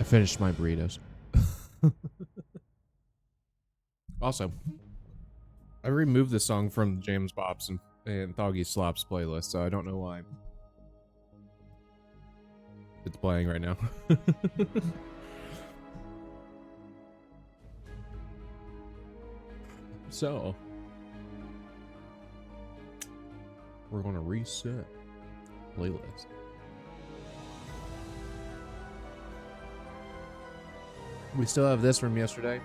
I finished my burritos. Also, I removed this song from James Bops and Thoggy Slops playlist, so I don't know why it's playing right now. So, we're going to reset playlist. We still have this from yesterday,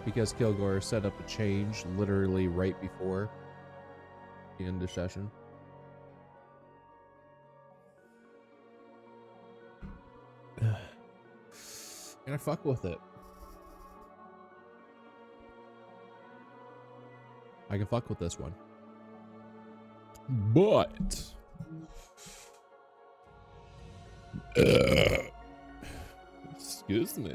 because Kilgore set up a change literally right before the end of session. And I fuck with it. I can fuck with this one. But excuse me.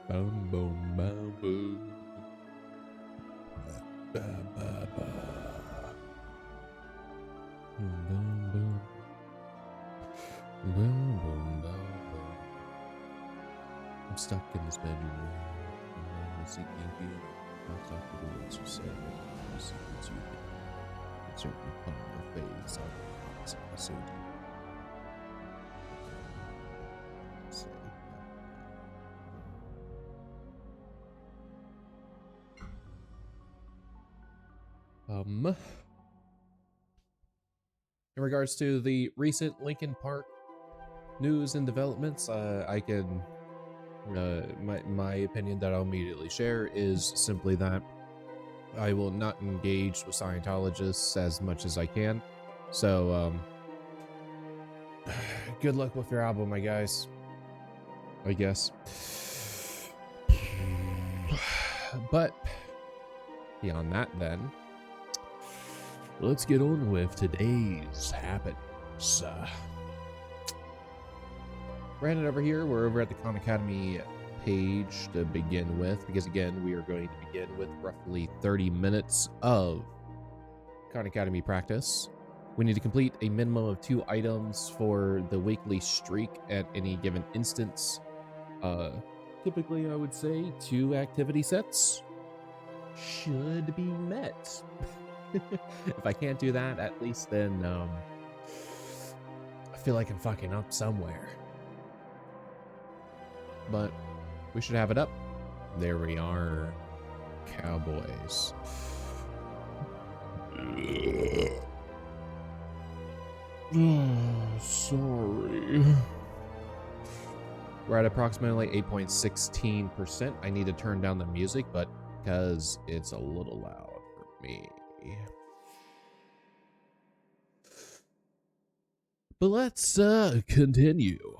Boom, boom, boom, boom. Ba, ba, ba. Boom, boom, boom. Boom, boom, boom, boom. I'm stuck in this bedroom. I'm seeking you. I'll talk to the words you say. The secrets you get. Certainly upon your face. I'll so deep. In regards to the recent Lincoln Park news and developments, I can, my opinion that I'll immediately share is simply that I will not engage with Scientologists as much as I can. So, good luck with your album, my guys. I guess. But beyond that, then, let's get on with today's happenings. Brandon over here, we're over at the Khan Academy page to begin with, because again, we are going to begin with roughly 30 minutes of Khan Academy practice. We need to complete a minimum of 2 items for the weekly streak at any given instance. Typically, I would say 2 activity sets should be met. If I can't do that, at least then I feel like I'm fucking up somewhere. But we should have it up. There we are, cowboys. Sorry. We're at approximately 8.16%. I need to turn down the music, but because it's a little loud for me. But let's continue.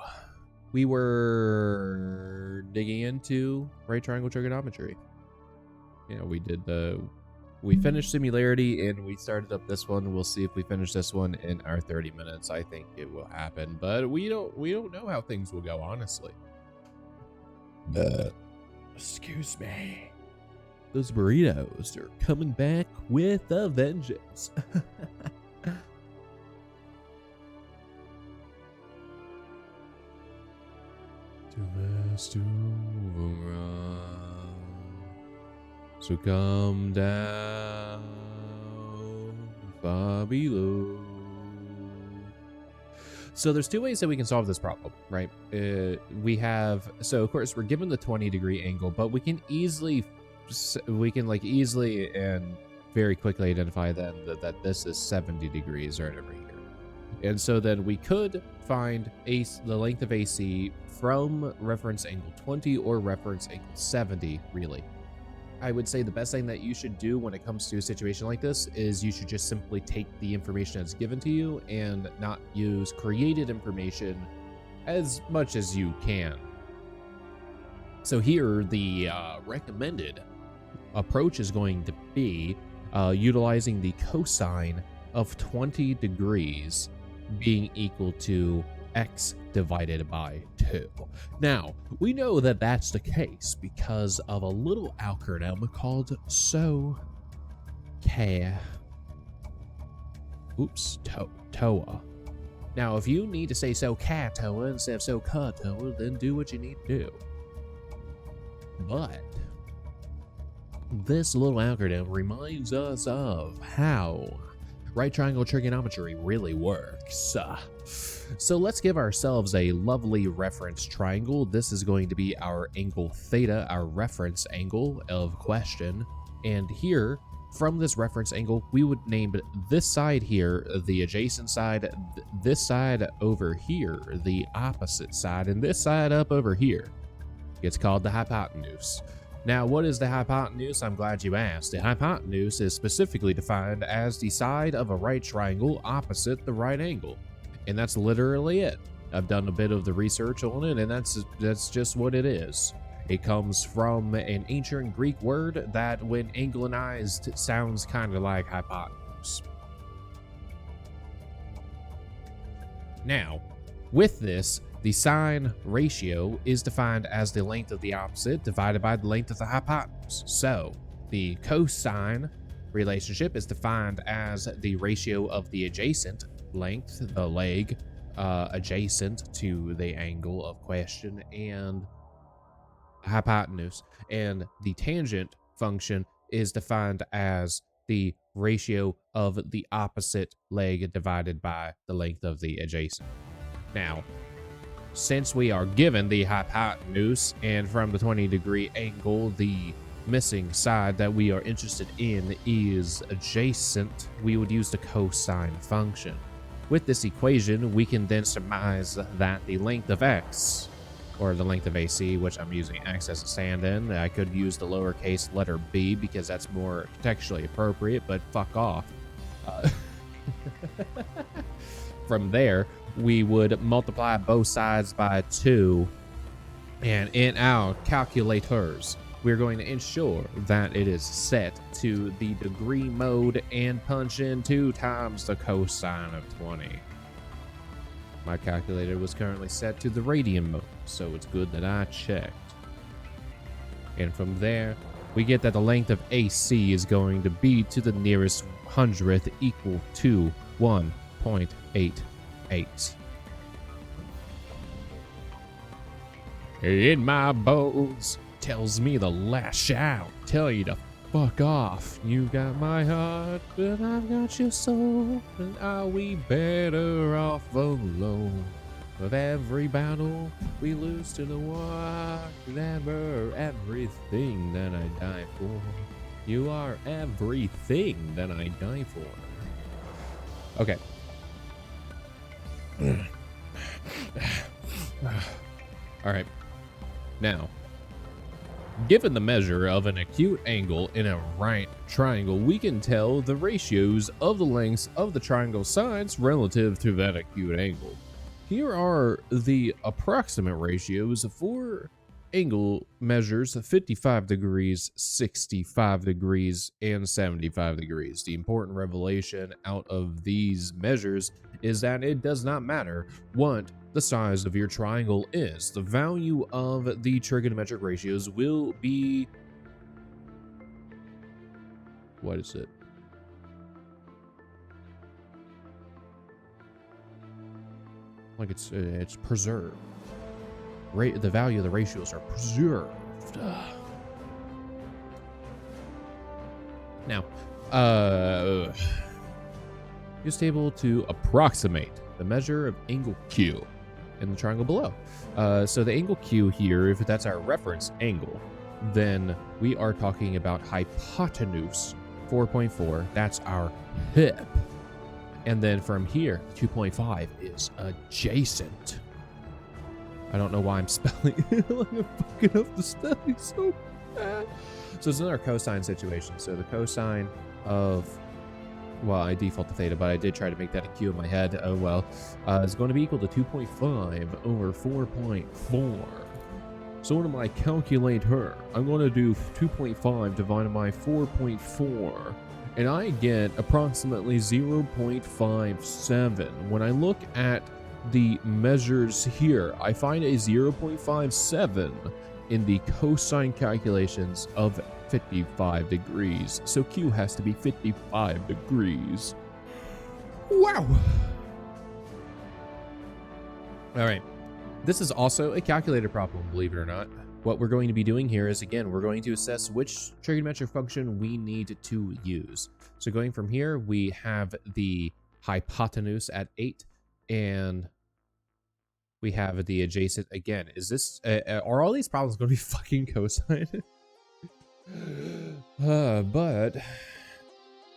We were digging into right triangle trigonometry. You know, we finished Similarity and we started up this one. We'll see if we finish this one in our 30 minutes. I think it will happen, but we don't know how things will go, honestly. Excuse me. Those burritos are coming back with a vengeance. Too fast to overrun. So come down far below. So there's 2 ways that we can solve this problem, right? So of course we're given the 20-degree angle, but we can easily and very quickly identify then that this is 70 degrees right over here. And so then we could find the length of AC from reference angle 20 or reference angle 70, really. I would say the best thing that you should do when it comes to a situation like this is you should just simply take the information that's given to you and not use created information as much as you can. So here, the recommended approach is going to be utilizing the cosine of 20 degrees being equal to x divided by 2. Now, we know that that's the case because of a little acronym called SOCARE. Oops, Toa. Now, if you need to say SoCatoa instead of SoCatoa, then do what you need to do. But this little algorithm reminds us of how right triangle trigonometry really works. So let's give ourselves a lovely reference triangle. This is going to be our angle theta, our reference angle of question. And here, from this reference angle, we would name this side here the adjacent side, this side over here the opposite side, and this side up over here. It's called the hypotenuse. Now, what is the hypotenuse? I'm glad you asked. The hypotenuse is specifically defined as the side of a right triangle opposite the right angle. And that's literally it. I've done a bit of the research on it, and that's just what it is. It comes from an ancient Greek word that, when anglicized, sounds kind of like hypotenuse. Now, with this, the sine ratio is defined as the length of the opposite divided by the length of the hypotenuse. So, the cosine relationship is defined as the ratio of the adjacent length, the leg, adjacent to the angle of question, and hypotenuse. And the tangent function is defined as the ratio of the opposite leg divided by the length of the adjacent. Now, since we are given the hypotenuse, and from the 20-degree angle, the missing side that we are interested in is adjacent, we would use the cosine function. With this equation, we can then surmise that the length of x, or the length of AC, which I'm using x as a stand-in, I could use the lowercase letter b because that's more contextually appropriate, but fuck off. From there, we would multiply both sides by 2, and in our calculators, we're going to ensure that it is set to the degree mode and punch in 2 times the cosine of 20. My calculator was currently set to the radian mode, so it's good that I checked. And from there, we get that the length of AC is going to be to the nearest hundredth equal to 1.88. In my bones tells me to lash out, tell you to fuck off. You got my heart, but I've got your soul, and are we better off alone? With every battle we lose to the war, never everything that I die for. You are everything that I die for. Okay. All right. Now, given the measure of an acute angle in a right triangle, we can tell the ratios of the lengths of the triangle sides relative to that acute angle. Here are the approximate ratios for angle measures: 55 degrees, 65 degrees, and 75 degrees. The important revelation out of these measures is that it does not matter what the size of your triangle is. The value of the trigonometric ratios will be... what is it? Like it's preserved. The value of the ratios are preserved. Now, just able to approximate the measure of angle Q in the triangle below. So the angle Q here, if that's our reference angle, then we are talking about hypotenuse 4.4. That's our hip. And then from here, 2.5 is adjacent. I don't know why I'm spelling it like I'm fucking up the spelling so bad. So it's another cosine situation. So the cosine of, well, I default to theta, but I did try to make that a Q in my head. Oh well. It's going to be equal to 2.5 over 4.4. So what am I calculator? I'm going to do 2.5 divided by 4.4. And I get approximately 0.57. When I look at the measures here, I find a 0.57 in the cosine calculations of 55 degrees. So Q has to be 55 degrees. Wow. All right. This is also a calculator problem, believe it or not. What we're going to be doing here is, again, we're going to assess which trigonometric function we need to use. So going from here, we have the hypotenuse at 8, and we have the adjacent. Again, is this, are all these problems going to be fucking cosine? But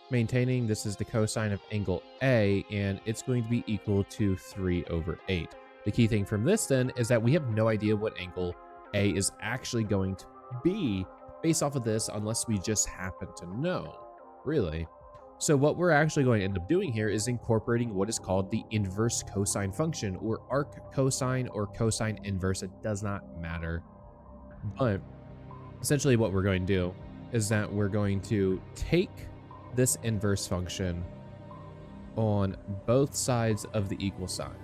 maintaining, this is the cosine of angle A, and it's going to be equal to 3/8. The key thing from this then is that we have no idea what angle A is actually going to be based off of this, unless we just happen to know, really. So what we're actually going to end up doing here is incorporating what is called the inverse cosine function, or arc cosine or cosine inverse. It does not matter. But essentially what we're going to do is that we're going to take this inverse function on both sides of the equal sign.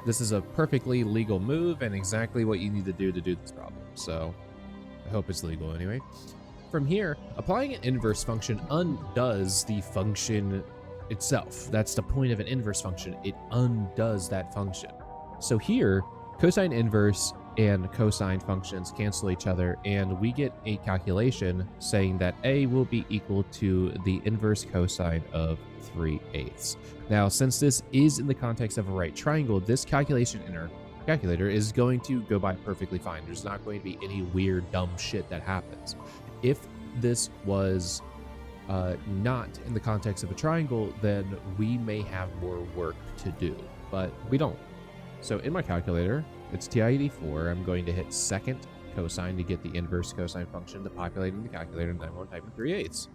This is a perfectly legal move and exactly what you need to do this problem. So I hope it's legal anyway. From here, applying an inverse function undoes the function itself. That's the point of an inverse function. It undoes that function. So here, cosine inverse and cosine functions cancel each other, and we get a calculation saying that A will be equal to the inverse cosine of 3/8. Now, since this is in the context of a right triangle, this calculation in our calculator is going to go by perfectly fine. There's not going to be any weird, dumb shit that happens. If this was not in the context of a triangle, then we may have more work to do, but we don't. So in my calculator, it's TI-84. I'm going to hit second cosine to get the inverse cosine function to populate in the calculator, and then I'm going to type in 3/8.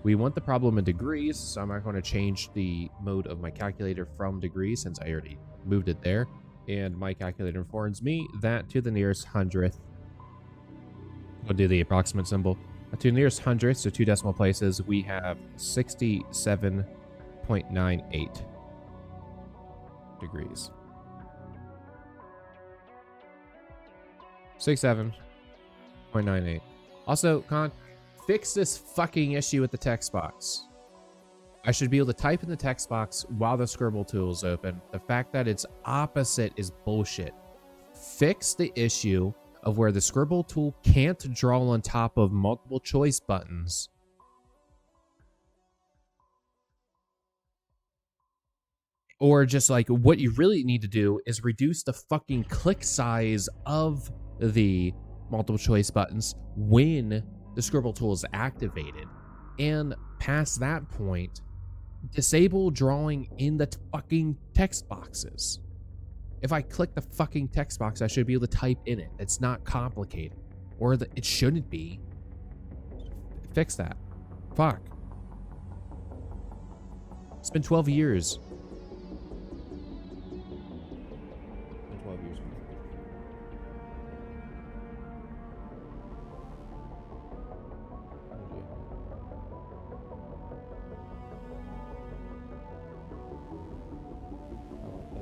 We want the problem in degrees, so I'm not going to change the mode of my calculator from degrees since I already moved it there. And my calculator informs me that to the nearest hundredth, we'll do the approximate symbol. To the nearest hundredth, so 2 decimal places, we have 67.98 degrees. 67.98. Also, fix this fucking issue with the text box. I should be able to type in the text box while the scribble tool is open. The fact that it's opposite is bullshit. Fix the issue of where the scribble tool can't draw on top of multiple choice buttons. Or just like, what you really need to do is reduce the fucking click size of the multiple choice buttons when the scribble tool is activated. And past that point, disable drawing in the fucking text boxes. If I click the fucking text box, I should be able to type in it. It's not complicated. Or it shouldn't be. Fix that. Fuck. It's been 12 years. It's been 12 years.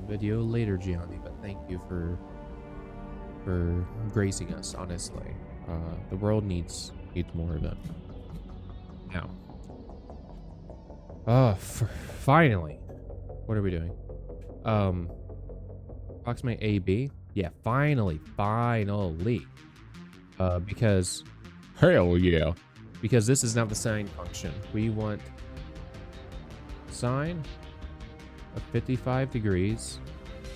Video later, Gianni, but thank you for gracing us, honestly. The world needs more of it. Now. Finally. What are we doing? Approximate AB? Yeah, finally. Because, hell yeah. Because this is now the sine function. We want sine of 55 degrees.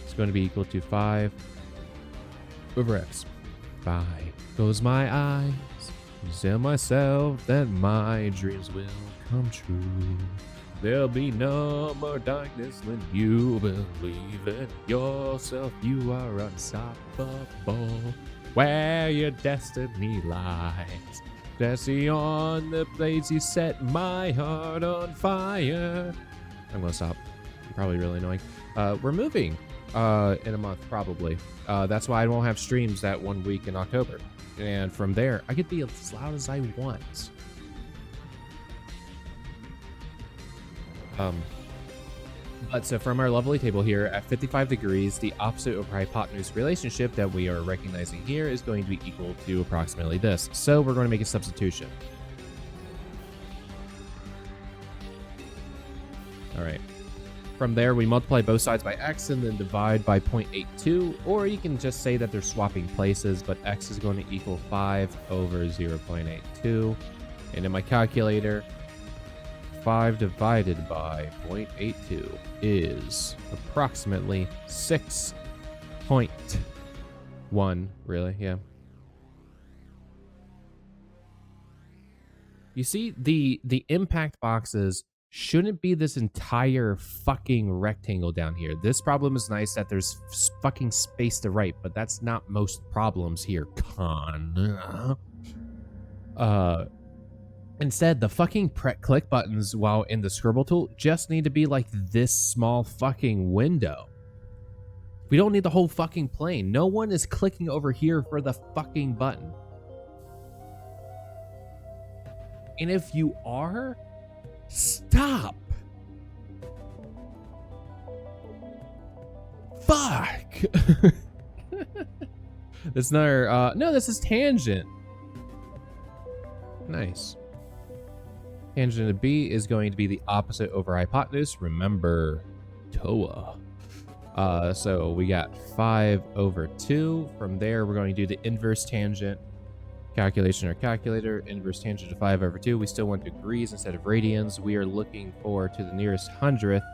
It's going to be equal to 5/x. 5 close my eyes, tell myself that my dreams will come true. There'll be no more darkness when you believe in yourself. You are unstoppable. Where your destiny lies, Jesse, on the blades you set my heart on fire. I'm gonna stop. Probably really annoying. We're moving in a month, probably. That's why I won't have streams that 1 week in October. And from there, I could be as loud as I want. But so from our lovely table here, at 55 degrees, the opposite over hypotenuse relationship that we are recognizing here is going to be equal to approximately this. So we're going to make a substitution. All right. From there, we multiply both sides by x and then divide by 0.82, or you can just say that they're swapping places, but x is going to equal 5 over 0.82. And in my calculator, 5 divided by 0.82 is approximately 6.1, really, yeah. You see, the impact boxes shouldn't be this entire fucking rectangle down here. This problem is nice that there's fucking space to write, but that's not most problems here, con. Instead, the fucking click buttons while in the scribble tool just need to be like this small fucking window. We don't need the whole fucking plane. No one is clicking over here for the fucking button. And if you are, stop. Fuck. That's another, no, this is tangent. Nice. Tangent of B is going to be the opposite over hypotenuse. Remember, TOA. So we got 5 over 2. From there, we're going to do the inverse tangent. Calculation or calculator. Inverse tangent of 5 over 2. We still want degrees instead of radians. We are looking for, to the nearest hundredth,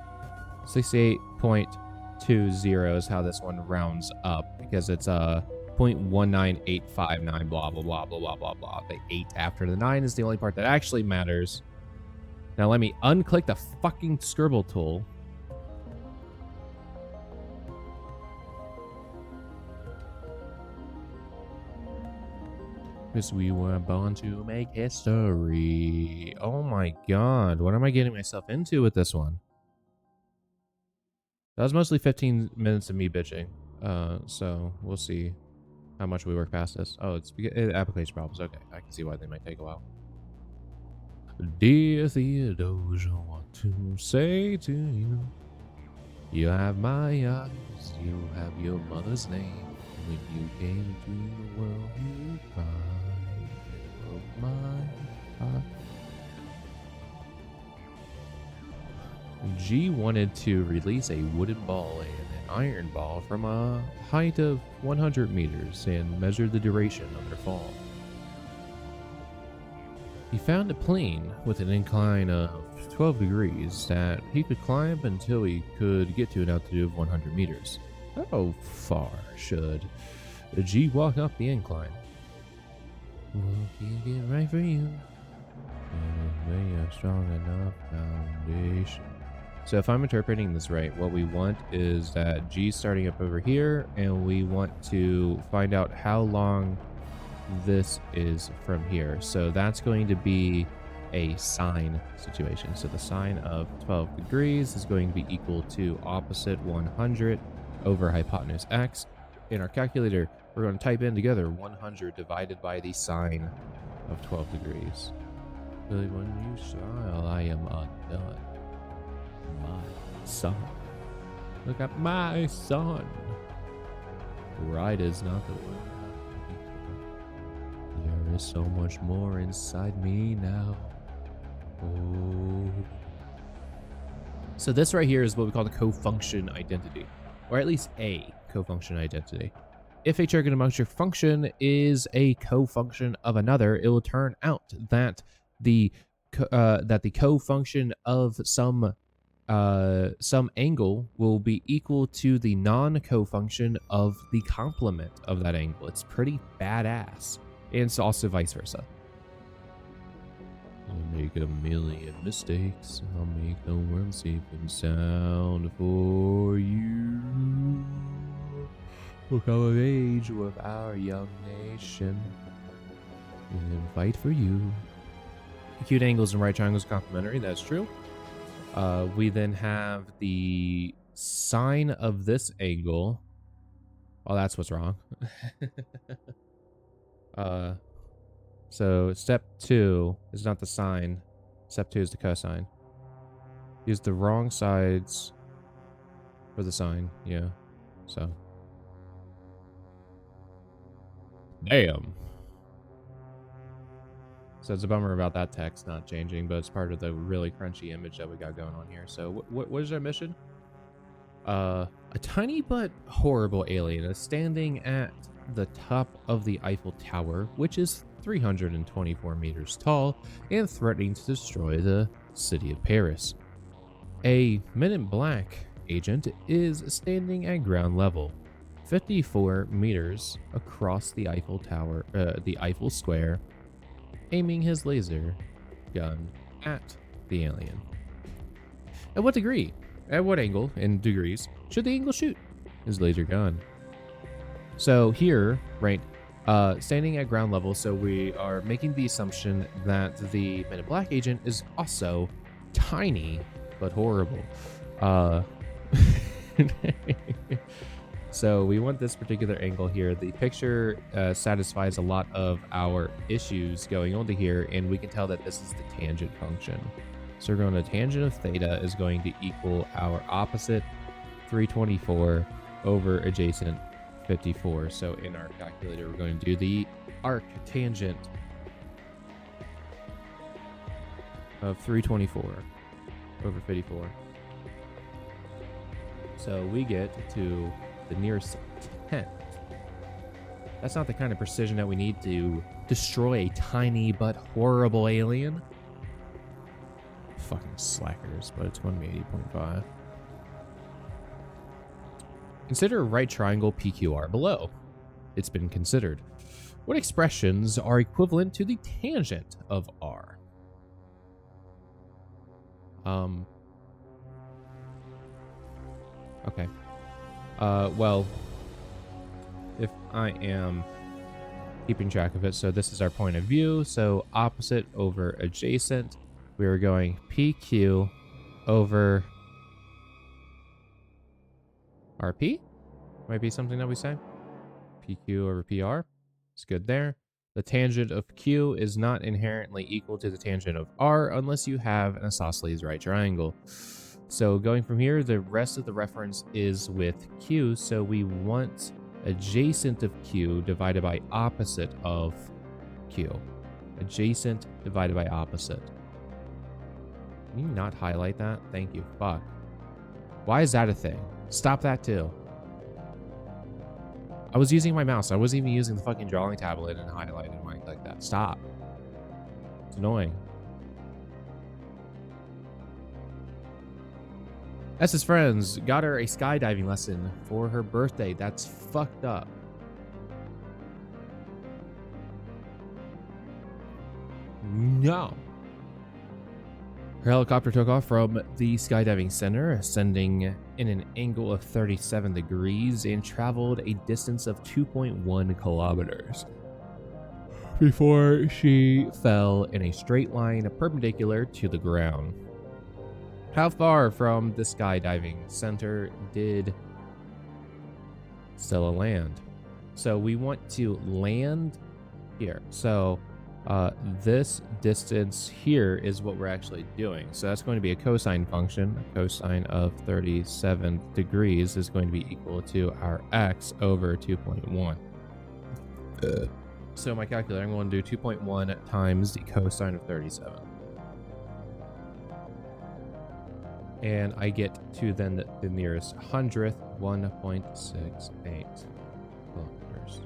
68.20 is how this one rounds up, because it's 0.19859, blah, blah, blah, blah, blah, blah, blah. The 8 after the 9 is the only part that actually matters. Now let me unclick the fucking scribble tool. Because we were born to make history. Oh my god, what am I getting myself into with this one? That was mostly 15 minutes of me bitching. So we'll see how much we work past this. Oh, it's application problems. Okay, I can see why they might take a while. Dear Theodosia, what to say to you? You have my eyes, you have your mother's name. When you came to the world, you cried. It broke my heart. G wanted to release a wooden ball and an iron ball from a height of 100 meters and measure the duration of their fall. He found a plane with an incline of 12 degrees that he could climb until he could get to an altitude of 100 meters. How far should G walk up the incline? We'll keep it right for you. And lay a strong enough foundation. So if I'm interpreting this right, what we want is that G's starting up over here, and we want to find out how long this is from here. So that's going to be a sine situation. So the sine of 12 degrees is going to be equal to opposite 100 over hypotenuse x. In our calculator, we're going to type in together 100 divided by the sine of 12 degrees. Really, when you smile, I am undone. My son. Look at my son. Right is not the word. There is so much more inside me now. Oh. So this right here is what we call the co-function identity, or at least a co-function identity. If a trigonometric function is a co-function of another, it will turn out that the co-function of some angle will be equal to the non-co-function of the complement of that angle. It's pretty badass. And it's also vice versa. I'll make a million mistakes. I'll make the world safe and sound for you. We'll come of age with our young nation and fight for you. Acute angles and right triangles complementary. That's true. We then have the sine of this angle. Oh, that's what's wrong. So step 2 is not the sine. Step 2 is the cosine. Use the wrong sides For the sign, yeah. So. Damn. So it's a bummer about that text not changing, but it's part of the really crunchy image that we got going on here. So what is our mission? A tiny but horrible alien is standing at the top of the Eiffel Tower, which is 324 meters tall and threatening to destroy the city of Paris. A Men in Black agent is standing at ground level, 54 meters across the Eiffel Tower, the Eiffel Square, aiming his laser gun at the alien. At what degree? At what angle in degrees should the angle shoot his laser gun? So here, right, standing at ground level, so we are making the assumption that the Men in Black agent is also tiny but horrible. So we want this particular angle here. The picture satisfies a lot of our issues going on to here, and we can tell that this is the tangent function. So we're going to tangent of theta is going to equal our opposite 324 over adjacent 54. So in our calculator, we're going to do the arc tangent of 324 over 54. So we get to the nearest 10th. That's not the kind of precision that we need to destroy a tiny but horrible alien. Fucking slackers, but it's going to be 80.5. Consider right triangle PQR below. It's been considered. What expressions are equivalent to the tangent of R? Okay. Well, if I am keeping track of it, so this is our point of view. So opposite over adjacent, we are going PQ over RP. Might be something that we say. PQ over PR. It's good there. The tangent of Q is not inherently equal to the tangent of R unless you have an isosceles right triangle. So going from here, the rest of the reference is with Q, so we want adjacent of Q divided by opposite of Q. Adjacent divided by opposite. Can you not highlight that? Thank you. Fuck. Why is that a thing? Stop that too. I was using my mouse. I wasn't even using the fucking drawing tablet and highlighting like that. Stop. It's annoying. S's friends got her a skydiving lesson for her birthday. That's fucked up. No. Her helicopter took off from the skydiving center, ascending in an angle of 37 degrees and traveled a distance of 2.1 kilometers before she fell in a straight line perpendicular to the ground. How far from the skydiving center did Stella land? So we want to land here. So this distance here is what we're actually doing. So that's going to be a cosine function. A cosine of 37 degrees is going to be equal to our x over 2.1. So my calculator, I'm going to do 2.1 times the cosine of 37. And I get to then the nearest hundredth, 1.68 kilometers.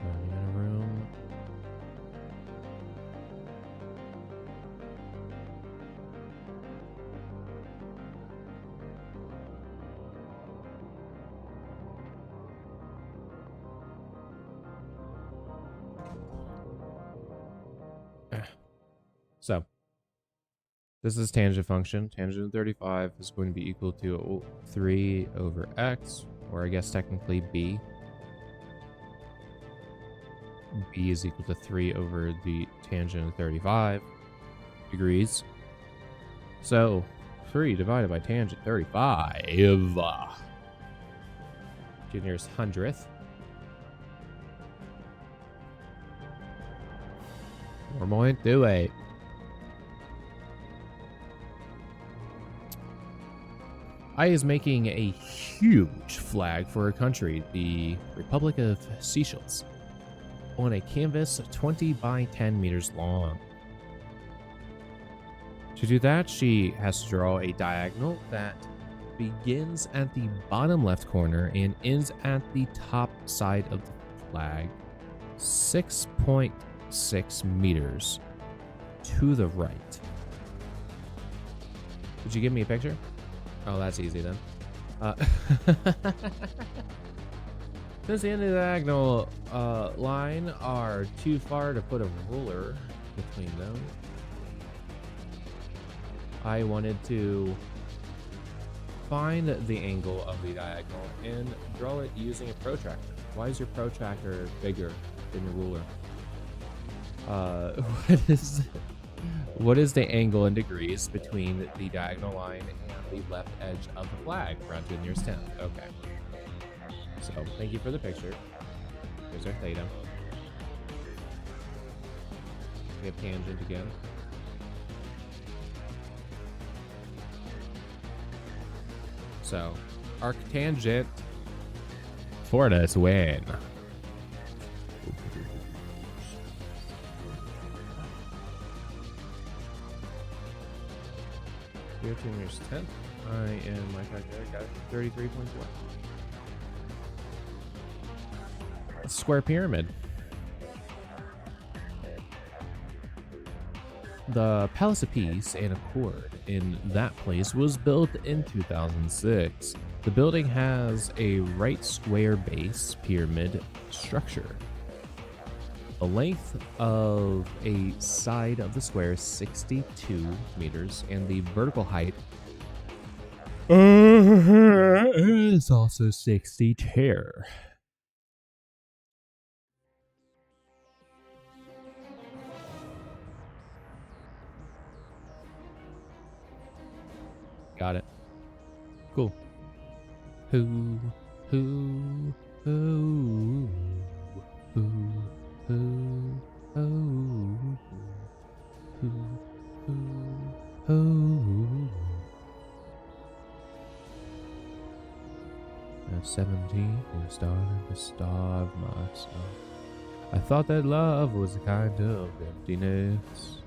Running out of room. So this is tangent function. Tangent of 35 is going to be equal to 3 over x, or I guess technically b. B is equal to 3 over the tangent of 35 degrees. So 3 divided by tangent 35 to the nearest hundredth. 4.28. I is making a huge flag for a country, the Republic of Seychelles, on a canvas 20 by 10 meters long. To do that, she has to draw a diagonal that begins at the bottom left corner and ends at the top side of the flag, 6.6 meters to the right. Did you give me a picture? Oh, that's easy then. Since the end of the diagonal line are too far to put a ruler between them, I wanted to find the angle of the diagonal and draw it using a protractor. Why is your protractor bigger than your ruler? What is the angle in degrees between the diagonal line and the left edge of the flag? Round to the nearest 10th. Okay. So thank you for the picture. Here's our theta. We have tangent again. So, arctangent for this win. Here to nearest 10th. I am my calculator got 33.4. Square pyramid. The Palace of Peace and Accord in that place was built in 2006. The building has a right square base pyramid structure. The length of a side of the square is 62 meters, and the vertical height is also 62. Got it. Cool. Who, who, who, who, who, who, who. At 17, I started to starve myself. I thought that love was a kind of emptiness.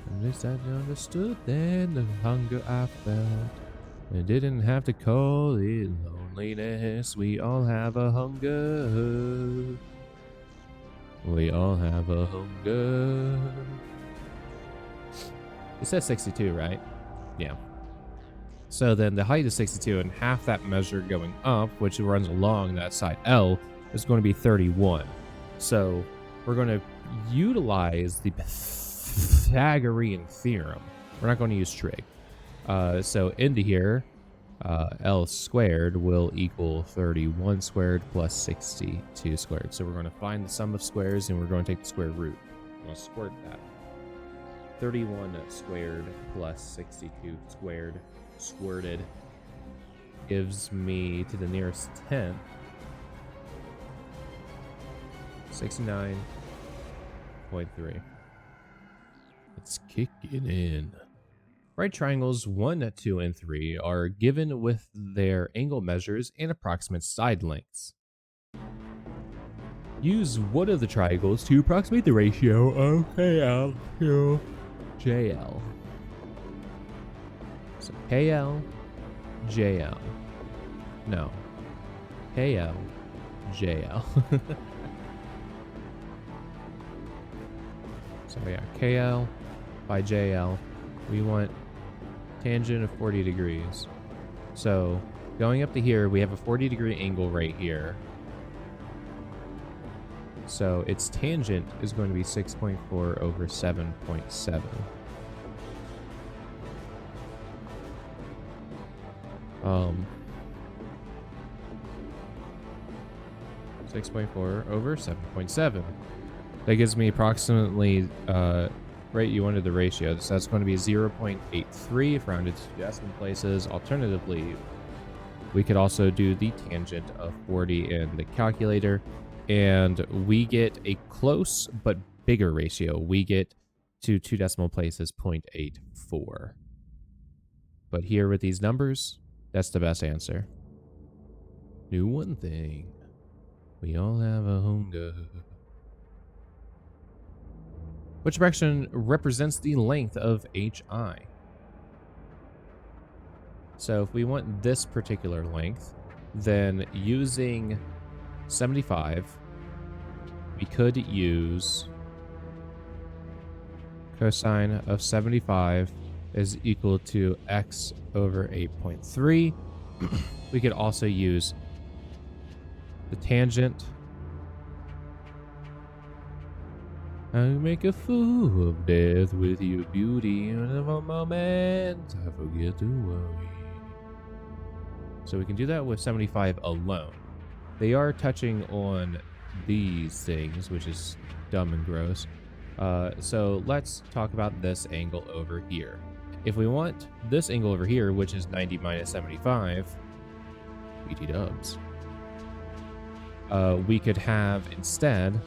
At least I understood then the hunger I felt. I didn't have to call it loneliness. We all have a hunger. We all have a hunger. It says 62, right? Yeah. So then the height is 62, and half that measure going up, which runs along that side L, is going to be 31. So we're going to utilize the Pythagorean theorem. We're not going to use trig. So into here, L squared will equal 31 squared plus 62 squared. So we're going to find the sum of squares, and we're going to take the square root. I'm going to squirt that. 31 squared plus 62 squared squirted gives me to the nearest 10th 69.3. It's kicking in. Right triangles 1, 2, and 3 are given with their angle measures and approximate side lengths. Use one of the triangles to approximate the ratio of KL to JL. So KL, JL. No. KL, JL. So yeah, KL by JL. We want tangent of 40 degrees. So going up to here, we have a 40-degree angle right here. So its tangent is going to be 6.4 over 7.7. Um, 6.4 over 7.7. That gives me approximately, right, you wanted the ratio, so that's going to be 0.83 if rounded to decimal places. Alternatively, we could also do the tangent of 40 in the calculator, and we get a close but bigger ratio. We get to 2 decimal places 0.84. But here with these numbers, that's the best answer. Do one thing. We all have a hunger. Which direction represents the length of HI? So if we want this particular length, then using 75, we could use cosine of 75 is equal to x over 8.3. We could also use the tangent. I make a fool of death with your beauty, and of a moment I forget to worry. So we can do that with 75 alone. They are touching on these things, which is dumb and gross. So let's talk about this angle over here. If we want this angle over here, which is 90 minus 75, BT dubs. We could have instead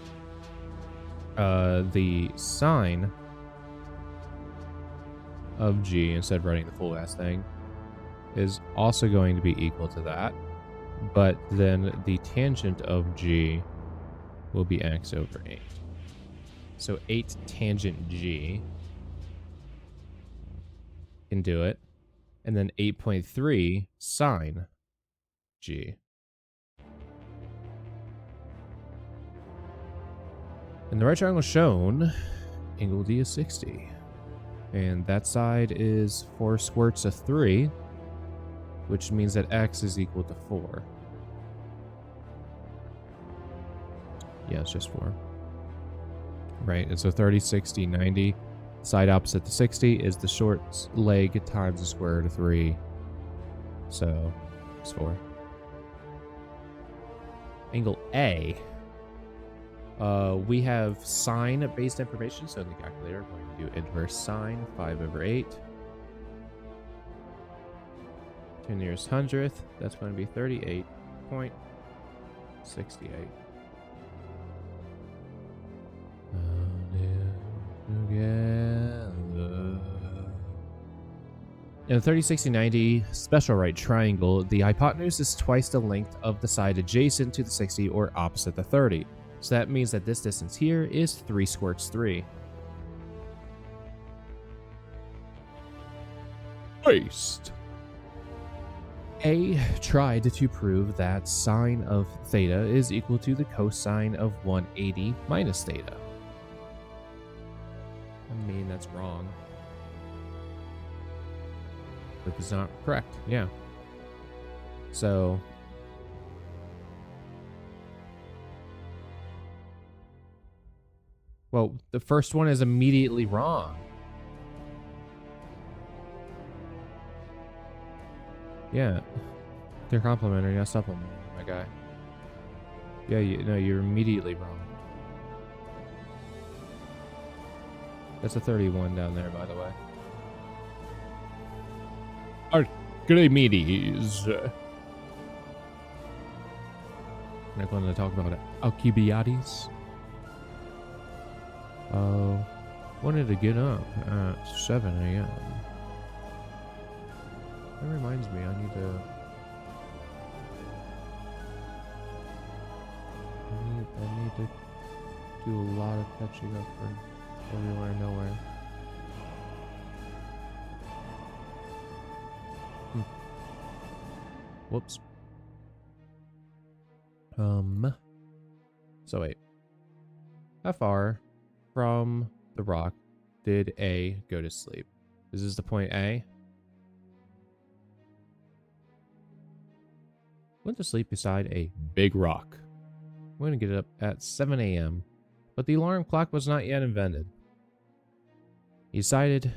the sine of G, instead of writing the full ass thing, is also going to be equal to that. But then the tangent of G will be x over 8. So 8 tangent G can do it. And then 8.3 sine G. And the right triangle shown, angle D is 60. And that side is 4 squirts of 3, which means that x is equal to 4. Yeah, it's just 4. Right, and so 30, 60, 90. Side opposite to 60 is the short leg times the square root of 3. So, it's 4. Angle A. We have sine-based information, so in the calculator, we're going to do inverse sine, 5 over 8. 2 nearest hundredth, that's going to be 38.68. In the 30, 60, 90 special right triangle, the hypotenuse is twice the length of the side adjacent to the 60 or opposite the 30. So that means that this distance here is 3 squirts 3. Based. A tried to prove that sine of theta is equal to the cosine of 180 minus theta. I mean, that's wrong. But it's not correct, yeah. So well, the first one is immediately wrong. Yeah. They're complimentary, not supplementary, my guy. Yeah, you're immediately wrong. That's a 31 down there, by the way. Archimedes. I'm not going to talk about it. Alcibiades. Wanted to get up at 7 a.m. That reminds me, I need to do a lot of catching up for everywhere and nowhere. Whoops. So wait. How far from the rock did A go to sleep? This is the point A. Went to sleep beside a big rock. I'm going to get up at 7 a.m., but the alarm clock was not yet invented. He decided to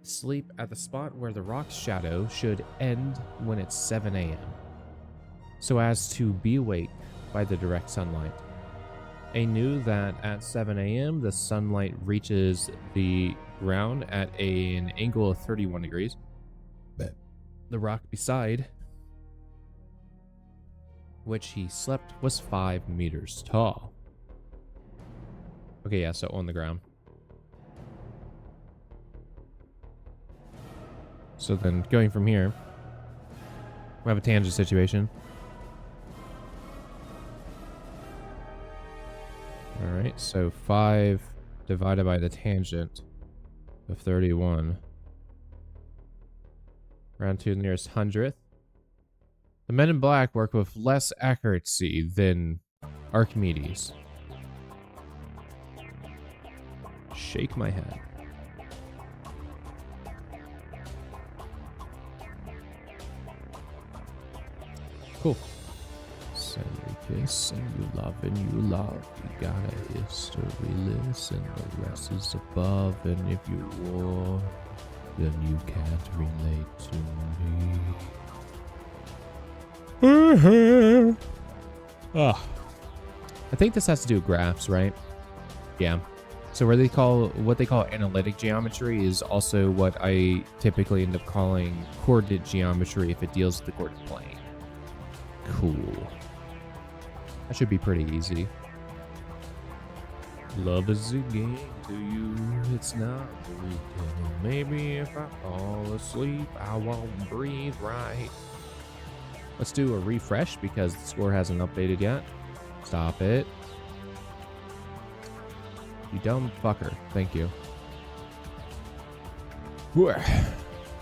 sleep at the spot where the rock's shadow should end when it's 7 a.m., so as to be awake by the direct sunlight. A knew that at 7 a.m. the sunlight reaches the ground at an angle of 31 degrees. The rock beside which he slept was 5 meters tall. Okay, yeah, so on the ground. So then going from here, we have a tangent situation. All right, so 5 divided by the tangent of 31. Round to the nearest 100th. The men in black work with less accuracy than Archimedes. Shake my head. Cool. Send you kiss and you love and you love. You got a history listen, the rest is above. And if you war, then you can't relate to me. I think this has to do with graphs, right? Yeah. So what they call analytic geometry is also what I typically end up calling coordinate geometry if it deals with the coordinate plane. Cool. That should be pretty easy. Love is a game to you, it's not retail. Maybe if I fall asleep, I won't breathe right. Let's do a refresh because the score hasn't updated yet. Stop it. You dumb fucker. Thank you.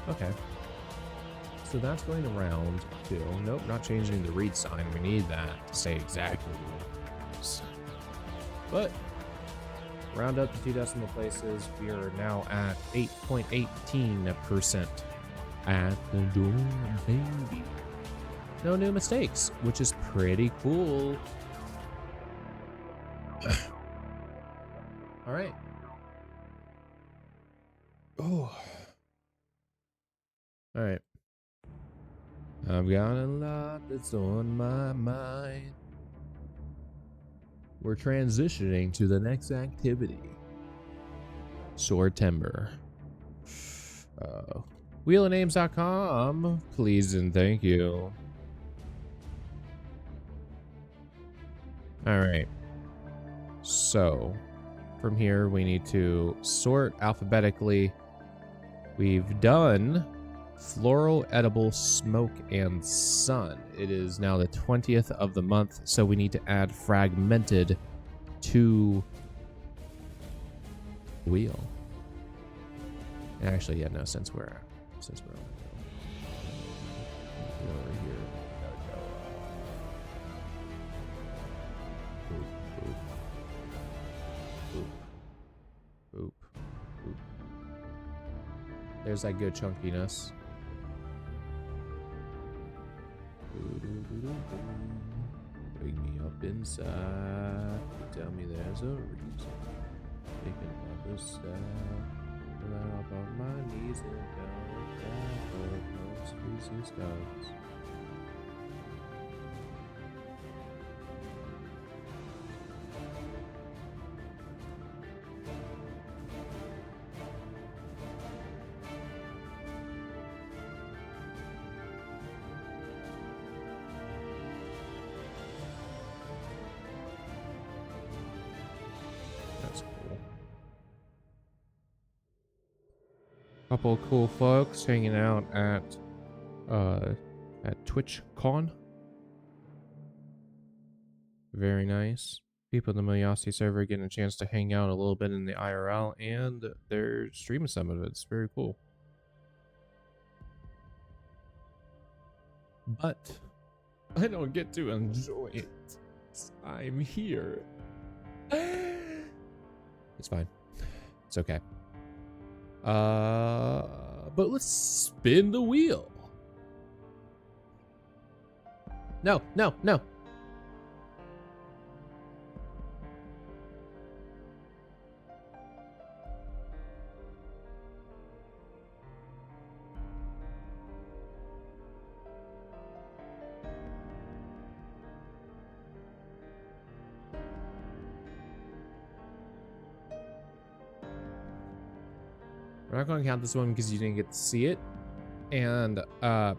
Okay. So that's going to round 2. Nope, not changing the read sign. We need that to say exactly what it is. But round up to 2 decimal places. We are now at 8.18% at the door, baby. No new mistakes, which is pretty cool. All right. Oh. All right. I've got a lot that's on my mind. We're transitioning to the next activity. Swordtember. Wheelofnames.com, please and thank you. All right. So, from here we need to sort alphabetically. We've done floral, edible, smoke, and sun. It is now the 20th of the month, so we need to add fragmented to wheel. Actually, yeah, no, since we're on over here, oop. There's that good chunkiness. Bring me up inside. Tell me there's a reason. Taking another step. Right up on my knees and down for most species does. Couple of cool folks hanging out at TwitchCon. Very nice. People in the Miliosity server getting a chance to hang out a little bit in the IRL, and they're streaming some of it. It's very cool. But I don't get to enjoy it. I'm here. It's fine. It's okay. But let's spin the wheel. No. We're not going to count this one because you didn't get to see it. And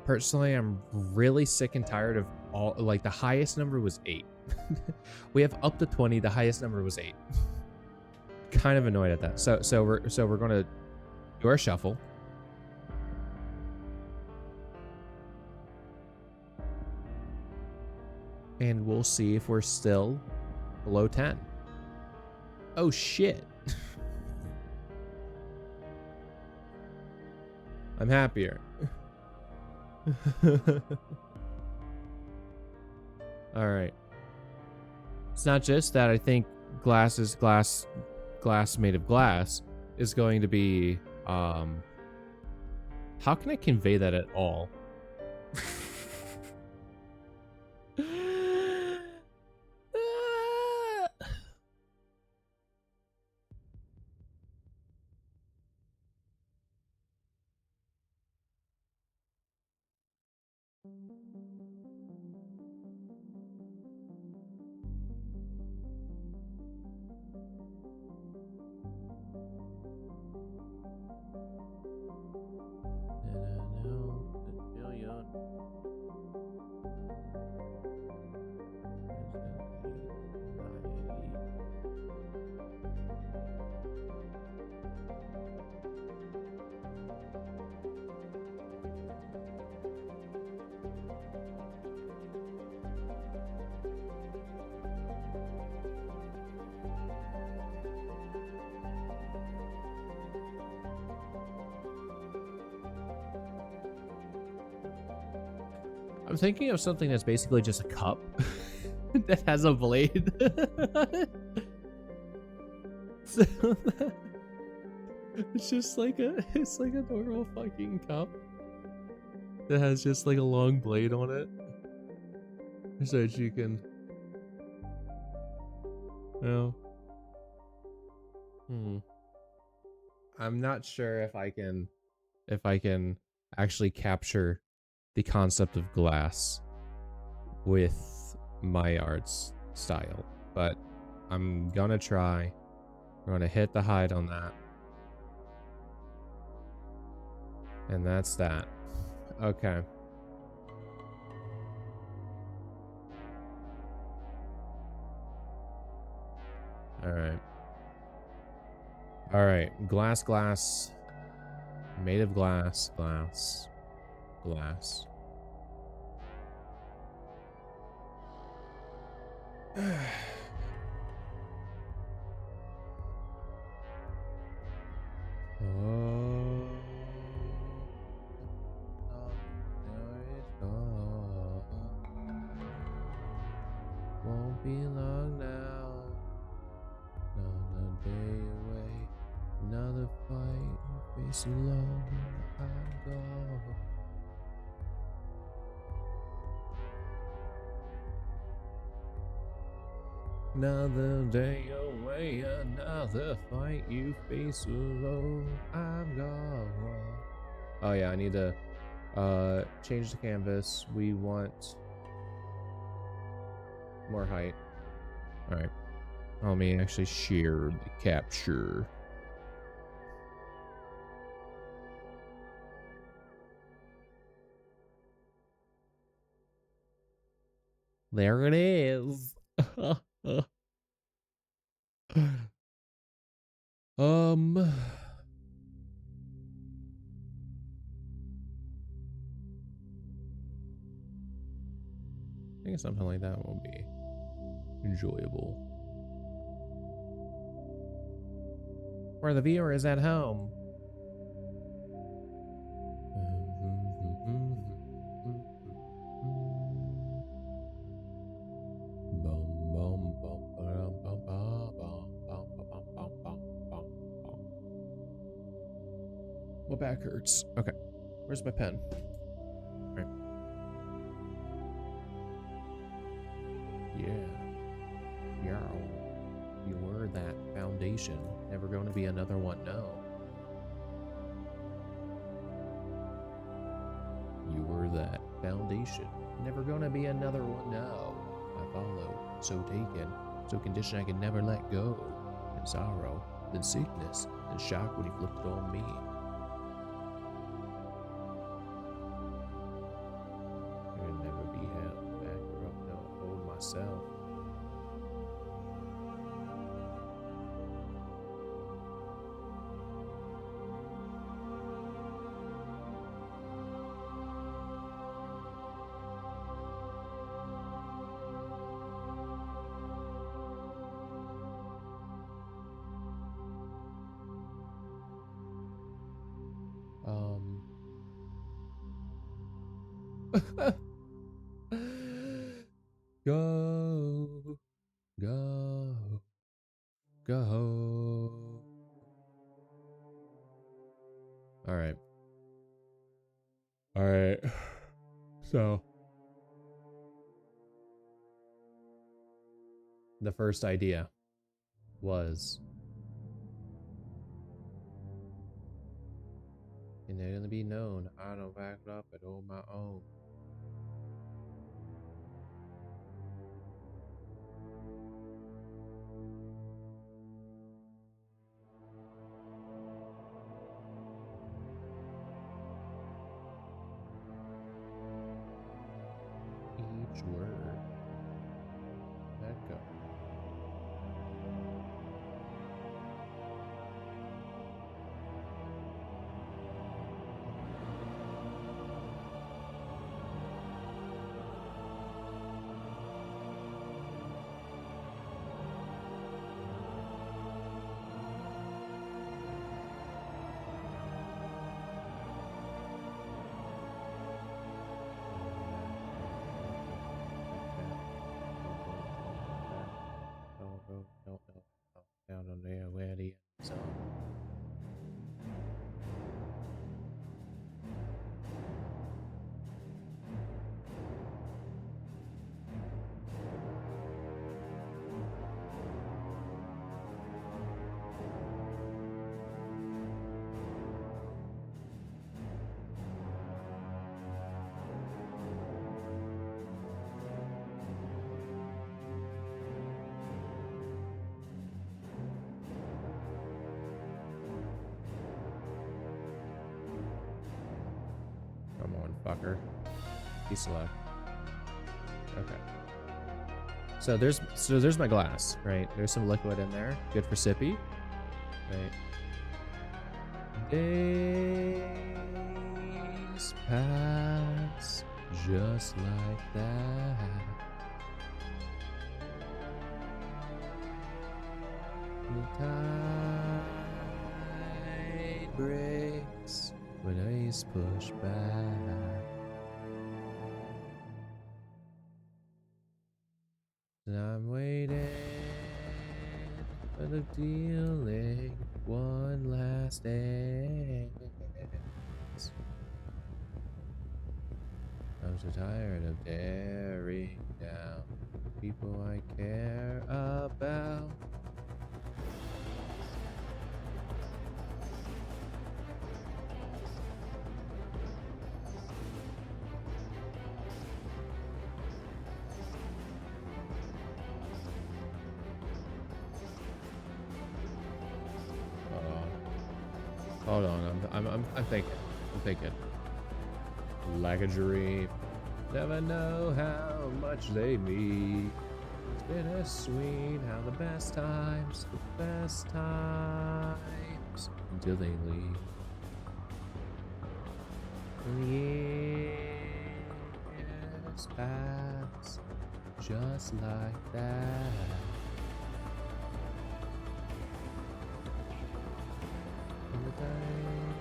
personally, I'm really sick and tired of all, like, the highest number was 8. We have up to 20. The highest number was 8. kind of annoyed at that. So we're gonna do our shuffle. And we'll see if we're still below 10. Oh shit. I'm happier. All right. It's not just that I think glass made of glass is going to be, how can I convey that at all? I'm thinking of something that's basically just a cup that has a blade. So it's like a normal fucking cup that has just like a long blade on it, so that you can, you know. I'm not sure if I can actually capture the concept of glass with my art's style, but I'm gonna try. I'm gonna hit the hide on that. And that's that. Okay. Alright. Alright. Glass. Made of glass. Glass. Won't be long now. Another day away. Another fight. Face alone. I go. Another day away, another fight you face alone. I'm gone. Oh yeah, I need to change the canvas. We want more height. All right. Let me actually share the capture. There it is. I think something like that will be enjoyable. Where the viewer is at home. My back hurts. Okay. Where's my pen? All right. Yeah. You were that foundation. Never going to be another one, no. You were that foundation. Never going to be another one, no. I follow, so taken, so conditioned I can never let go. And sorrow, then sickness, then shock when he flipped it on me. I can never be held back or up, no, hold myself. Go, go, go. All right. All right. So, the first idea was, and they're gonna be known. I don't back it up on my own. Each word. Let go. Down on there where the ends are. Come on, fucker. Be slow. Okay. So there's my glass, right? There's some liquid in there. Good for sippy. Right. Days pass just like that. The tide breaks when ice push back. And I'm waiting for the dealing one last dance. I'm so tired of tearing down people I care about. Hold on, I'm thinking. Like a dream. Never know how much they mean. It's bittersweet how the best times until they leave. And years pass just like that. The time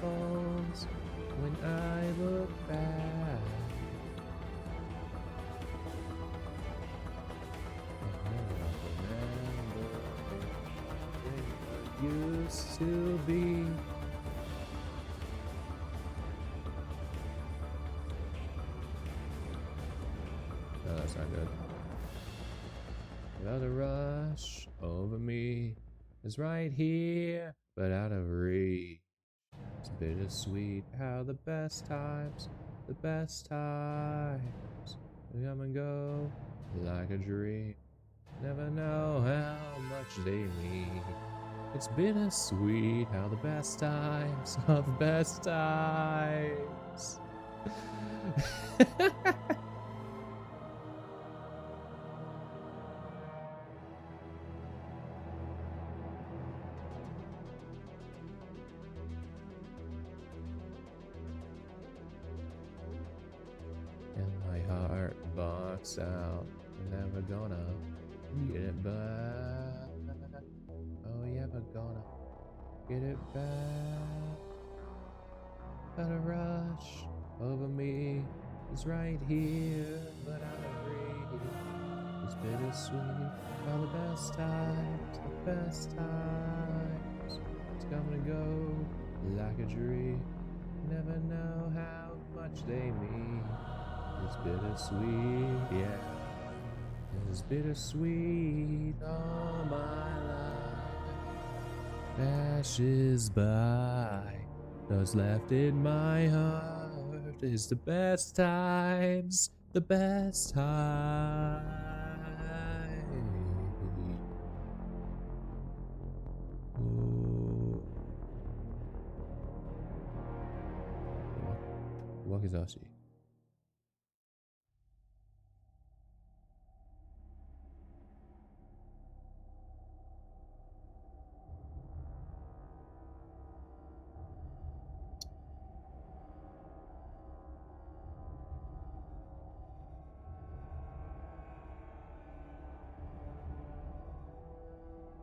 falls when I look back. I remember when it used to be. No, that's not good. Without a rush over me. Is right here, but out of reach. It's bittersweet how the best times come and go like a dream. Never know how much they mean. It's bittersweet how the best times are the best times. Out, never gonna get it back. Oh, you ever gonna get it back? Gotta rush is right here, but I'm afraid it's bittersweet. All the best times, the best times. It's come and go like a dream. Never know how much they mean. It's bittersweet, yeah. It's bittersweet all my life. Ashes by, those left in my heart is the best times, the best time. Oh. Wakizashi.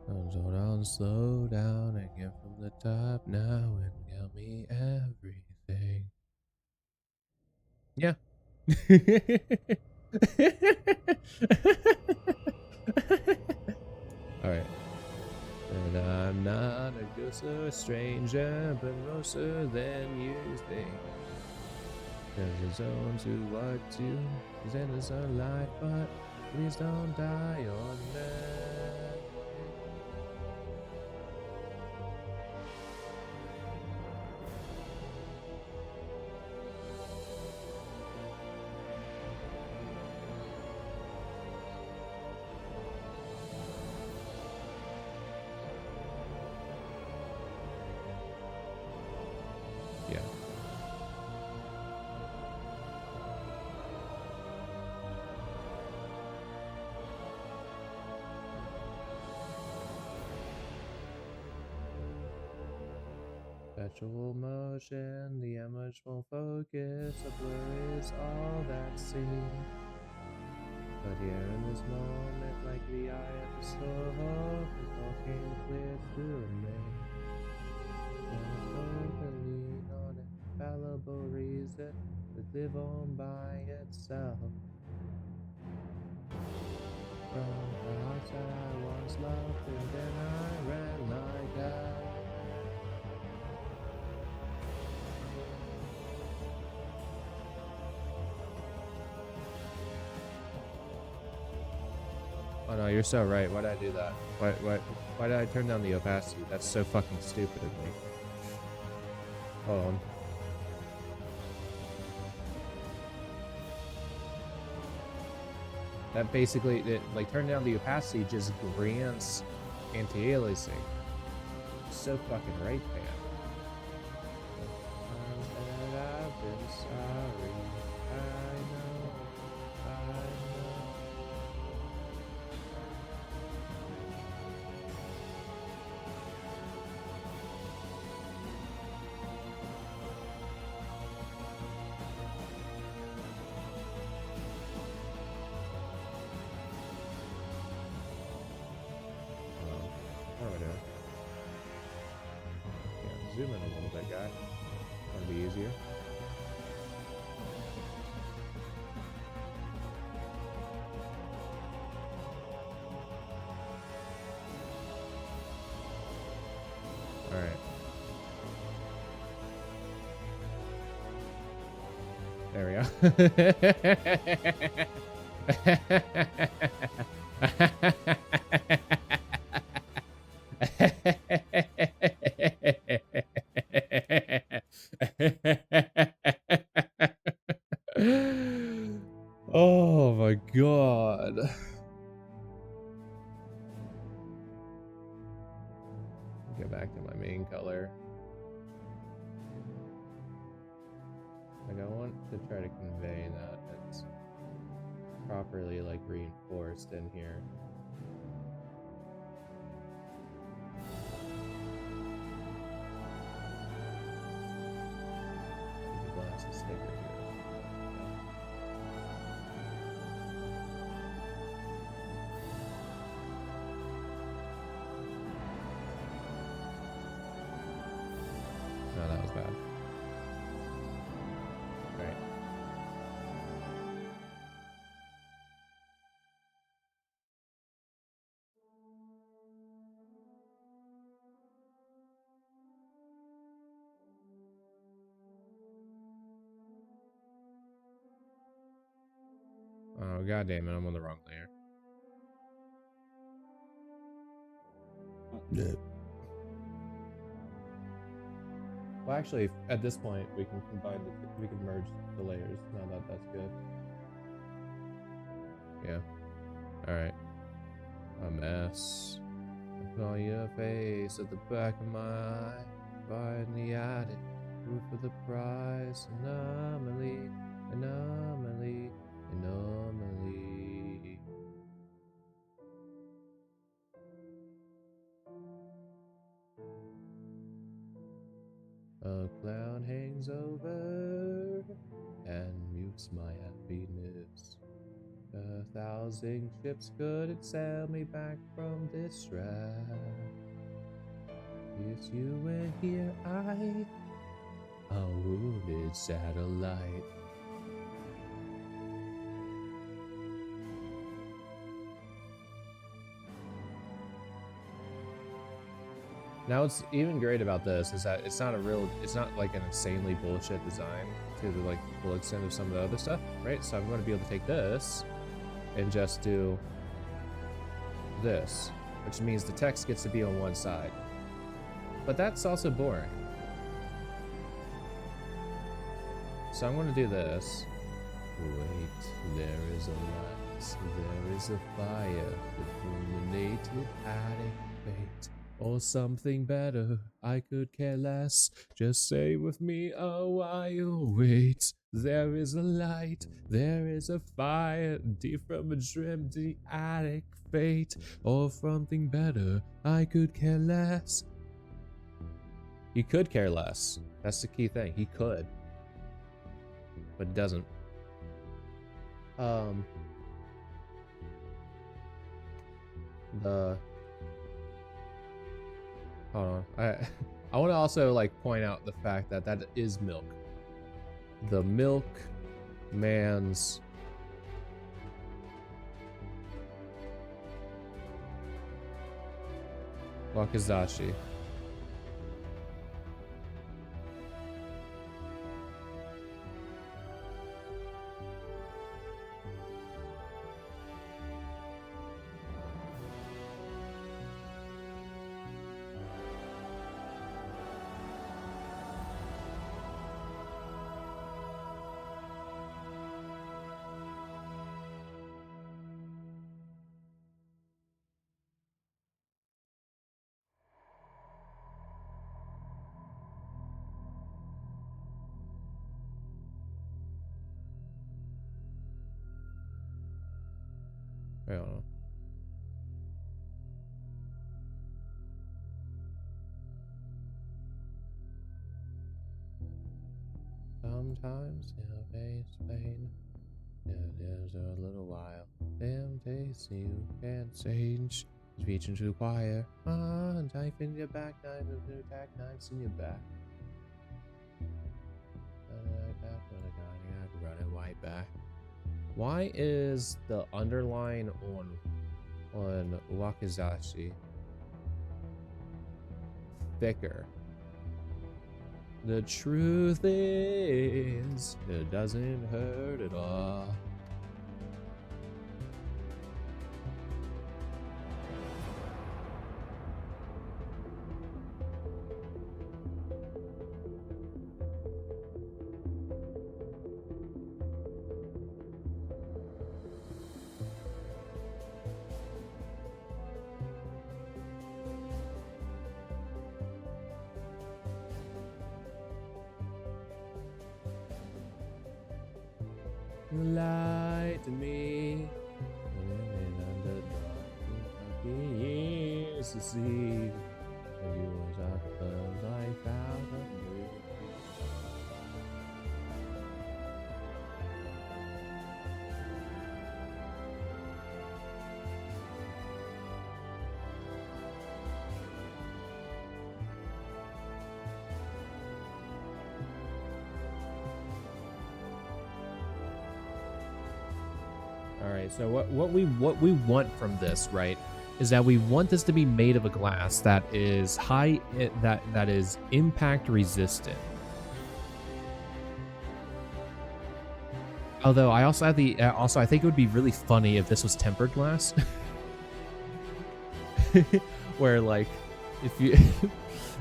Hold on, slow down again from the top now and tell me everything. Yeah. Alright. And I'm not a ghost or a stranger, but closer than you think. There's a zone to what to present us on life, but please don't die on that. Yeah. Perpetual motion, the image won't focus, a blur is all that's seen. But here in this moment, like the eye of the storm, it's all came clear through me. And I spoke a lean on an infallible reason that live on by itself. From the hearts that I once loved, and then I ran like that. Oh no, you're so right. Why did I do that? Why did I turn down the opacity? That's so fucking stupid of me. Hold on. That basically, like, turn down the opacity just grants anti-aliasing. So fucking right, man. I've been sorry. I know. Zoom in a little bit, guy. That'll be easier. Alright. There Oh my god. Get back to my main color. Like, I want to try to convey that it's properly, like, reinforced in here. Blast a sticker here. No, that was bad. Alright. Oh, god damn it, I'm on the wrong layer. Yeah. Well, actually, at this point, we can we can merge the layers. Now that that's good. Yeah. All right. A mess. I call your face at the back of my eye. Fire in the attic. Roof for the prize. Anomaly. Anomaly. Anomaly. A cloud hangs over and mutes my happiness. 1,000 ships couldn't sail me back from this wrath. If you were here, a wounded satellite. Now what's even great about this is that it's not like an insanely bullshit design to the like full extent of some of the other stuff, right? So I'm going to be able to take this and just do this, which means the text gets to be on one side. But that's also boring. So I'm going to do this. Wait, there is a light, there is a fire, illuminated attic fate. Or something better, I could care less. Just stay with me a while. Wait, there is a light, there is a fire, deep from a dream, the attic fate. Or something better, I could care less. He could care less. That's the key thing. He could, but doesn't. Hold on. I want to also like point out the fact that that is milk. The milk man's Wakizashi. I don't know. Sometimes in a face pain, there's a little while. Temptation you can't change. Reaching to the choir. Knife in your back, knife with new tack, knives in your back. Running white back. Why is the underline on Wakizashi thicker? The truth is, it doesn't hurt at all. Light to me, under the years to see, and you was up the life out of me. All right, so what we want from this, right, is that we want this to be made of a glass that is that is impact resistant. Although I also have the also I think it would be really funny if this was tempered glass, where like if you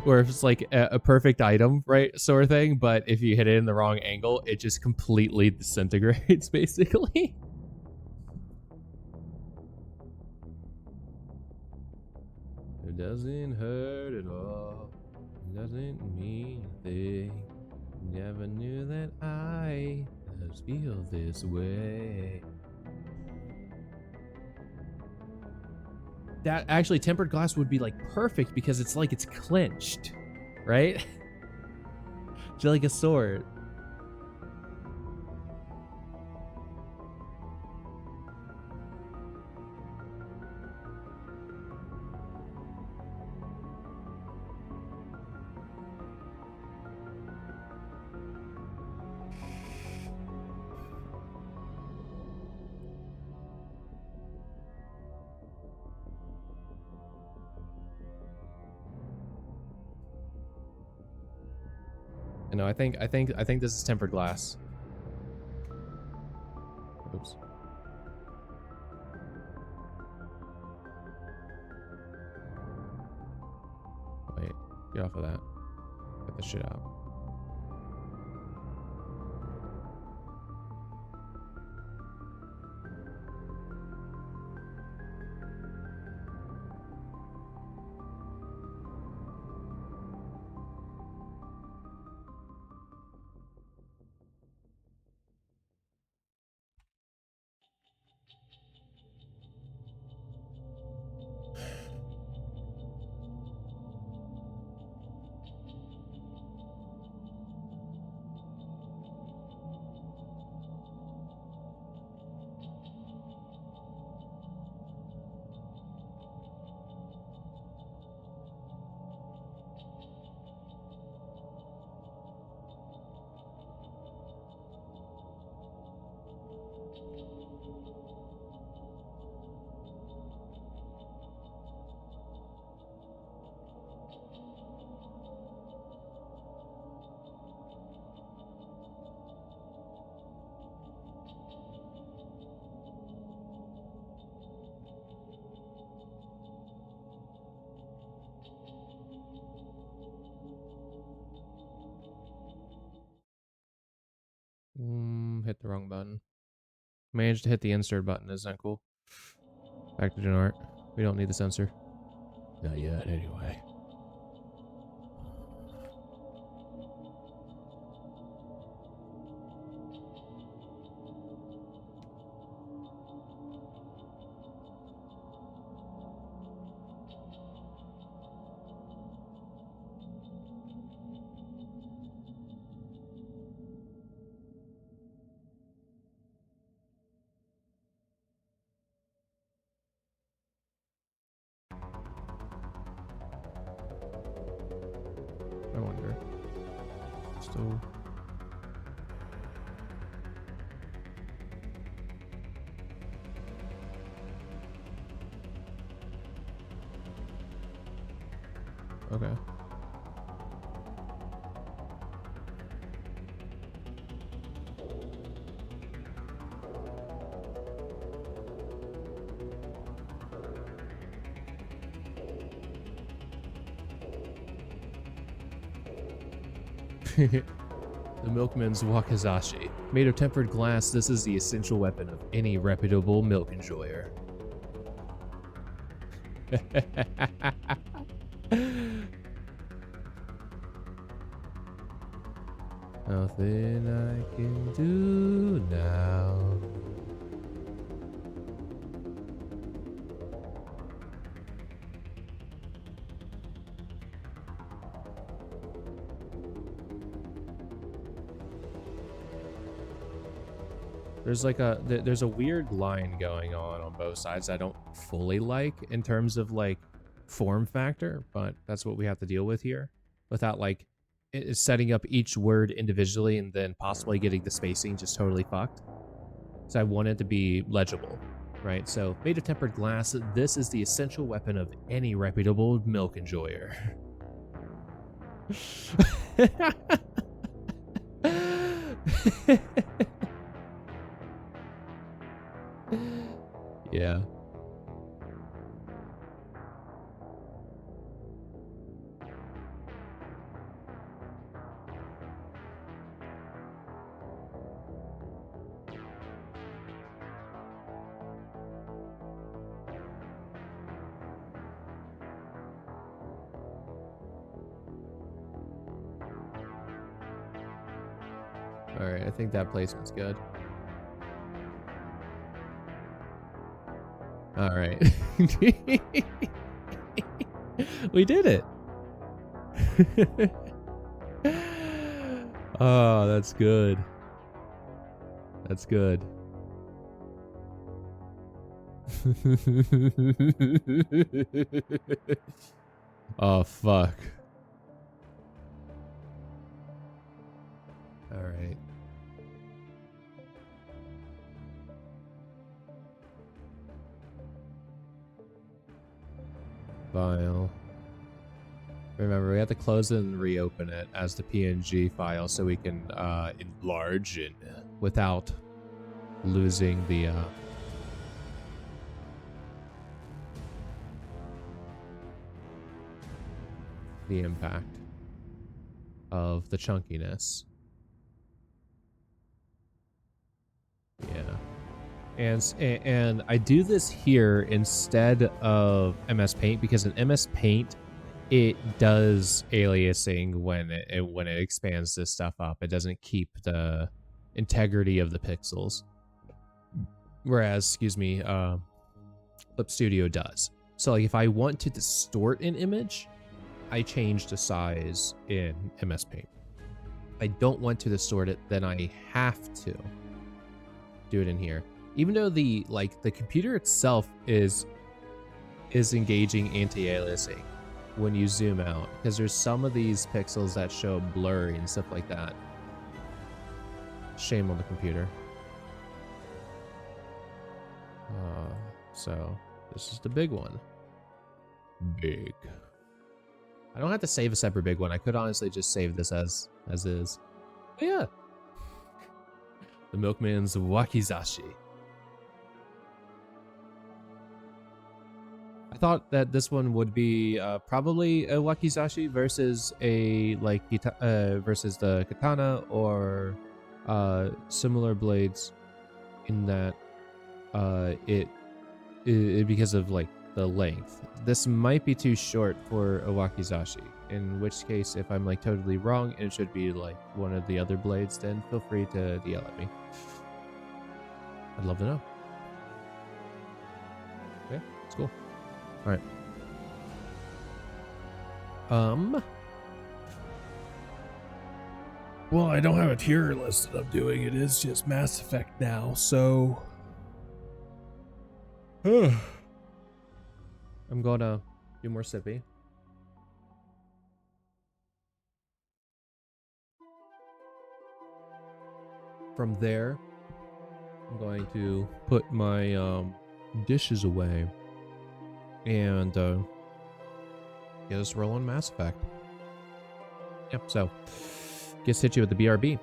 where it's like a perfect item, right, sort of thing, but if you hit it in the wrong angle, it just completely disintegrates, basically. It doesn't hurt at all. It doesn't mean a thing. Never knew that I feel this way. That actually tempered glass would be like perfect because it's like it's clenched, right? Just like a sword. No, I think this is tempered glass. Oops. Wait, get off of that. Get the shit out. Hit the wrong button. Managed to hit the insert button. Isn't that cool? Back to Genart. We don't need the sensor. Not yet, anyway. I wonder. Still. Okay. The Milkman's Wakizashi. Made of tempered glass, this is the essential weapon of any reputable milk enjoyer. Nothing I can do now. There's like there's a weird line going on both sides I don't fully like in terms of like form factor, but that's what we have to deal with here without like setting up each word individually and then possibly getting the spacing just totally fucked. So I want it to be legible, right? So made of tempered glass, this is the essential weapon of any reputable milk enjoyer. Yeah. All right, I think that placement's good. All right. We did it. Oh, that's good. That's good. Oh, fuck. All right. File. Remember, we have to close it and reopen it as the PNG file so we can enlarge it without losing the impact of the chunkiness. Yeah. And I do this here instead of MS Paint because in MS Paint it does aliasing when it expands this stuff up. It doesn't keep the integrity of the pixels. Whereas, excuse me, Clip Studio does. So like if I want to distort an image, I change the size in MS Paint. If I don't want to distort it, then I have to do it in here. Even though the computer itself is engaging anti-aliasing when you zoom out, because there's some of these pixels that show blurry and stuff like that. Shame on the computer. So this is the big one. Big. I don't have to save a separate big one. I could honestly just save this as is. But yeah. The Milkman's Wakizashi. I thought that this one would be probably a Wakizashi versus a versus the katana or similar blades, in that it because of like the length. This might be too short for a Wakizashi. In which case, if I'm like totally wrong and it should be like one of the other blades, then feel free to yell at me. I'd love to know. Okay, it's cool. All right. Well, I don't have a tier list that I'm doing. It is just Mass Effect now, so I'm gonna do more sippy. From there, I'm going to put my dishes away and get us rolling Mass Effect. Yep, so get hit you with the BRB.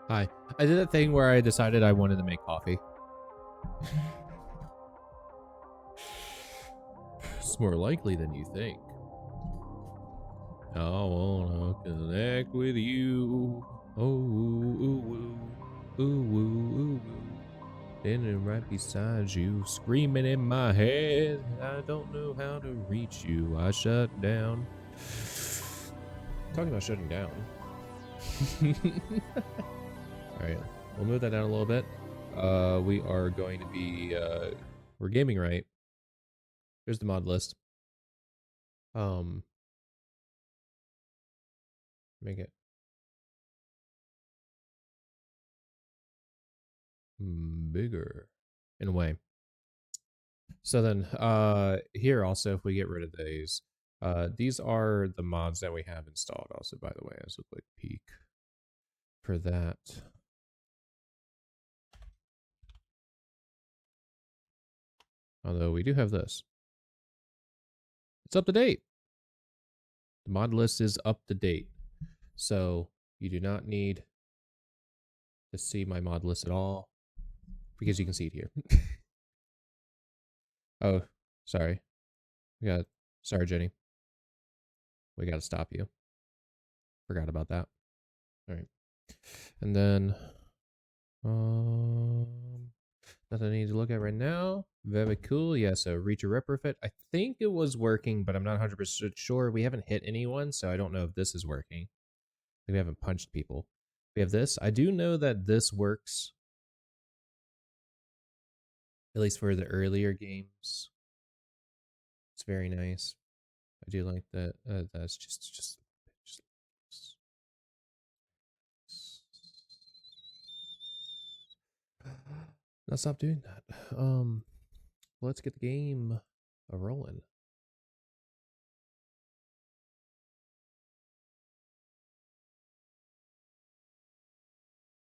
Hi. I did that thing where I decided I wanted to make coffee. It's more likely than you think. I wanna connect with you. Oh, ooh, ooh, ooh, ooh, ooh, ooh. Standing right beside you, screaming in my head. I don't know how to reach you. I shut down. Talking about shutting down. Alright, we'll move that down a little bit. We are going to be, we're gaming right. Here's the mod list. Make it bigger in a way. So then, here also, if we get rid of these are the mods that we have installed also, by the way, as a quick peek for that. Although we do have this. It's up to date. The mod list is up to date. So you do not need to see my mod list at all because you can see it here. Oh, sorry. Sorry, Jenny. We got to stop you. Forgot about that. All right. And then, nothing I need to look at right now. Very cool. Yeah, so reach a retrofit. I think it was working, but I'm not 100% sure. We haven't hit anyone, so I don't know if this is working. We haven't punched people. We have this. I do know that this works, at least for the earlier games. It's very nice. I do like that. That's just. Now stop doing that. Let's get the game rolling.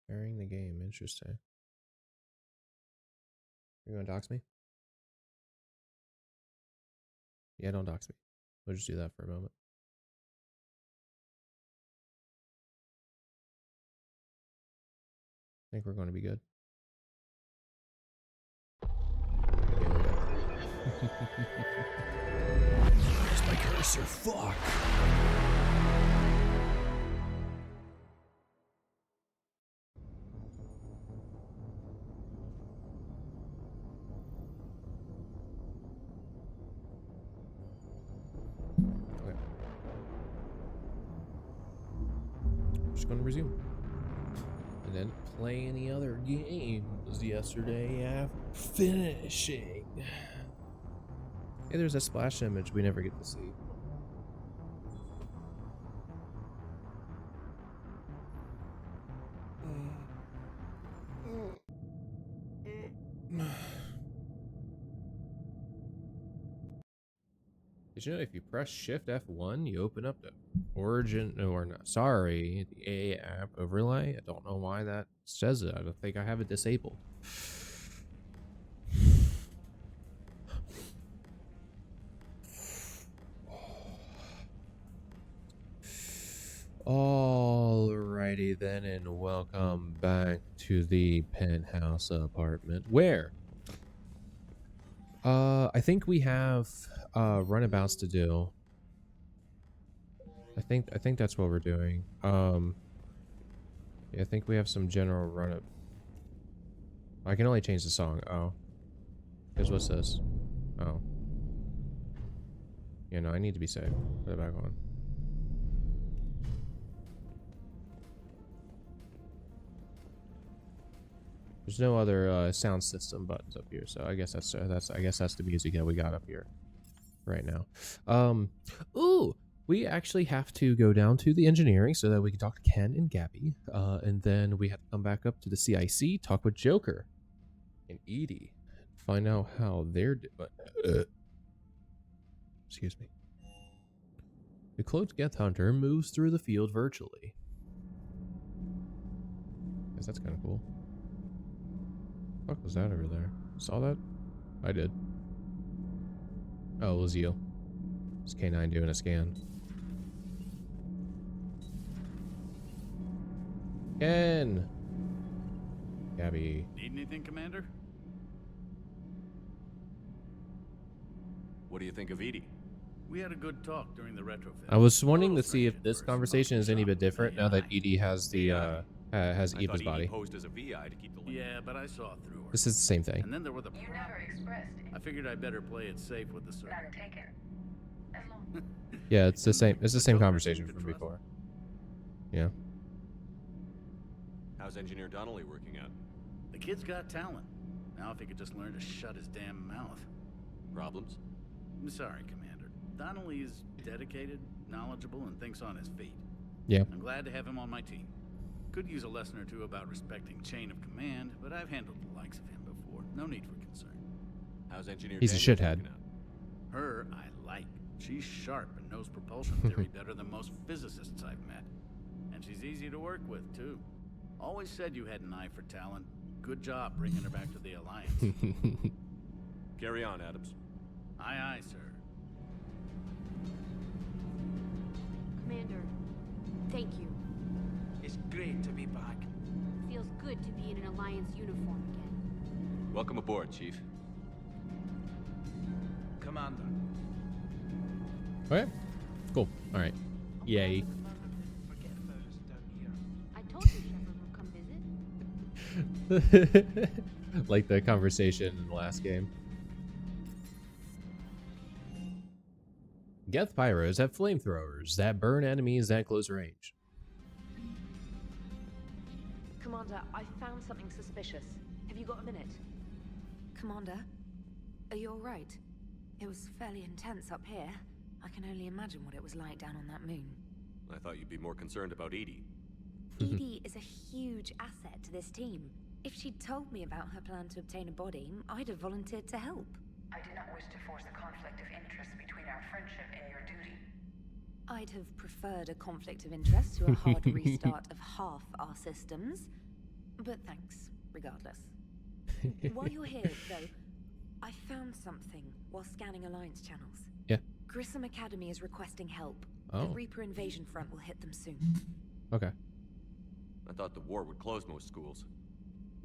Airing the game, interesting. You gonna dox me? Yeah, don't dox me. We'll just do that for a moment. I think we're going to be good. Where's my cursor? Fuck. Okay. I'm just going to resume. And then play any other games yesterday after finishing. Hey, there's a splash image we never get to see. Did you know if you press Shift F1, you open up the Origin, or not, sorry, the AA app overlay? I don't know why that says it. I don't think I have it disabled. Alrighty then, and welcome back to the penthouse apartment, where I think we have runabouts to do. I think that's what we're doing. Yeah, I think we have some general run-up. I can only change the song. Oh, here's what's this. Oh, yeah, no, I need to be safe. Put it back on. There's no other sound system buttons up here, so I guess that's the music that we got up here right now. Ooh, we actually have to go down to the engineering so that we can talk to Ken and Gabby, and then we have to come back up to the CIC, talk with Joker and Edie, find out how they're doing. Excuse me. The cloaked Geth Hunter moves through the field virtually. Guess that's kind of cool. What was that over there? Saw that? I did. Oh, it was you. It's K9 doing a scan. Ken! Gabby. Need anything, Commander? What do you think of Edie? We had a good talk during the retrofit. I was wanting to Little see if strange this at first, conversation is any bit different now that Edie has the has I Eva's thought body. Edie posed as a VI to keep the link. Yeah, but I saw through her. This is the same thing. And then there were the... You never expressed it. I figured I'd better play it safe with the server. None taken. As long Yeah, it's the same. It's the same But conversation you could from trust. before. Yeah. How's Engineer Donnelly working out? The kid's got talent. Now if he could just learn to shut his damn mouth. Problems? I'm sorry, Commander. Donnelly is dedicated, knowledgeable, and thinks on his feet. Yeah. I'm glad to have him on my team. Could use a lesson or two about respecting chain of command, but I've handled the likes of him before. No need for concern. How's Engineer He's a Daniels shithead. working out? Her, I like. She's sharp and knows propulsion theory better than most physicists I've met. And she's easy to work with, too. Always said you had an eye for talent. Good job bringing her back to the Alliance. Carry on, Adams. Aye, aye, sir. Commander, thank you. It's great to be back. Feels good to be in an Alliance uniform again. Welcome aboard, Chief. Commander. Okay. Cool. All right. Yay. Forget those down here. I told you Shepard would come visit. Like the conversation in the last game. Geth Pyros have flamethrowers that burn enemies at close range. Commander, I found something suspicious. Have you got a minute? Commander, are you alright? It was fairly intense up here. I can only imagine what it was like down on that moon. I thought you'd be more concerned about Edie. Edie is a huge asset to this team. If she'd told me about her plan to obtain a body, I'd have volunteered to help. I do not wish to force a conflict of interest between our friendship and your duty. I'd have preferred a conflict of interest to a hard restart of half our systems. But thanks, regardless. While you're here, though, I found something while scanning Alliance channels. Yeah. Grissom Academy is requesting help. Oh. The Reaper invasion front will hit them soon. Okay. I thought the war would close most schools.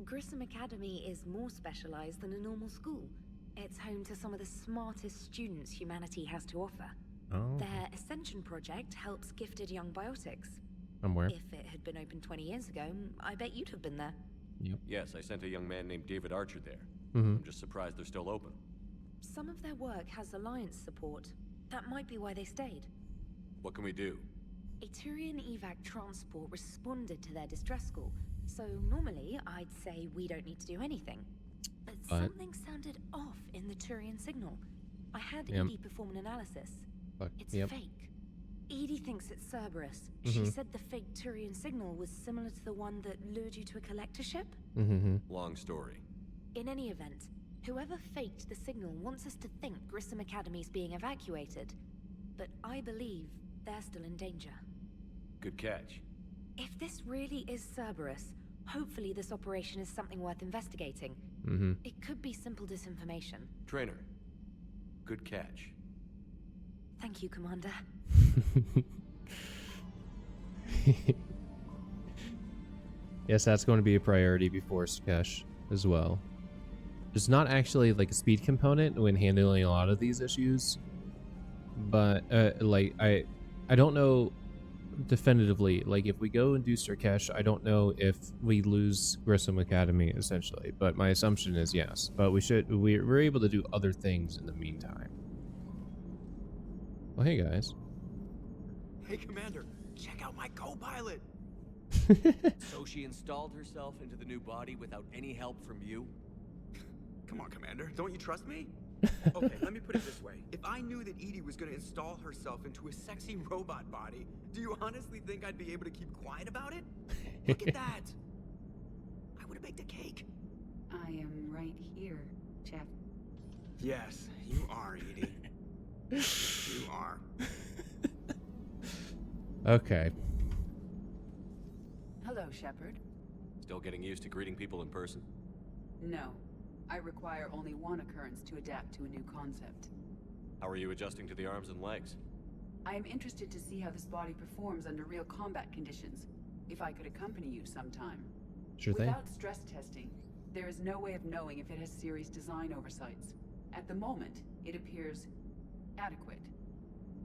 Grissom Academy is more specialized than a normal school. It's home to some of the smartest students humanity has to offer. Oh. Their Ascension project helps gifted young biotics. I'm aware. If it had been open 20 years ago, I bet you'd have been there. Yep. Yes, I sent a young man named David Archer there. Mm-hmm. I'm just surprised they're still open. Some of their work has Alliance support. That might be why they stayed. What can we do? A Turian evac transport responded to their distress call, so normally I'd say we don't need to do anything. But something sounded off in the Turian signal. I had Edie perform an analysis. It's fake. Edie thinks it's Cerberus. She said the fake Turian signal was similar to the one that lured you to a collector ship. Long story. In any event, whoever faked the signal wants us to think Grissom Academy's being evacuated. But I believe they're still in danger. Good catch. If this really is Cerberus, hopefully this operation is something worth investigating. It could be simple disinformation. Traynor. Good catch. Thank you, Commander. Yes, that's going to be a priority before Skesh as well. There's not actually like a speed component when handling a lot of these issues, but like I don't know definitively. Like if we go and do Sirkesh, I don't know if we lose Grissom Academy essentially, but my assumption is yes. But we're able to do other things in the meantime. Well, hey guys. Hey, Commander, check out my co-pilot. So she installed herself into the new body without any help from you? Come on, Commander. Don't you trust me? Okay, let me put it this way. If I knew that Edie was going to install herself into a sexy robot body, do you honestly think I'd be able to keep quiet about it? Look at that. I would have baked a cake. I am right here, Jeff. Yes, you are, Edie. You are. Okay. Hello, Shepard. Still getting used to greeting people in person? No. I require only one occurrence to adapt to a new concept. How are you adjusting to the arms and legs? I am interested to see how this body performs under real combat conditions. If I could accompany you sometime. Sure thing. Without stress testing, there is no way of knowing if it has serious design oversights. At the moment, it appears adequate.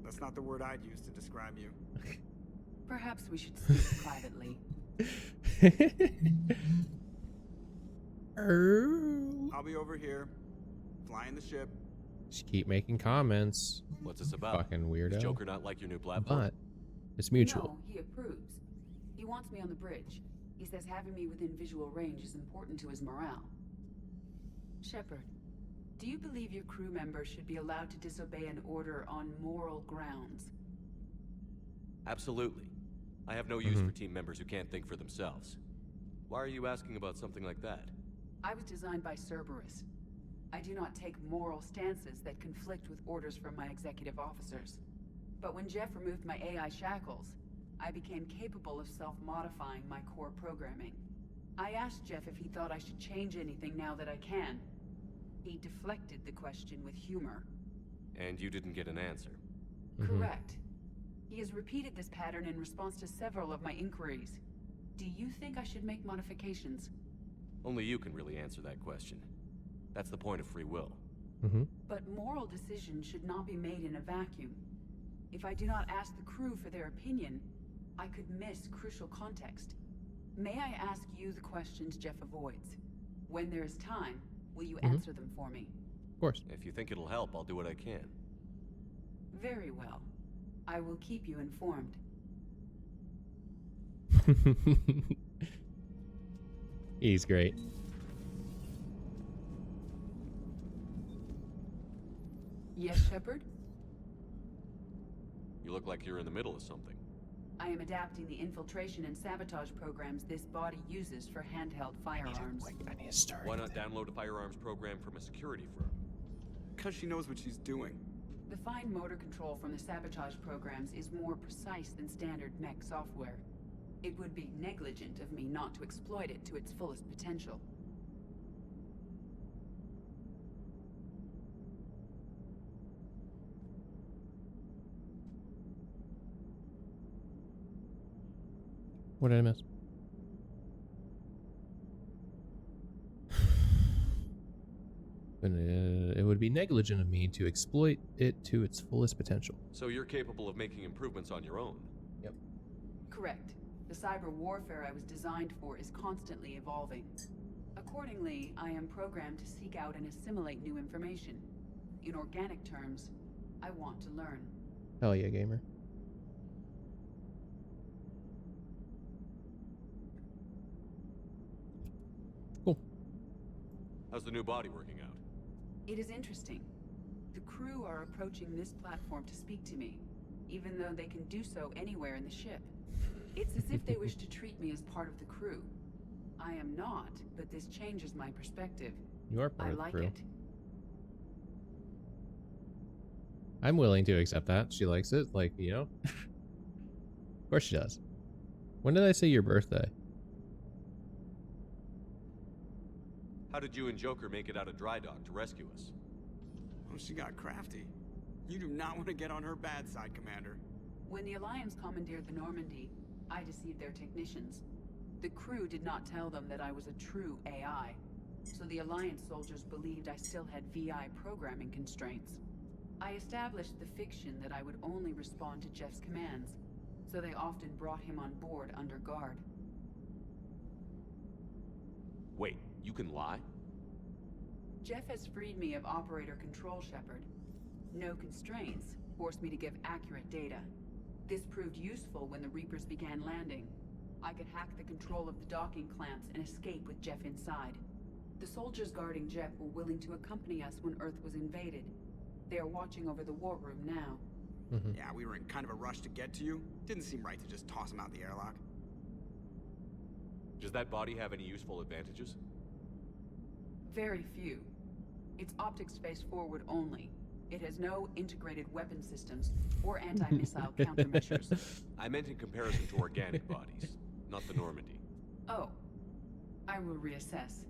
That's not the word I'd use to describe you. Perhaps we should speak privately. I'll be over here, flying the ship. Just keep making comments. What's this about? Fucking weirdo. Does Joker not like your new platform? But it's mutual. No, he approves. He wants me on the bridge. He says having me within visual range is important to his morale. Shepard, do you believe your crew members should be allowed to disobey an order on moral grounds? Absolutely. I have no use for team members who can't think for themselves. Why are you asking about something like that? I was designed by Cerberus. I do not take moral stances that conflict with orders from my executive officers. But when Jeff removed my AI shackles, I became capable of self-modifying my core programming. I asked Jeff if he thought I should change anything now that I can. He deflected the question with humor. And you didn't get an answer. Correct. He has repeated this pattern in response to several of my inquiries. Do you think I should make modifications? Only you can really answer that question. That's the point of free will. But moral decisions should not be made in a vacuum. If I do not ask the crew for their opinion, I could miss crucial context. May I ask you the questions Jeff avoids? When there is time, will you answer them for me? Of course. If you think it'll help, I'll do what I can. Very well. I will keep you informed. He's great. Yes, Shepard? You look like you're in the middle of something. I am adapting the infiltration and sabotage programs this body uses for handheld firearms. I need to start. Why not download a firearms program from a security firm? Because she knows what she's doing. The fine motor control from the sabotage programs is more precise than standard mech software. It would be negligent of me not to exploit it to its fullest potential. What did I miss? It would be negligent of me to exploit it to its fullest potential. So you're capable of making improvements on your own? Yep. Correct. The cyber warfare I was designed for is constantly evolving. Accordingly, I am programmed to seek out and assimilate new information. In organic terms, I want to learn. Hell yeah, gamer. Cool. How's the new body working out? It is interesting. The crew are approaching this platform to speak to me, even though they can do so anywhere in the ship. It's as if they wish to treat me as part of the crew. I am not, but this changes my perspective. You are part I of the like crew. it. I'm willing to accept that. She likes it, like, you know. Of course she does. When did I say your birthday? How did you and Joker make it out of dry dock to rescue us? Oh, she got crafty. You do not want to get on her bad side, Commander. When the Alliance commandeered the Normandy, I deceived their technicians. The crew did not tell them that I was a true AI, so the Alliance soldiers believed I still had VI programming constraints. I established the fiction that I would only respond to Jeff's commands, so they often brought him on board under guard. Wait, you can lie? Jeff has freed me of operator control, Shepard. No constraints forced me to give accurate data. This proved useful when the Reapers began landing. I could hack the control of the docking clamps and escape with Jeff inside. The soldiers guarding Jeff were willing to accompany us when Earth was invaded. They are watching over the war room now. Yeah, we were in kind of a rush to get to you. Didn't seem right to just toss him out the airlock. Does that body have any useful advantages? Very few. Its optics face forward only. It has no integrated weapon systems or anti-missile countermeasures. I meant in comparison to organic bodies, not the Normandy. Oh, I will reassess.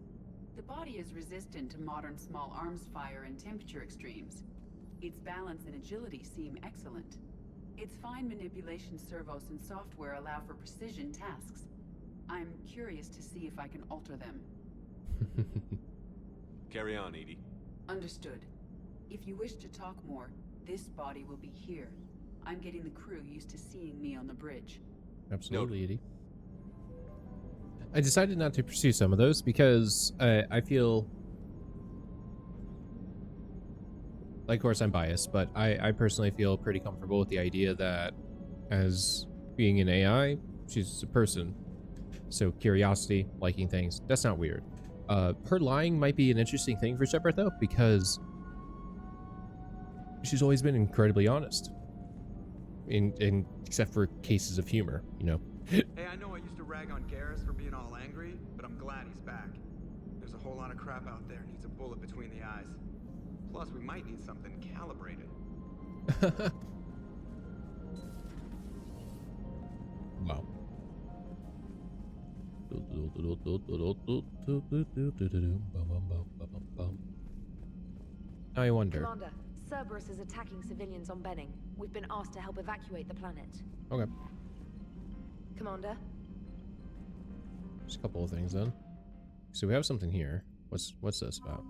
The body is resistant to modern small arms fire and temperature extremes. Its balance and agility seem excellent. Its fine manipulation servos and software allow for precision tasks. I'm curious to see if I can alter them. Carry on, Edie. Understood. If you wish to talk more, this body will be here. I'm getting the crew used to seeing me on the bridge. Absolutely, Edie. I decided not to pursue some of those because I feel like, of course, I'm biased, but I personally feel pretty comfortable with the idea that as being an AI, she's a person. So curiosity, liking things, that's not weird. Her lying might be an interesting thing for Shepard, though, because she's always been incredibly honest. Except for cases of humor, you know. Hey, I know I used to rag on Garrus for being all angry, but I'm glad he's back. There's a whole lot of crap out there needs a bullet between the eyes. Plus, we might need something calibrated. Wow. I wonder. Commander, Cerberus is attacking civilians on Benning. We've been asked to help evacuate the planet. Okay. Commander? Just a couple of things then. So we have something here. What's this about?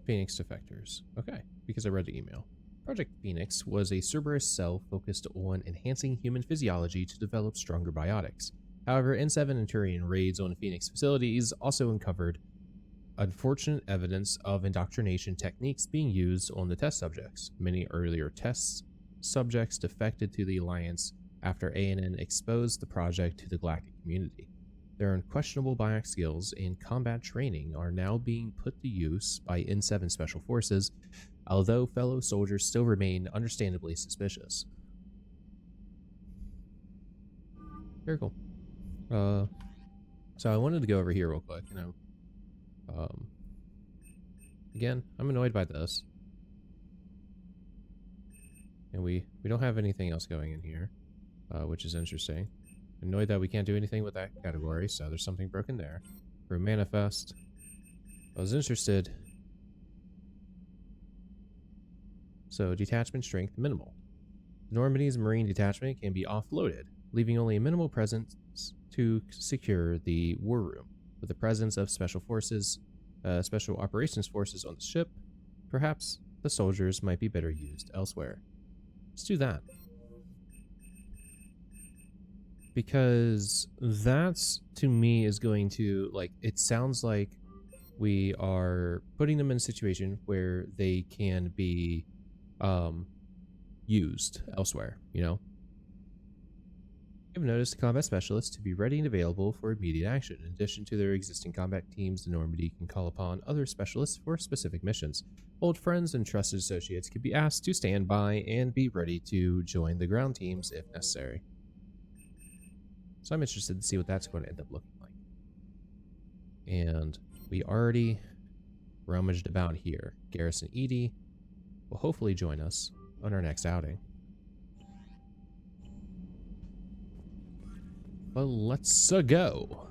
Phoenix defectors. Okay, because I read the email. Project Phoenix was a Cerberus cell focused on enhancing human physiology to develop stronger biotics. However, N7 and Turian raids on Phoenix facilities also uncovered unfortunate evidence of indoctrination techniques being used on the test subjects. Many earlier test subjects defected to the Alliance after ANN exposed the project to the galactic community. Their unquestionable biotic skills and combat training are now being put to use by N7 Special Forces, although fellow soldiers still remain understandably suspicious. Very cool. So I wanted to go over here real quick, you know. Again, I'm annoyed by this. And we don't have anything else going in here, which is interesting. Annoyed that we can't do anything with that category, so there's something broken there. For a manifest, I was interested. So detachment strength minimal. Normandy's marine detachment can be offloaded, leaving only a minimal presence to secure the war room. With the presence of special forces, special operations forces on the ship, perhaps the soldiers might be better used elsewhere. Let's do that. Because that's, to me, is going to, like, it sounds like we are putting them in a situation where they can be used elsewhere, you know? I've noticed combat specialists to be ready and available for immediate action. In addition to their existing combat teams, the Normandy can call upon other specialists for specific missions. Old friends and trusted associates can be asked to stand by and be ready to join the ground teams if necessary. So I'm interested to see what that's going to end up looking like. And we already rummaged about here. Garrus and Edie will hopefully join us on our next outing. But let's go.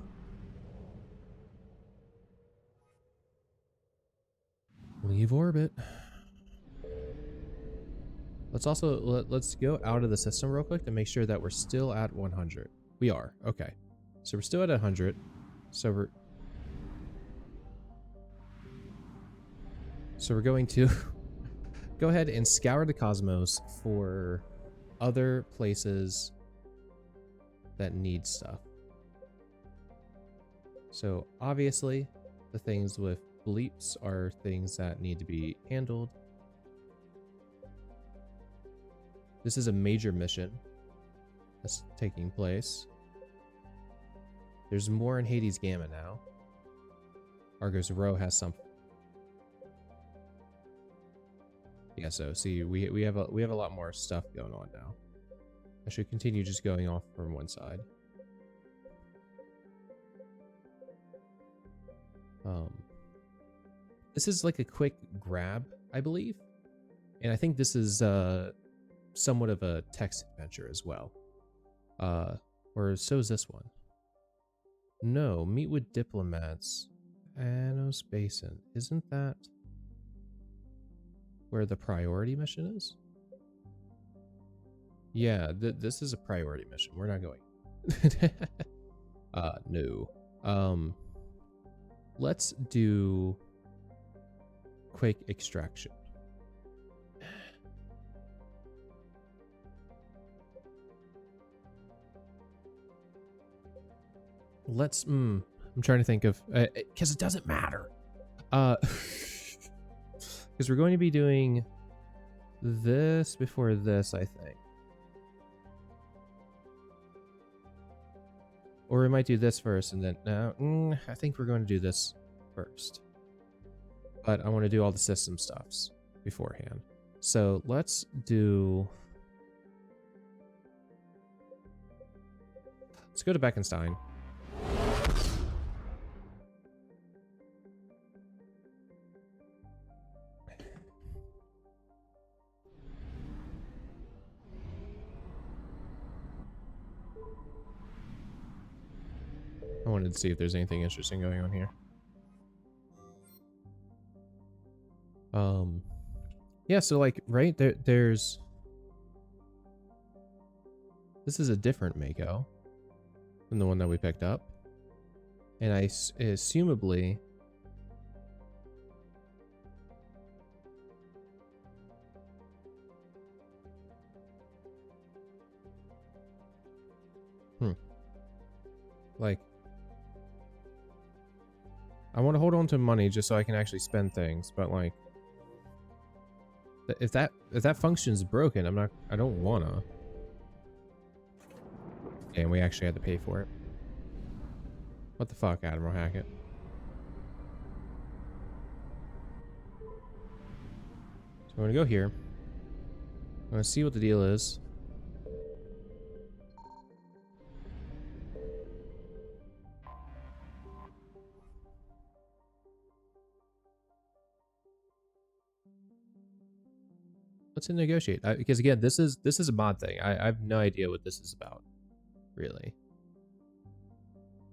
Leave orbit. Let's go out of the system real quick to make sure that we're still at 100. We are. Okay. So we're still at 100. So we're going to go ahead and scour the cosmos for other places that need stuff. So obviously the things with bleeps are things that need to be handled. This is a major mission that's taking place. There's more in Hades Gamma now. Argos Rho has something. Yeah, so see, we have a lot more stuff going on now. I should continue just going off from one side. This is like a quick grab, I believe. And I think this is somewhat of a text adventure as well. Or so is this one. No, meet with diplomats. Anos Basin. Isn't that where the priority mission is? Yeah, this is a priority mission. We're not going. No. Let's do quick extraction. Let's, I'm trying to think of, because it doesn't matter. Because we're going to be doing this before this, I think. Or we might do this first and then, no, I think we're going to do this first. But I want to do all the system stuffs beforehand. So let's do, let's go to Bekenstein. I wanted to see if there's anything interesting going on here. Yeah, so like right there's this is a different Mako than the one that we picked up, and I assumably like I want to hold on to money just so I can actually spend things, but like if that function's broken, I don't wanna. And we actually had to pay for it. What the fuck, Admiral Hackett? So I'm gonna go here. I'm gonna see what the deal is. Let's negotiate. Because again, this is a mod thing. I have no idea what this is about, really.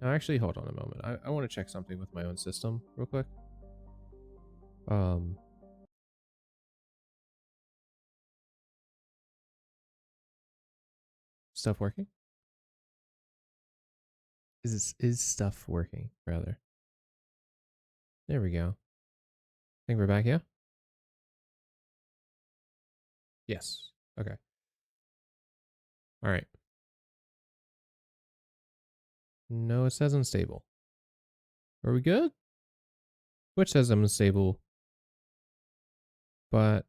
Now, actually, hold on a moment. I want to check something with my own system real quick. Stuff working? Is stuff working, rather? There we go. I think we're back, yeah? Yes. Okay. All right. No, it says unstable. Are we good? Which says I'm unstable, but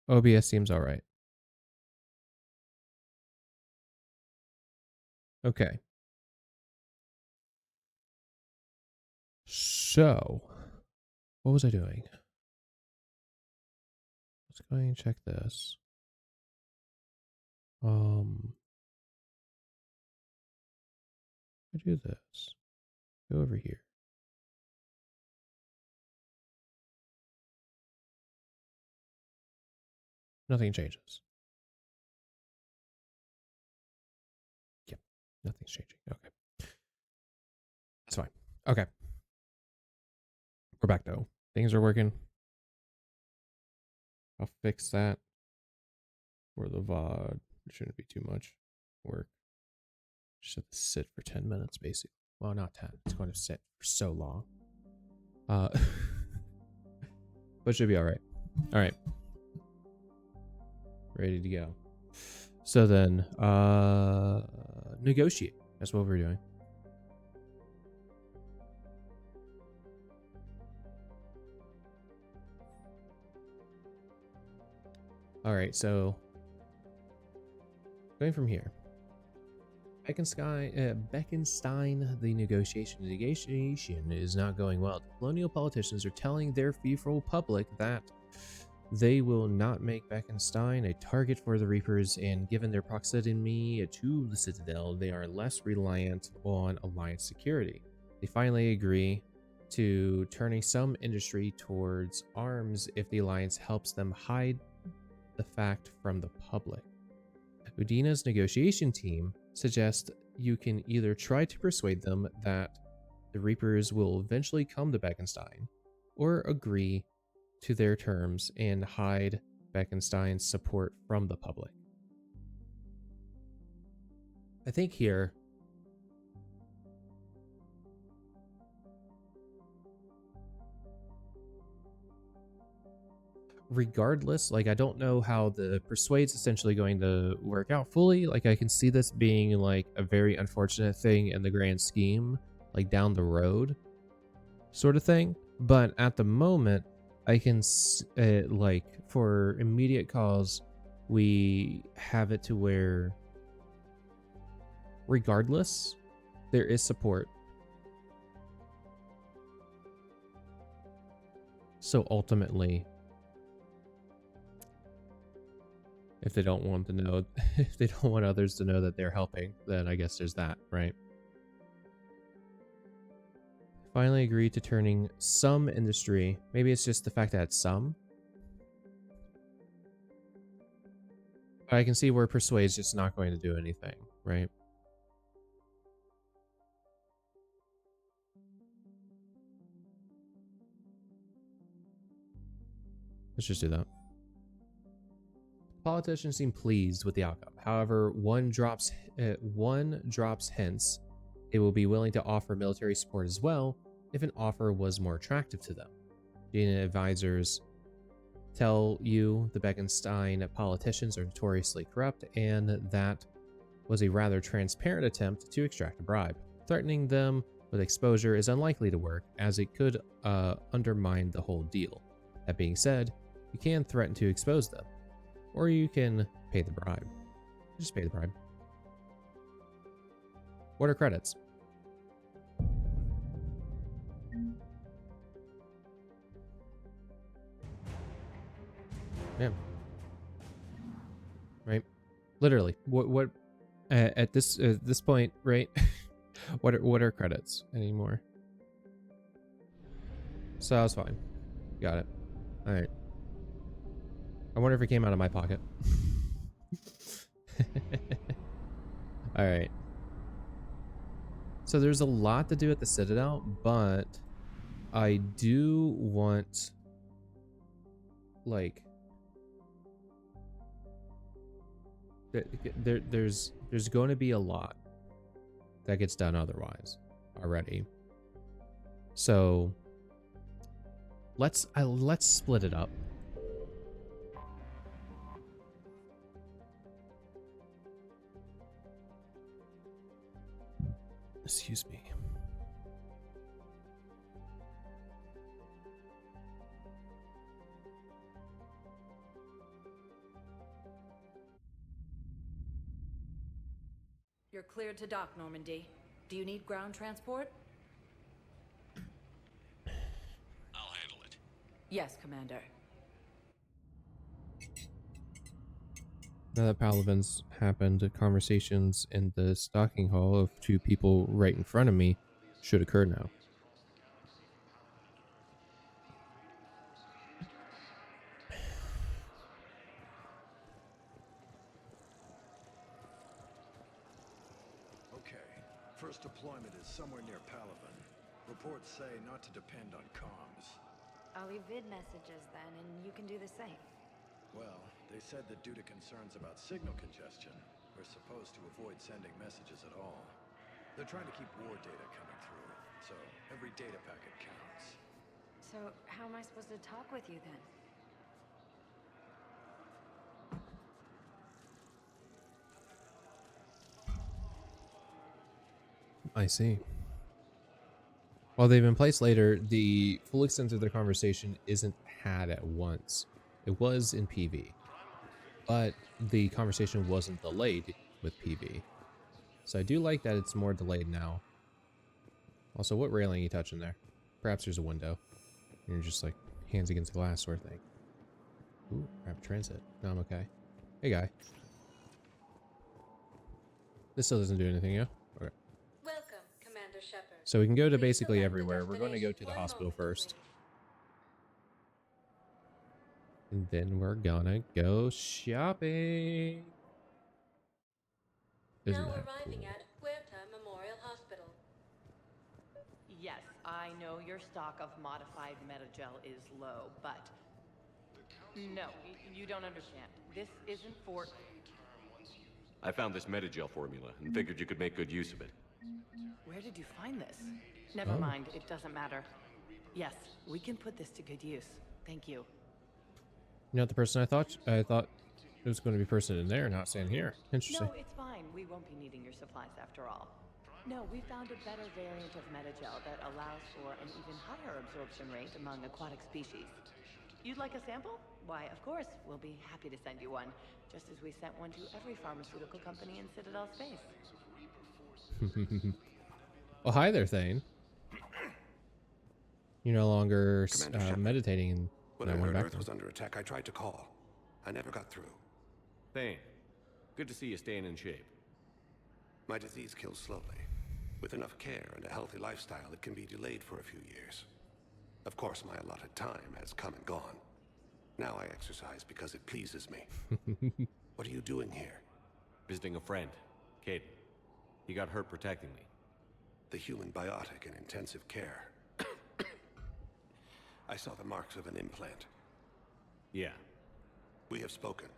OBS seems all right. Okay. So, what was I doing? Let's go ahead and check this. I do this. Go over here. Nothing changes. Yep, nothing's changing. Okay. That's fine. Okay. We're back though. Things are working. I'll fix that for the VOD. It shouldn't be too much work. Just have to sit for 10 minutes, basically. Well, not 10. It's going to sit for so long. But it should be all right. All right. Ready to go. So then, negotiate. That's what we're doing. All right, so going from here. Bekenstein, the negotiation is not going well. The colonial politicians are telling their fearful public that they will not make Bekenstein a target for the Reapers, and given their proximity to the Citadel, they are less reliant on Alliance security. They finally agree to turning some industry towards arms if the Alliance helps them hide the fact from the public. Udina's negotiation team suggests you can either try to persuade them that the Reapers will eventually come to Bekenstein, or agree to their terms and hide Bekenstein's support from the public. I think here Regardless, like, I don't know how the persuade's essentially going to work out fully. Like, I can see this being like a very unfortunate thing in the grand scheme, like down the road sort of thing. But at the moment, I can like, for immediate cause, we have it to where regardless, there is support. So ultimately, if they don't want to know, if they don't want others to know that they're helping, then I guess there's that, right? Finally agreed to turning some industry. Maybe it's just the fact that it's some. But I can see where Persuade's just not going to do anything, right? Let's just do that. Politicians seem pleased with the outcome. However, one drops hints they will be willing to offer military support as well if an offer was more attractive to them. Unit advisors tell you the Bekenstein politicians are notoriously corrupt, and that was a rather transparent attempt to extract a bribe. Threatening them with exposure is unlikely to work, as it could undermine the whole deal. That being said, you can threaten to expose them, or you can pay the bribe. Just pay the bribe. What are credits? Yeah. Right. Literally. What at this point, right? what are credits anymore? So that was fine. Got it. All right. I wonder if it came out of my pocket. All right. So there's a lot to do at the Citadel, but I do want, like, there's going to be a lot that gets done otherwise already. So let's split it up. Excuse me. You're cleared to dock, Normandy. Do you need ground transport? I'll handle it. Yes, Commander. Now that Palaven's happened, conversations in the stocking hall of two people right in front of me should occur now. Okay, first deployment is somewhere near Palaven. Reports say not to depend on comms. I'll leave vid messages then, and you can do the same. Well, they said that due to concerns about signal congestion, we're supposed to avoid sending messages at all. They're trying to keep war data coming through, so every data packet counts. So how am I supposed to talk with you then? I see. While they've been placed later, the full extent of their conversation isn't had at once. It was in PV, but the conversation wasn't delayed with PV. So I do like that it's more delayed now. Also, what railing are you touching there? Perhaps there's a window. And you're just like hands against the glass sort of thing. Ooh, rapid transit. No, I'm okay. Hey, guy. This still doesn't do anything, yeah? Okay. Welcome, Commander Shepard. So we can go to basically everywhere. We're going to go to the hospital first. And then we're gonna go shopping. Isn't Now that arriving cool? at Huerta Memorial Hospital. Yes, I know your stock of modified metagel is low, but no, you don't understand. This isn't for... I found this metagel formula and figured you could make good use of it. Where did you find this? Never mind, it doesn't matter. Yes, we can put this to good use. Thank you. You're not the person I thought. I thought it was going to be a person in there, not staying here. Interesting. No, it's fine. We won't be needing your supplies after all. No, we found a better variant of metagel that allows for an even higher absorption rate among aquatic species. You'd like a sample? Why, of course, we'll be happy to send you one, just as we sent one to every pharmaceutical company in Citadel space. Oh, hi there, Thane. You're no longer meditating. When I heard Earth was under attack, I tried to call. I never got through. Thane, good to see you staying in shape. My disease kills slowly. With enough care and a healthy lifestyle, it can be delayed for a few years. Of course, my allotted time has come and gone. Now I exercise because it pleases me. What are you doing here? Visiting a friend, Kaiden. He got hurt protecting me. The human biotic in intensive care. I saw the marks of an implant. Yeah. We have spoken.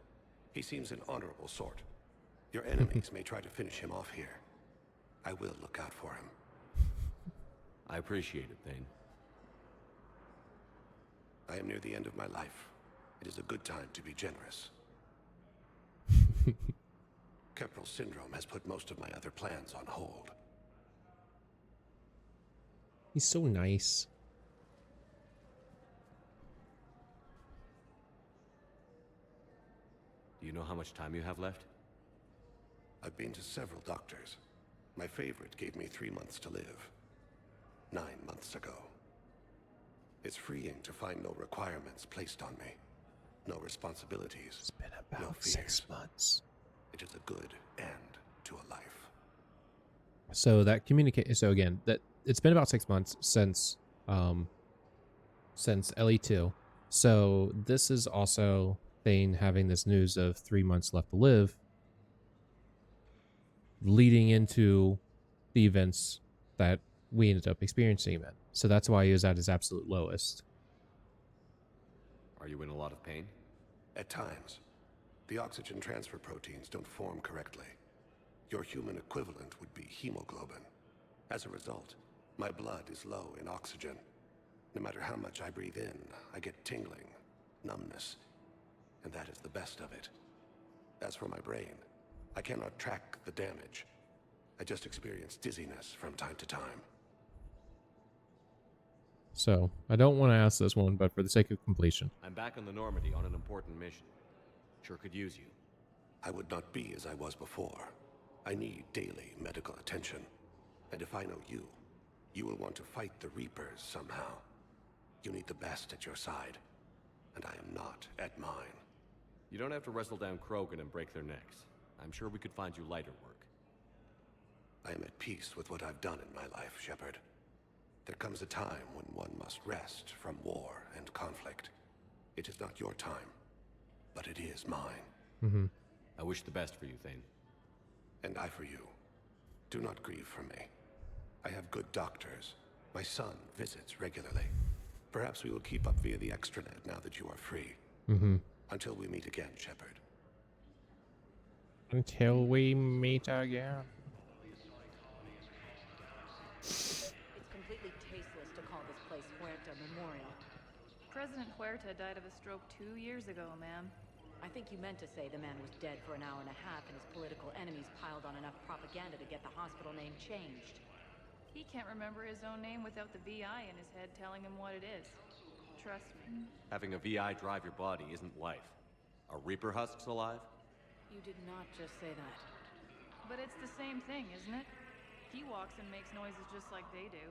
He seems an honorable sort. Your enemies may try to finish him off here. I will look out for him. I appreciate it, Thane. I am near the end of my life. It is a good time to be generous. Keppel syndrome has put most of my other plans on hold. He's so nice. Do you know how much time you have left? I've been to several doctors. My favorite gave me 3 months to live. 9 months ago. It's freeing to find no requirements placed on me. No responsibilities. It's been about no 6 months. It is a good end to a life. So that So again, that it's been about 6 months since LE2. So this is also Thane having this news of 3 months left to live, leading into the events that we ended up experiencing then. So that's why he was at his absolute lowest. Are you in a lot of pain? At times. The oxygen transfer proteins don't form correctly. Your human equivalent would be hemoglobin. As a result, my blood is low in oxygen. No matter how much I breathe in, I get tingling, numbness, and that is the best of it. As for my brain, I cannot track the damage. I just experience dizziness from time to time. So, I don't want to ask this one, but for the sake of completion. I'm back on the Normandy on an important mission. Sure could use you. I would not be as I was before. I need daily medical attention. And if I know you, you will want to fight the Reapers somehow. You need the best at your side, and I am not at mine. You don't have to wrestle down Krogan and break their necks. I'm sure we could find you lighter work. I am at peace with what I've done in my life, Shepard. There comes a time when one must rest from war and conflict. It is not your time, but it is mine. I wish the best for you, Thane. And I for you. Do not grieve for me. I have good doctors. My son visits regularly. Perhaps we will keep up via the extranet now that you are free. Until we meet again, Shepard. Until we meet again. It's completely tasteless to call this place Huerta Memorial. President Huerta died of a stroke 2 years ago, ma'am. I think you meant to say the man was dead for an hour and a half and his political enemies piled on enough propaganda to get the hospital name changed. He can't remember his own name without the VI in his head telling him what it is. Trust me. Having a VI drive your body isn't life. Are Reaper husks alive? You did not just say that. But it's the same thing, isn't it? He walks and makes noises just like they do.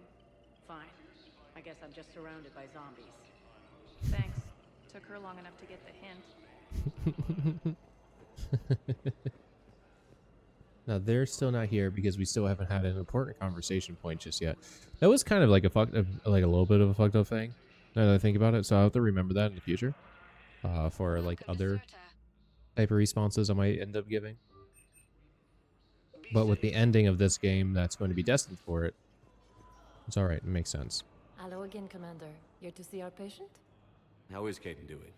Fine. I guess I'm just surrounded by zombies. Thanks. Took her long enough to get the hint. Now they're still not here because we still haven't had an important conversation point just yet. That was kind of like a little bit of a fucked up thing. Now that I think about it, so I'll have to remember that in the future, for like other type of responses I might end up giving. But with the ending of this game, that's going to be destined for it. It's all right. It makes sense. Hello again, Commander. Here to see our patient? How is Kaiden doing?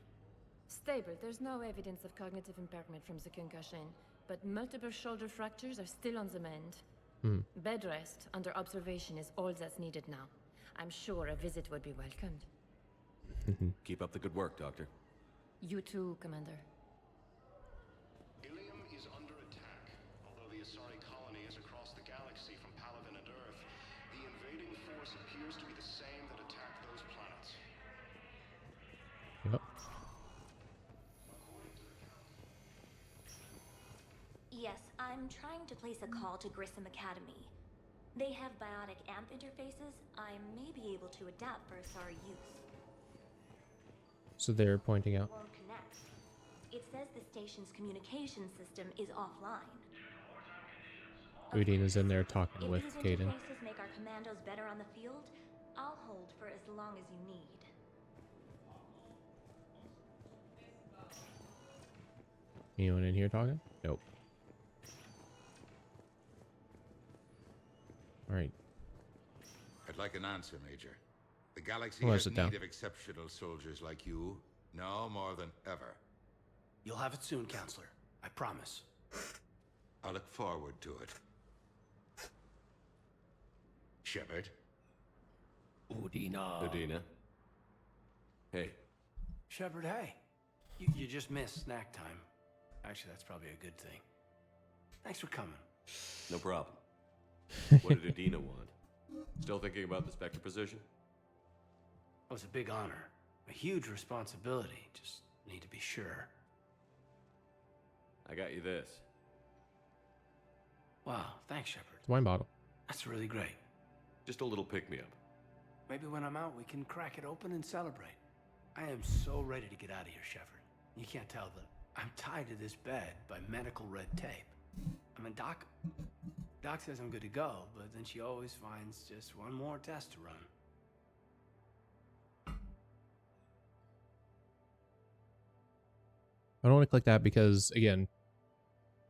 Stable. There's no evidence of cognitive impairment from the concussion, but multiple shoulder fractures are still on the mend. Bed rest under observation is all that's needed now. I'm sure a visit would be welcomed. Keep up the good work, Doctor. You too, Commander. Ilium is under attack. Although the Asari colony is across the galaxy from Palaven and Earth, the invading force appears to be the same that attacked those planets. Yep. Yes, I'm trying to place a call to Grissom Academy. They have biotic amp interfaces I may be able to adapt for Asari use. So they're pointing out. Won't connect. It says the station's communication system is offline. Udina's in there talking with If these Kaiden. interfaces make our commandos better on the field, I'll hold for as long as you need. Anyone in here talking? Nope. Alright. I'd like an answer, Major. The galaxy Well, has sit need down. of exceptional soldiers like you, now more than ever. You'll have it soon, Counselor. I promise. I look forward to it. Shepard. Udina. Hey. Shepard, hey. You just missed snack time. Actually, that's probably a good thing. Thanks for coming. No problem. What did Udina want? Still thinking about the Spectre position? It was a big honor. A huge responsibility. Just need to be sure. I got you this. Wow, thanks, Shepard. It's a wine bottle. That's really great. Just a little pick-me-up. Maybe when I'm out, we can crack it open and celebrate. I am so ready to get out of here, Shepard. You can't tell, but I'm tied to this bed by medical red tape. I mean, Doc says I'm good to go, but then she always finds just one more test to run. I don't want to click that because, again,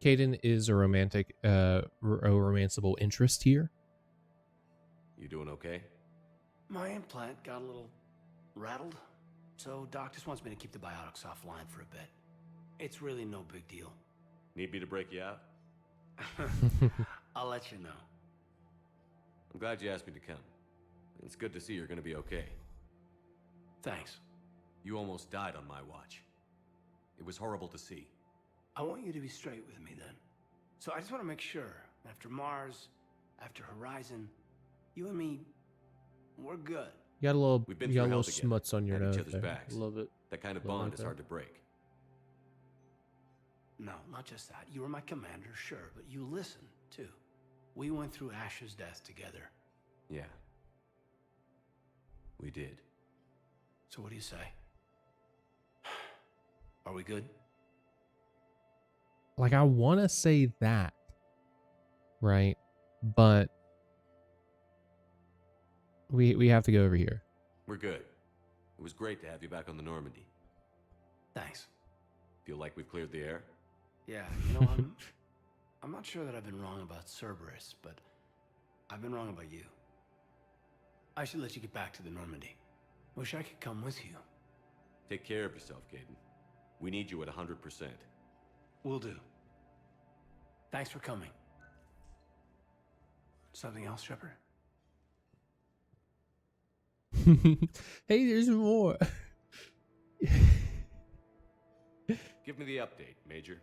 Kaiden is a romantic, a romanceable interest here. You doing okay? My implant got a little rattled, so Doc just wants me to keep the biotics offline for a bit. It's really no big deal. Need me to break you out? I'll let you know. I'm glad you asked me to come. It's good to see you're gonna be okay. Thanks. You almost died on my watch. It was horrible to see. I want you to be straight with me then. So I just want to make sure, after Mars, after Horizon, you and me, we're good. You got a little, We've been you got a through little hell together, smuts on your had nose each other's there. backs. Love it. That kind of Love bond it is there. hard to break. No, not just that. You were my commander, sure, but you listened, too. We went through Ash's death together. Yeah. We did. So what do you say? Are we good? Like, I want to say that, right? But we have to go over here. We're good. It was great to have you back on the Normandy. Thanks. Feel like we've cleared the air? Yeah, you know, I'm not sure that I've been wrong about Cerberus, but I've been wrong about you. I should let you get back to the Normandy. Wish I could come with you. Take care of yourself, Kaiden. We need you at 100%. Will do. Thanks for coming. Something else, Shepard? Hey, there's more. Give me the update, Major.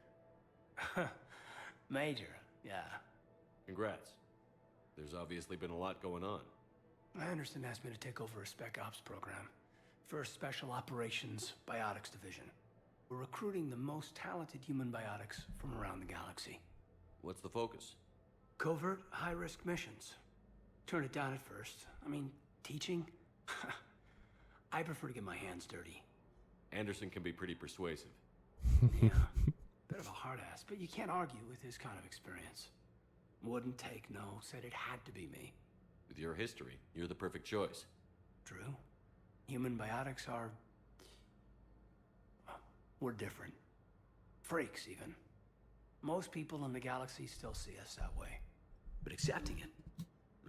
Major, yeah. Congrats. There's obviously been a lot going on. Anderson asked me to take over a Spec Ops program. First Special Operations Biotics Division. We're recruiting the most talented human biotics from around the galaxy. What's the focus? Covert, high-risk missions. Turn it down at first. I mean, teaching? I prefer to get my hands dirty. Anderson can be pretty persuasive. Yeah, bit of a hard ass, but you can't argue with his kind of experience. Wouldn't take no, said it had to be me. With your history, you're the perfect choice. True. Human biotics are... we're different. Freaks, even. Most people in the galaxy still see us that way. But accepting it,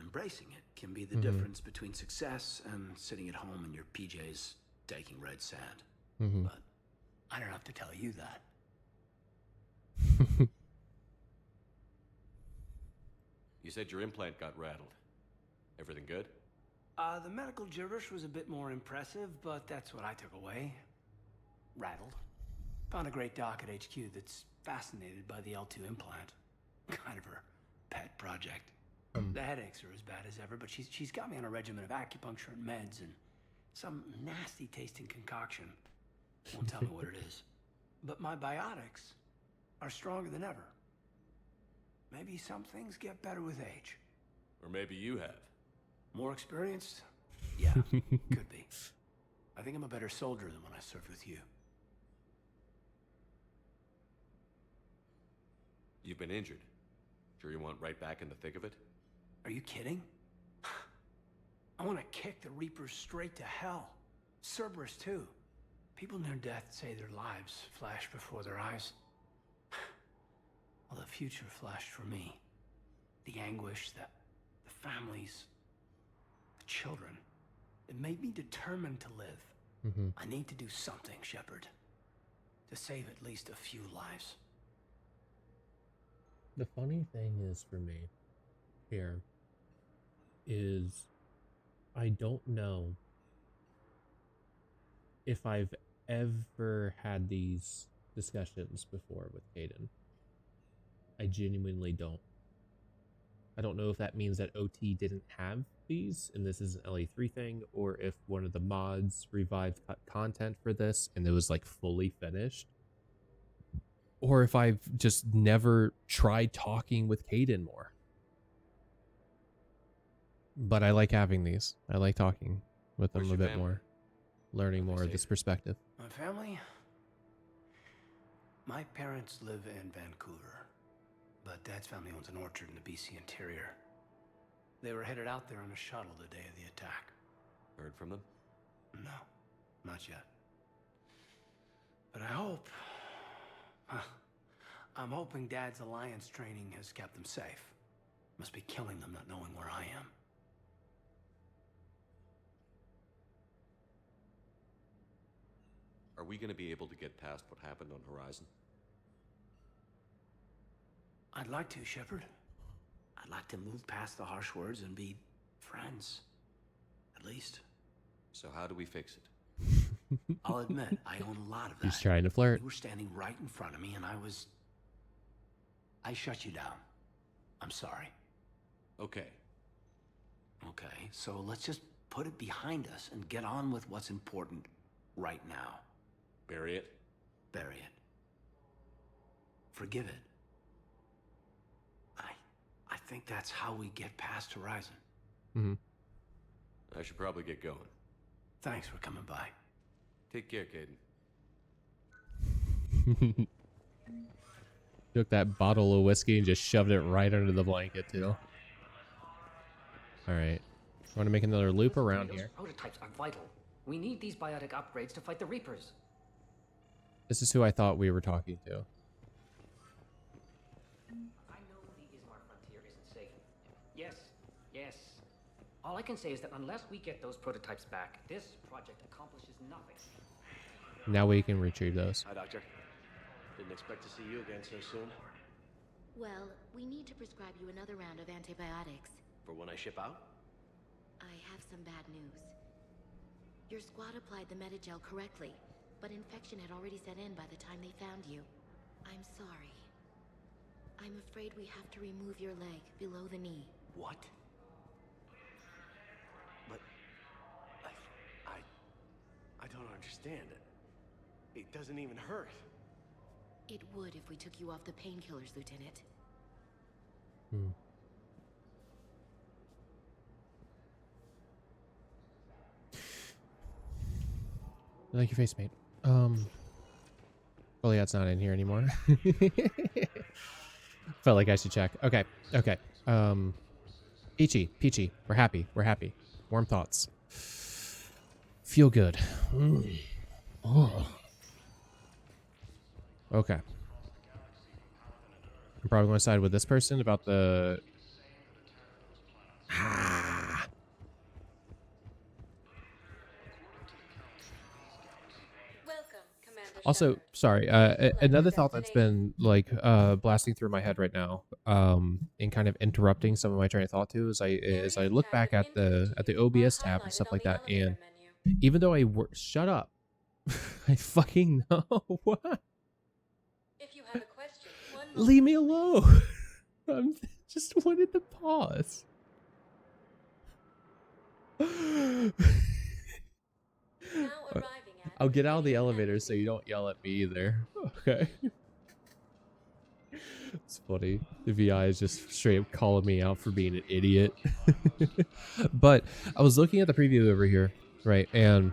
embracing it, can be the difference between success and sitting at home in your PJs taking red sand. But I don't have to tell you that. You said your implant got rattled. Everything good? The medical gibberish was a bit more impressive, but that's what I took away. Rattled. Found a great doc at HQ that's fascinated by the L2 implant. Kind of her pet project. The headaches are as bad as ever, but she's got me on a regimen of acupuncture and meds and some nasty tasting concoction. Won't tell me what it is. But my biotics are stronger than ever. Maybe some things get better with age. Or maybe you have. More experienced? Yeah, could be. I think I'm a better soldier than when I served with you. You've been injured. Sure you want right back in the thick of it? Are you kidding? I want to kick the Reapers straight to hell. Cerberus, too. People near death say their lives flash before their eyes. Well, the future flashed for me. The anguish, the families, the children. It made me determined to live. I need to do something, Shepard. To save at least a few lives. The funny thing is for me here is I don't know if I've ever had these discussions before with Kaiden. I genuinely don't. I don't know if that means that OT didn't have these and this is an LA3 thing, or if one of the mods revived content for this and it was like fully finished, or if I've just never tried talking with Kaiden more. But I like having these. I like talking with them a bit more, learning more of this perspective. My family? My parents live in Vancouver, but Dad's family owns an orchard in the BC interior. They were headed out there on a shuttle the day of the attack. Heard from them? No, not yet. But I hope... I'm hoping Dad's alliance training has kept them safe. Must be killing them not knowing where I am. Are we going to be able to get past what happened on Horizon? I'd like to, Shepard. I'd like to move past the harsh words and be friends. At least. So how do we fix it? I'll admit, I own a lot of that. He's trying to flirt. You were standing right in front of me and I shut you down. I'm sorry. Okay. Okay, so let's just put it behind us and get on with what's important right now. Bury it? Bury it. Forgive it. I think that's how we get past Horizon. I should probably get going. Thanks for coming by. Take care, Kaiden. Took that bottle of whiskey and just shoved it right under the blanket, too. Alright. I want to make another loop around here. Prototypes are vital. We need these biotic upgrades to fight the Reapers. This is who I thought we were talking to. I know the Ismar frontier isn't safe. Yes. All I can say is that unless we get those prototypes back, this project accomplishes nothing. Now we can retrieve those. Hi, Doctor. Didn't expect to see you again so soon. Well, we need to prescribe you another round of antibiotics. For when I ship out? I have some bad news. Your squad applied the Metagel correctly, but infection had already set in by the time they found you. I'm sorry. I'm afraid we have to remove your leg below the knee. What? But... I don't understand it. It doesn't even hurt. It would if we took you off the painkillers, Lieutenant. I like your face, mate. Well, yeah, it's not in here anymore. Felt like I should check. Okay. Peachy. We're happy. Warm thoughts. Feel good. Oh. Okay. I'm probably going to side with this person about the... Welcome, Commander Also, sorry, another thought that's been like blasting through my head right now, and kind of interrupting some of my train of thought too, is I look back at the OBS tab and stuff like that, and even though shut up, I fucking know what. If you have a question, Leave me alone. I just wanted to pause. I'll get out of the elevator so you don't yell at me either. Okay. It's funny. The VI is just straight up calling me out for being an idiot. But I was looking at the preview over here, right? And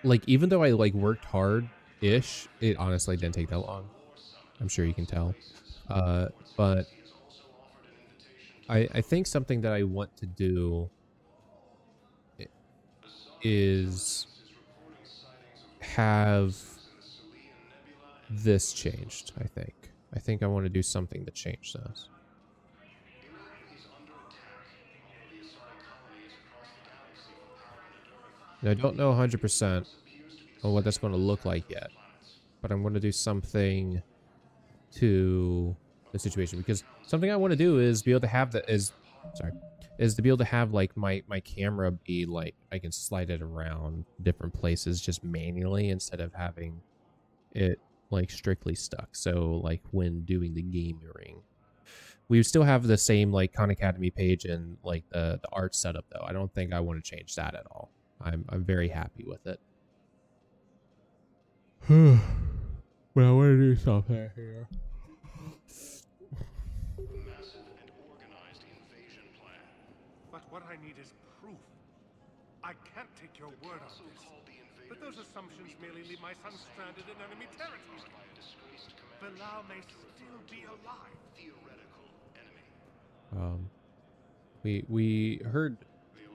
like, even though I like worked hard-ish, it honestly didn't take that long. I'm sure you can tell. But I think something that I want to do is have this changed. I think I want to do something to change this. And I don't know 100% on what that's going to look like yet, but I'm going to do something to the situation, because something I want to do is be able to have is to be able to have like my camera be like, I can slide it around different places just manually instead of having it like strictly stuck. So like when doing the game ring, we would still have the same like Khan Academy page and like the art setup though. I don't think I want to change that at all. I'm very happy with it. But I want to do something here. But what I need is proof. I can't take your word on this. But those assumptions merely leave my son stranded in enemy territory. Bilal may still be alive. Theoretical enemy. We heard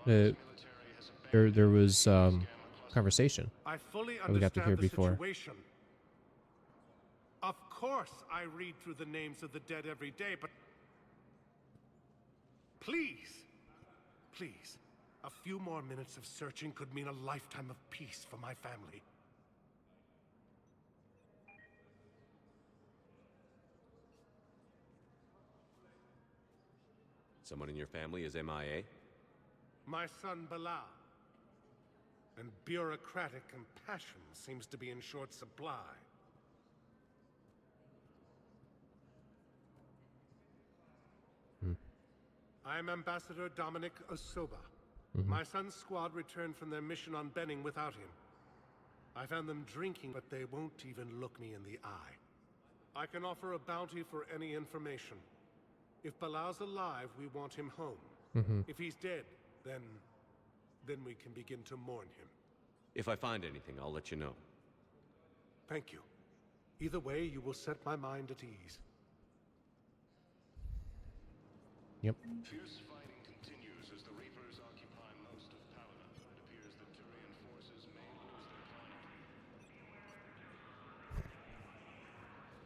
that there was conversation I fully that we got to hear understand the before. situation. Of course, I read through the names of the dead every day, but please, a few more minutes of searching could mean a lifetime of peace for my family. Someone in your family is MIA? My son Bilal. And bureaucratic compassion seems to be in short supply. I am Ambassador Dominic Osoba. My son's squad returned from their mission on Benning without him. I found them drinking, but they won't even look me in the eye. I can offer a bounty for any information. If Bilal's alive, we want him home. If he's dead, then we can begin to mourn him. If I find anything, I'll let you know. Thank you. Either way, you will set my mind at ease. Yep. Fierce fighting continues as the Reapers occupy most of Palaven. It appears that Turian forces may lose their planet.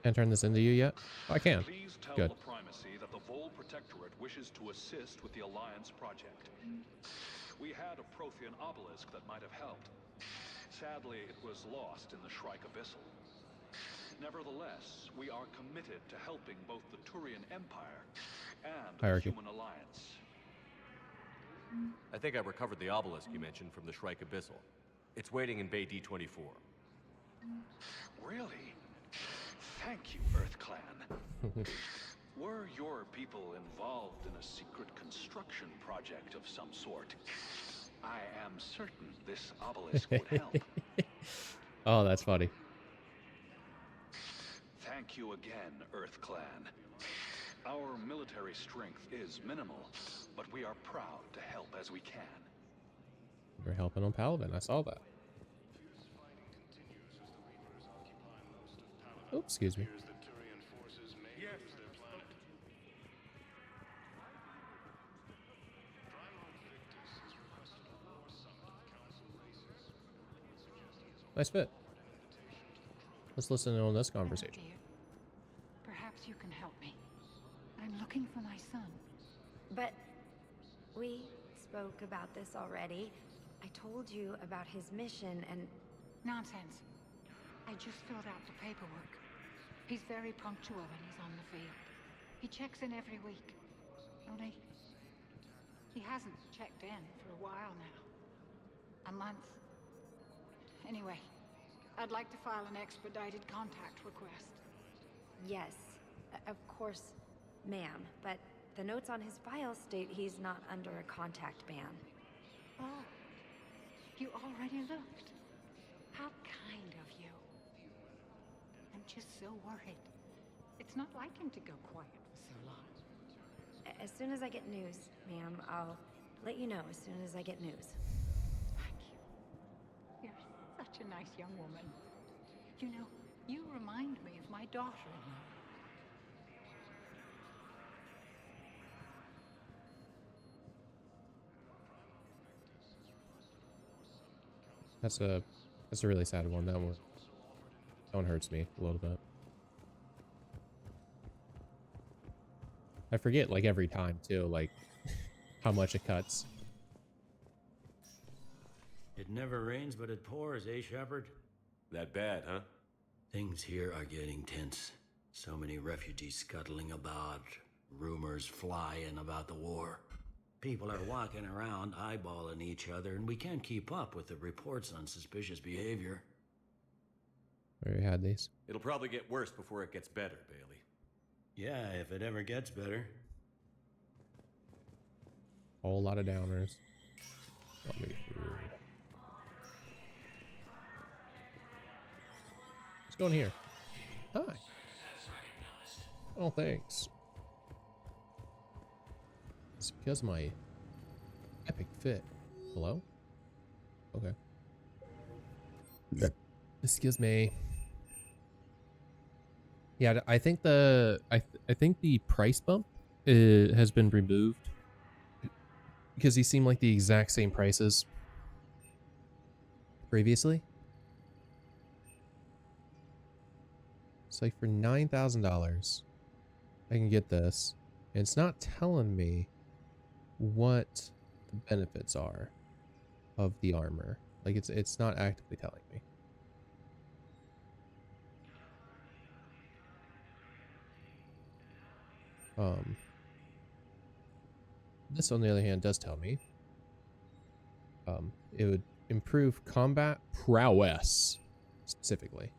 Can't turn this into you yet? Oh, I can. Please tell Good. the Primacy that the Vol Protectorate wishes to assist with the Alliance project. We had a Prothean obelisk that might have helped. Sadly, it was lost in the Shrike Abyssal. Nevertheless, we are committed to helping both the Turian Empire and the Hierarchy. Human Alliance. I think I recovered the obelisk you mentioned from the Shrike Abyssal. It's waiting in Bay D24. Really? Thank you, Earth Clan. Were your people involved in a secret construction project of some sort? I am certain this obelisk would help. Oh, that's funny. Thank you again, Earth Clan. Our military strength is minimal, but we are proud to help as we can. You're helping on Palaven. I saw that. Oops, excuse me. Nice fit. Let's listen in on this conversation. Perhaps you can help me. I'm looking for my son. But we spoke about this already. I told you about his mission and... Nonsense. I just filled out the paperwork. He's very punctual when he's on the field. He checks in every week. Only, he hasn't checked in for a while now. A month. Anyway, I'd like to file an expedited contact request. Yes, of course, ma'am, but the notes on his file state he's not under a contact ban. Oh, you already looked. How kind of you. I'm just so worried. It's not like him to go quiet for so long. As soon as I get news, ma'am, I'll let you know as soon as I get news. Thank you. You're such a nice young woman. You know, you remind me of my daughter-in-law. That's a really sad one. That one hurts me a little bit. I forget like every time too, like how much it cuts. It never rains, but it pours, eh, Shepard? That bad, huh? Things here are getting tense. So many refugees scuttling about, rumors flying about the war. People are walking around eyeballing each other, and we can't keep up with the reports on suspicious behavior. We already had these. It'll probably get worse before it gets better, Bailey. Yeah, if it ever gets better. Whole lot of downers. Let me through. What's going here? Hi. Oh, thanks. It's because of my epic fit. Hello? Okay. Excuse me. Yeah, I think I think the price bump has been removed because these seem like the exact same prices previously. It's like for $9,000, I can get this, and it's not telling me what the benefits are of the armor. Like it's not actively telling me. This on the other hand does tell me it would improve combat prowess specifically.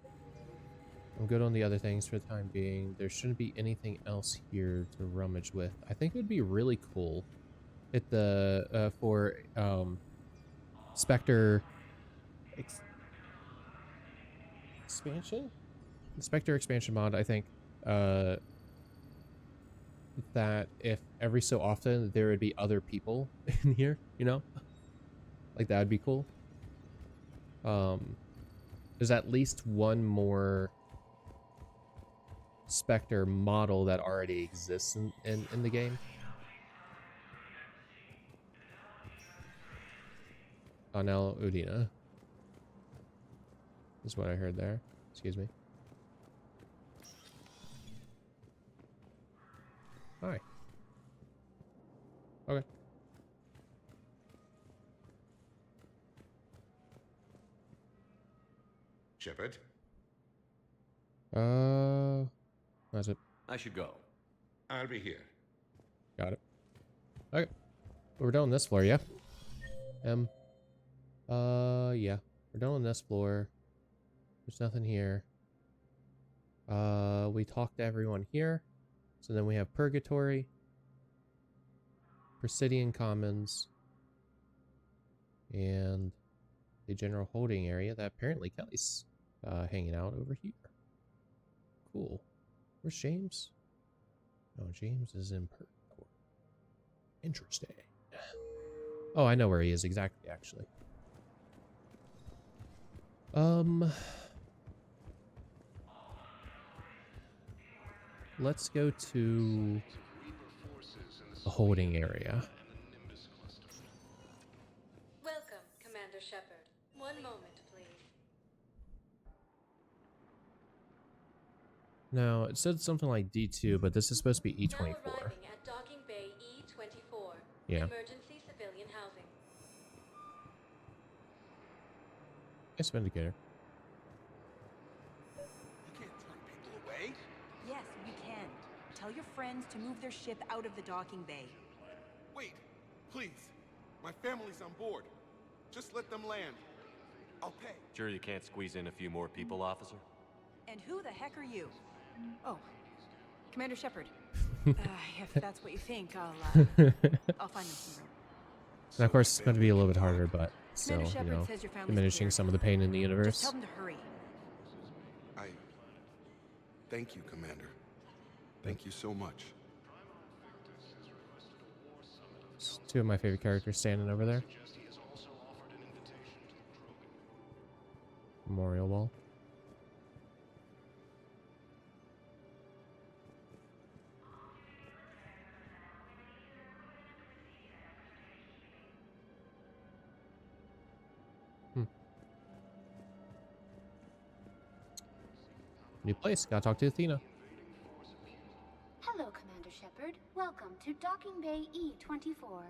I'm good on the other things for the time being. There shouldn't be anything else here to rummage with. I think it would be really cool at the for Spectre expansion? The Spectre expansion mod, I think that if every so often there would be other people in here, you know? Like that would be cool. There's at least one more Spectre model that already exists in the game. Anel Udina is what I heard there. Excuse me. Hi. Okay. Shepard? That's it. I should go. I'll be here. Got it. Okay. We're done on this floor, yeah? Yeah. We're done on this floor. There's nothing here. We talked to everyone here. So then we have Purgatory, Presidium Commons, and the general holding area that apparently Kelly's hanging out over here. Cool. Where's James? Oh, James is in Purgatory. Interesting. Oh, I know where he is exactly, actually. Let's go to the holding area. Welcome, Commander Shepard. One moment, please. Now, it said something like D2, but this is supposed to be E24. Now arriving at Docking Bay E24. Yeah. Emergency civilian housing. Nice indicator. tell your friends to move their ship out of the docking bay. Wait, please. My family's on board. Just let them land. I'll pay. Sure you can't squeeze in a few more people, officer? And who the heck are you? Oh, Commander Shepard. If that's what you think, I'll find them some room. And of course, it's going to be a little bit harder, but still, Commander you Shepard know, says your family's diminishing clear. some of the pain in the Just universe. tell them to hurry. Thank you, Commander. Thank you so much. It's two of my favorite characters standing over there. Memorial wall. New place. Gotta talk to Athena. Hello, Commander Shepard. Welcome to Docking Bay E-24.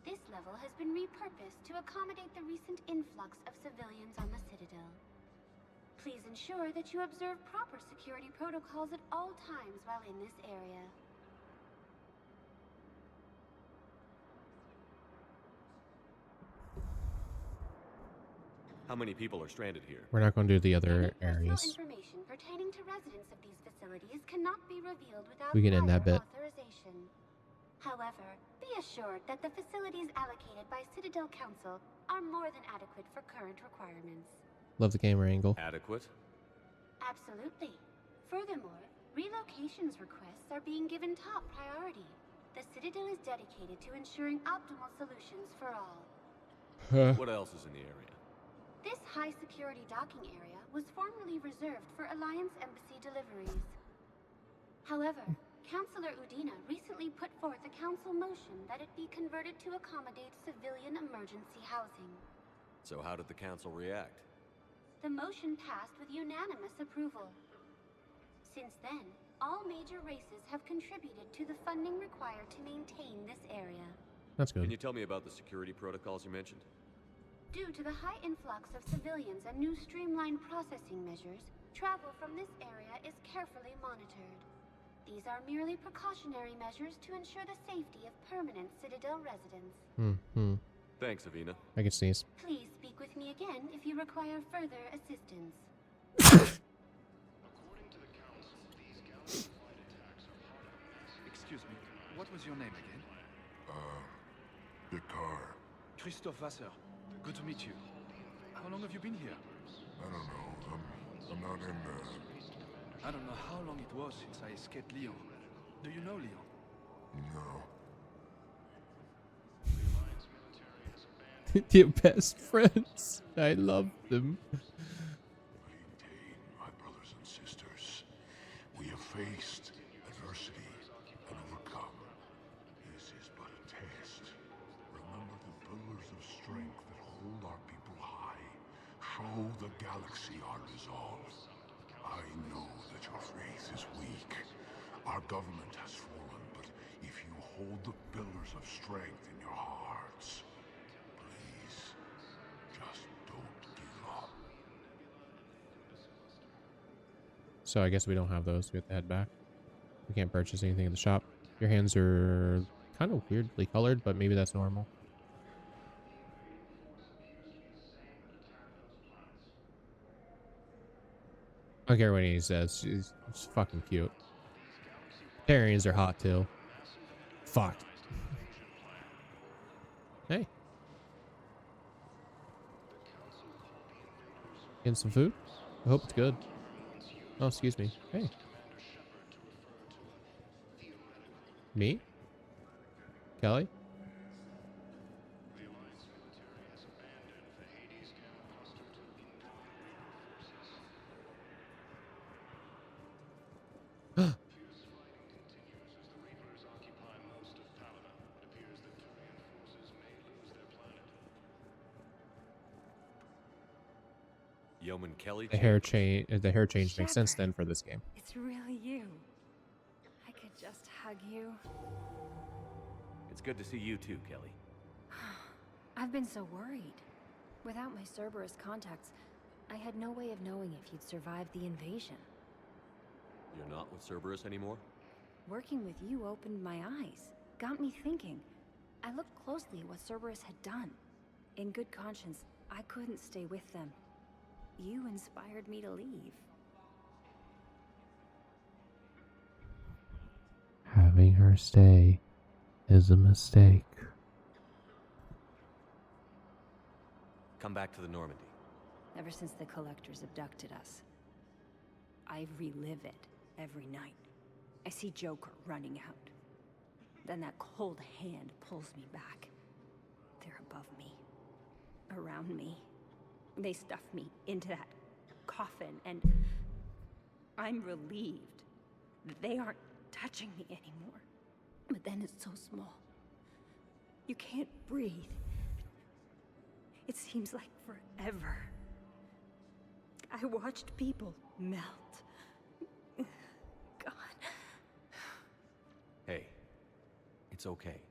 This level has been repurposed to accommodate the recent influx of civilians on the Citadel. Please ensure that you observe proper security protocols at all times while in this area. How many people are stranded here? We're not going to do the other Personal areas. information pertaining to residents of these facilities cannot be revealed without We can end that prior bit. authorization. However, be assured that the facilities allocated by Citadel Council are more than adequate for current requirements. Love the camera angle. Adequate? Absolutely. Furthermore, relocations requests are being given top priority. The Citadel is dedicated to ensuring optimal solutions for all. What else is in the area? This high-security docking area was formerly reserved for Alliance Embassy deliveries. However, Councilor Udina recently put forth a council motion that it be converted to accommodate civilian emergency housing. So how did the council react? The motion passed with unanimous approval. Since then, all major races have contributed to the funding required to maintain this area. That's good. Can you tell me about the security protocols you mentioned? Due to the high influx of civilians and new streamlined processing measures, travel from this area is carefully monitored. These are merely precautionary measures to ensure the safety of permanent Citadel residents. Thanks, Avina. I can sneeze. Please speak with me again if you require further assistance. Excuse me, what was your name again? Vicar. Christoph Wasser. Good to meet you. How long have you been here? I don't know. I'm not in I don't know how long it was since I escaped Lyon. Do you know Lyon? No. Your best friends. I love them. Maintain, my brothers and sisters. We have faced adversity and overcome. This is but a test. Remember the pillars of strength that hold our people high. Show the galaxy our resolve. I know that your faith is weak. Our government has fallen, but if you hold the pillars of strength in your hearts, please, just don't give up. So I guess we don't have those. We have to head back. We can't purchase anything in the shop. Your hands are kind of weirdly colored, but maybe that's normal. I don't care what he says. She's fucking cute. Tarians are hot too. Fuck. Hey. Getting some food? I hope it's good. Oh, excuse me. Hey. Me? Kelly? Yeoman Kelly? The hair change makes sense then for this game. It's really you. I could just hug you. It's good to see you too, Kelly. I've been so worried. Without my Cerberus contacts, I had no way of knowing if you'd survived the invasion. You're not with Cerberus anymore? Working with you opened my eyes, got me thinking. I looked closely at what Cerberus had done. In good conscience, I couldn't stay with them. You inspired me to leave. Having her stay is a mistake. Come back to the Normandy. Ever since the Collectors abducted us, I relive it every night. I see Joker running out. Then that cold hand pulls me back. They're above me, around me. They stuff me into that coffin, and I'm relieved that they aren't touching me anymore. But then it's so small. You can't breathe. It seems like forever. I watched people melt. God. Hey, it's okay.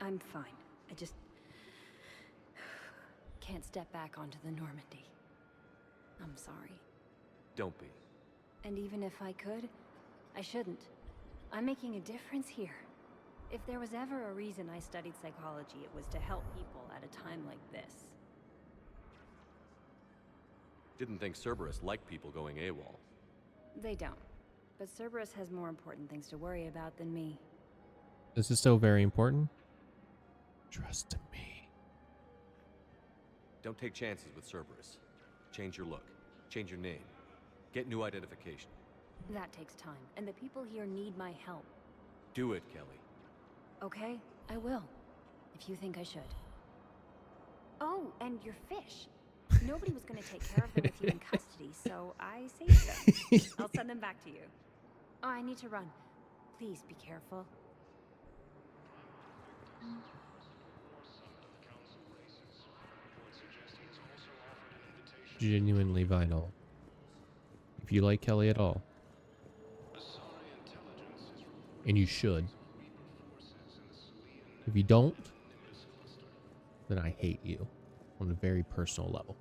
I'm fine. I just can't step back onto the Normandy. I'm sorry. Don't be. And even if I could, I shouldn't. I'm making a difference here. If there was ever a reason I studied psychology, it was to help people at a time like this. Didn't think Cerberus liked people going AWOL. They don't. But Cerberus has more important things to worry about than me. This is so very important. Trust me. Don't take chances with Cerberus. Change your look. Change your name. Get new identification. That takes time, and the people here need my help. Do it, Kelly. Okay, I will. If you think I should. Oh, and your fish. Nobody was going to take care of them with you in custody, so I saved them. I'll send them back to you. Oh, I need to run. Please be careful. Genuinely vital. If you like Kelly at all, and you should. If you don't, then I hate you on a very personal level.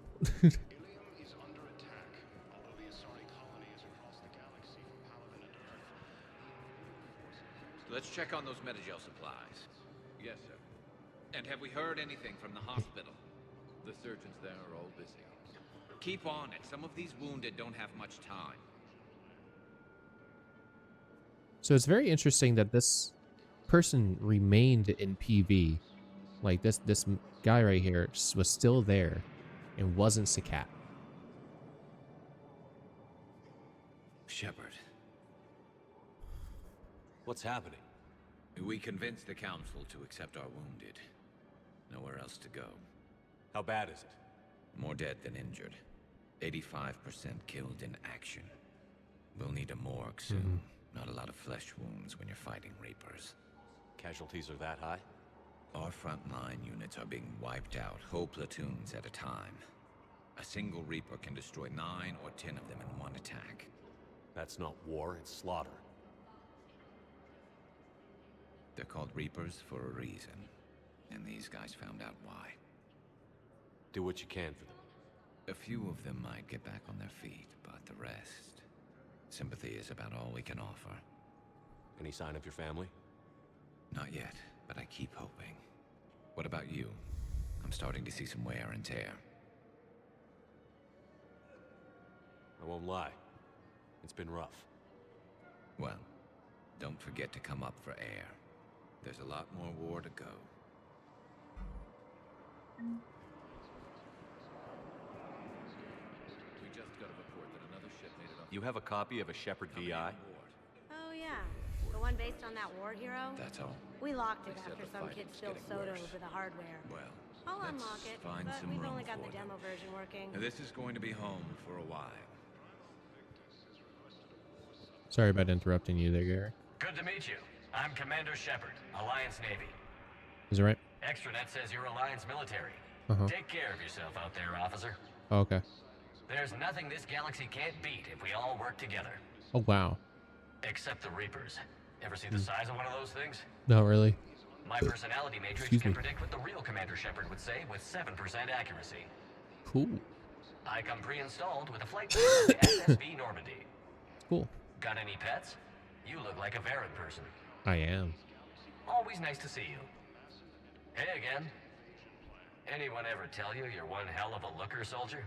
Let's check on those Metagel supplies. Yes, sir. And have we heard anything from the hospital? The surgeons there are all busy. Keep on it. Some of these wounded don't have much time. So it's very interesting that this person remained in PV. Like this guy right here just was still there and wasn't Sakat. Shepard. What's happening? We convinced the Council to accept our wounded. Nowhere else to go. How bad is it? More dead than injured. 85% killed in action. We'll need a morgue soon. Not a lot of flesh wounds when you're fighting Reapers. Casualties are that high? Our frontline units are being wiped out, whole platoons at a time. A single Reaper can destroy 9 or 10 of them in one attack. That's not war, it's slaughter. They're called Reapers for a reason. And these guys found out why. Do what you can for them. A few of them might get back on their feet, but the rest... sympathy is about all we can offer. Any sign of your family? Not yet, but I keep hoping. What about you? I'm starting to see some wear and tear. I won't lie. It's been rough. Well, don't forget to come up for air. There's a lot more war to go. We just got a report that another ship made it up. You have a copy of a Shepard VI? Oh yeah, the one based on that war hero? That's all. We locked it They said after the some kid fighting's spilled getting soda worse. over the hardware. Well, I'll let's unlock it, find but some we've room only got the for them. demo version working. Now, this is going to be home for a while. Sorry about interrupting you there, Gary. Good to meet you. I'm Commander Shepard, Alliance Navy. Is it right? Extranet says you're Alliance military. Uh-huh. Take care of yourself out there, officer. Oh, okay. There's nothing this galaxy can't beat if we all work together. Oh, wow. Except the Reapers. Ever see the size of one of those things? No, really? My personality matrix Excuse can me. predict what the real Commander Shepard would say with 7% accuracy. Cool. I come pre-installed with a flight plan of the SSV Normandy. Cool. Got any pets? You look like a Varad person. I am. Always nice to see you. Hey again. Anyone ever tell you you're one hell of a looker, soldier?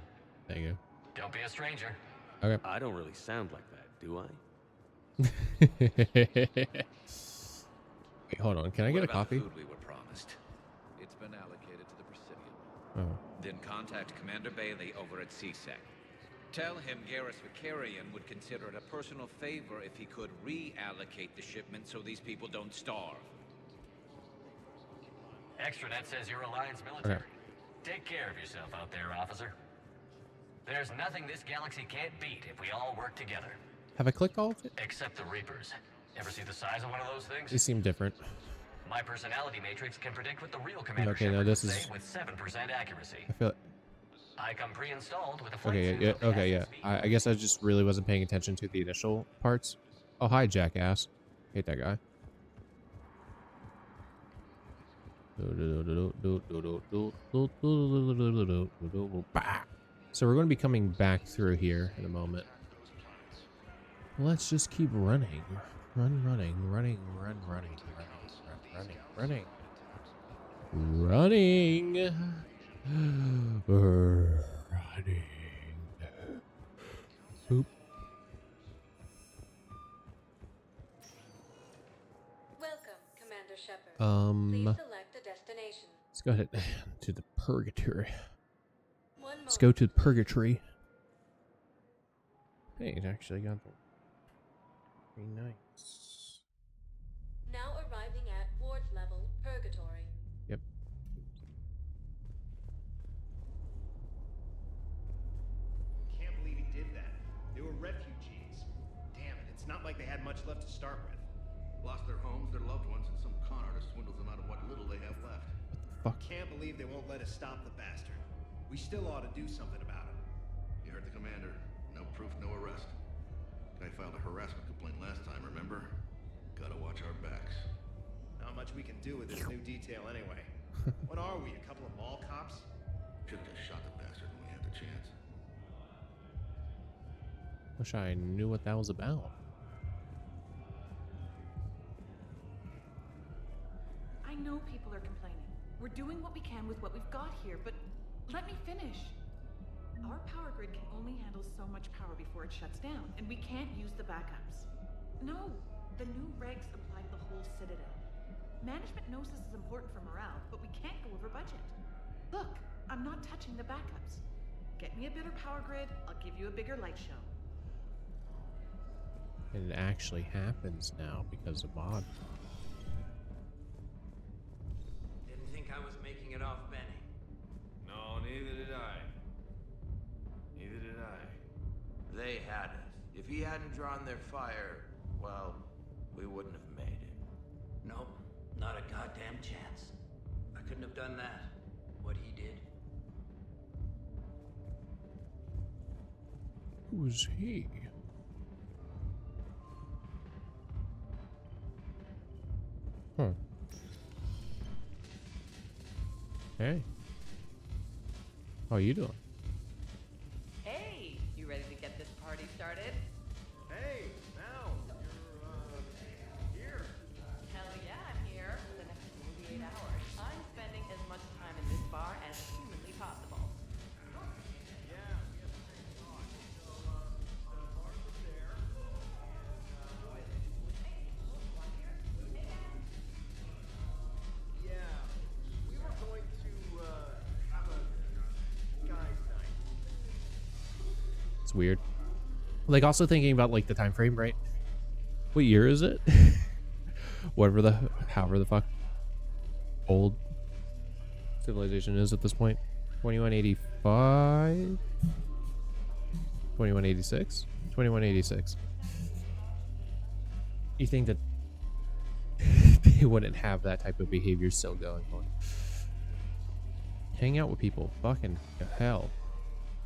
There you Don't be a stranger. go. Okay. I don't really sound like that, do I? Wait, hold on. Can I get a coffee? Food we were promised. It's been allocated to the Presidium. Oh. Then contact Commander Bailey over at CSEC. Tell him Garrus Vicarian would consider it a personal favor if he could reallocate the shipment so these people don't starve. Extranet says you're Alliance military. Okay. Take care of yourself out there, officer. There's nothing this galaxy can't beat if we all work together. Have I clicked all of it? Except the Reapers. Ever see the size of one of those things? They seem different. My personality matrix can predict what the real Commander Okay, now Shepard this would is. say with 7% accuracy. I feel. I come pre-installed with a flight Okay, suit yeah, of okay, yeah. speed. I guess I just really wasn't paying attention to the initial parts. Oh, hi, jackass. Hate that guy. So we're going to be coming back through here in a moment. Let's just keep running. Running. Oop. Welcome, Commander Shepard. Please select a destination. Let's go ahead to the Purgatory. One Let's go to Purgatory. Hey, it actually got there. Very nice. Now arriving at ward level Purgatory. Yep. Can't believe he did that. They were refugees. Damn it, it's not like they had much left to start with. Lost their homes, their loved ones, and some con artist swindles them out of what little they have left. Fuck. Can't believe they won't let us stop the bastard. We still ought to do something about it. You heard the commander. No proof, no arrest. Guy filed a harassment complaint last time, remember? Gotta watch our backs. Not much we can do with this new detail anyway. What are we, a couple of mall cops? Should've just shot the bastard when we had the chance. Wish I knew what that was about. I know people are complaining. We're doing what we can with what we've got here, but let me finish. Our power grid can only handle so much power before it shuts down, and we can't use the backups. No, the new regs apply to the whole Citadel. Management knows this is important for morale, but we can't go over budget. Look, I'm not touching the backups. Get me a better power grid, I'll give you a bigger light show. And it actually happens now because of Bob. Didn't think I was making it off, Benny. No, neither did I. Neither did I. They had us. If he hadn't drawn their fire, well, we wouldn't have made it. Nope, not a goddamn chance. I couldn't have done that. What he did. Who's he? Huh. Hey. How are you doing? Hey, you ready to get this party started? Hey, now, you're, here. Hell yeah, I'm here. For the next 48 hours, I'm spending as much time in this bar as humanly possible. Yeah, we have the same thought. So, the bars are there. Yeah, we were going to, have a guys' night. It's weird. Like, also thinking about, like, the time frame, right? What year is it? However the fuck old civilization is at this point. 2185? 2186? 2186. You think that they wouldn't have that type of behavior still going on? Hang out with people. Fucking hell.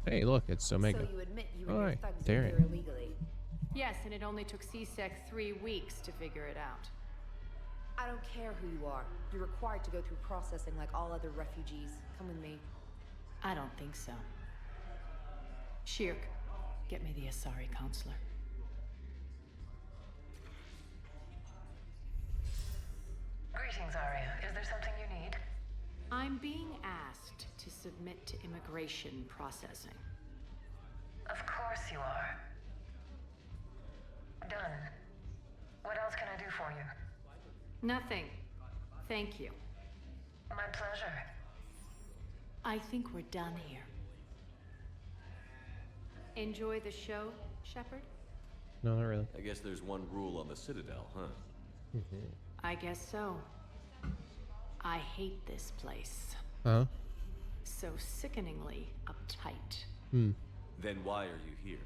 Hey, look, it's Omega. So you admit you All and your right, thugs Darren. were here illegally? Yes, and it only took CSEC 3 weeks to figure it out. I don't care who you are. You're required to go through processing like all other refugees. Come with me. I don't think so. Shirk, get me the Asari counselor. Greetings, Aria. Is there something you need? I'm being asked to submit to immigration processing. Of course you are. Done. What else can I do for you? Nothing. Thank you. My pleasure. I think we're done here. Enjoy the show, Shepard? No, not really. I guess there's one rule on the Citadel, huh? I guess so. I hate this place. Huh? So sickeningly uptight. Then why are you here?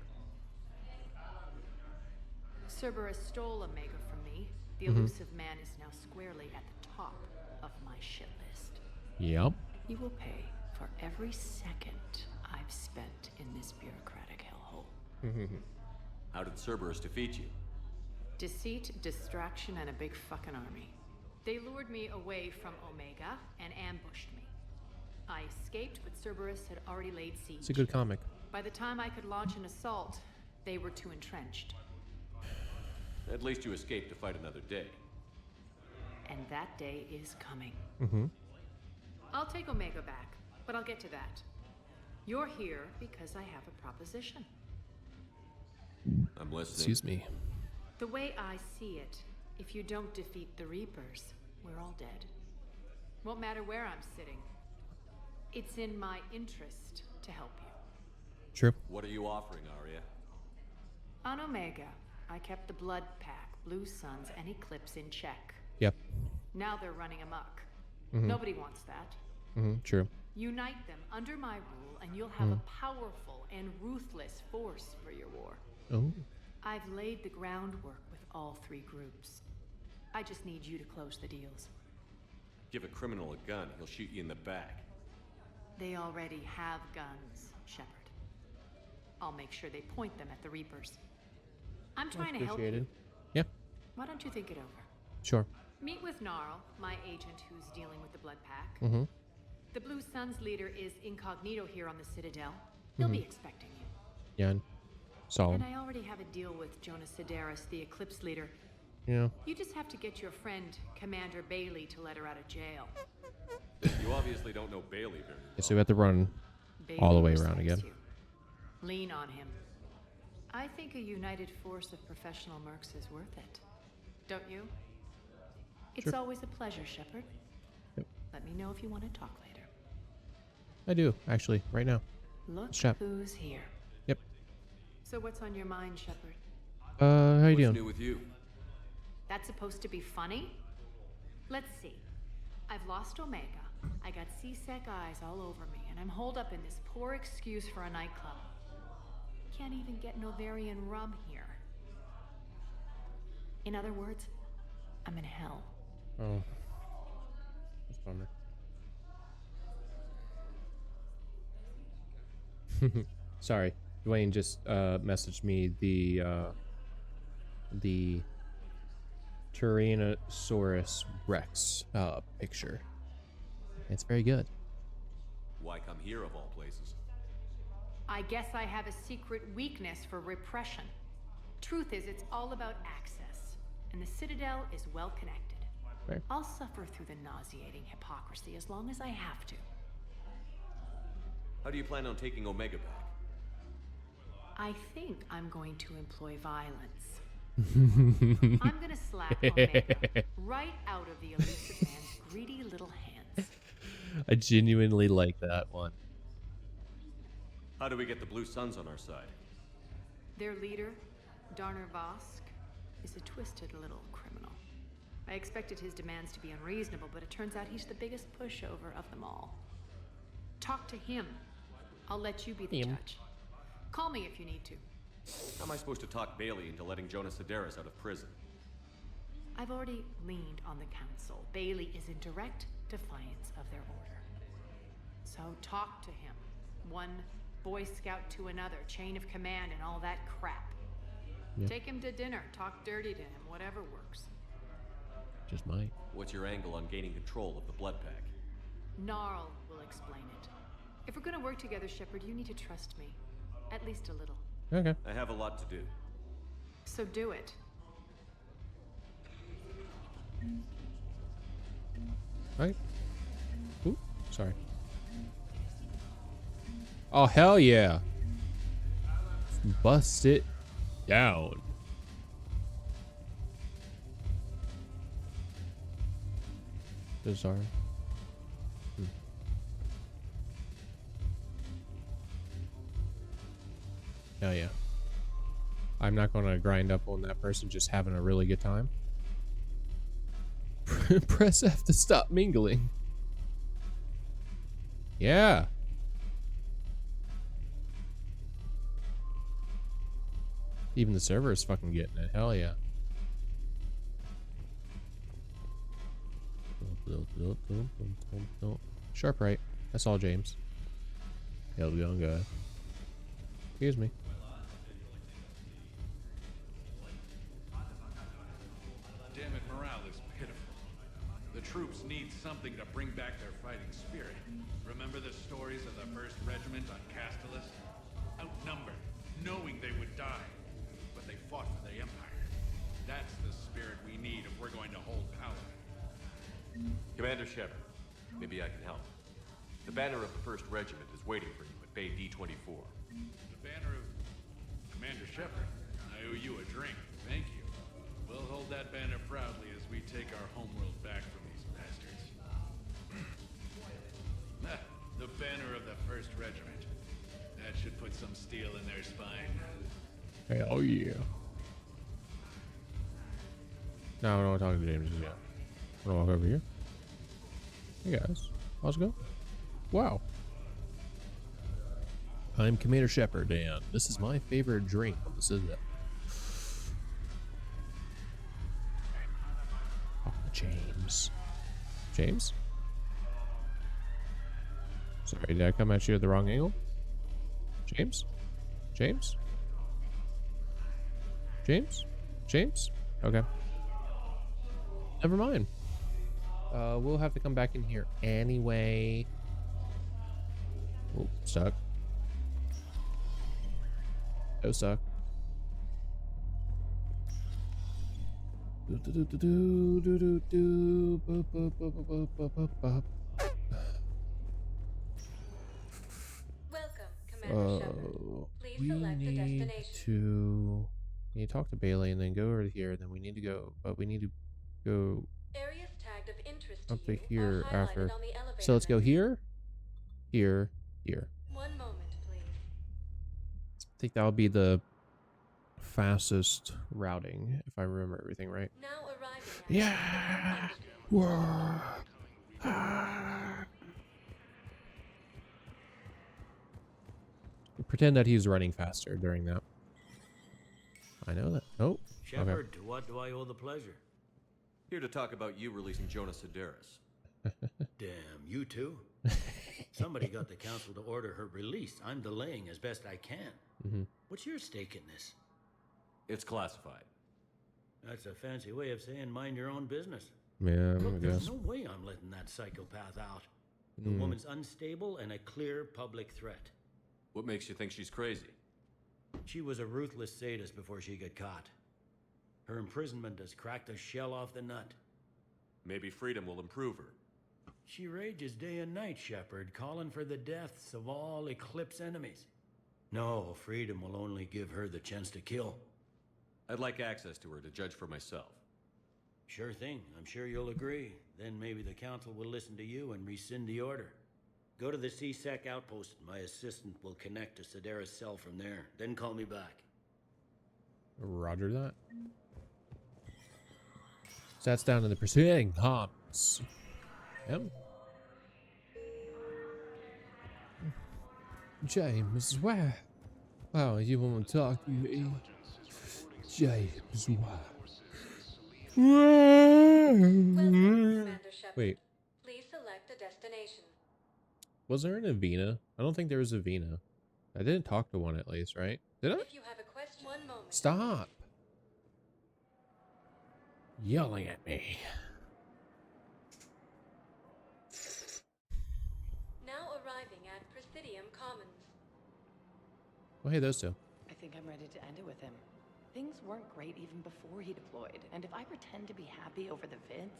Cerberus stole Omega from me. The elusive man is now squarely at the top of my shit list. Yep. You will pay for every second I've spent in this bureaucratic hellhole. How did Cerberus defeat you? Deceit, distraction, and a big fucking army. They lured me away from Omega and ambushed me. I escaped, but Cerberus had already laid siege. It's a good comic. By the time I could launch an assault, they were too entrenched. At least you escaped to fight another day. And that day is coming. I'll take Omega back, but I'll get to that. You're here because I have a proposition. I'm listening. Excuse me. The way I see it, if you don't defeat the Reapers, we're all dead. Won't matter where I'm sitting. It's in my interest to help you. True. What are you offering, Aria? On Omega, I kept the Blood Pack, Blue Suns, and Eclipse in check. Yep. Now they're running amok. Nobody wants that. True. Unite them under my rule, and you'll have a powerful and ruthless force for your war. Oh. I've laid the groundwork with all three groups. I just need you to close the deals. Give a criminal a gun, he'll shoot you in the back. They already have guns, Shepard. I'll make sure they point them at the Reapers. I'm trying to help you. Yeah. Why don't you think it over? Sure. Meet with Narl, my agent who's dealing with the Blood Pack. The Blue Suns leader is incognito here on the Citadel. He'll be expecting you. Yeah. Solid. And I already have a deal with Sederis, the Eclipse leader. Yeah. You just have to get your friend, Commander Bailey, to let her out of jail. You obviously don't know Bailey very well. So we have to run all the way around again. You. Lean on him. I think a united force of professional mercs is worth it. Don't you? It's always a pleasure, Shepard. Yep. Let me know if you want to talk later. I do, actually, right now. Look who's here. Yep. So what's on your mind, Shepard? How you doing? What's new with you? That's supposed to be funny? Let's see. I've lost Omega. I got C-Sec eyes all over me, and I'm holed up in this poor excuse for a nightclub. Can't even get Novarian rum here. In other words, I'm in hell. Oh. That's a bummer. Sorry. Dwayne just messaged me the Tyrannosaurus Rex picture. It's very good. Why come here of all places? I guess I have a secret weakness for repression. Truth is, it's all about access, and the Citadel is well connected. Right. I'll suffer through the nauseating hypocrisy as long as I have to. How do you plan on taking Omega back? I think I'm going to employ violence. I'm gonna slap Omega right out of the elusive man's greedy little hands. I genuinely like that one. How do we get the Blue Suns on our side? Their leader, Vosque, is a twisted little criminal. I expected his demands to be unreasonable, but it turns out he's the biggest pushover of them all. Talk to him. I'll let you be the judge. Call me if you need to. How am I supposed to talk Bailey into letting Sederis out of prison? I've already leaned on the council. Bailey is in direct defiance of their order. So talk to him. One Boy Scout to another, chain of command and all that crap. Yeah. Take him to dinner, talk dirty to him, whatever works. Just might. What's your angle on gaining control of the Blood Pack? Narl will explain it. If we're gonna work together, Shepard, you need to trust me. At least a little. Okay. I have a lot to do. So do it. Right? Ooh, sorry. Oh, hell yeah. Bust it down. So sorry. Hell yeah. I'm not going to grind up on that person just having a really good time. Press F to stop mingling. Yeah. Even the server is fucking getting it. Hell yeah. Sharp right. That's all, James. Hell young guy. Excuse me. Damn it, morale is pitiful. The troops need something to bring back their fighting spirit. Remember the stories of the 1st Regiment on Castellus? Outnumbered, knowing they would die. But they fought for the Empire. That's the spirit we need if we're going to hold power. Commander Shepard, maybe I can help. The banner of the 1st Regiment is waiting for you at Bay D-24. The banner of Commander Shepard. I owe you a drink. Thank you. We'll hold that banner proudly as we take our homeworld back from these bastards. The banner of the 1st Regiment. That should put some steel in their spine. Hell yeah. No, I don't want to talk to James yet. I'm gonna walk over here. Hey guys, how's it going? Wow. I'm Commander Shepard, and this is my favorite drink on the Citadel. Oh, James. James? Sorry, did I come at you at the wrong angle? James? James? James? James? Okay. Never mind. We'll have to come back in here anyway. Oh, stuck. Oh, stuck. Welcome, Commander Shepard. Please select a destination. We need to talk to Bailey and then go over to here. Then we need to go, but we need to go Areas tagged of interest up to to you here are highlighted after. on the elevator So let's go menu. here, here, here. One moment, please. I think that'll be the fastest routing if I remember everything right. Now arriving at Yeah. Whoa. Pretend that he's running faster during that. I know that. Oh, Shepard, okay. to what do I owe the pleasure? Here to talk about you releasing Jonas Sederis. Damn, you too? Somebody got the council to order her release. I'm delaying as best I can. What's your stake in this? It's classified. That's a fancy way of saying mind your own business. Yeah, I Look, there's guess. no way I'm letting that psychopath out. The woman's unstable and a clear public threat. What makes you think she's crazy? She was a ruthless sadist before she got caught. Her imprisonment has cracked the shell off the nut. Maybe freedom will improve her. She rages day and night, Shepard, calling for the deaths of all Eclipse enemies. No, freedom will only give her the chance to kill. I'd like access to her to judge for myself. Sure thing. I'm sure you'll agree. Then maybe the council will listen to you and rescind the order. Go to the C-Sec outpost. My assistant will connect to Sederis' cell from there. Then call me back. Roger that. So that's down in the Presidium Commons. Yep. James, where? Oh, you want to talk to me? James, where? Welcome, Commander Shepard. Wait, Please select a destination. was there an Avena? I don't think there was a Avena. I didn't talk to one at least, right? Did I? If you have a question, one moment. Stop yelling at me. Now arriving at Presidium Commons. Well, hey, those two. I think I'm ready to end it with him. Things weren't great even before he deployed, and if I pretend to be happy over the vids,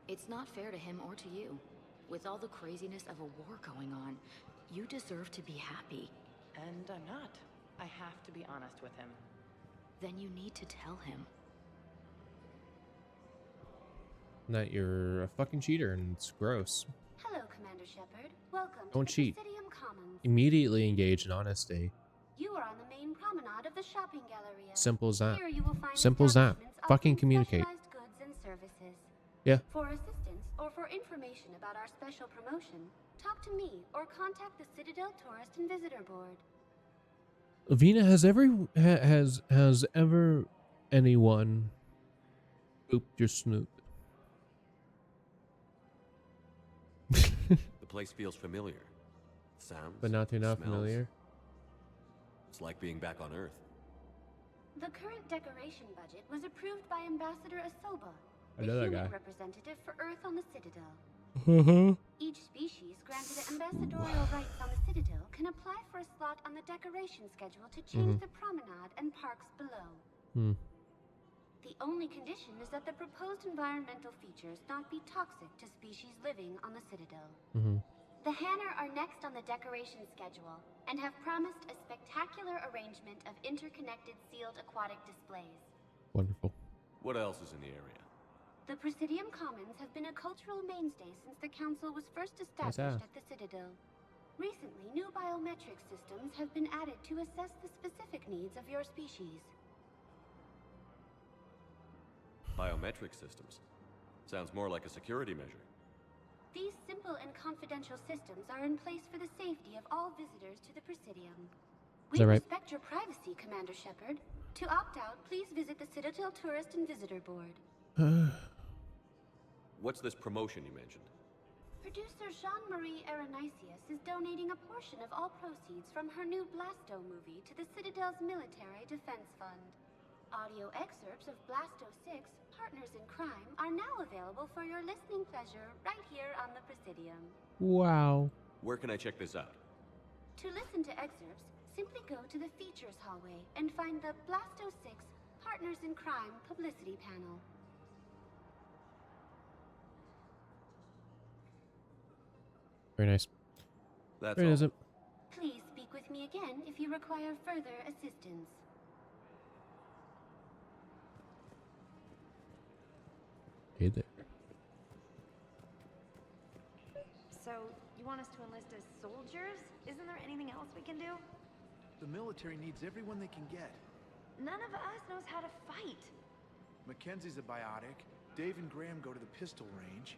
It's not fair to him or to you. With all the craziness of a war going on, you deserve to be happy. And I'm not. I have to be honest with him. Then you need to tell him. That you're a fucking cheater and it's gross. Hello, Commander Shepard. Welcome Don't to cheat. the Presidium Commons. Immediately engage in honesty. You are on the main promenade of the shopping galleria. Simple as that. Here you will find Simple as that. establishments Fucking offering communicate. specialized goods and services. Yeah. For assistance or for information about our special promotion, talk to me or contact the Citadel Tourist and Visitor Board. Vina, has ever anyone pooped your snoot? The place feels familiar. Sounds, But not smells. familiar. It's like being back on Earth. The current decoration budget was approved by Ambassador Asoba, the Another human guy. representative for Earth on the Citadel. Uh-huh. Each species granted ambassadorial rights on the Citadel can apply for a slot on the decoration schedule to change the promenade and parks below. Hmm. The only condition is that the proposed environmental features not be toxic to species living on the Citadel. The Hanner are next on the decoration schedule and have promised a spectacular arrangement of interconnected sealed aquatic displays. Wonderful. What else is in the area? The Presidium Commons have been a cultural mainstay since the Council was first established that? at the Citadel. Recently, new biometric systems have been added to assess the specific needs of your species. Biometric systems. Sounds more like a security measure. These simple and confidential systems are in place for the safety of all visitors to the Presidium. We that right? respect your privacy, Commander Shepard. To opt out, please visit the Citadel Tourist and Visitor Board. What's this promotion you mentioned? Producer Jean-Marie Aranisius is donating a portion of all proceeds from her new Blasto movie to the Citadel's Military Defense Fund. Audio excerpts of Blasto 6, Partners in Crime, are now available for your listening pleasure right here on the Presidium. Wow. Where can I check this out? To listen to excerpts, simply go to the Features hallway and find the Blasto 6, Partners in Crime publicity panel. Very nice. That's Very all. nice. Please speak with me again if you require further assistance. Hey there. So, you want us to enlist as soldiers? Isn't there anything else we can do? The military needs everyone they can get. None of us knows how to fight. Mackenzie's a biotic. Dave and Graham go to the pistol range.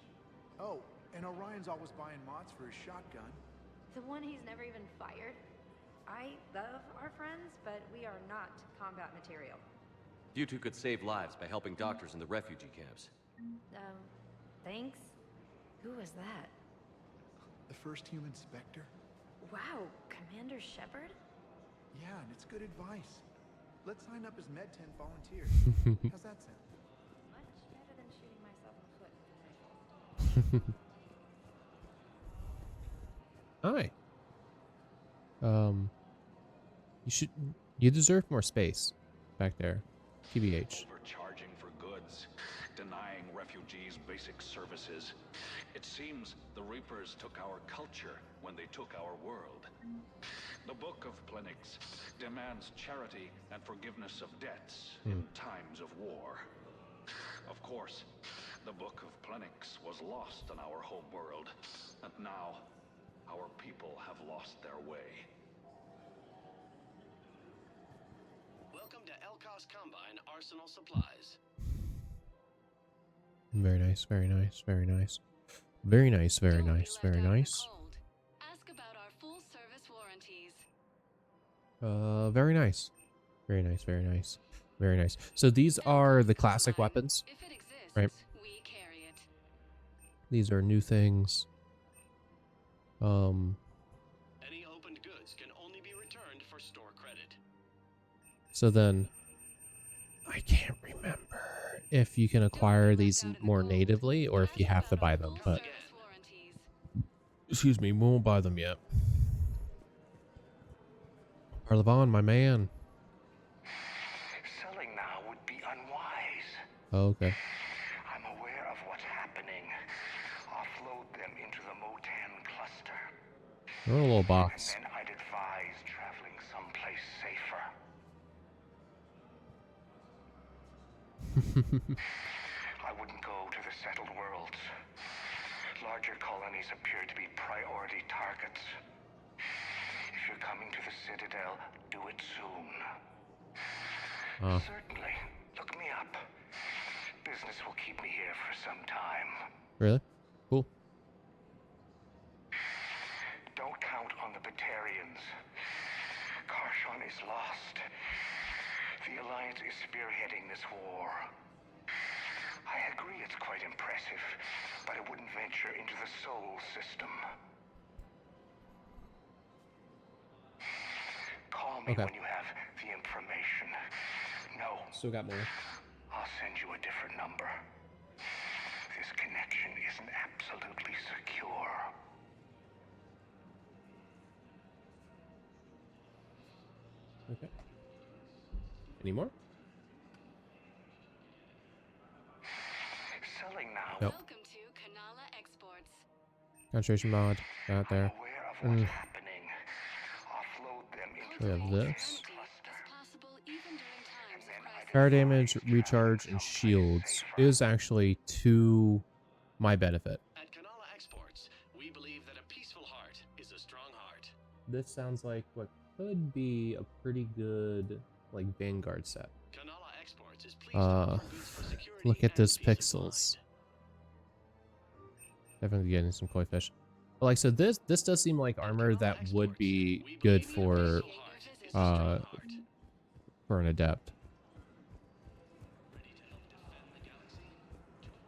Oh, and Orion's always buying mods for his shotgun. The one he's never even fired. I love our friends, but we are not combat material. You two could save lives by helping doctors in the refugee camps. Thanks? Who was that? The first human Spectre? Wow, Commander Shepard? Yeah, and it's good advice. Let's sign up as Med-10 volunteers. How's that sound? Much better than shooting myself in the foot. Hi. You deserve more space back there. TBH. Overcharging for goods, denying refugees basic services. It seems the Reapers took our culture when they took our world. The Book of Plenix demands charity and forgiveness of debts in times of war. Of course, the Book of Plenix was lost on our home world, and now our people have lost their way. Welcome to Elkos Combine Arsenal Supplies. Very nice, very nice, very nice. Very nice, very nice, very nice. Ask about our full service warranties. Very nice. Very nice, very nice. Very nice. So these are the classic weapons, If it exists, right? we carry it. These are new things. Any opened goods can only be returned for store credit. So then, I can't remember if you can acquire these more natively or if you have to buy them, but excuse me, we won't buy them yet. Parlavon, my man. Selling now would be unwise. Oh, okay. I'm aware of what's happening. to the Aethon Cluster. We're in a little box. And then I'd advise traveling someplace safer. I wouldn't go to the settled worlds. Larger colonies appear to be priority targets. If you're coming to the Citadel, do it soon. Certainly. Look me up. Business will keep me here for some time. Really? Cool. Don't count on the Batarians. Karshon is lost. The Alliance is spearheading this war. I agree it's quite impressive, but I wouldn't venture into the Sol system. Call me when you have the information. No. Still got more. I'll send you a different number. This connection isn't absolutely secure. Okay. Any more? Selling now. Nope. Welcome to Kanala Exports. Concentration mod. Out there. What's happening? Offload them into We have this. Possible even during times of crisis. Power damage, recharge, and shields is actually to my benefit. At Kanala Exports, we believe that a peaceful heart is a strong heart. This sounds like what could be a pretty good, like, Vanguard set. Kanala Exports is pleased to offer goods for security Look at and this peace of pixels. Definitely getting some koi fish. But like, so this does seem like armor that would be good for an adept.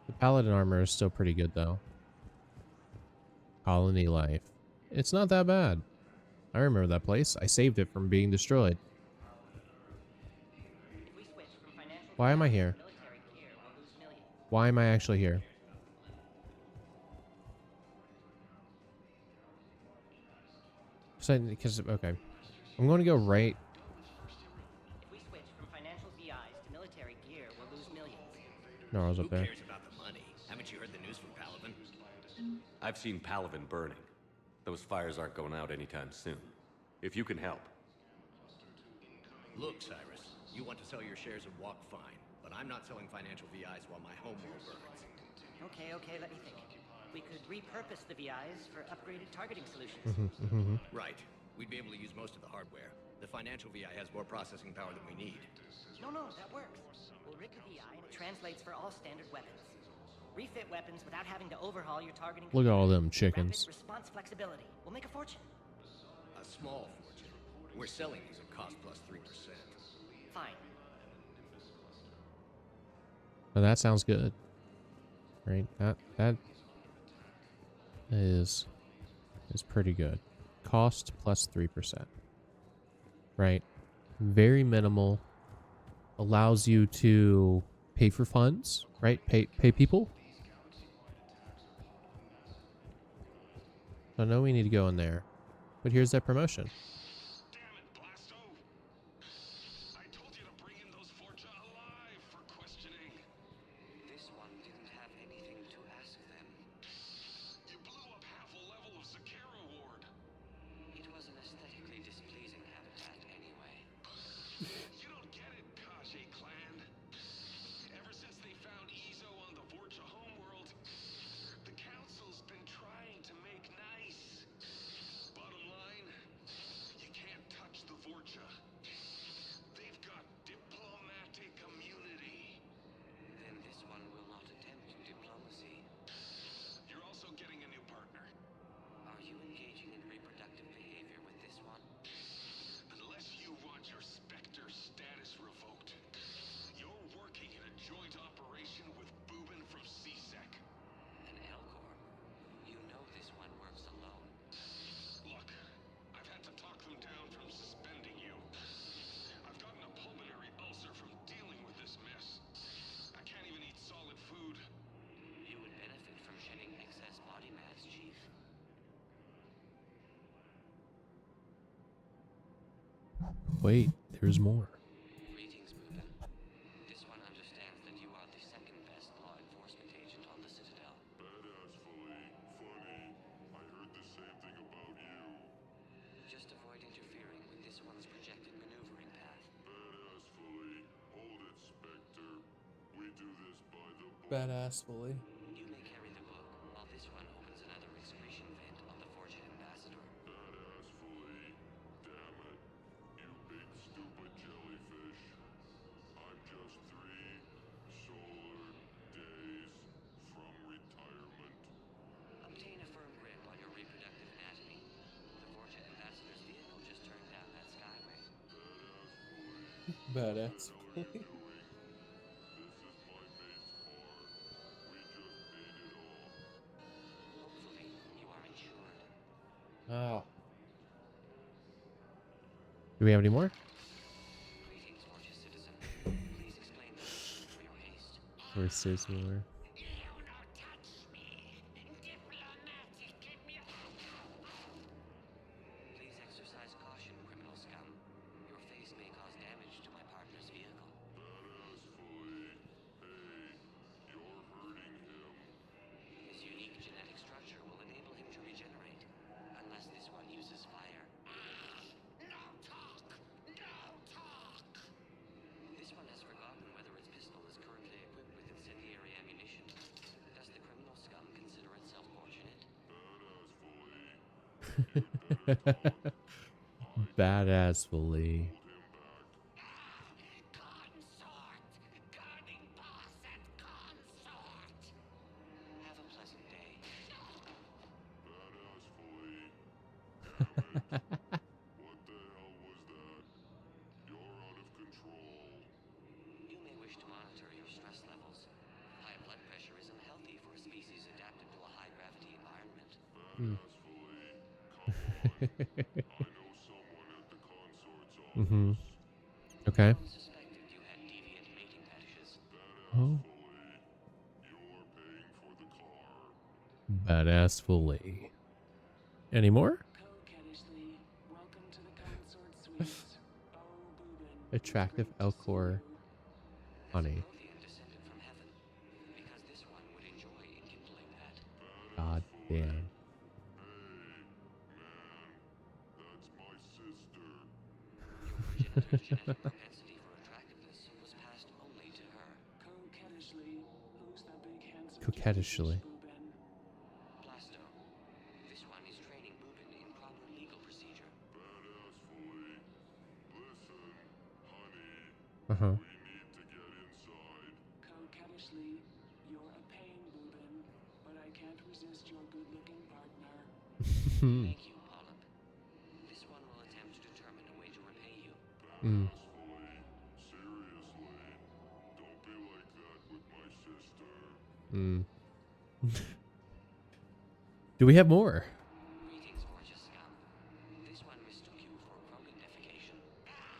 The paladin armor is still pretty good though. Colony life. It's not that bad. I remember that place. I saved it from being destroyed. Why am I here? Why am I actually here? Because, okay. I'm going to go right. If we switch from financial VIs to military gear, we'll lose millions. Narl's up there. Who cares about the money? Haven't you heard the news from Palaven? I've seen Palaven burning. Those fires aren't going out anytime soon. If you can help. Look, Cyrus, you want to sell your shares of Walk, fine, but I'm not selling financial VIs while my home world burns. Okay, let me think. We could repurpose the VIs for upgraded targeting solutions. Right. We'd be able to use most of the hardware. The financial VI has more processing power than we need. No, that works. We'll rig the VI and it translates for all standard weapons. Refit weapons without having to overhaul your targeting. Look at all them chickens. Rapid response flexibility. We'll make a fortune. A small fortune. We're selling these at cost plus 3%. Fine. Well, that sounds good. Right? That is pretty good. Cost plus 3%. Right? Very minimal. Allows you to pay for funds, right? Pay people. I know we need to go in there. But here's that promotion. Damn it, Blasto! I told you to bring in those Forja alive for questioning. This one didn't have anything to ask them. You blew up half a level of Zakera Ward. It was an aesthetically displeasing habitat anyway. You don't get it, Kaje clan. Ever since they found Ezo on the Forja homeworld, the council's been trying to make nice. Bottom line, you can't touch the Forja. They've got diplomatic immunity. Then this one will not attempt diplomacy. You're also getting a new partner. Are you engaging in reproductive behavior with this one? Unless you want your Spectre status revoked, you're working in a joint operation with Boobin from CSEC. An Elcor? You know this one works alone. Look, I've had to talk them down from suspending you. I've gotten a pulmonary ulcer from dealing with this mess. I can't even eat solid food. You would benefit from shedding excess body mass, Chief. Wait, there's more. Greetings, Boobin. This one understands that you are the second best law enforcement agent on the Citadel. Badass fully, funny, Badassfully. You may carry the book, while this one opens another excretion vent on the Fortune Ambassador. Badassfully. Damn it. You big stupid jellyfish. I'm just 3 solar days from retirement. Obtain a firm grip on your reproductive anatomy. The Fortune Ambassador's vehicle just turned down that skyway. Badassfully. Hopefully, you are insured. Oh. Do we have any more? Greetings, gorgeous citizen. Please explain the reason for your haste. Or says more? Please exercise caution, criminal scum. Your face may cause damage to my partner's vehicle. Badassfully. Hey, you're hurting him. His unique genetic structure will enable him to regenerate, unless this one uses fire. No talk! No talk! This one has forgotten whether its pistol is currently equipped with incendiary ammunition. Does the criminal scum consider itself fortunate? Badassfully. Have a pleasant day. What the hell was that? You're out of control. You may wish to monitor your stress levels. High blood pressure is unhealthy for a species adapted to a high-gravity environment. Mm-hmm. Okay. Suspected you had deviant mating fetishes. Oh. Badassfully. Any more? Attractive Elcor honey. Descended from heaven, because this one would enjoy enkindling that. God damn. That's my sister. Your progenitor's genetic propensity for attractiveness was passed only to her. Who's that big handsome Coquettishly. Blasto. This one is training Bubin in proper legal procedure. Badassfully. Listen, honey. Uh-huh. We need to get inside. Coquettishly, you're a pain, Bubin, but I can't resist your good-looking partner. Thank you, Polyp. This one will attempt to determine a way to repay you. Badassfully. Seriously. Don't be like that with my sister. Do we have more? Greetings, gorgeous scum. This one mistook you for chronoification.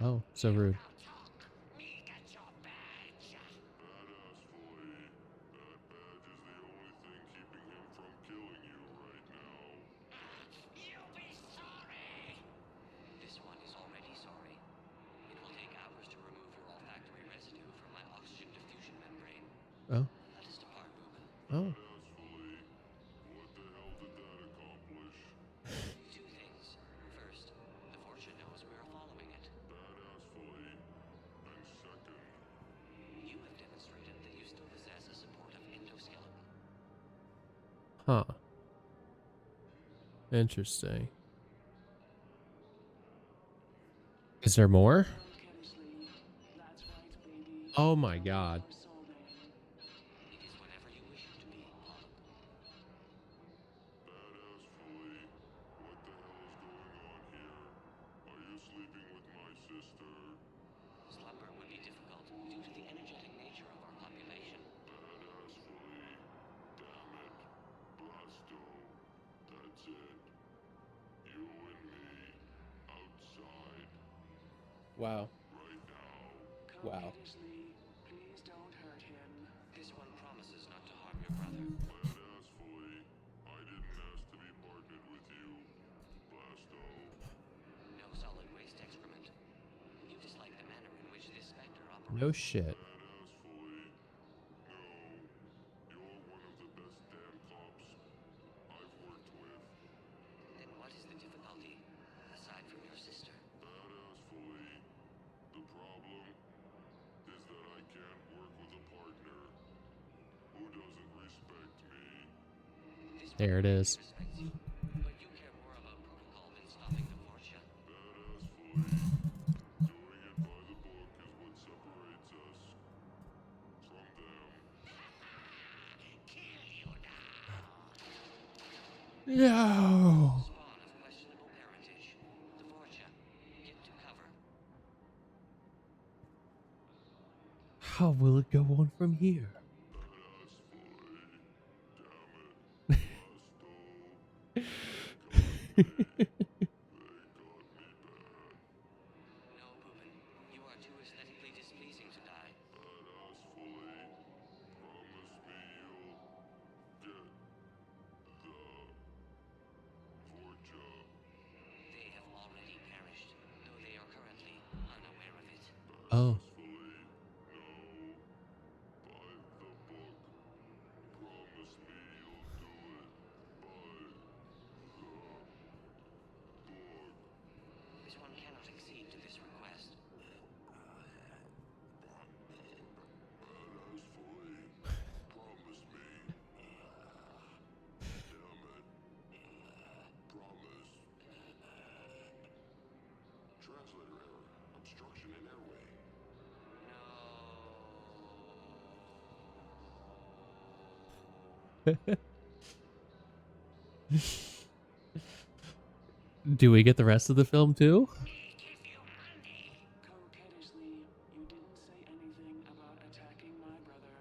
Oh, so rude. Badassfully. That badge is the only thing keeping him from killing you right now. You'll be sorry! This one is already sorry. It will take hours to remove your olfactory residue from my oxygen diffusion membrane. Oh. Let us depart, Bubin. Oh. Badassfully. What the hell did that accomplish? 2 things. First, the Fortune knows we are following it. Badassfully. And second. You have demonstrated that you still possess a supportive endoskeleton. Huh. Interesting. Is there more? Oh my god. It is whatever you wish it to be, Polyp. Badassfully. What the hell is going on here? Are you sleeping with my sister? Slumber would be difficult due to the energetic nature of our population. Badassfully. Damn it. Blasto. That's it. You and me. Outside. Wow. Right now. Wow. Please don't hurt him. This one promises not to harm your brother. Badassfully. I didn't ask to be partnered with you. Blasto. No solid waste excrement. You dislike the manner in which this specter operates. No shit. Badassfully. No. You're one of the best damn cops I've worked with. Then what is the difficulty, aside from your sister? Badassfully. The problem is that I can't work with a partner. Who There it is. No. How will it go on from here? Oh. This one cannot accede to this request. Translator error. Obstruction in airway. Do we get the rest of the film too? Coquettishly, you didn't say anything about attacking my brother.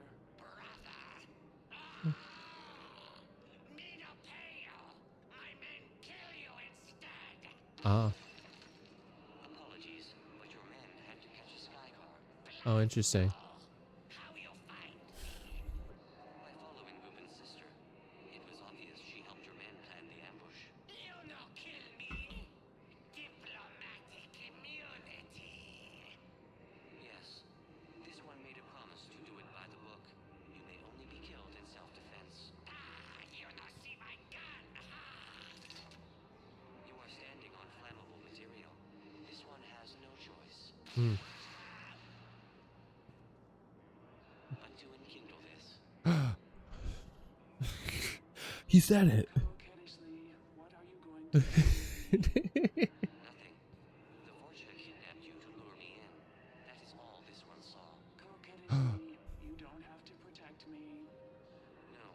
Ah. Apologies, but your men had to catch a sky car. Oh, interesting. By following Ruben's sister, it was obvious she helped your men plan the ambush. You no kill me. Diplomatic immunity. Yes, this one made a promise to do it by the book. You may only be killed in self-defense. You no see my gun. You are standing on flammable material. This one has no choice. But to enkindle this. He said it. Coquettishly, what are you going to do? Nothing. The Vorcha kidnapped you to lure me in. That is all this one saw. Coquettishly, you don't have to protect me. No.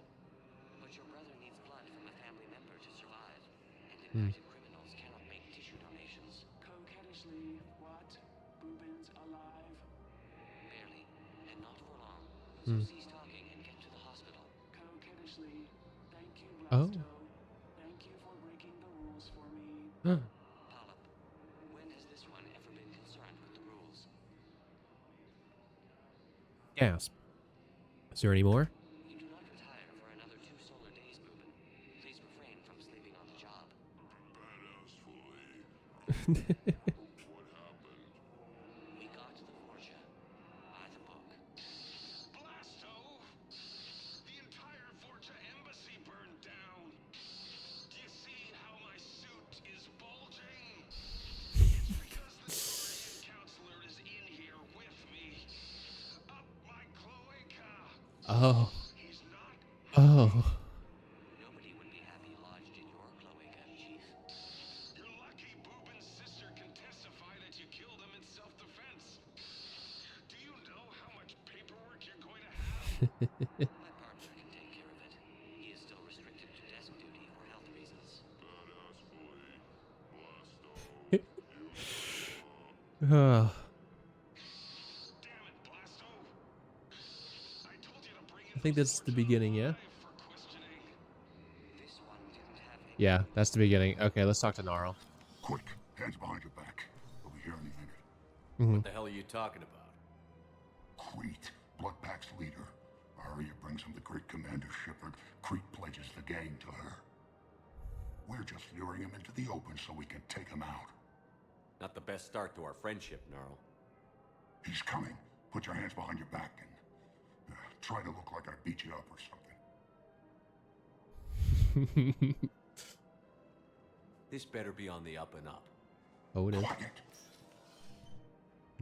But your brother needs blood from a family member to survive. And indicted criminals cannot make tissue donations. Coquettishly, what? Boobin's alive? Barely. And not for long. So cease talking and get to the hospital. Coquettishly, thank you, Oh. Blasto. Thank you for breaking the rules for me. Polyp, when has this one ever been concerned with the rules? Gasp. Is there any more? You do not retire for another 2 solar days, Boobin. Please refrain from sleeping on the job. What happened? We got the Vorcha. By the book. Blasto! The entire Vorcha embassy burned down. Do you see how my suit is bulging? It's because the Normandy counselor is in here with me. Up my cloaca. Oh. He's not. Oh. Nobody would be happy lodged in your cloaca, Chief. You're lucky Boobin's sister can testify that you killed him in self-defense. Do you know how much paperwork you're going to have? My partner can take care of it. He is still restricted to desk duty for health reasons. Oh. Damn it, Blasto. I told you to bring in I think that's the beginning, yeah? for questioning. This one didn't have any. Yeah, that's the beginning. Okay, let's talk to Narl. Quick, hands behind your back. We'll be here any minute. What the hell are you talking about? Crete, Bloodpack's leader. Aria brings him the great commander Shepard. Crete pledges the gang to her. We're just luring him into the open so we can take him out. Not the best start to our friendship, Narl. He's coming. Put your hands behind your back and try to look like I beat you up or something. This better be on the up and up. Oh, it is. Quiet.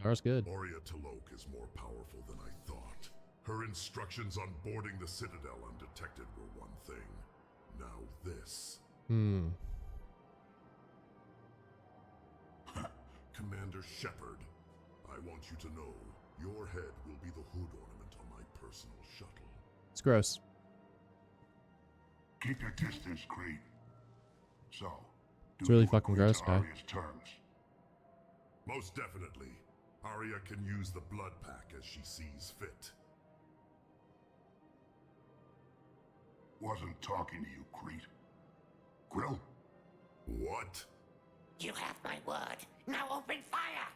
Narl's good. Aria T'Loak is more powerful than I thought. Her instructions on boarding the Citadel undetected were one thing. Now this. Commander Shepard, I want you to know your head will be the hood ornament on my personal shuttle. It's gross. Keep your distance, Creed. So, It's really fucking gross, guy. Aria's terms? Most definitely. Aria can use the blood pack as she sees fit. Wasn't talking to you, Creed. Grill? What? You have my word. Now open fire!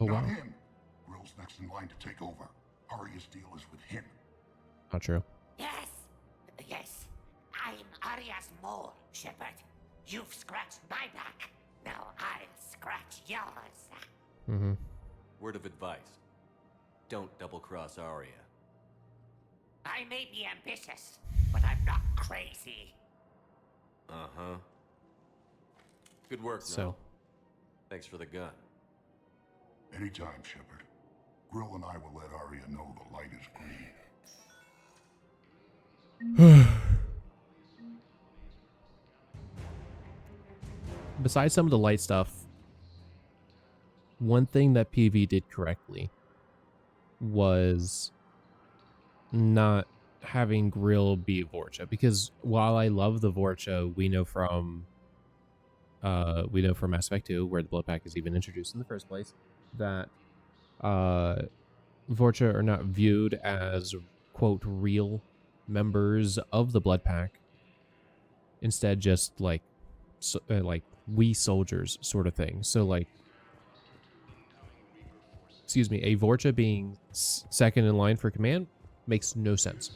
Oh, Not wow. him. Grill's next in line to take over. Aria's deal is with him. Not true. Yes. Yes. I'm Aria's mole, Shepard. You've scratched my back. Now I'll scratch yours. Word of advice. Don't double-cross Aria. I may be ambitious, but I'm not crazy. Uh-huh. Good work, So. Narl. Thanks for the gun. Anytime, Shepard. Grill and I will let Aria know the light is green. Besides some of the light stuff, one thing that PV did correctly was not having Grill be a Vorcha, because while I love the Vorcha, we know from Mass Effect 2, where the blood pack is even introduced in the first place, that Vorcha are not viewed as, quote, real members of the blood pack. Instead, just like we soldiers sort of thing. So like, excuse me, a Vorcha being second in line for command makes no sense.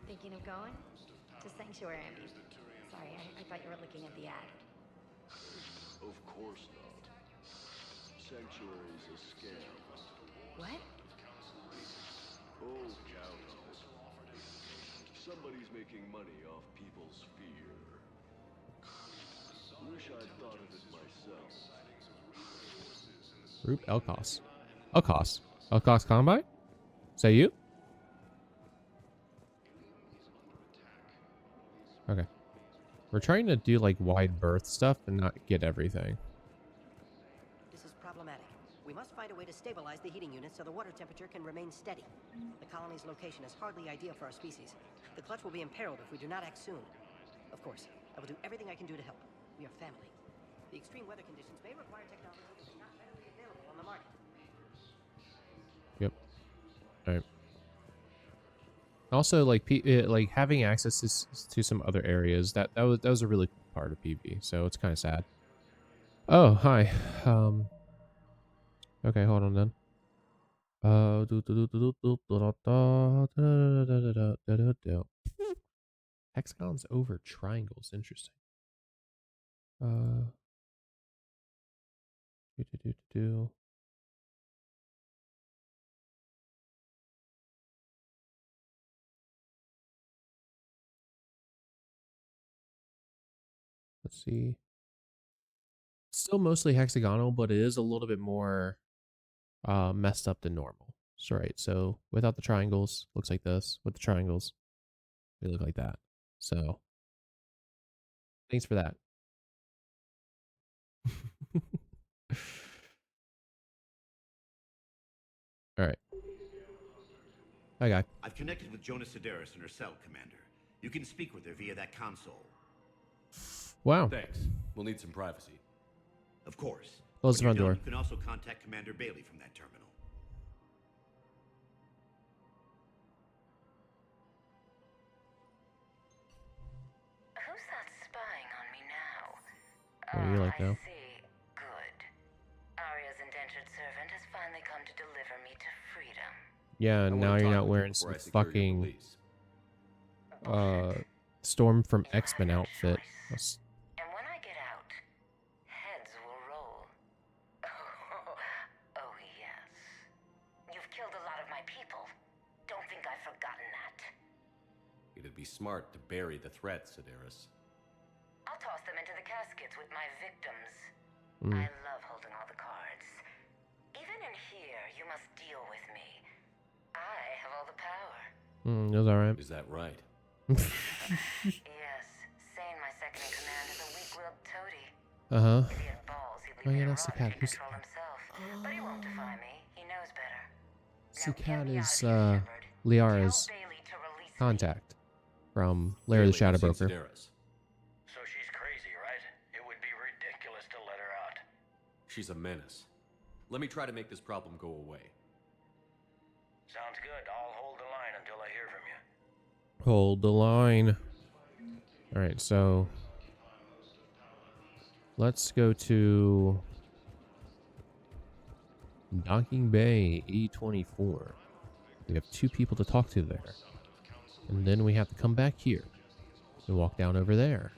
Thinking of going? To Sanctuary, I mean. Sorry, I thought you were looking at the ad. Of course not. Sanctuary's a scam. What? Oh, count on it. Somebody's making money off people's fear. Wish I'd thought of it myself. Group Elkos. Elkos Combine? Is that you? Okay. We're trying to do like wide berth stuff and not get everything. This is problematic. We must find a way to stabilize the heating unit so the water temperature can remain steady. The colony's location is hardly ideal for our species. The clutch will be imperiled if we do not act soon. Of course, I will do everything I can do to help. We are family. The extreme weather conditions may require technology that is not readily available on the market. Yep. All right. Also, like like having access to some other areas, that was a really cool part of PvP. So it's kind of sad. Oh, hi. Okay, hold on then. Hexagons over triangles. Interesting. Let's see. Still mostly hexagonal, but it is a little bit more messed up than normal. So right, so without the triangles, looks like this. With the triangles, they look like that. So thanks for that. All right. Hi, guy. I've connected with Jonas Sederis and her cell, Commander. You can speak with her via that console. Wow. Thanks. We'll need some privacy. Of course. Close the When front you're door. done, you can also contact Commander Bailey from that terminal. Who's that spying on me now? What do you like now? I see. Good. Aria's indentured servant has finally come to deliver me to freedom. Yeah, and now you're not wearing some fucking Storm from X-Men outfit. And when I get out, heads will roll. Oh, yes. You've killed a lot of my people. Don't think I've forgotten that. It'd be smart to bury the threat, Sederis. I'll toss them into the caskets with my victims. Mm. I love holding all the cards. Even in here, you must deal with me. I have all the power. It was alright. Is that right? Yes, Sayn, my second in command, is a weak-willed toady. Uh-huh. If he had balls, he'd Oh leave yeah, me that's the to cat. Who's control himself. But he won't defy me. He knows better. the cat? Now, Is Liara's contact from Lair the Shadow Broker. Sederis. So she's crazy, right? It would be ridiculous to let her out. She's a menace. Let me try to make this problem go away. Sounds good. I'll hold the line until I hear from you. Hold the line. Alright, so let's go to Docking Bay E24. We have 2 people to talk to there. And then we have to come back here and walk down over there.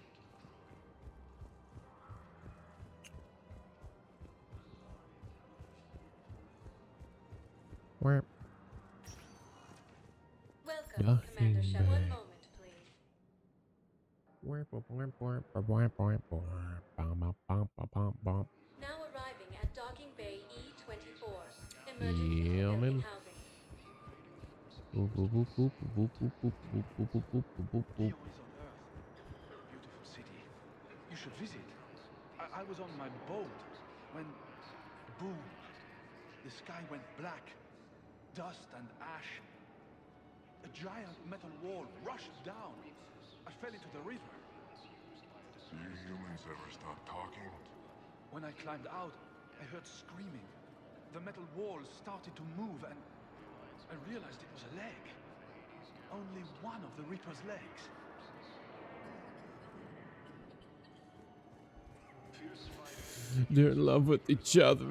Where? Welcome, Commander Shep. One moment, please. Now arriving at Docking Bay E24. Emergency civilian housing. Beautiful city. You should visit. I was on my boat when, boom, the sky went black, dust and ash. A giant metal wall rushed down. I fell into the river. Do you humans ever stop talking? When I climbed out, I heard screaming. The metal wall started to move and I realized it was a leg. Only one of the Reaper's legs. They're in love with each other.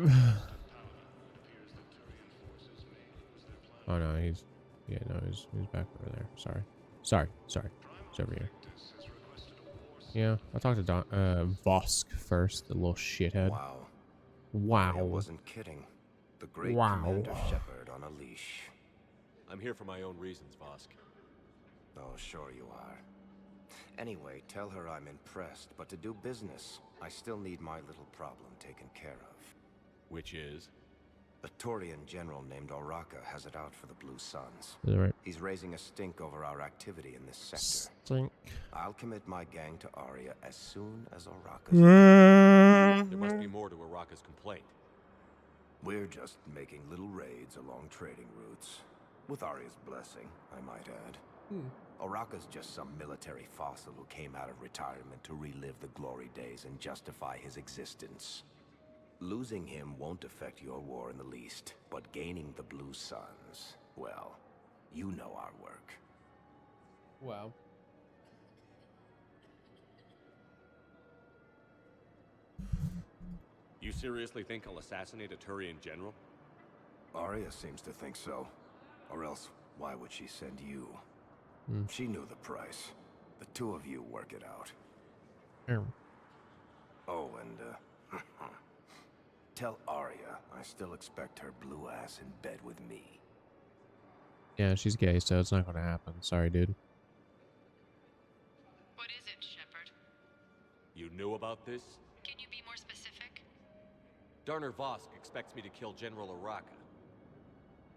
Oh no, he's back over there. Sorry. He's over here. Yeah, I'll talk to Vosque first, the little shithead. Wow. I wasn't kidding. The great Commander Shepard on a leash. I'm here for my own reasons, Vosque. Oh, sure you are. Anyway, tell her I'm impressed, but to do business, I still need my little problem taken care of. Which is? A Taurian general named Oraka has it out for the Blue Suns. Is that right? He's raising a stink over our activity in this sector. Stink. I'll commit my gang to Aria as soon as Oraka's... There must be more to Oraka's complaint. We're just making little raids along trading routes. With Aria's blessing, I might add. Oraka's just some military fossil who came out of retirement to relive the glory days and justify his existence. Losing him won't affect your war in the least, but gaining the Blue Suns, well, you know our work. Wow. You seriously think I'll assassinate a Turian general? Aria seems to think so. Or else, why would she send you? She knew the price. The 2 of you work it out. Oh, and, tell Aria I still expect her blue ass in bed with me. Yeah, she's gay, so it's not gonna happen. Sorry, dude. What is it, Shepard? You knew about this? Can you be more specific? Darner Vosque expects me to kill General Oraka.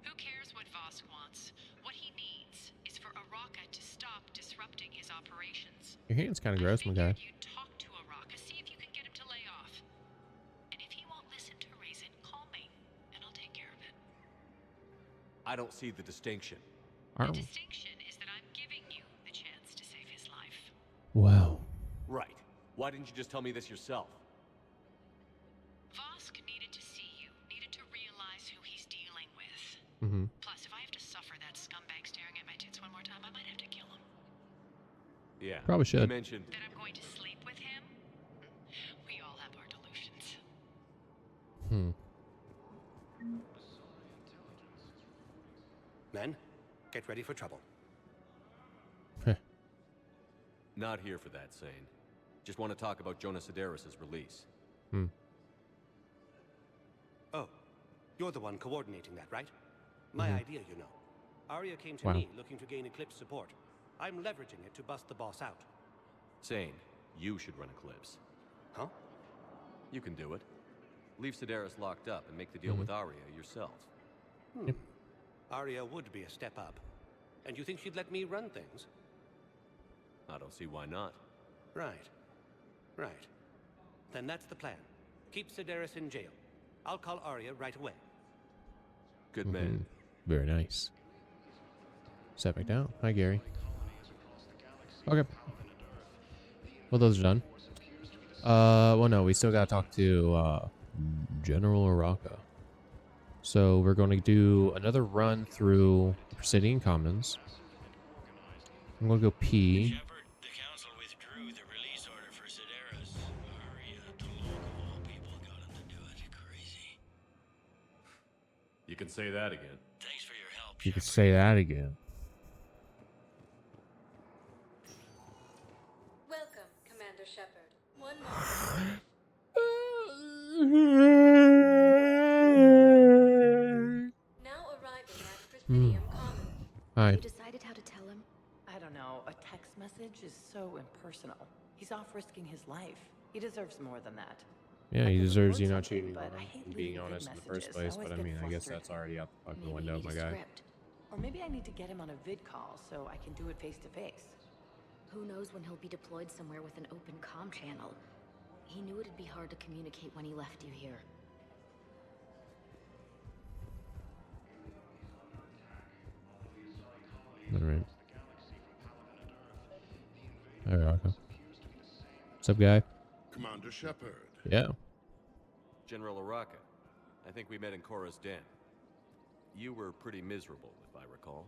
Who cares what Vosque wants? What he needs is for Oraka to stop disrupting his operations. Your hand's kind of gross, my guy. You talk to Oraka, see if you can get him to lay off. And if he won't listen to reason, call me, and I'll take care of it. I don't see the distinction. The distinction is that I'm giving you the chance to save his life. Wow. Right. Why didn't you just tell me this yourself? Vosque needed to see you, needed to realize who he's dealing with. Plus, if I have to suffer that scumbag staring at my tits one more time, I might have to kill him. Yeah. Probably should. You mentioned that I'm going to sleep with him. We all have our delusions. Men, get ready for trouble. not here for that, Sayn. Just want to talk about Jonas Sederis' release. Oh, you're the one coordinating that, right? My idea, you know. Aria came to Wow. me looking to gain Eclipse support. I'm leveraging it to bust the boss out. Sayn, you should run Eclipse. Huh? You can do it. Leave Sederis locked up and make the deal with Aria yourself. Yep. Aria would be a step up. And you think she'd let me run things? I don't see why not. Right. Right. Then that's the plan. Keep Sederis in jail. I'll call Aria right away. Good man. Very nice. Step back down. Hi, Gary. Okay. Well, those are done. Well, no, we still gotta talk to General Oraka. So we're going to do another run through the Presidium Commons. I'm going to go pee. Shepard, the council withdrew the release order for Sederis. Aria, the local of all people, got him to do it. Crazy. You can say that again. Thanks for your help, You could say that again. Welcome, Commander Shepard. One moment. Now arriving at Presidium Commons. Hi. You decided how to tell him? I don't know. A text message is so impersonal. He's off risking his life. He deserves more than that. Yeah, he deserves you not cheating but on I him hate and being leaving honest in the first messages. place, but I always mean, get I guess flustered. that's already out the fucking Maybe window, need my a guy. script. Or maybe I need to get him on a vid call so I can do it face to face. Who knows when he'll be deployed somewhere with an open comm channel. He knew it'd be hard to communicate when he left you here. Alright. Alright, okay. What's up, guy? Commander Shepard. Yeah. General Oraka, I think we met in Korra's den. You were pretty miserable, if I recall.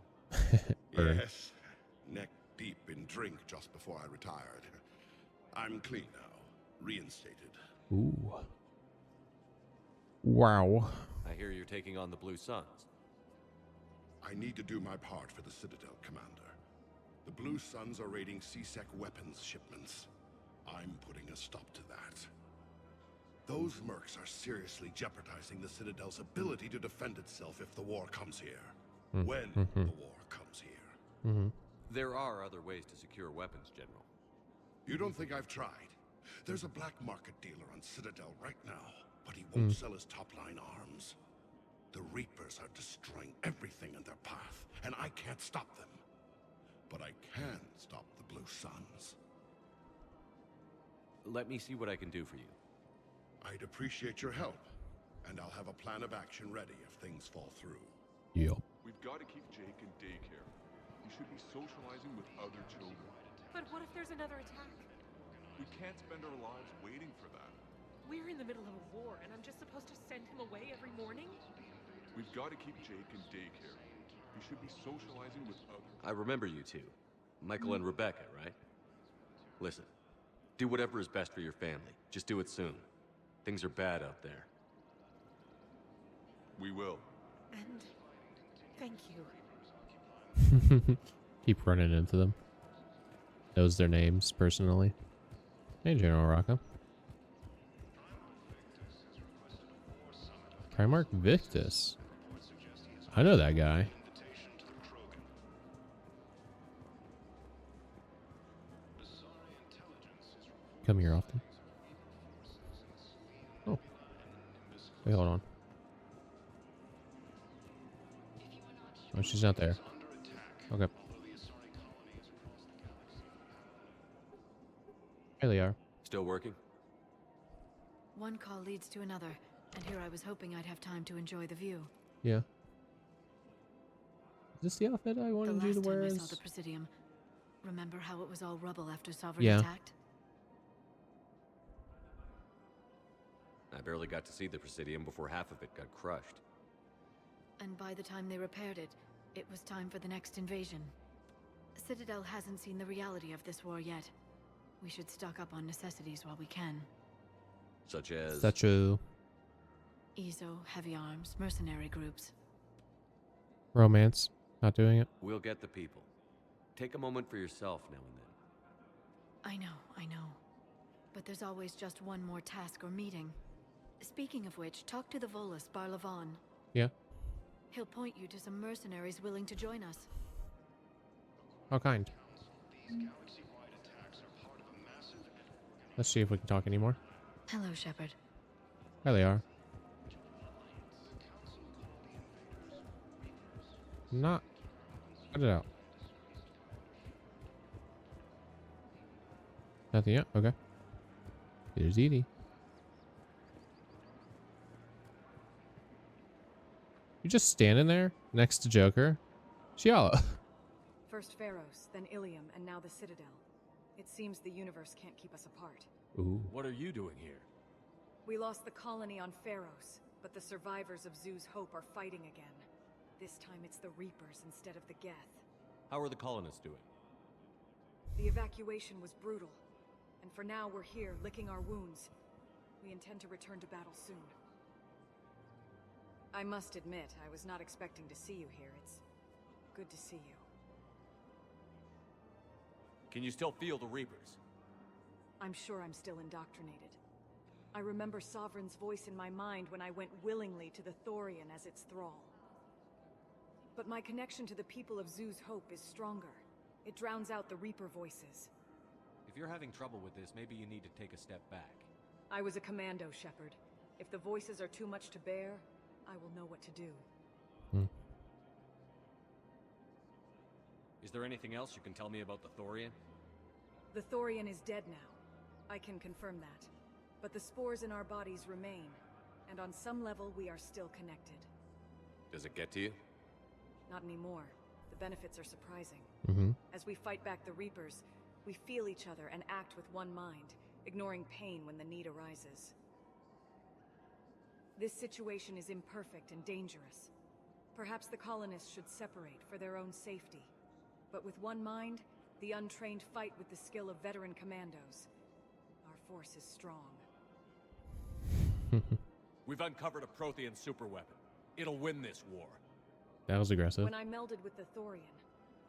Yes. Neck deep in drink just before I retired. I'm clean now. Reinstated. Ooh. Wow. I hear you're taking on the Blue Suns. I need to do my part for the Citadel, Commander. The Blue Suns are raiding C-Sec weapons shipments. I'm putting a stop to that. Those mercs are seriously jeopardizing the Citadel's ability to defend itself if the war comes here. When the war comes here. There are other ways to secure weapons, General. You don't think I've tried? There's a black market dealer on Citadel right now, but he won't sell his top-line arms. The Reapers are destroying everything in their path, and I can't stop them. But I can stop the Blue Suns. Let me see what I can do for you. I'd appreciate your help, and I'll have a plan of action ready if things fall through. Yep. We've got to keep Jake in daycare. He should be socializing with other children. But what if there's another attack? We can't spend our lives waiting for that. We're in the middle of a war, and I'm just supposed to send him away every morning? We've got to keep Jake in daycare. He should be socializing with others. I remember you two. Michael and Rebecca, right? Listen, do whatever is best for your family. Just do it soon. Things are bad out there. We will. And thank you. Keep running into them. Knows their names personally. Hey, General Oraka. Primarch Victus. I know that guy. Come here often. Oh. Wait, hold on. Oh, she's not there. Okay. Hey, Liara. Still working? One call leads to another, and here I was hoping I'd have time to enjoy the view. Yeah. Is this the outfit I wanted you to wear? The last time I as... saw the Presidium, remember how it was all rubble after Sovereign Yeah. attacked? I barely got to see the Presidium before half of it got crushed. And by the time they repaired it, it was time for the next invasion. Citadel hasn't seen the reality of this war yet. We should stock up on necessities while we can. Such as... Such a... EZO, heavy arms, mercenary groups. Romance. Not doing it. We'll get the people. Take a moment for yourself now and then. I know. But there's always just one more task or meeting. Speaking of which, talk to the Volus, Barla. Yeah. He'll point you to some mercenaries willing to join us. How kind. Let's see if we can talk anymore. Hello, Shepard. There they are. Not. Cut it out. Nothing yet? Okay. There's Edie. You just standing there next to Joker? Shiala. First Pharos, then Ilium, and now the Citadel. It seems the universe can't keep us apart. Ooh. What are you doing here? We lost the colony on Pharos, but the survivors of Zoo's Hope are fighting again. This time it's the Reapers instead of the Geth. How are the colonists doing? The evacuation was brutal, and for now we're here, licking our wounds. We intend to return to battle soon. I must admit, I was not expecting to see you here. It's good to see you. Can you still feel the Reapers? I'm sure I'm still indoctrinated. I remember Sovereign's voice in my mind when I went willingly to the Thorian as its thrall. But my connection to the people of Zoo's Hope is stronger. It drowns out the Reaper voices. If you're having trouble with this, maybe you need to take a step back. I was a commando, Shepard. If the voices are too much to bear, I will know what to do. Is there anything else you can tell me about the Thorian? The Thorian is dead now. I can confirm that. But the spores in our bodies remain, and on some level we are still connected. Does it get to you? Not anymore. The benefits are surprising. Mm-hmm. As we fight back the Reapers, we feel each other and act with one mind, ignoring pain when the need arises. This situation is imperfect and dangerous. Perhaps the colonists should separate for their own safety. But with one mind, the untrained fight with the skill of veteran commandos. Our force is strong. We've uncovered a Prothean superweapon. It'll win this war. That was aggressive. When I melded with the Thorian,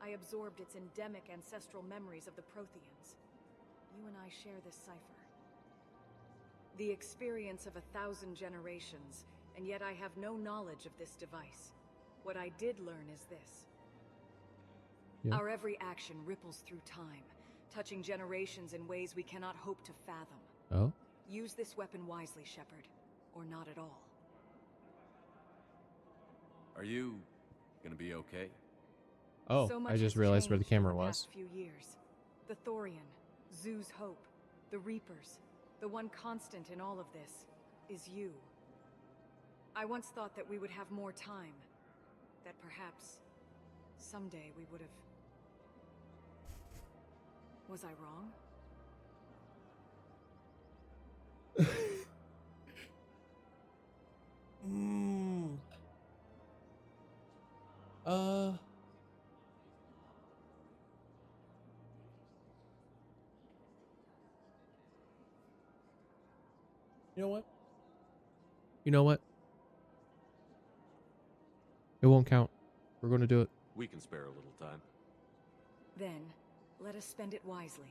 I absorbed its endemic ancestral memories of the Protheans. You and I share this cipher. The experience of 1,000 generations, and yet I have no knowledge of this device. What I did learn is this. Yeah. Our every action ripples through time, touching generations in ways we cannot hope to fathom. Oh? Use this weapon wisely, Shepard, or not at all. Are you gonna be okay? Oh, So much I just has realized where the changed in camera the was. past few years. The Thorian, Zoo's Hope, the Reapers, the one constant in all of this is you. I once thought that we would have more time, that perhaps someday we would have. Was I wrong? You know what? You know what? It won't count. We're going to do it. We can spare a little time. Then, let us spend it wisely.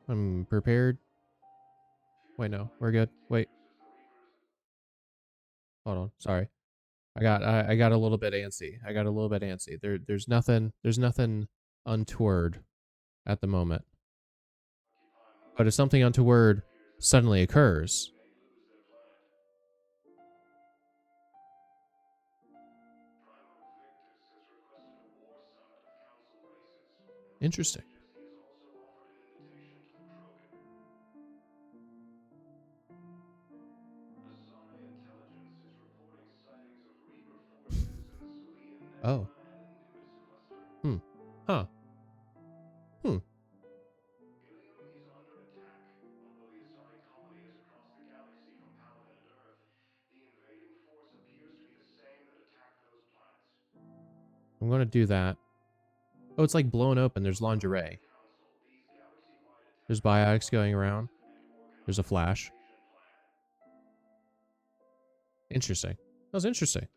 I'm prepared. Wait, no. We're good. Wait. Hold on. Sorry. I got a little bit antsy. There's nothing untoward at the moment. But if something untoward suddenly occurs, interesting. Oh. Huh. I'm going to do that. Oh, it's like blown open. There's lingerie. There's biotics going around. There's a flash. Interesting. That was interesting.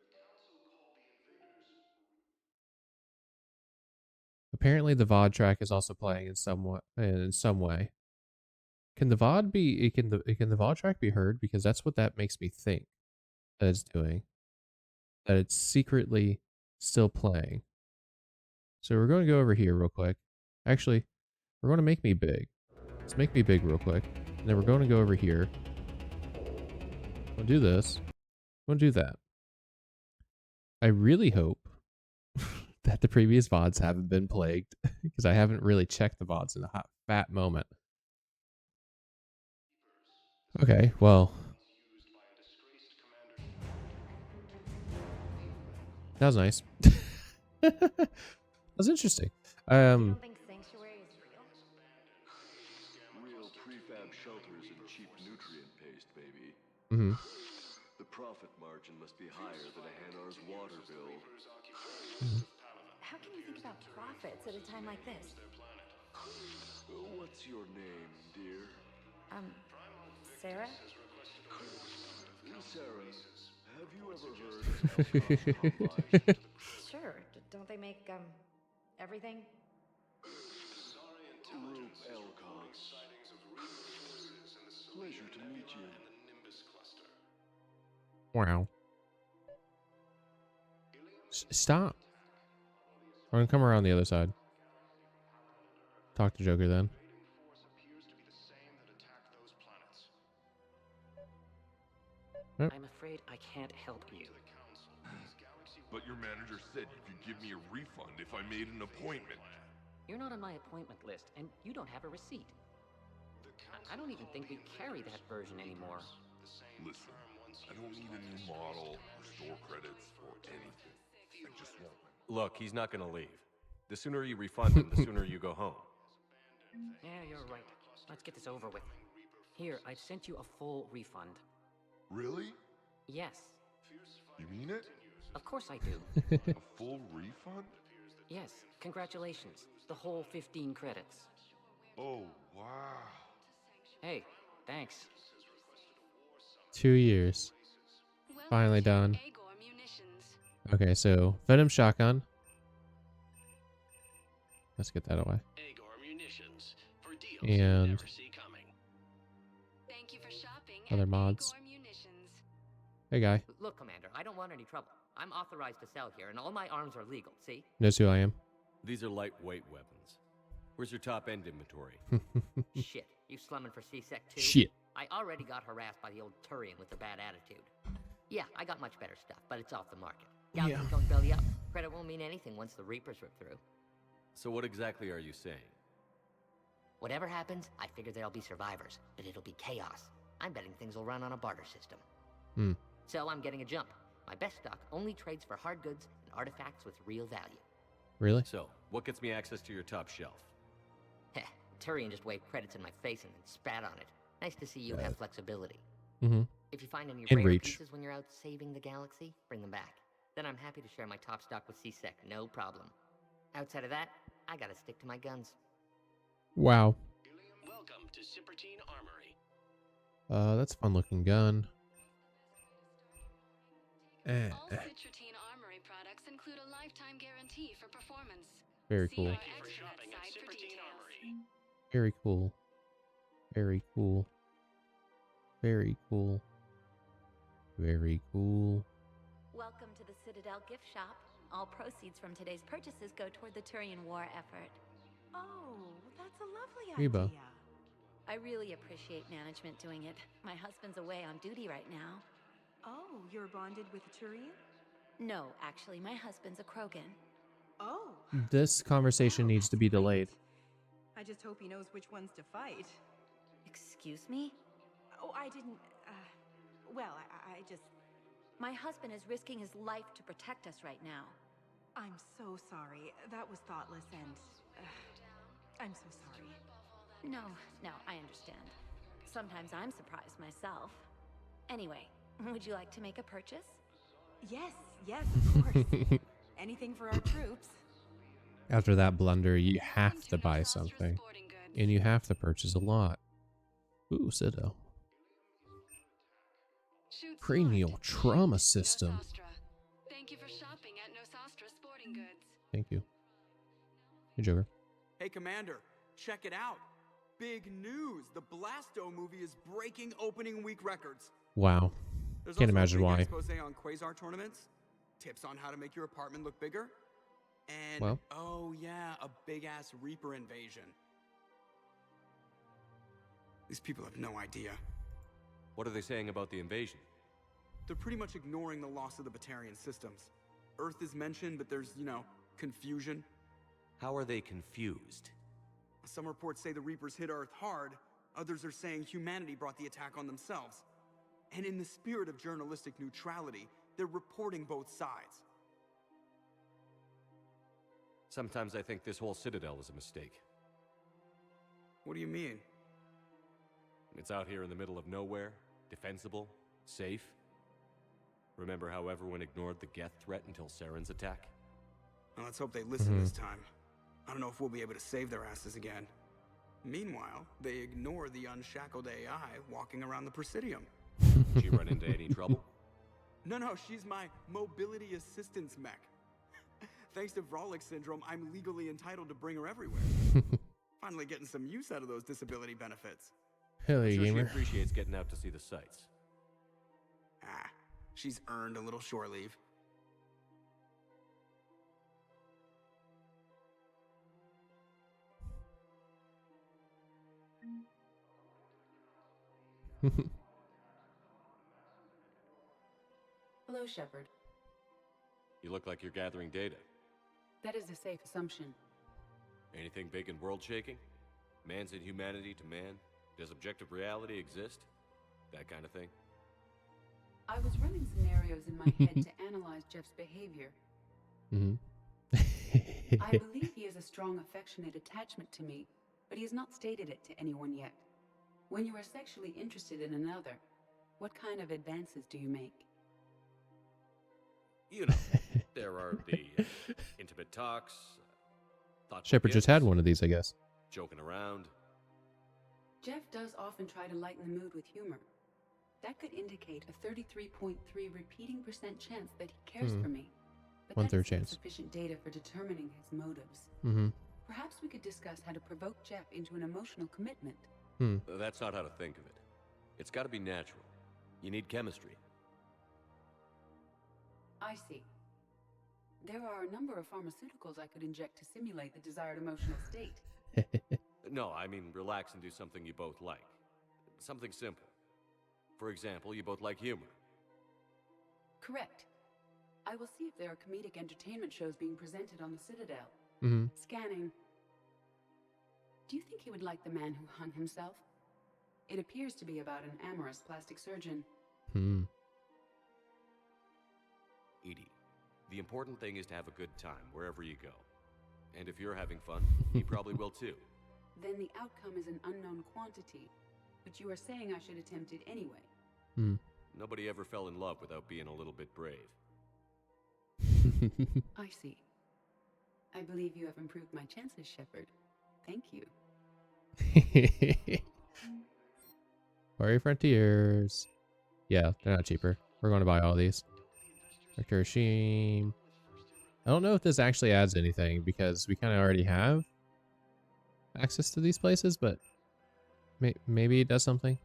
Apparently the VOD track is also playing in some way. Can the VOD be can the VOD track be heard? Because that's what that makes me think that it's doing. That it's secretly still playing. So we're going to go over here real quick. Actually, we're going to make me big. Let's make me big real quick. And then we're going to go over here. We'll do this. We'll do that. I really hope that the previous VODs haven't been plagued, because I haven't really checked the VODs in a hot fat moment. Okay, well. That was nice. That was interesting. You don't think Sanctuary is real? Real prefab shelters and cheap nutrient paste, baby. Mm-hmm. The profit margin must be higher than a Hanar's water bill. How can you think about profits at a time like this? What's your name, dear? Sarah? Sarah, have you ever heard of Elcon? Sure. Don't they make, everything? Group Elcon. Pleasure to meet you. Wow. Stop. We're gonna come around the other side. Talk to Joker then. I'm afraid I can't help you. But your manager said you could give me a refund if I made an appointment. You're not on my appointment list, and you don't have a receipt. I don't even think we carry that version anymore. Listen, I don't need a new model or store credits or anything. I just want my... Look, he's not gonna leave. The sooner you refund him, the sooner you go home. Yeah, you're right. Let's get this over with. Here, I've sent you a full refund. Really? Yes. You mean it? Of course I do. A full refund? Yes, congratulations. The whole 15 credits. Oh, wow. Hey, thanks. 2 years. Finally done. Okay, so Venom Shotgun. Let's get that away. And other mods. Hey guy. Look, Commander, I don't want any trouble. I'm authorized to sell here, and all my arms are legal, see? Knows who I am. These are lightweight weapons. Where's your top-end inventory? Shit, you slumming for C-Sec too? Shit. I already got harassed by the old Turian with the bad attitude. Yeah, I got much better stuff, but it's off the market. Galaxy's going belly up. Credit won't mean anything once the Reapers rip through. So what exactly are you saying? Whatever happens, I figure there'll be survivors, but it'll be chaos. I'm betting things will run on a barter system. So I'm getting a jump. My best stock only trades for hard goods and artifacts with real value. Really? So, what gets me access to your top shelf? Heh, Turian just waved credits in my face and then spat on it. Nice to see you have flexibility. If you find any rare pieces when you're out saving the galaxy, bring them back. Then I'm happy to share my top stock with C-Sec, no problem. Outside of that, I gotta stick to my guns. Wow. Welcome to Cypertine Armory. That's a fun looking gun. All Cypertine Armory products include a lifetime guarantee for performance. Very cool. Thank you for shopping at Cypertine Armory. Very cool. Very cool. Very cool. Very cool. Welcome to the Citadel gift shop. All proceeds from today's purchases go toward the Turian war effort. Oh, that's a lovely Reba. idea. I really appreciate management doing it. My husband's away on duty right now. Oh, you're bonded with a Turian? No, actually, my husband's a Krogan. Oh. This conversation needs to be delayed. I just hope he knows which ones to fight. Excuse me? Oh, I didn't, well, I just... My husband is risking his life to protect us right now. I'm so sorry. That was thoughtless and... I'm so sorry. No, I understand. Sometimes I'm surprised myself. Anyway, would you like to make a purchase? Yes, of course. Anything for our troops. After that blunder, you have to buy something. And you have to purchase a lot. Ooh, Citadel. Cranial trauma system. Thank you for shopping at Nosastra Sporting Goods. Thank you. Hey, Joker. Hey, Commander, check it out. Big news. The Blasto movie is breaking opening week records. Wow. There's Can't also imagine a big why. expose on Quasar tournaments, tips on how to make your apartment look bigger, and Well. oh yeah, a big-ass Reaper invasion. These people have no idea. What are they saying about the invasion? They're pretty much ignoring the loss of the Batarian systems. Earth is mentioned, but there's, confusion. How are they confused? Some reports say the Reapers hit Earth hard. Others are saying humanity brought the attack on themselves. And in the spirit of journalistic neutrality, they're reporting both sides. Sometimes I think this whole Citadel is a mistake. What do you mean? It's out here in the middle of nowhere, defensible, safe. Remember how everyone ignored the Geth threat until Saren's attack? Well, let's hope they listen this time. I don't know if we'll be able to save their asses again. Meanwhile, they ignore the unshackled AI walking around the Presidium. Did you run into any trouble? No, she's my mobility assistance mech. Thanks to Vrolic syndrome, I'm legally entitled to bring her everywhere. Finally getting some use out of those disability benefits. Hell yeah, I'm sure gamer. she appreciates getting out to see the sights. She's earned a little shore leave. Hello, Shepard. You look like you're gathering data. That is a safe assumption. Anything big and world-shaking? Man's inhumanity to man? Does objective reality exist? That kind of thing? I was running scenarios in my head to analyze Jeff's behavior. I believe he has a strong affectionate attachment to me, but he has not stated it to anyone yet. When you are sexually interested in another, what kind of advances do you make? You know, there are the intimate talks. Shepard just had one of these, I guess. Joking around. Jeff does often try to lighten the mood with humor. That could indicate a 33.3 repeating % chance that he cares for me. But that is insufficient data for determining his motives. Perhaps we could discuss how to provoke Jeff into an emotional commitment. That's not how to think of it. It's got to be natural. You need chemistry. I see. There are a number of pharmaceuticals I could inject to simulate the desired emotional state. No, I mean relax and do something you both like. Something simple. For example, you both like humor. Correct. I will see if there are comedic entertainment shows being presented on the Citadel. Scanning. Do you think he would like The Man Who Hung Himself? It appears to be about an amorous plastic surgeon. Edie, the important thing is to have a good time wherever you go. And if you're having fun, he probably will too. Then the outcome is an unknown quantity, but you are saying I should attempt it anyway. Nobody ever fell in love without being a little bit brave. I see. I believe you have improved my chances, Shepard. Thank you. Warrior Frontiers. Yeah, they're not cheaper. We're going to buy all these. Arcturus. I don't know if this actually adds anything because we kind of already have access to these places, but maybe it does something.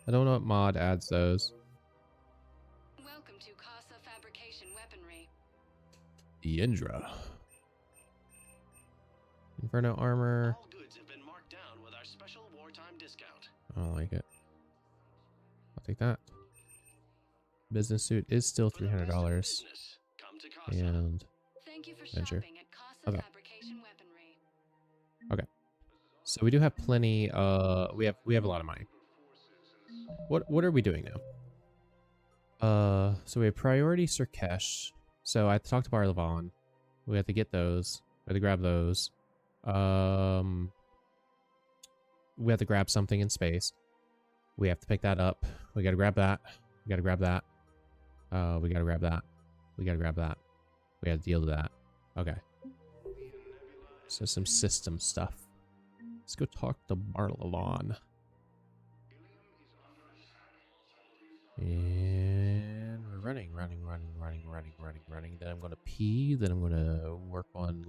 I don't know what mod adds those. Welcome to Casa Fabrication Weaponry. Yendra. Inferno armor. All goods have been marked down with our special wartime discount. I don't like it. I'll take that. Business suit is still $300. And Thank you for venture. shopping at Casa Fabrication Weaponry. Okay. So we do have plenty. We have a lot of money. What are we doing now? So we have priority Sirkesh. So I talked to Barla. We have to get those. We have to grab those. We have to grab something in space. We have to pick that up. We gotta grab that. We gotta grab that. We gotta grab that. We gotta grab that. We gotta deal with that. Okay. So some system stuff. Let's go talk to Barla. And we're running. Then I'm gonna pee. Then I'm gonna work on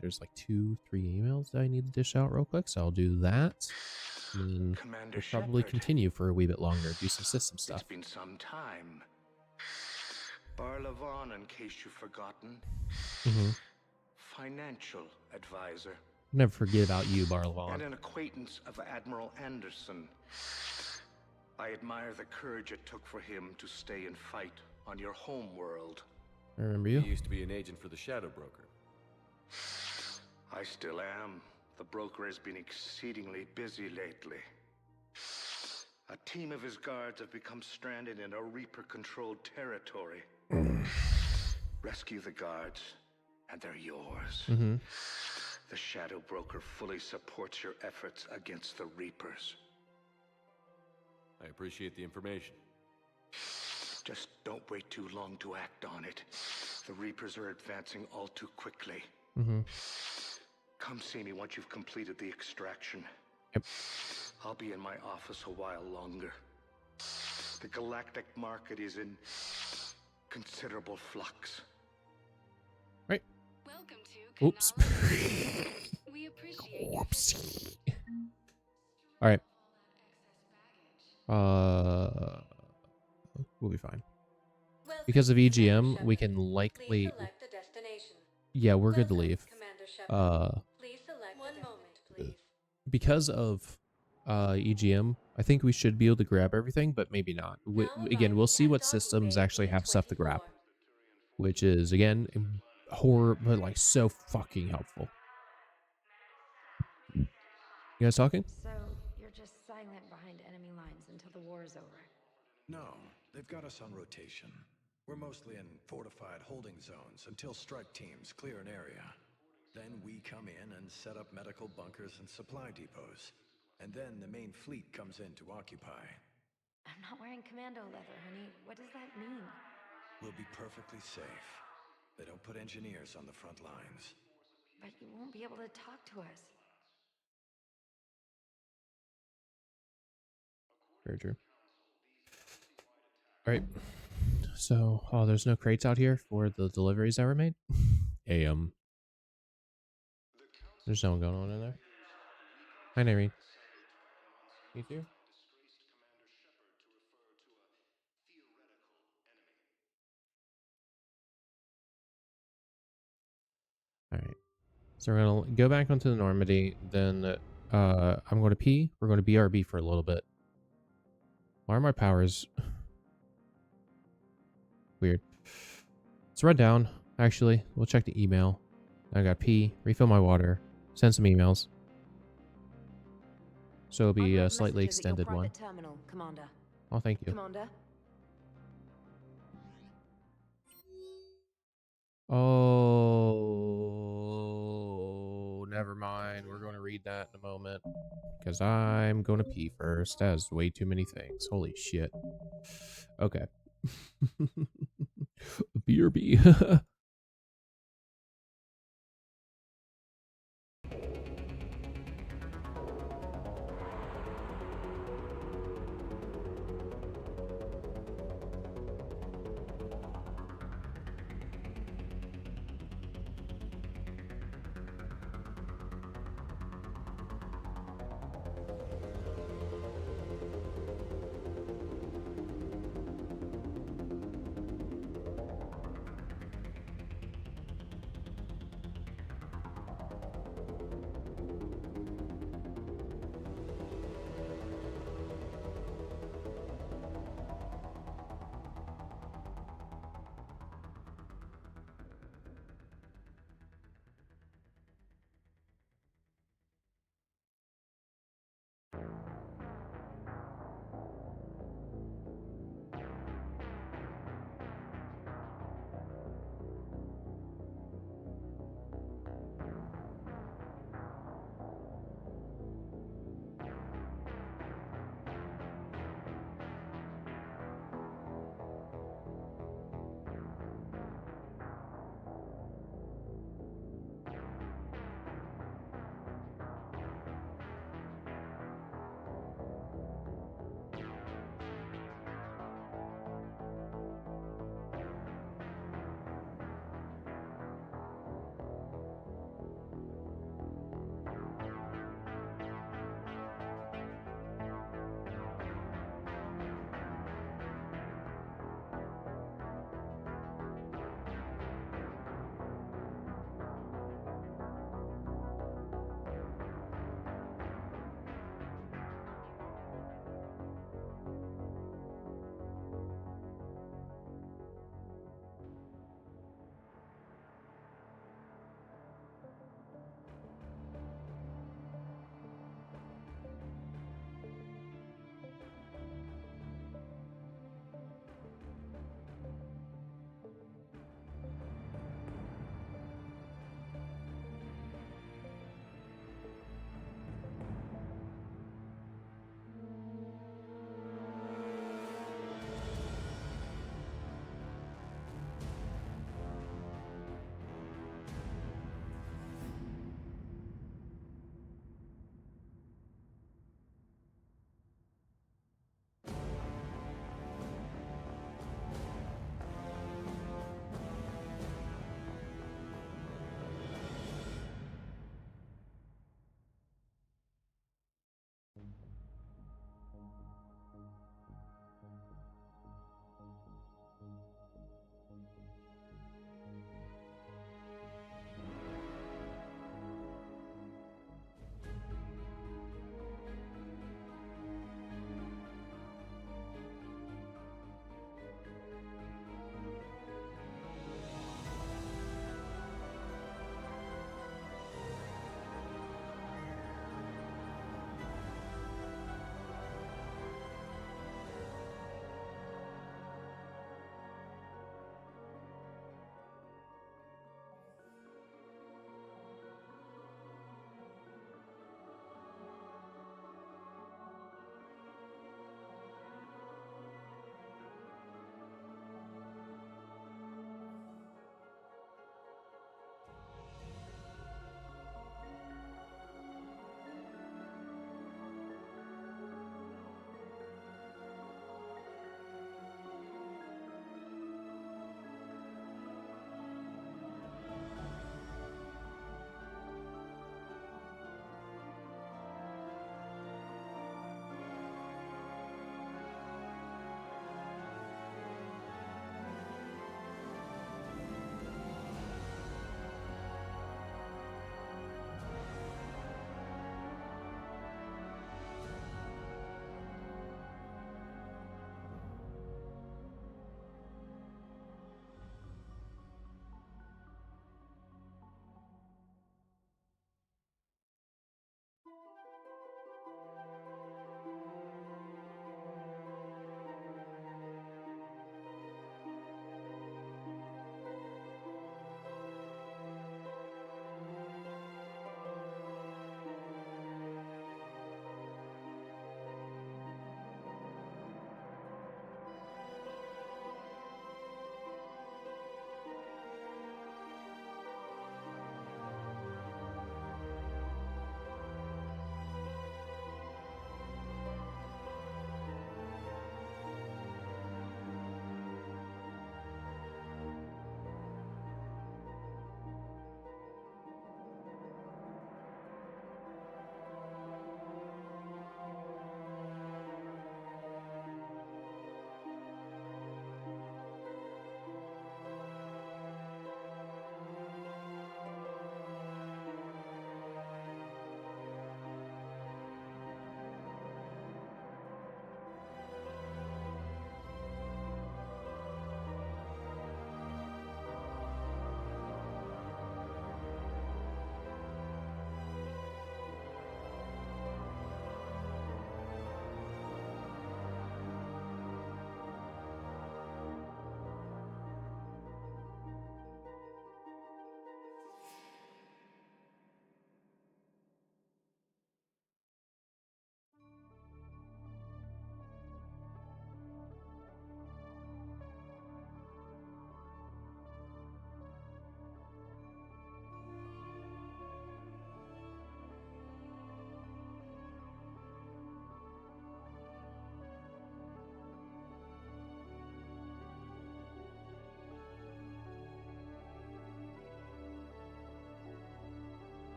there's 2-3 emails that I need to dish out real quick. So I'll do that. And Commander we'll probably Shepard, continue for a wee bit longer. Do some system stuff. It's been some time. Barla, in case you've forgotten. Financial advisor. Never forget about you, Barla. And an acquaintance of Admiral Anderson. I admire the courage it took for him to stay and fight on your home world. I remember you. You used to be an agent for the Shadow Broker. I still am. The broker has been exceedingly busy lately. A team of his guards have become stranded in a Reaper-controlled territory. Rescue the guards, and they're yours. The Shadow Broker fully supports your efforts against the Reapers. I appreciate the information. Just don't wait too long to act on it. The Reapers are advancing all too quickly. Come see me once you've completed the extraction. Yep. I'll be in my office a while longer. The galactic market is in considerable flux. Right. Welcome to Oops. We appreciate Whoopsie. All right. We'll be fine. Because of EGM, we can likely. Yeah, we're good to leave. Because of EGM, I think we should be able to grab everything, but maybe not. Again, we'll see what systems actually have stuff to grab, which is again horror, but like so fucking helpful. You guys talking? So you're just silent behind enemy lines until the war is over. No, they've got us on rotation. We're mostly in fortified holding zones until strike teams clear an area. Then we come in and set up medical bunkers and supply depots. And then the main fleet comes in to occupy. I'm not wearing commando leather, honey. What does that mean? We'll be perfectly safe. They don't put engineers on the front lines. But you won't be able to talk to us. Very true. All right. So, oh, there's no crates out here for the deliveries that were made? There's no one going on in there. Hi, Naireen. You too? Alright. So we're going to go back onto the Normandy. Then I'm going to pee. We're going to BRB for a little bit. Why are my powers... Weird. Let's run down. Actually, we'll check the email. I got pee, refill my water, send some emails. So it'll be a slightly extended one. Terminal, Commander. Oh, thank you. Commander? Oh, never mind. We're going to read that in a moment. Because I'm going to pee first. That is way too many things. Holy shit. Okay. BRB.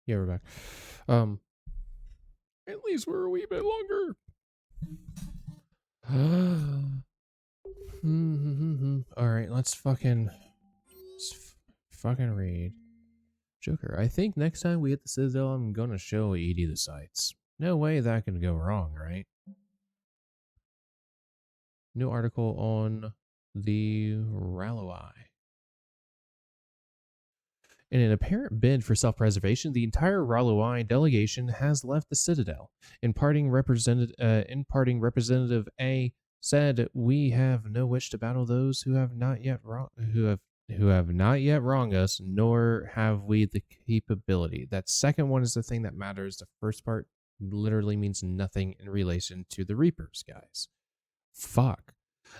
Yeah, we're back. At least we're a wee bit longer. All right, let's fucking read. Joker, I think next time we hit the Citadel, I'm gonna show Edie the sights. No way that can go wrong, right? New article on the Ralloi. In an apparent bid for self-preservation, the entire Ralloi delegation has left the Citadel. Imparting Representative A said, "We have no wish to battle those who have not yet wronged us, nor have we the capability." That second one is the thing that matters. The first part literally means nothing in relation to the Reapers, guys. Fuck.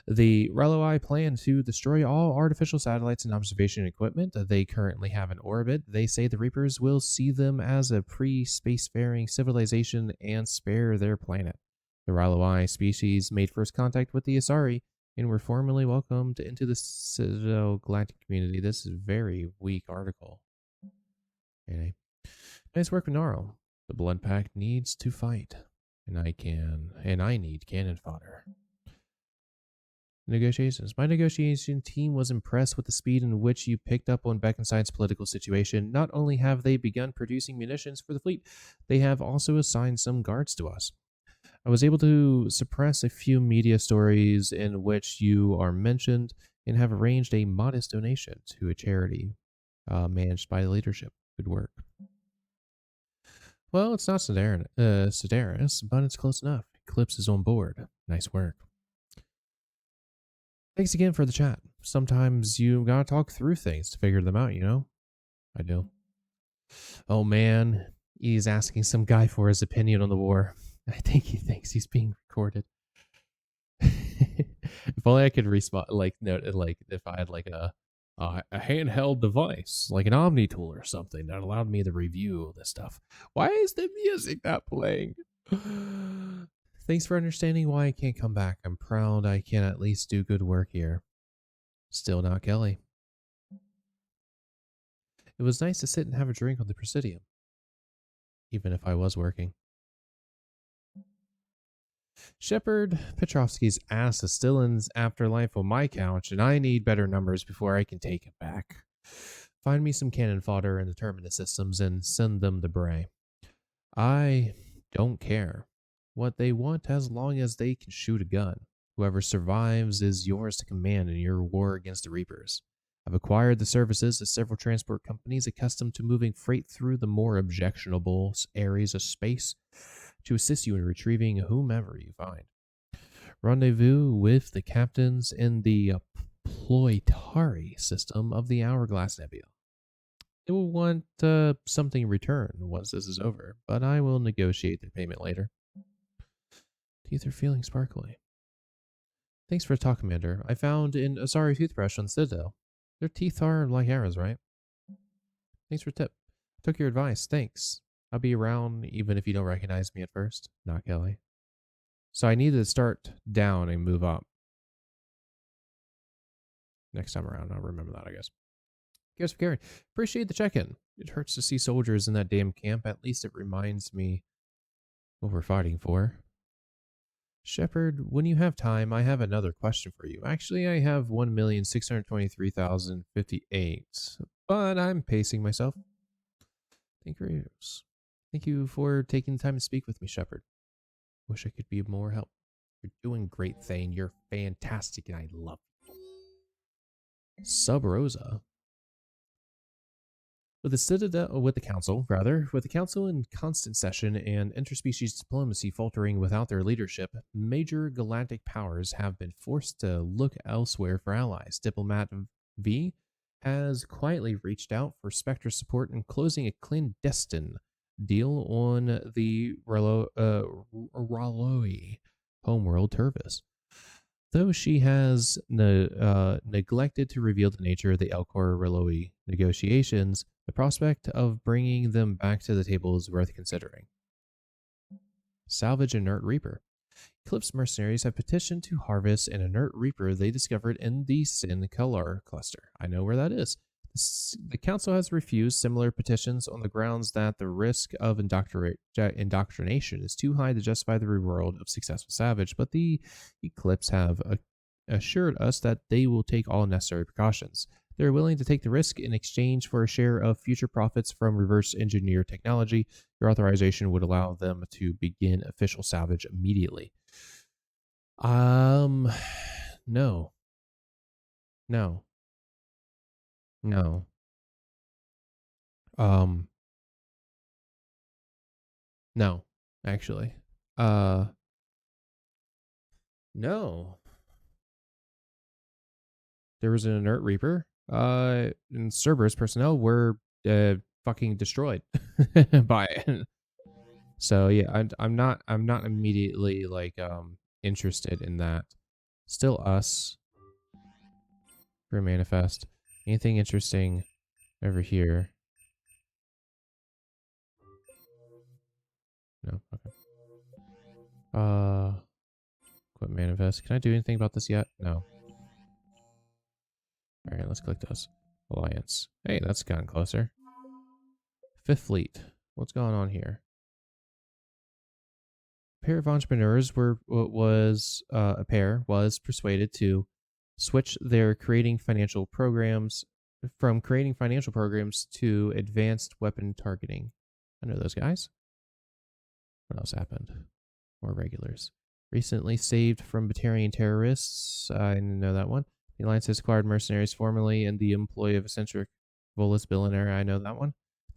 The Ralloi plan to destroy all artificial satellites and observation equipment that they currently have in orbit. They say the Reapers will see them as a pre-spacefaring civilization and spare their planet. The Ralloi species made first contact with the Asari and were formally welcomed into the Citadel galactic community. This is a very weak article. Anyway. Nice work with Narl. The Blood Pact needs to fight, and I need cannon fodder. Negotiations. My negotiation team was impressed with the speed in which you picked up on Bekenstein's political situation. Not only have they begun producing munitions for the fleet, they have also assigned some guards to us. I was able to suppress a few media stories in which you are mentioned and have arranged a modest donation to a charity managed by the leadership. Good work. Well, it's not Sederis, but it's close enough. Eclipse is on board. Nice work. Thanks again for the chat. Sometimes you gotta talk through things to figure them out, you know? I do. Oh man, he's asking some guy for his opinion on the war. I think he thinks he's being recorded. If only I could respond, if I had like a handheld device, like an Omni tool or something that allowed me to review this stuff. Why is the music not playing? Thanks for understanding why I can't come back. I'm proud I can at least do good work here. Still not Kelly. It was nice to sit and have a drink on the Presidium, even if I was working. Shepard Petrovsky's ass is still in afterlife on my couch, and I need better numbers before I can take it back. Find me some cannon fodder in the terminus systems and send them to Bray. I don't care what they want as long as they can shoot a gun. Whoever survives is yours to command in your war against the Reapers. I've acquired the services of several transport companies accustomed to moving freight through the more objectionable areas of space to assist you in retrieving whomever you find. Rendezvous with the captains in the Ploitari system of the Hourglass Nebula. They will want something in return once this is over, but I will negotiate their payment later. Teeth are feeling sparkly. Thanks for the talk, Commander. I found an Asari toothbrush on the Citadel. Their teeth are like arrows, right? Thanks for the tip. Took your advice. Thanks. I'll be around even if you don't recognize me at first. Not Kelly. So I need to start down and move up. Next time around, I'll remember that, I guess. Thanks for caring. Appreciate the check-in. It hurts to see soldiers in that damn camp. At least it reminds me what we're fighting for. Shepard, when you have time, I have another question for you. Actually, I have 1,623,058, but I'm pacing myself. Thank you for taking the time to speak with me, Shepard. Wish I could be of more help. You're doing great, Thane. You're fantastic, and I love you. Sub Rosa. With the council in constant session and interspecies diplomacy faltering without their leadership, major galactic powers have been forced to look elsewhere for allies. Diplomat V has quietly reached out for Spectre support in closing a clandestine deal on the Ralloi homeworld Turvis. Though she has neglected to reveal the nature of the Elcor Ralloi negotiations, the prospect of bringing them back to the table is worth considering. Salvage inert Reaper. Eclipse mercenaries have petitioned to harvest an inert Reaper they discovered in the Sin Kalar cluster. I know where that is. the council has refused similar petitions on the grounds that the risk of indoctrination is too high to justify the reward of successful salvage, but the Eclipse have assured us that they will take all necessary precautions. They're willing to take the risk in exchange for a share of future profits from reverse engineer technology. Your authorization would allow them to begin official salvage immediately. No. No. No. No, actually. No. There was an inert reaper. And Cerberus personnel were fucking destroyed by it. So yeah, I'm not immediately like interested in that. Still us. For manifest. Anything interesting over here? No, okay. Quit manifest. Can I do anything about this yet? No. Alright, let's click this. Alliance. Hey, that's gotten closer. Fifth Fleet. What's going on here? A pair of entrepreneurs was persuaded to switch their creating financial programs to advanced weapon targeting. I know those guys. What else happened? More regulars. Recently saved from Batarian terrorists. I know that one. The Alliance has acquired mercenaries formerly in the employ of eccentric Volus billionaire. I know that one.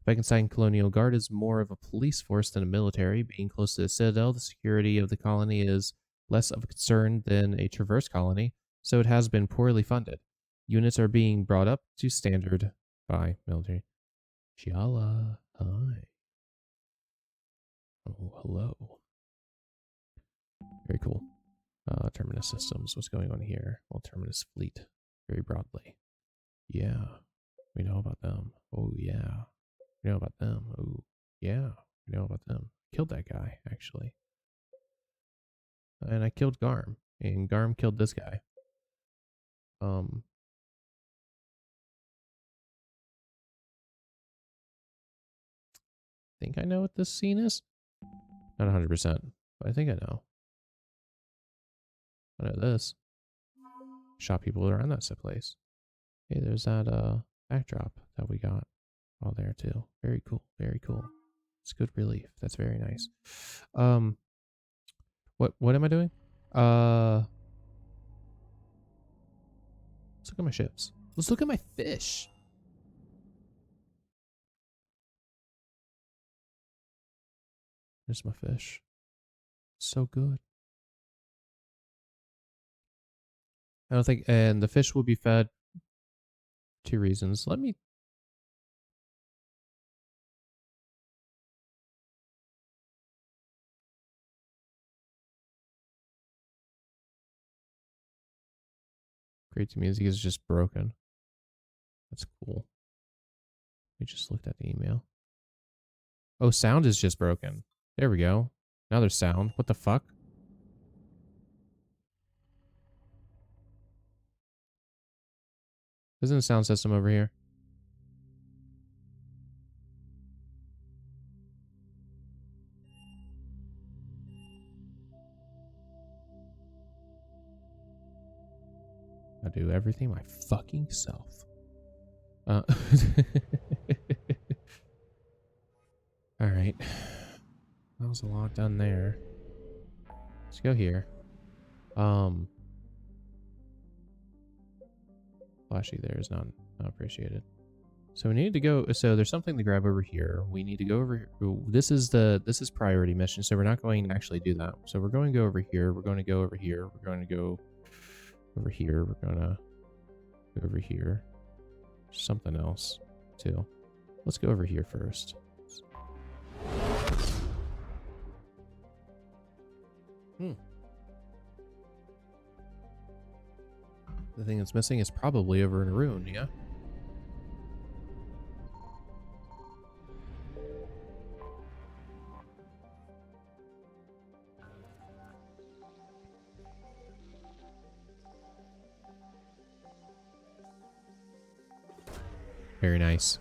Bekenstein Colonial Guard is more of a police force than a military. Being close to the Citadel, the security of the colony is less of a concern than a traverse colony, so it has been poorly funded. Units are being brought up to standard by military. Shiala, hi. Oh, hello. Very cool. Terminus systems. What's going on here? Well, Terminus fleet, very broadly. Yeah, we know about them. Oh, yeah. We know about them. Oh, yeah. We know about them. Killed that guy, actually. And I killed Garm. And Garm killed this guy. Think I know what this scene is? Not 100%, but I think I know. I know this. Shot people around that place. Hey, there's that backdrop that we got all there too. Very cool. Very cool. It's good relief. That's very nice. What am I doing? Let's look at my ships. Let's look at my fish. There's my fish. So good. I don't think, and the fish will be fed. 2 reasons. Let me. Creative music is just broken. That's cool. We just looked at the email. Oh, sound is just broken. There we go. Now there's sound. What the fuck? Isn't a sound system over here? I do everything my fucking self. All right. That was a lot done there. Let's go here. Flashy there is not appreciated. So we need to go. So there's something to grab over here. We need to go over here. This is priority mission. So we're not going to actually do that. So we're going to go over here. We're going to go over here. We're going to go over here. We're going to go over here. Something else too. Let's go over here first. The thing that's missing is probably over in a rune, yeah? Very nice.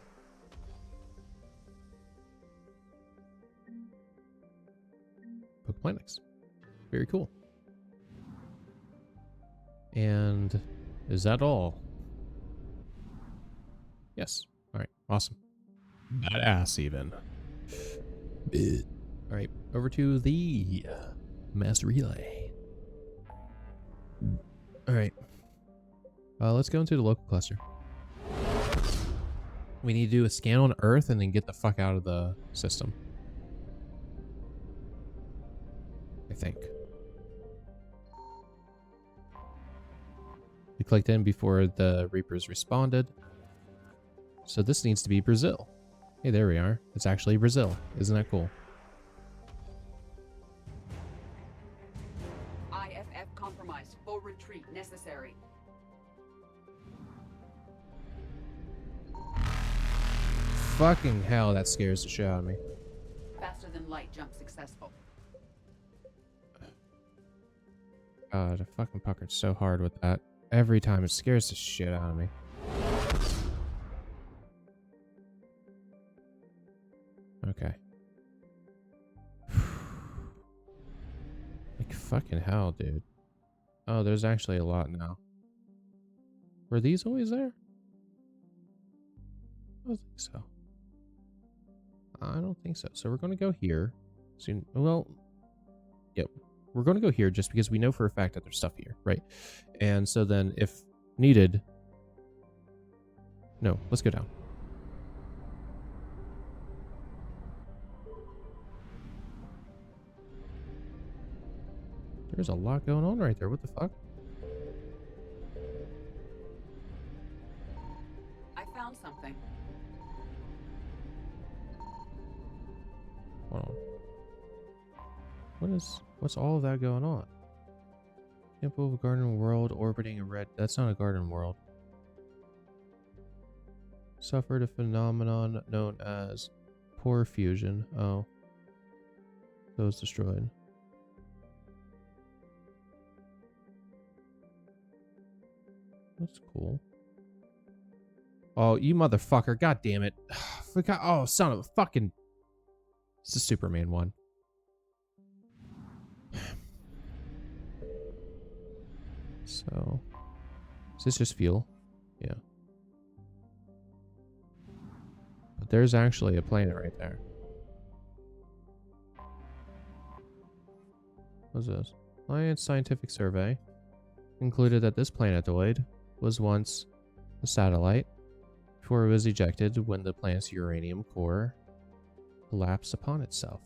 Planets. Very cool. And is that all? Yes. All right. Awesome. Badass even. All right. Over to the mass relay. All right. Let's go into the local cluster. We need to do a scan on Earth and then get the fuck out of the system. I think. We clicked in before the Reapers responded. So this needs to be Brazil. Hey, there we are. It's actually Brazil. Isn't that cool? IFF compromised. Full retreat necessary. Fucking hell, that scares the shit out of me. Faster than light jump successful. God, I fucking puckered so hard with that. Every time it scares the shit out of me. Okay. Like fucking hell, dude. Oh, there's actually a lot now. Were these always there? I don't think so. I don't think so. So we're going to go here. So, well, yep. We're going to go here just because we know for a fact that there's stuff here, right? And so then if needed... No, let's go down. There's a lot going on right there. What the fuck? I found something. Hold on. What's all of that going on? Temple of a Garden World orbiting a red... That's not a garden world. Suffered a phenomenon known as pore fusion. Oh. Those destroyed. That's cool. Oh, you motherfucker. God damn it. Forgot. Oh, son of a fucking... It's the Superman one. So, is this just fuel? Yeah. But there's actually a planet right there. What's this? Alliance Scientific Survey concluded that this planetoid was once a satellite before it was ejected when the planet's uranium core collapsed upon itself.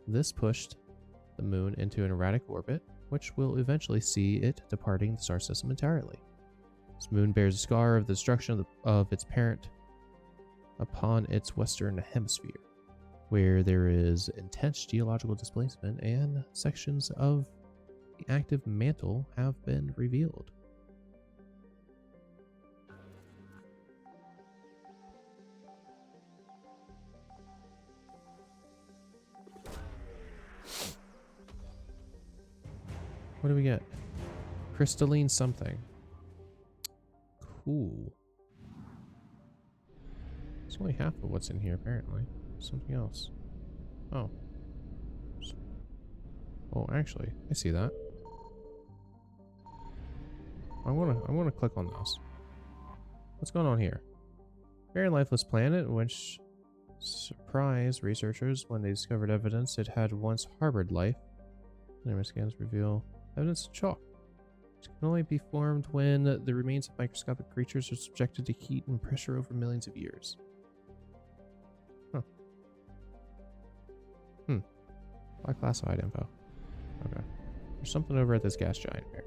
This pushed the moon into an erratic orbit, which will eventually see it departing the star system entirely. This moon bears a scar of the destruction of its parent upon its western hemisphere, where there is intense geological displacement and sections of the active mantle have been revealed. What do we get? Crystalline something. Cool. It's only half of what's in here, apparently. Something else. Oh. Oh, actually, I see that. I wanna click on this. What's going on here? Very lifeless planet, which surprised researchers when they discovered evidence it had once harbored life. Camera scans reveal evidence of chalk. It can only be formed when the remains of microscopic creatures are subjected to heat and pressure over millions of years. Huh. Why classified info? Okay. There's something over at this gas giant here.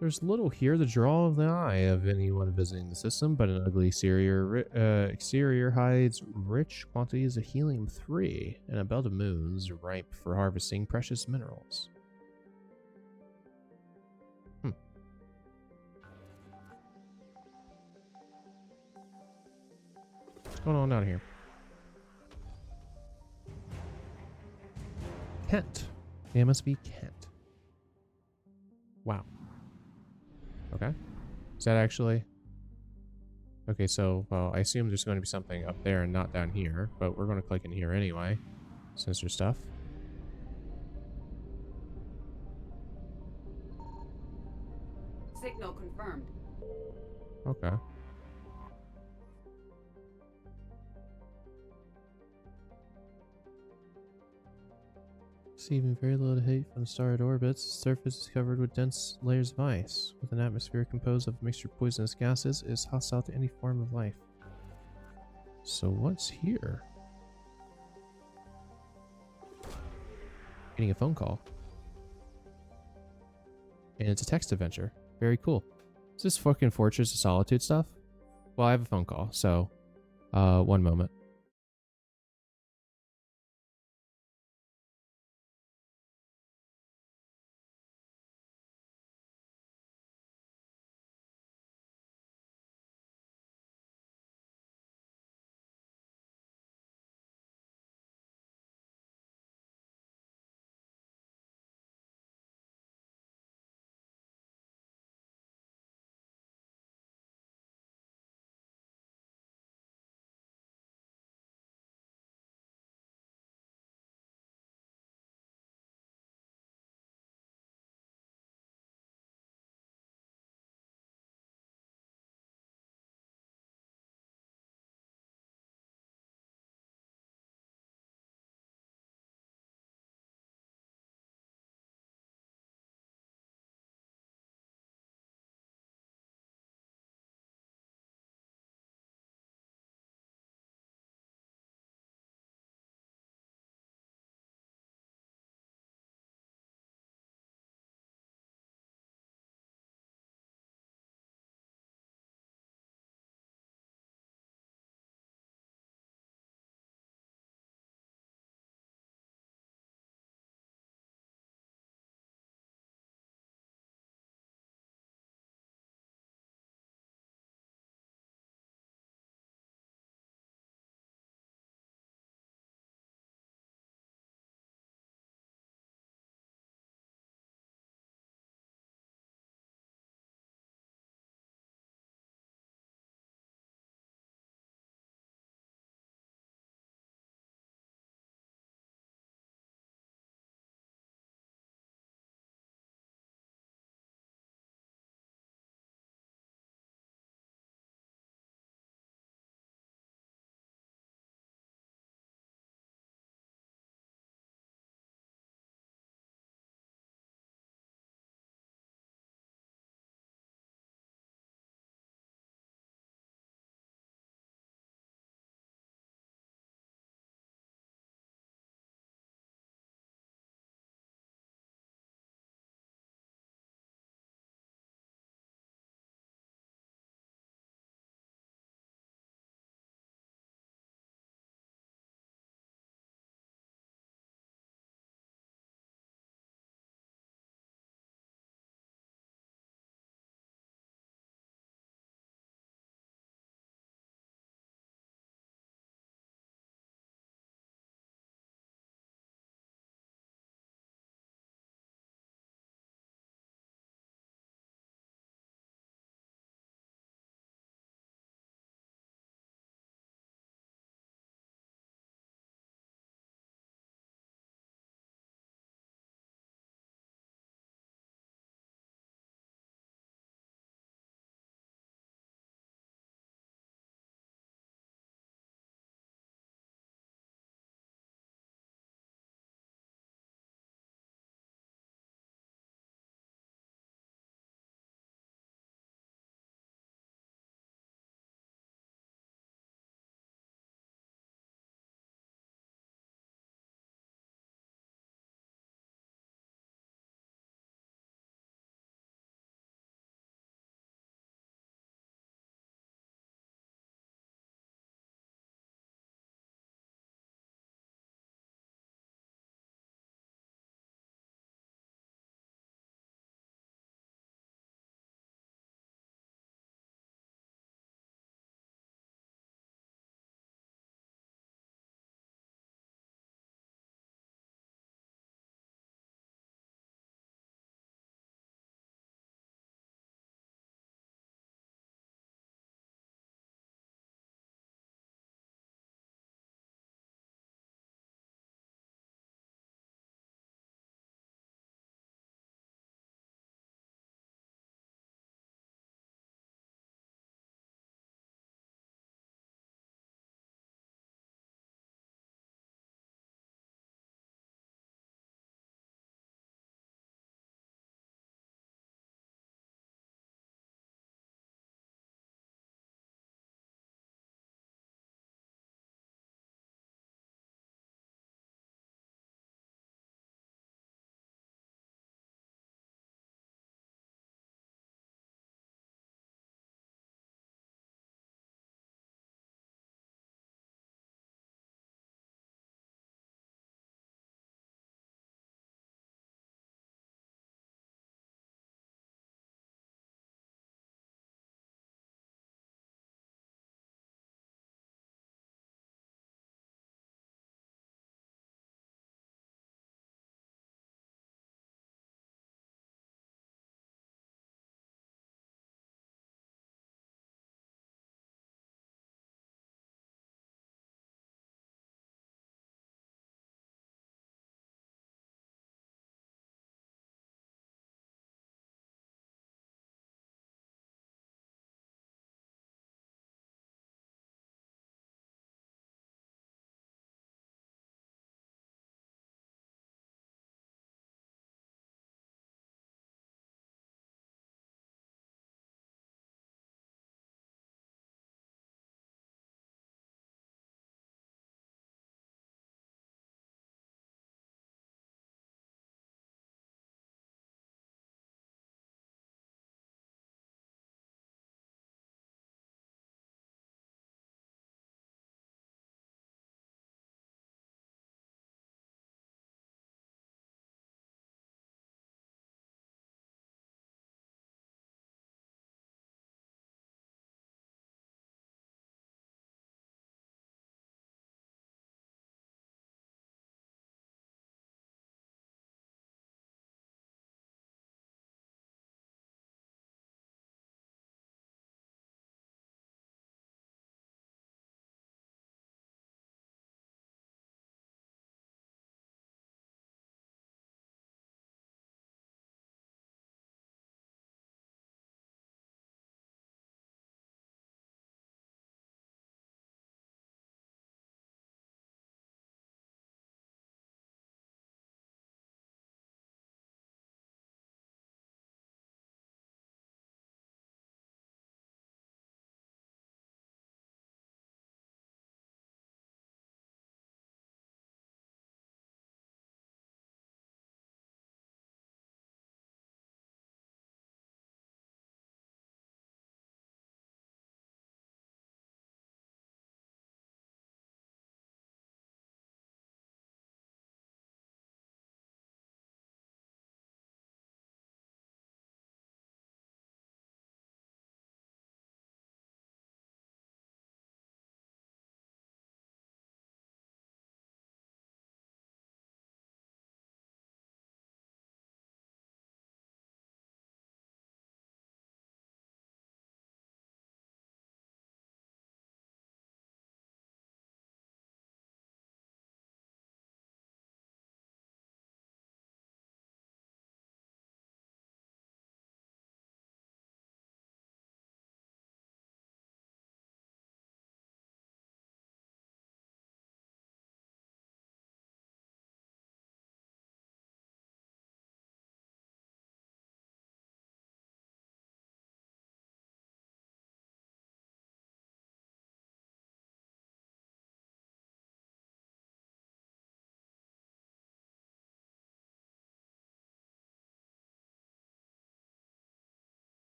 There's little here the draw of the eye of anyone visiting the system, but an ugly exterior hides rich quantities of helium-3 and a belt of moons ripe for harvesting precious minerals. What's going on down here? Kent. It must be Kent. Wow. Okay. Is that actually... Okay, so, well, I assume there's going to be something up there and not down here, but we're going to click in here anyway, since there's stuff. Signal confirmed. Okay. Receiving very little heat from starry orbits, the surface is covered with dense layers of ice. With an atmosphere composed of a mixture of poisonous gases, it is hostile to any form of life. So what's here? Getting a phone call. And it's a text adventure. Very cool. Is this fucking Fortress of Solitude stuff? Well, I have a phone call, so one moment.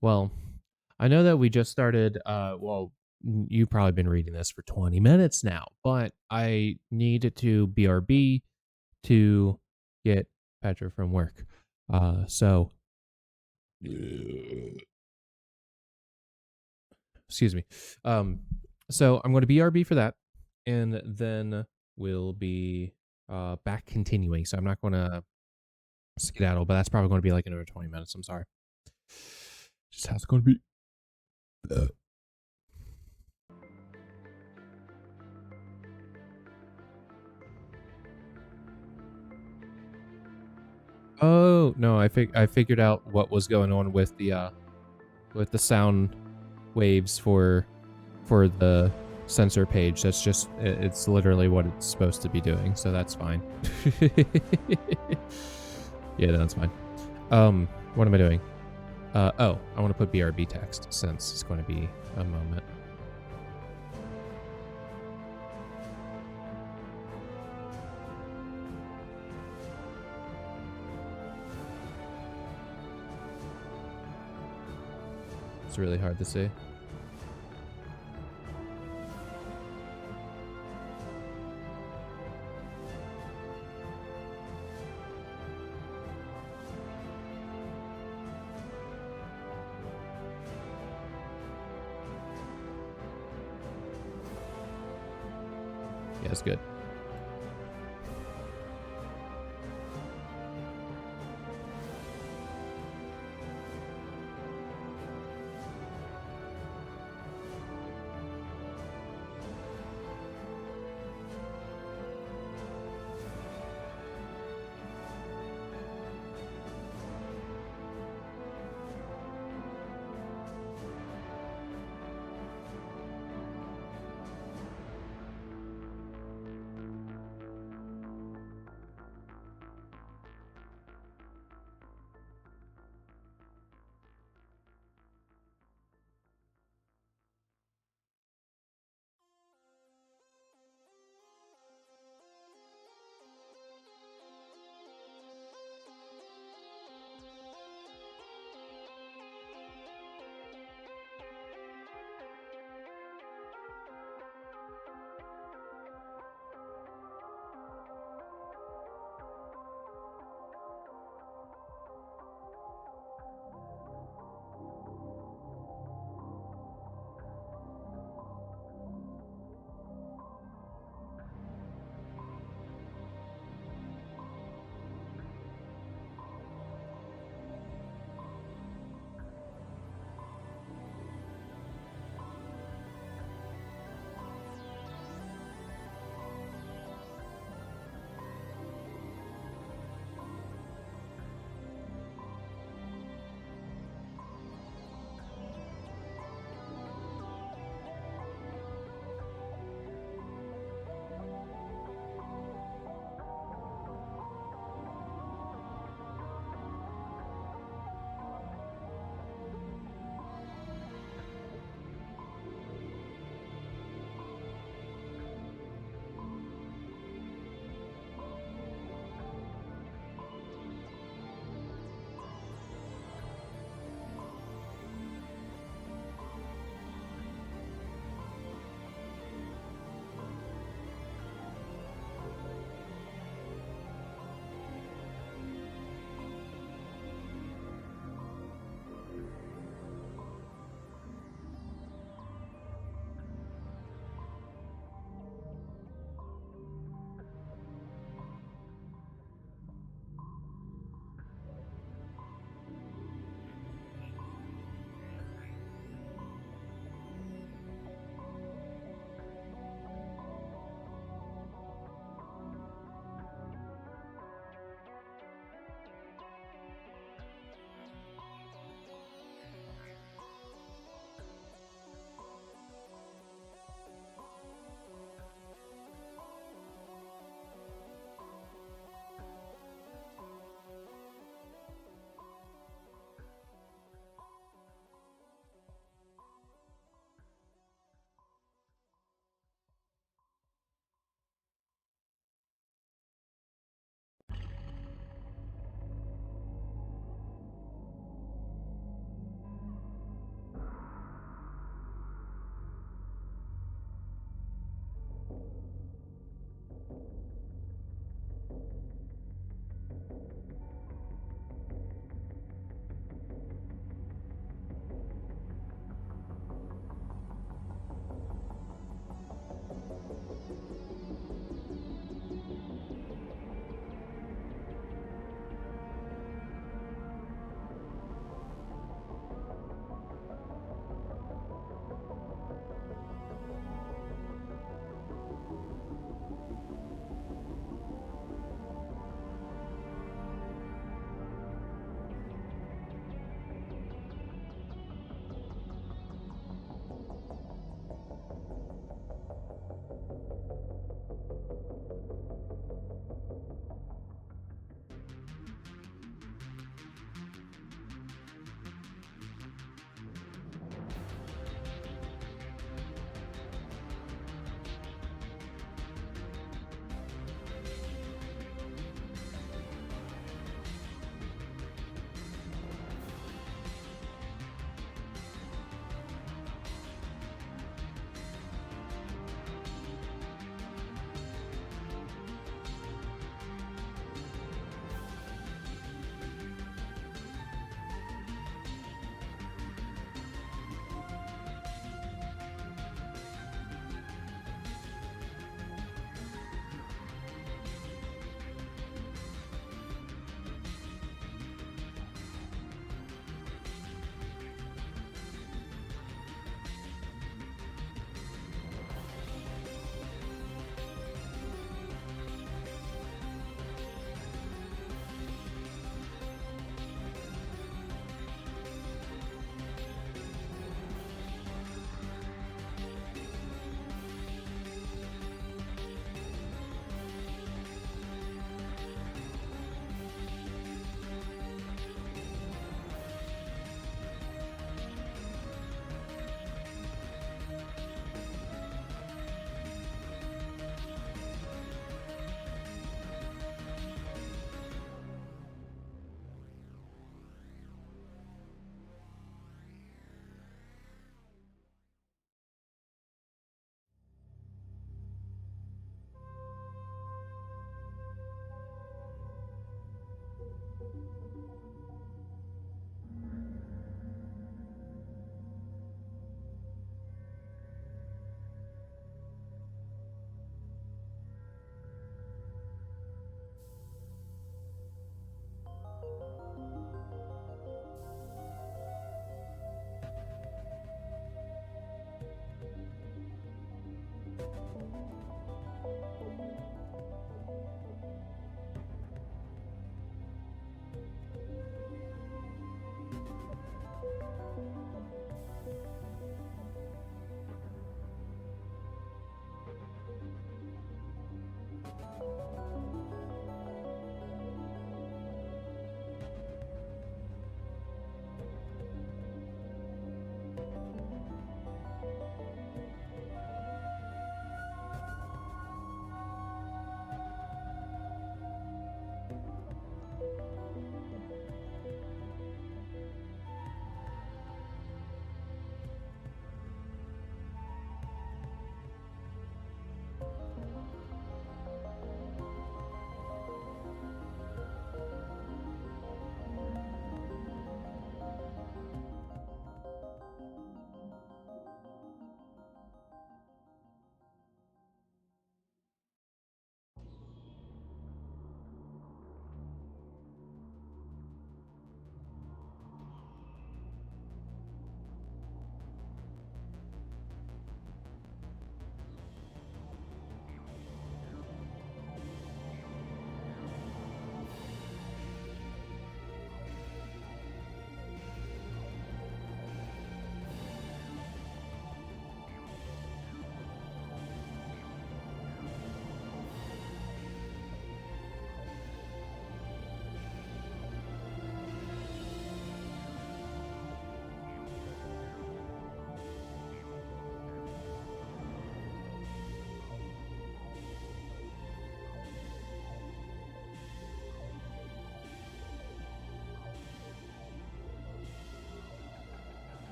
Well, I know that we just started, well, you've probably been reading this for 20 minutes now, but I needed to BRB to get Petra from work. So, excuse me. So I'm going to BRB for that, and then we'll be back continuing. So I'm not going to skedaddle, but that's probably going to be like another 20 minutes. I'm sorry. Just how it's going to be. Oh no, I figured out what was going on with the sound waves for the sensor page. That's just it's literally what it's supposed to be doing, so that's fine. Yeah, that's fine. What am I doing? Oh, I want to put BRB text since it's going to be a moment. It's really hard to see. Yeah, it's good.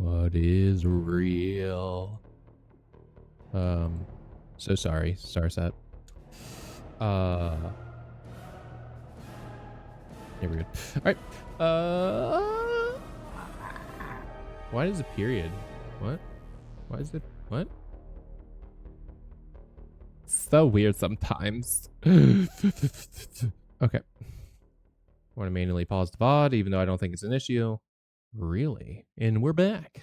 What is real? So sorry, Starset. Yeah, we're good. Alright. Why is a period? What? Why is it? What? So weird sometimes. Okay. I want to manually pause the VOD, even though I don't think it's an issue. Really? And we're back.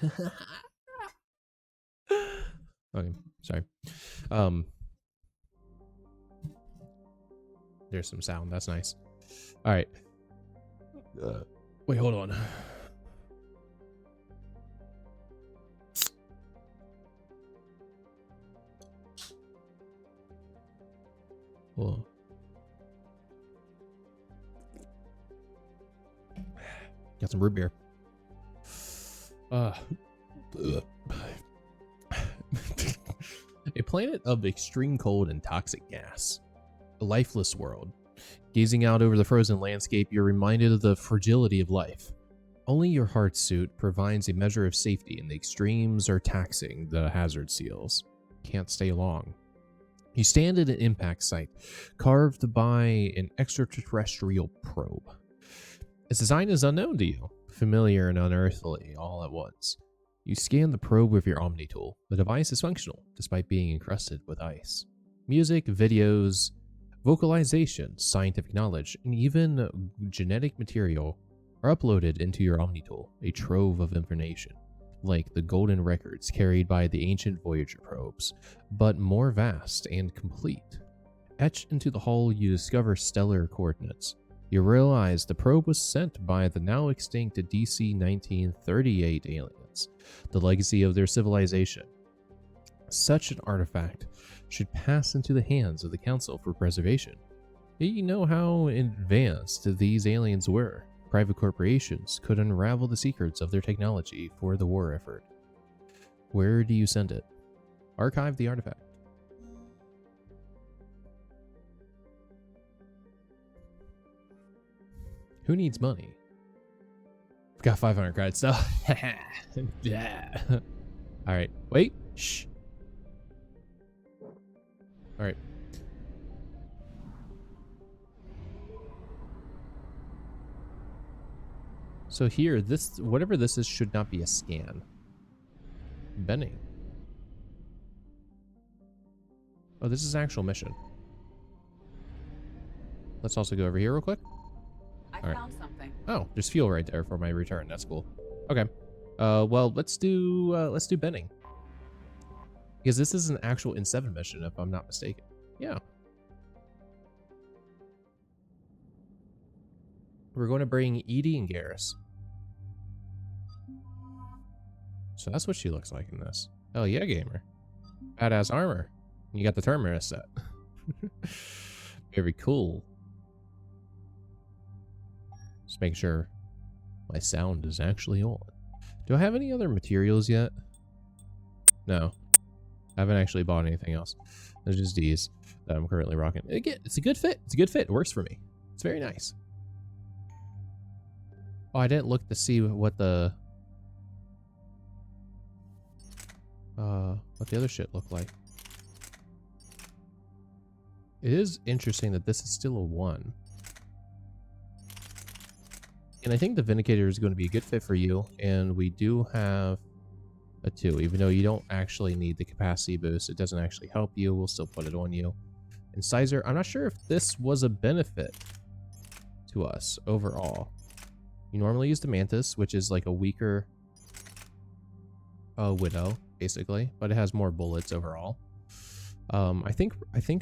Okay, sorry. There's some sound. That's nice. All right. Wait, hold on. Whoa. Got some root beer. A planet of extreme cold and toxic gas. A lifeless world. Gazing out over the frozen landscape, you're reminded of the fragility of life. Only your heart suit provides a measure of safety, and the extremes are taxing the hazard seals. Can't stay long. You stand at an impact site, carved by an extraterrestrial probe. Its design is unknown to you, familiar and unearthly all at once. You scan the probe with your Omni tool. The device is functional, despite being encrusted with ice. Music, videos, vocalization, scientific knowledge, and even genetic material are uploaded into your Omni tool, a trove of information, like the golden records carried by the ancient Voyager probes, but more vast and complete. Etched into the hull, you discover stellar coordinates. You realize the probe was sent by the now extinct DC 1938 aliens, the legacy of their civilization. Such an artifact should pass into the hands of the Council for preservation. You know how advanced these aliens were. Private corporations could unravel the secrets of their technology for the war effort. Where do you send it? Archive the artifact. Who needs money? Got 500 credits though. Yeah. All right. Wait. Shh. All right. So here, this, whatever this is, should not be a scan. Bending. Oh, this is an actual mission. Let's also go over here real quick. I found something. Oh, there's fuel right there for my return. That's cool. Okay. Well, let's do bending. Because this is an actual N7 mission, if I'm not mistaken. Yeah. We're going to bring Edie and Garrus. So that's what she looks like in this. Hell yeah, gamer. Badass armor. You got the Terminus set. Very cool. Just make sure my sound is actually on. Do I have any other materials yet? No. I haven't actually bought anything else. There's just these that I'm currently rocking. Again, it's a good fit. It's a good fit. It works for me. It's very nice. Oh, I didn't look to see what the other shit looked like. It is interesting that this is still a 1. And I think the Vindicator is going to be a good fit for you. And we do have a 2, even though you don't actually need the capacity boost. It doesn't actually help you. We'll still put it on you. And Sizer, I'm not sure if this was a benefit to us overall. You normally use the Mantis, which is like a weaker Widow, basically, but it has more bullets overall. I think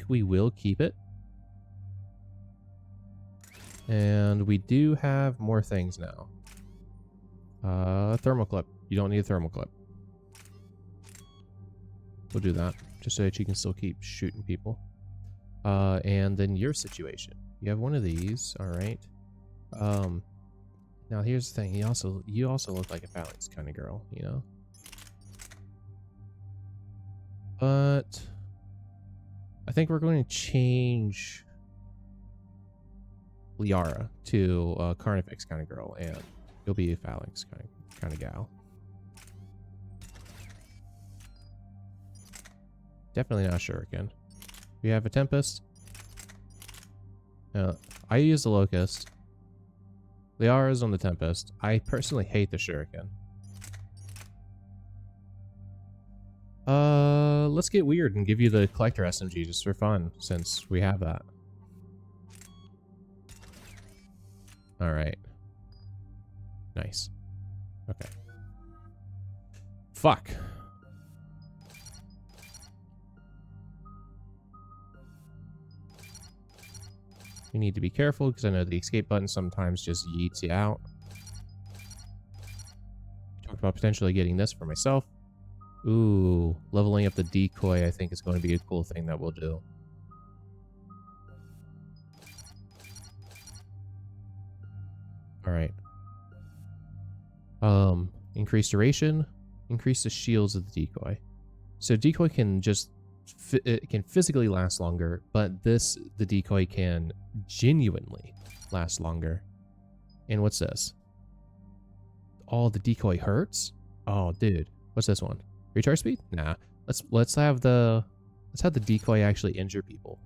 we will keep it. And we do have more things now. Thermal clip. You don't need a thermal clip. We'll do that, just so that you can still keep shooting people. And then your situation. You have one of these, all right. Now here's the thing. You also look like a phalanx kind of girl, you know. But I think we're going to change Liara to a Carnifex kind of girl, and you'll be a phalanx kind of gal. Definitely not a shuriken. We have a Tempest. I use the Locust. Liara's on the Tempest. I personally hate the shuriken. Let's get weird and give you the Collector SMG just for fun, since we have that. Alright. Nice. Okay. Fuck. You need to be careful because I know the escape button sometimes just yeets you out. Talked about potentially getting this for myself. Ooh, leveling up the decoy I think is going to be a cool thing that we'll do. Alright. Increase duration, increase the shields of the decoy. So decoy can just it can physically last longer, but the decoy can genuinely last longer. And what's this? Oh, the decoy hurts? Oh, dude. What's this one? Recharge speed? Nah. Let's have the decoy actually injure people.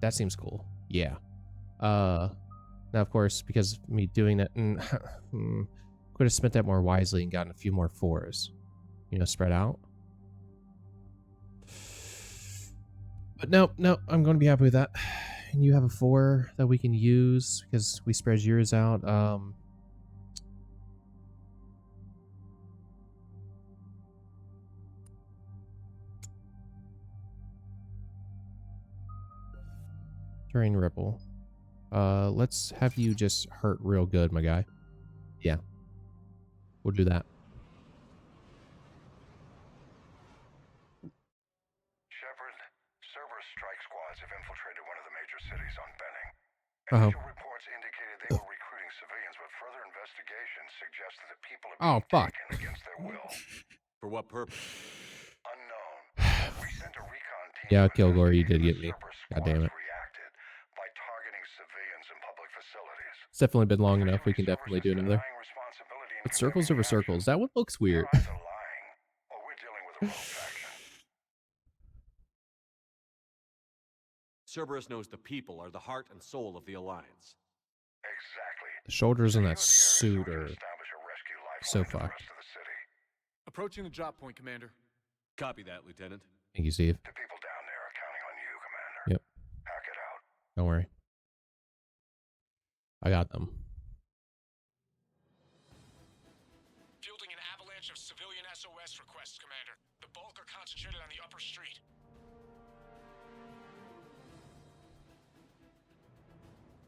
That seems cool. Yeah. Now of course, because of me doing that, could have spent that more wisely and gotten a few more 4s. You know, spread out. But no, I'm going to be happy with that. And you have a 4 that we can use because we spread yours out. Terrain Ripple. Let's have you just hurt real good, my guy. Yeah. We'll do that. Cerberus strike squads have infiltrated one of the major cities on Benning. Initial reports indicated they were recruiting civilians, but further investigation suggested that people have been taken against their will. For what purpose? Unknown. We sent a recon team. Yeah, Kilgore, you did get me. God damn it. Reacted by targeting civilians in public facilities. It's definitely been long enough. We can definitely do another. But circles over circles. That one looks weird. Cerberus knows the people are the heart and soul of the Alliance. Exactly. The shoulders in that suit are so fucked. Approaching the drop point, Commander. Copy that, Lieutenant. Thank you, Steve. The people down there are counting on you, Commander. Yep. Hack it out. Don't worry. I got them. Fielding an avalanche of civilian SOS requests, Commander. The bulk are concentrated on the upper street.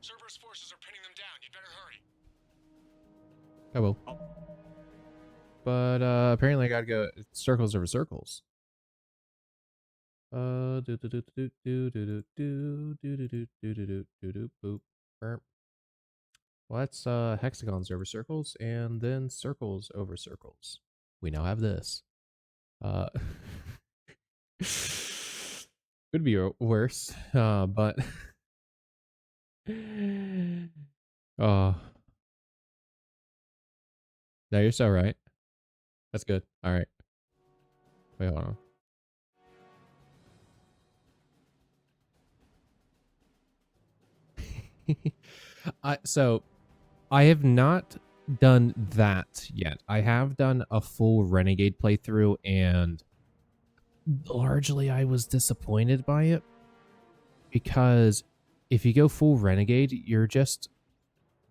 Cerberus forces are pinning them down. You'd better hurry. I will. But apparently I gotta go circles over circles. Let's hexagons over circles and then circles over circles. We now have this. Could be worse, but oh, no, you're so right. That's good. All right. Wait, hold on. So I have not done that yet. I have done a full Renegade playthrough, and largely I was disappointed by it because if you go full Renegade, you're just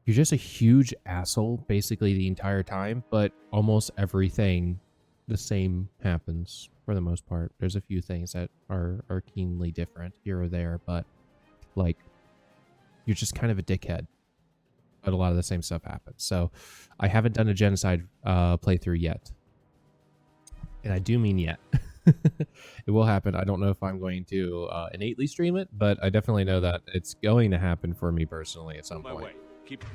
a huge asshole basically the entire time, but almost everything the same happens for the most part. There's a few things that are keenly different here or there, but like you're just kind of a dickhead. But a lot of the same stuff happens. So I haven't done a genocide playthrough yet. And I do mean yet. It will happen. I don't know if I'm going to innately stream it, but I definitely know that it's going to happen for me personally at some point. Keep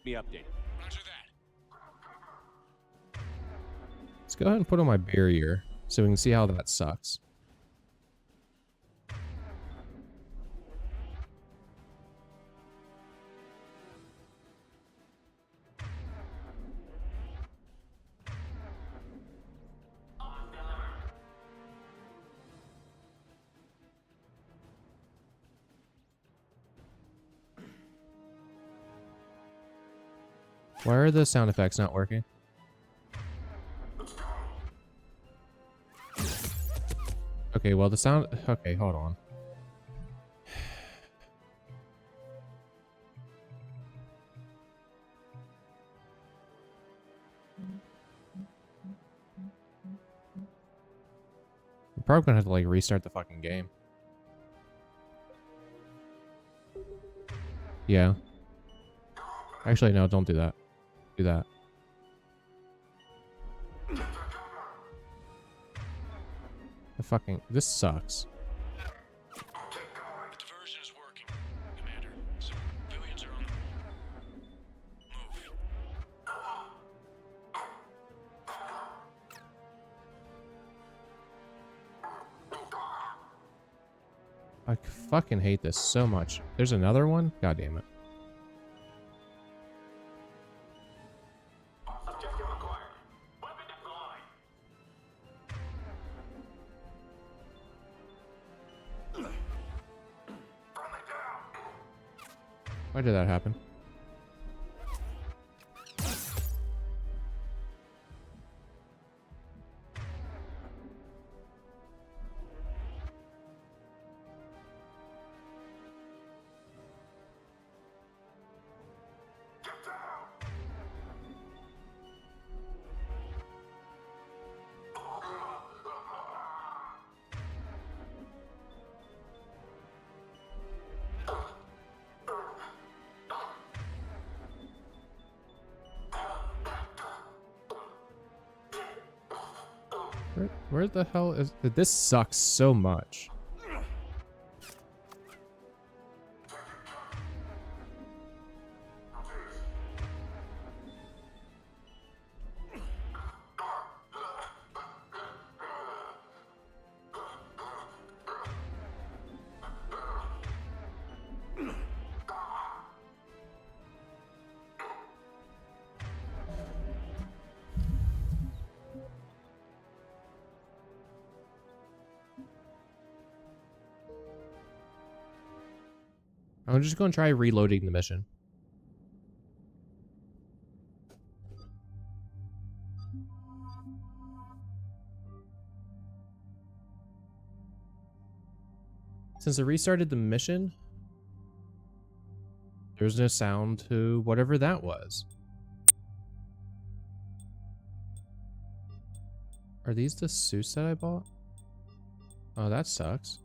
me updated. Roger that. Let's go ahead and put on my barrier so we can see how that sucks. Why are the sound effects not working? Okay, well the sound... Okay, hold on. I'm probably gonna have to like restart the fucking game. Yeah. Actually, no, don't do that. Do that. The fucking... This sucks. Diversion is working, Commander. Civilians are on the move. I fucking hate this so much. There's another one? God damn it. Why did that happen? Where the hell is... This sucks so much. I'm just going to try reloading the mission. Since I restarted the mission, there's no sound to whatever that was. Are these the suits that I bought? Oh, that sucks.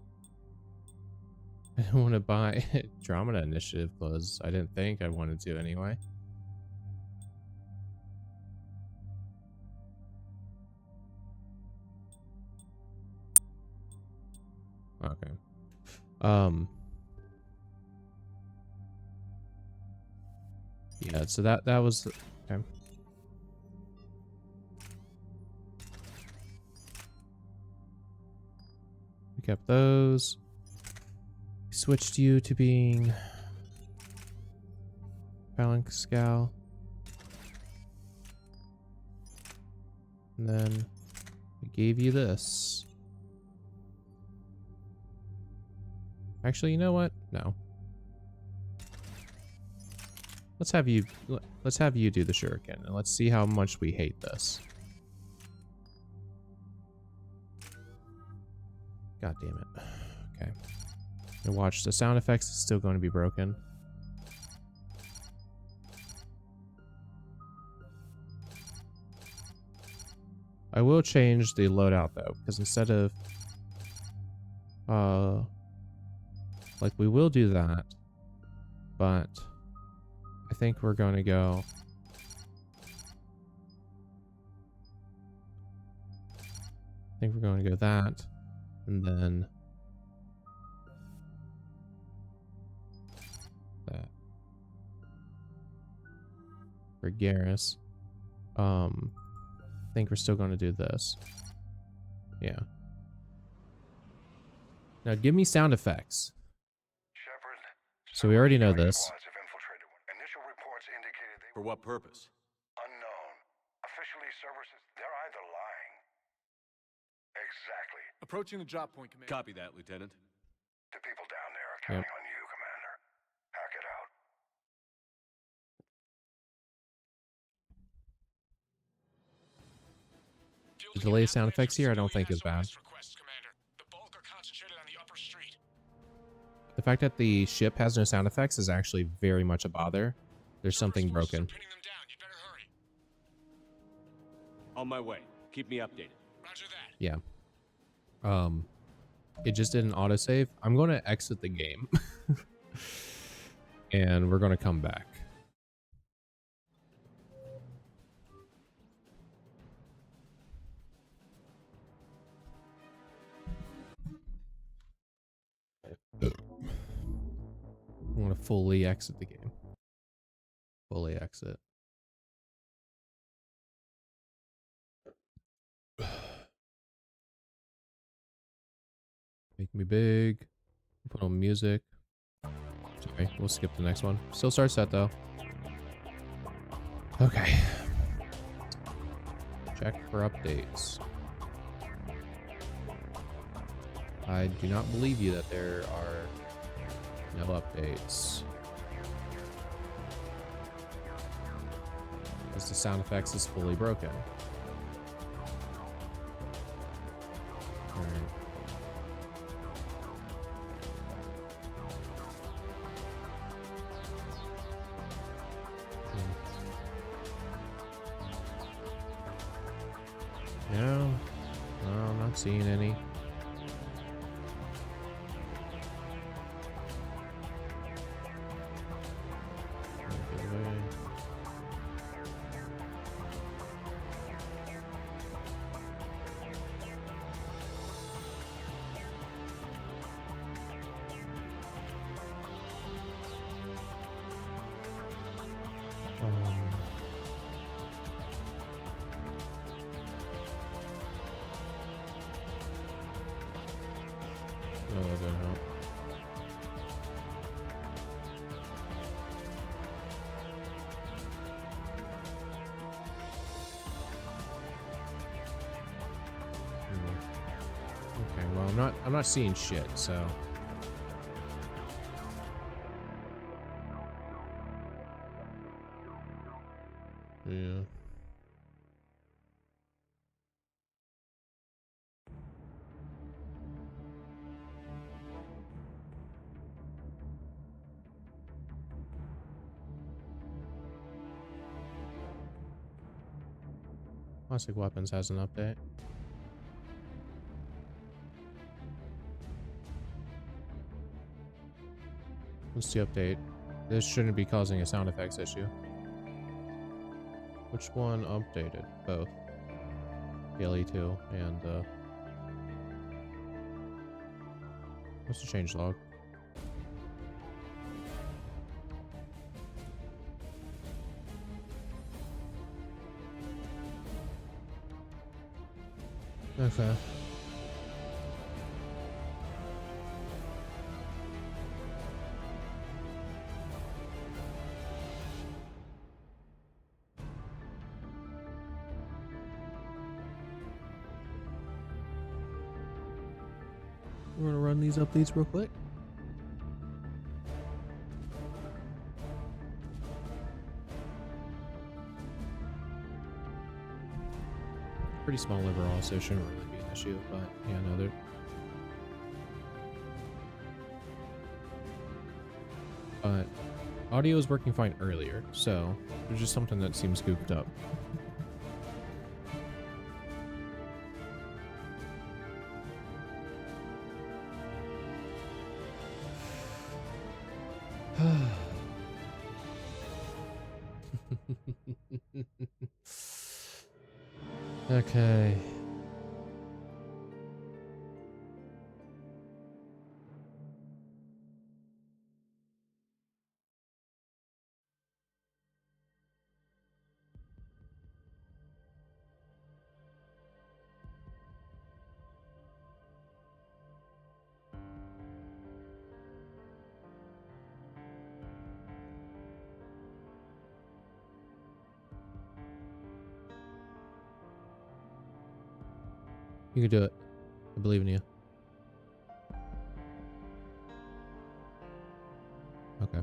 I didn't want to buy Andromeda Initiative clothes. I didn't think I wanted to anyway. Okay. Yeah, so that was okay. We kept those. Switched you to being Phalanx Scowl. And then we gave you this. Actually, you know what? No. Let's have you do the shuriken and let's see how much we hate this. God damn it. Okay. And watch, the sound effects is still going to be broken. I will change the loadout though, because instead of like we will do that, but I think we're going to go that, and then that for Garrus. I think we're still going to do this. Yeah. Now give me sound effects. So we already know this. For what purpose? Unknown. Officially, Cerberus is... They're either lying. Exactly. Approaching the drop point, Commander. Copy that, Lieutenant. The people down there are counting on you, Commander. Hack it out. The delay sound effects here I don't think is bad. The fact that the ship has no sound effects is actually very much a bother. There's something broken. On my way. Keep me updated. Roger that. Yeah. It just didn't autosave. I'm going to exit the game. And we're going to come back. I want to fully exit the game. Fully exit. Make me big. Put on music. Sorry, we'll skip the next one. Still start set though. Okay. Check for updates. I do not believe you that there are no updates. Because the sound effects is fully broken. Alright. No, I'm not seeing any. I'm not seeing shit, so. Yeah. Classic Weapons has an update. What's the update? This shouldn't be causing a sound effects issue. Which one updated? Both. PLE2 and what's the change log? Okay. We're gonna run these updates real quick. Pretty small overall, so it shouldn't really be an issue, but yeah, no, they're... But audio is working fine earlier, so there's just something that seems goofed up. Okay. You can do it. I believe in you. Okay.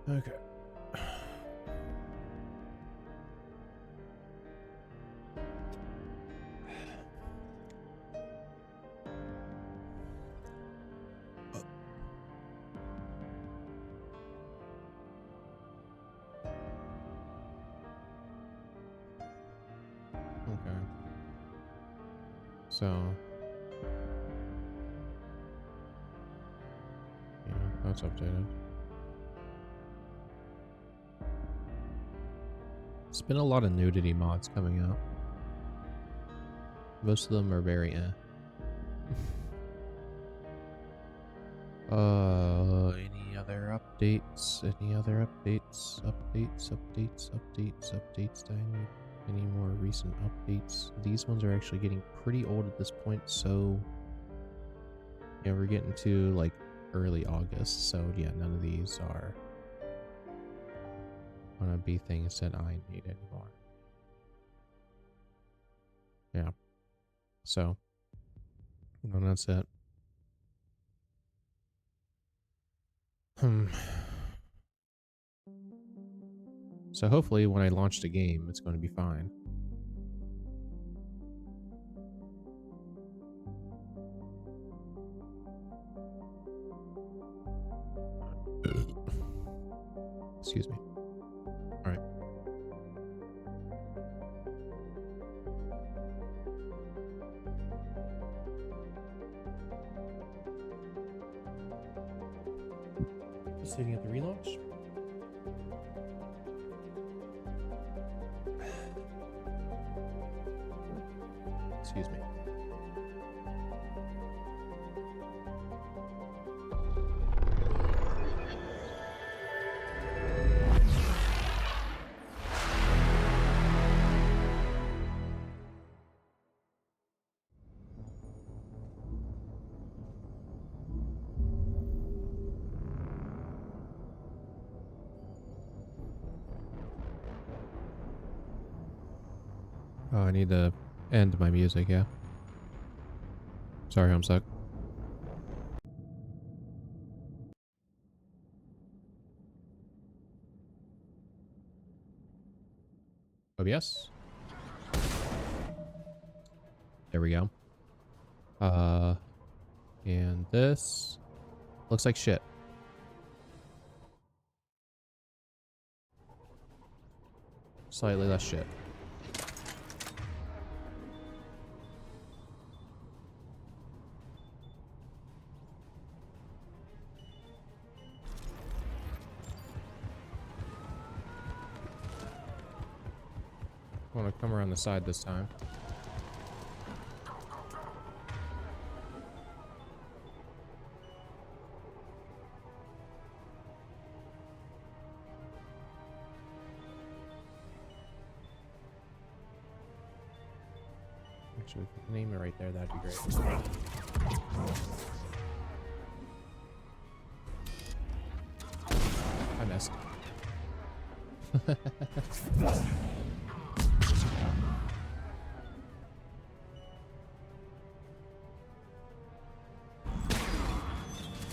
Okay. Okay. So, yeah, that's updated. It's been a lot of nudity mods coming out. Most of them are very any other updates? Any other updates? Updates. Do I need any more recent updates? These ones are actually getting pretty old at this point, so yeah, we're getting to like early August, so yeah, none of these are gonna be things that I need anymore. Yeah. So, well, that's it. So hopefully when I launch the game, it's going to be fine. Excuse me. All right. Proceeding at the relaunch. Excuse me. Oh, I need to end my music, yeah. Sorry, Homestuck. OBS. There we go. And this looks like shit. Slightly less shit. I want to come around the side this time. Actually, if we can name it right there, that'd be great. I missed.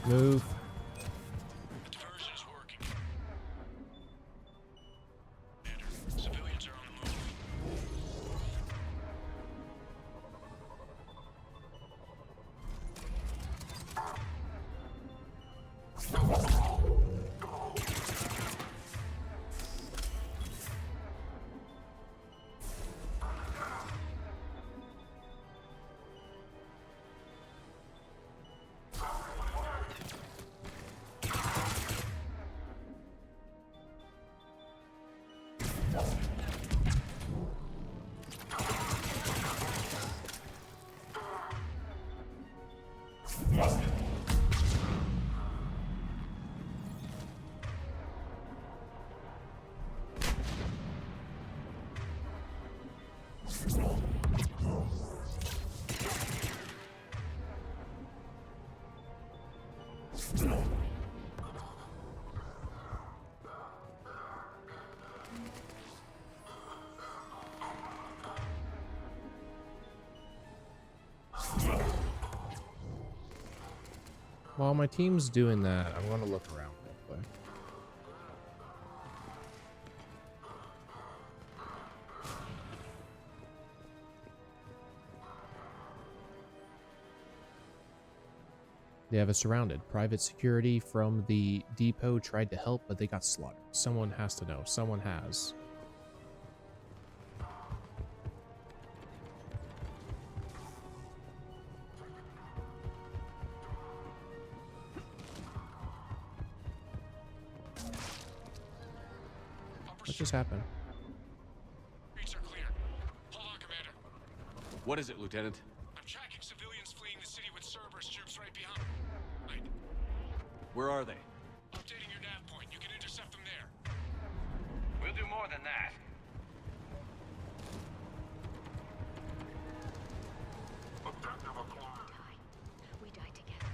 Move. Diversion is working. Civilians are on the move. While my team's doing that, I'm going to look around real quick. They have us surrounded. Private security from the depot tried to help, but they got slaughtered. Someone has to know. Someone has. What just happened? Streets are clear. Hold on, Commander. What is it, Lieutenant? I'm tracking civilians fleeing the city with Cerberus troops right behind. Right. Where are they? Updating your nav point. You can intercept them there. We'll do more than that. We die together.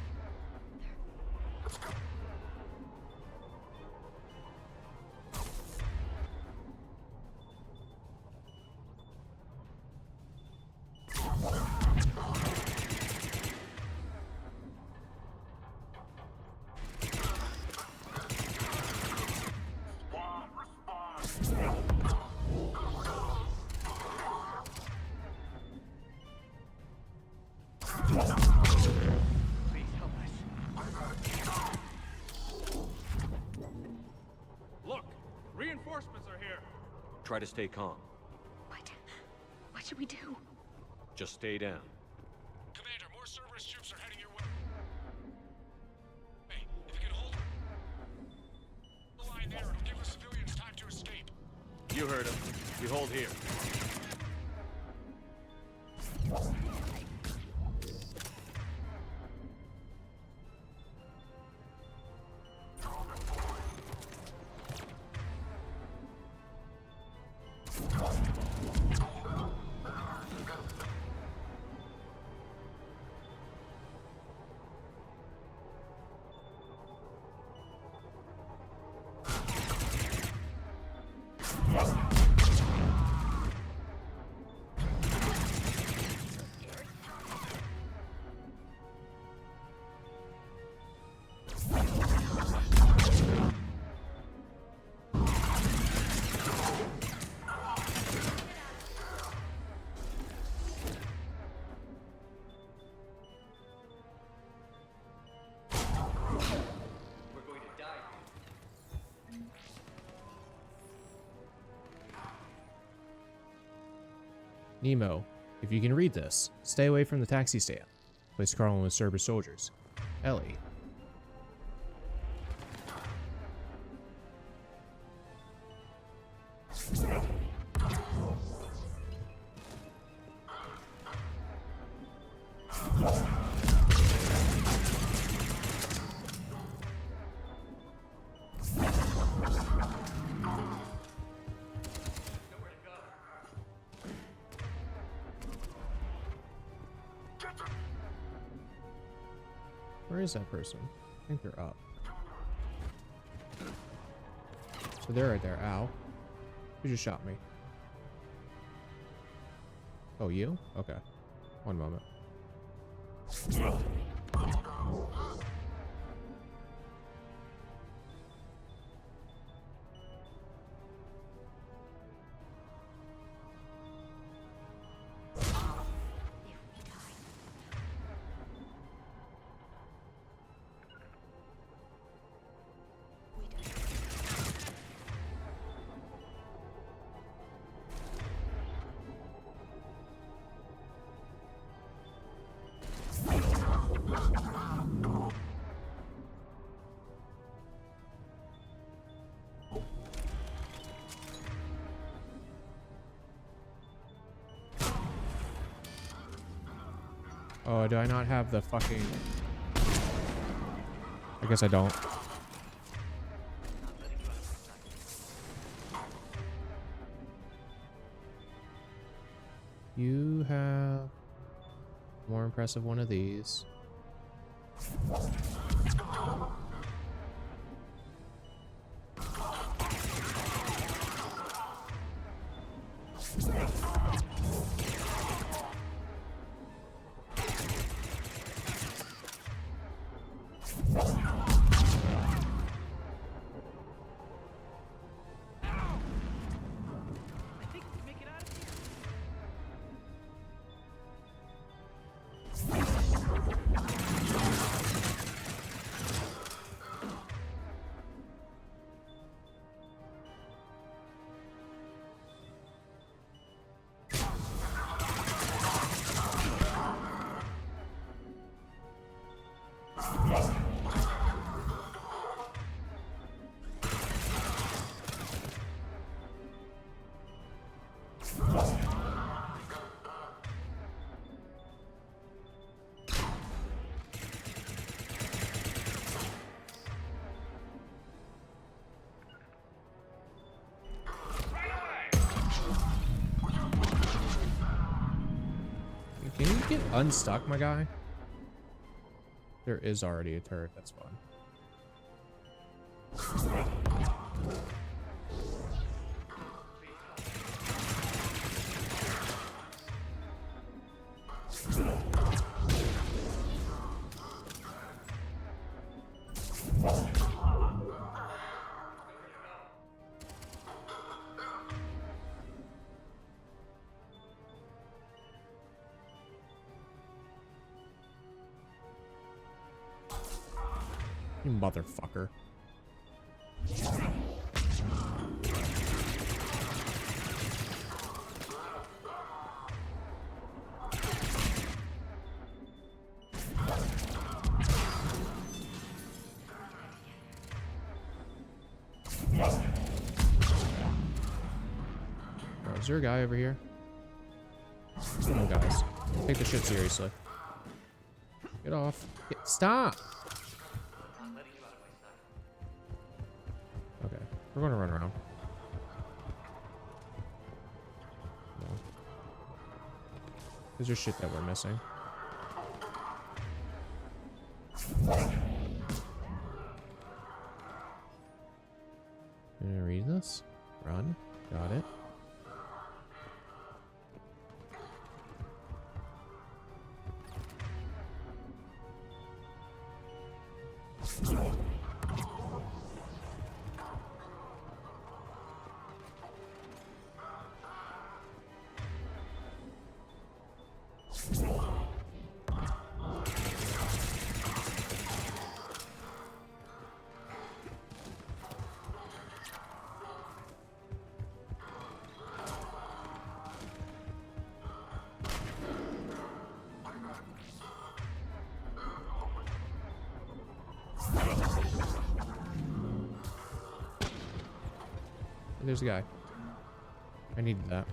Let's go. Reinforcements are here. Try to stay calm. What should we do? Just stay down. Commander, more Cerberus troops are heading your way. Hey, if you can hold the line there, it'll give the civilians time to escape. You heard him. We hold here. Nemo, if you can read this, stay away from the taxi stand. Place Carlin with Cerberus soldiers. Ellie. Where is that person? I think they're up. So they're right there. Ow. Who just shot me? Oh, you? Okay. One moment. Oh, do I not have the fucking... I guess I don't. You have a more impressive one of these. get unstuck, my guy? There is already a turret. That's fine. You motherfucker. Oh, is there a guy over here? Come on, guys. Take the shit seriously. Get off. Stop! Okay, we're gonna run around. No. Is there shit that we're missing? Can I read this? Run. Got it. There's a guy. I needed that.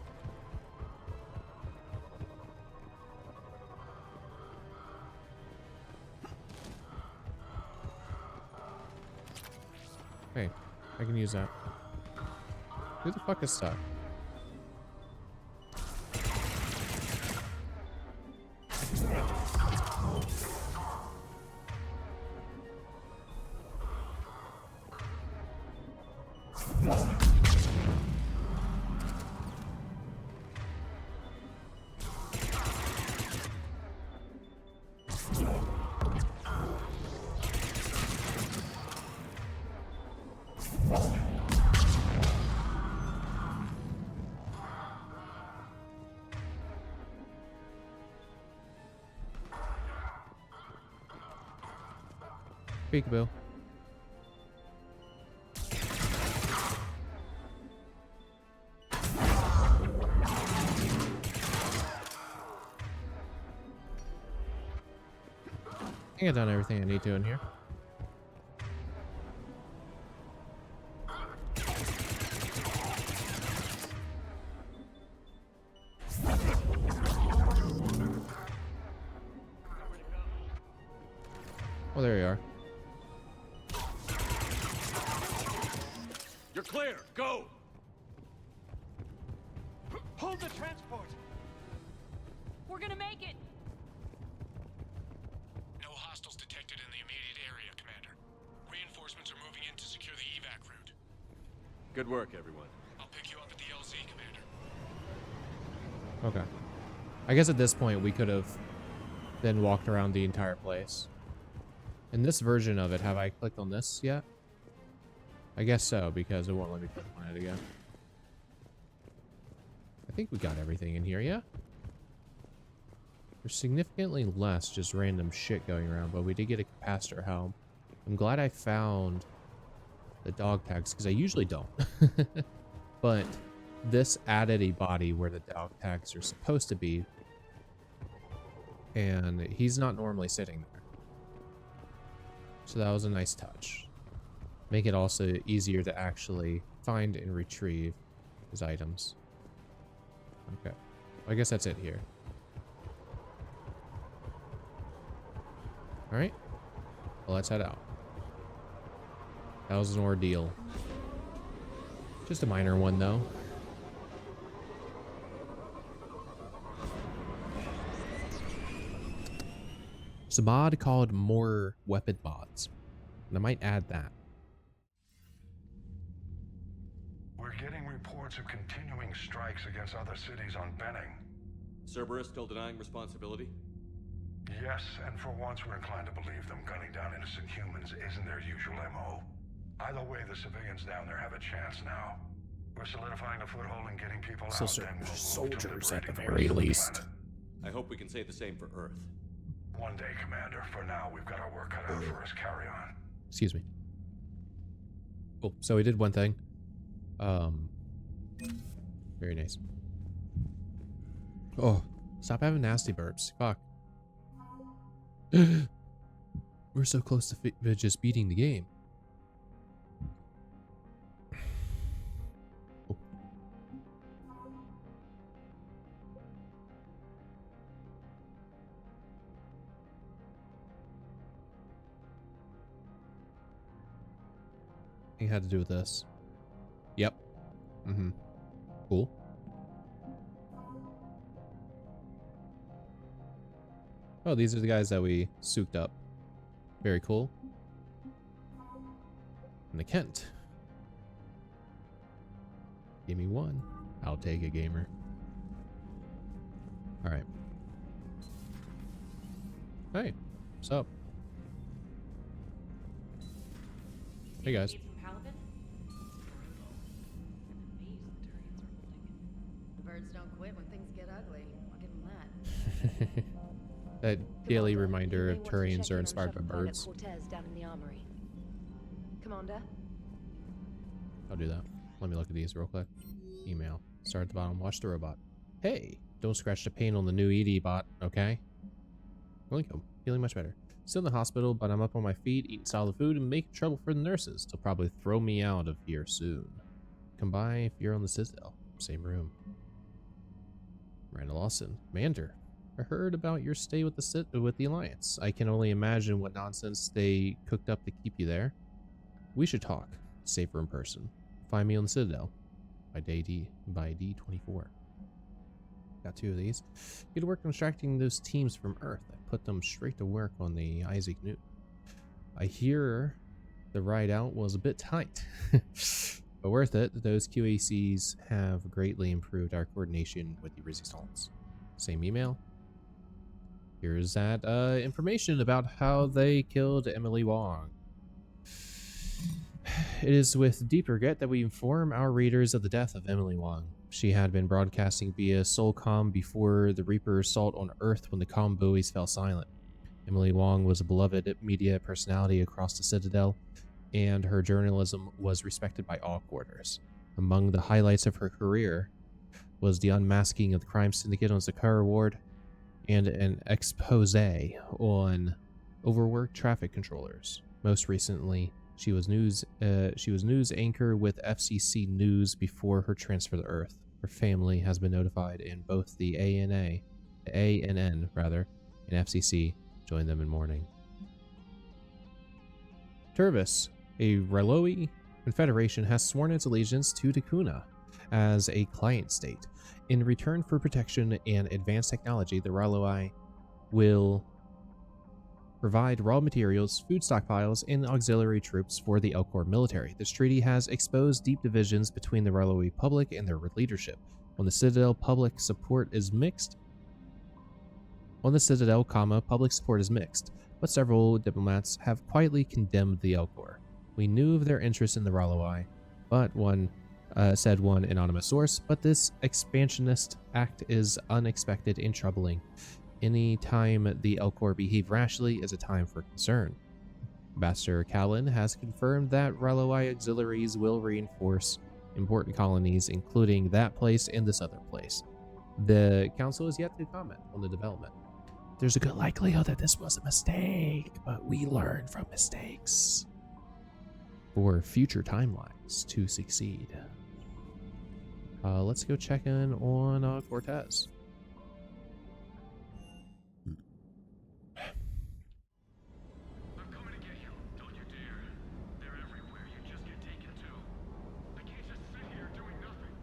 Hey, I can use that. Who the fuck is stuck? Peekaboo. I think I've done everything I need to in here. Oh, there you are. You're clear. Go. Hold the transport. We're gonna make it. No hostiles detected in the immediate area, Commander. Reinforcements are moving in to secure the evac route. Good work, everyone. I'll pick you up at the LZ, Commander. Okay. I guess at this point we could have then walked around the entire place. In this version of it, have I clicked on this yet? I guess so, because it won't let me click on it again. I think we got everything in here, yeah? There's significantly less just random shit going around, but we did get a capacitor helm. I'm glad I found the dog tags, because I usually don't. But this added a body where the dog tags are supposed to be, and he's not normally sitting there. So that was a nice touch. Make it also easier to actually find and retrieve his items. Okay. I guess that's it here. Alright. Well, let's head out. That was an ordeal. Just a minor one, though. It's a mod called More Weapon Mods. And I might add that. We're getting reports of continuing strikes against other cities on Benning. Cerberus still denying responsibility? Yes, and for once we're inclined to believe them. Gunning down innocent humans isn't their usual MO. Either way, the civilians down there have a chance now. We're solidifying a foothold and getting people out. Then we'll soldiers at the very least. I hope we can say the same for Earth. One day, Commander. For now, we've got our work cut out for us. Carry on. Excuse me. Cool. So we did one thing. Very nice. Oh, stop having nasty burps. Fuck. We're so close to just beating the game. Oh. It had to do with this. Yep. Mm-hmm. Cool. Oh, these are the guys that we souped up. Very cool. And the Kent. Give me one. I'll take a gamer. Alright. Hey, what's up? Hey guys. Birds don't quit when things get ugly. I'll give them that. That daily reminder of Turians are inspired by birds. Cortez down in the armory. Commander? I'll do that. Let me look at these real quick. Email. Start at the bottom. Watch the robot. Hey, don't scratch the paint on the new ED bot, okay? Welcome. Feeling much better. Still in the hospital, but I'm up on my feet, eating solid food, and making trouble for the nurses. They'll probably throw me out of here soon. Come by if you're on the Citadel. Same room. Miranda Lawson. Commander. I heard about your stay with the Alliance. I can only imagine what nonsense they cooked up to keep you there. We should talk. Safer in person. Find me on the Citadel. By D24. Got two of these. Get to work on extracting those teams from Earth. I put them straight to work on the Isaac Newton. I hear the ride out was a bit tight. But worth it. Those QACs have greatly improved our coordination with the resistance. Same email. Here's that information about how they killed Emily Wong. It is with deep regret that we inform our readers of the death of Emily Wong. She had been broadcasting via Solcom before the Reaper assault on Earth when the comm buoys fell silent. Emily Wong was a beloved media personality across the Citadel, and her journalism was respected by all quarters. Among the highlights of her career was the unmasking of the crime syndicate on Zakar Ward, and an expose on overworked traffic controllers. Most recently, she was news anchor with FCC News before her transfer to Earth. Her family has been notified, and both the ANN, and FCC joined them in mourning. Turvis, a R'hlloi confederation, has sworn its allegiance to Dakuna as a client state. In return for protection and advanced technology, the R'hlloi will provide raw materials, food stockpiles, and auxiliary troops for the Elcor military. This treaty has exposed deep divisions between the R'hlloi public and their leadership. On the Citadel, public support is mixed. Public support is mixed, but several diplomats have quietly condemned the Elcor. We knew of their interest in the R'hlloi, but said one anonymous source, but this expansionist act is unexpected and troubling. Any time the Elcor behave rashly is a time for concern. Ambassador Callan has confirmed that R'hlloi auxiliaries will reinforce important colonies, including that place and this other place. The council is yet to comment on the development. There's a good likelihood that this was a mistake, but we learn from mistakes for future timelines to succeed. Let's go check in on Cortez. I'm coming to get you. Don't you dare. They're everywhere. You just get taken too. I can't just sit here doing nothing.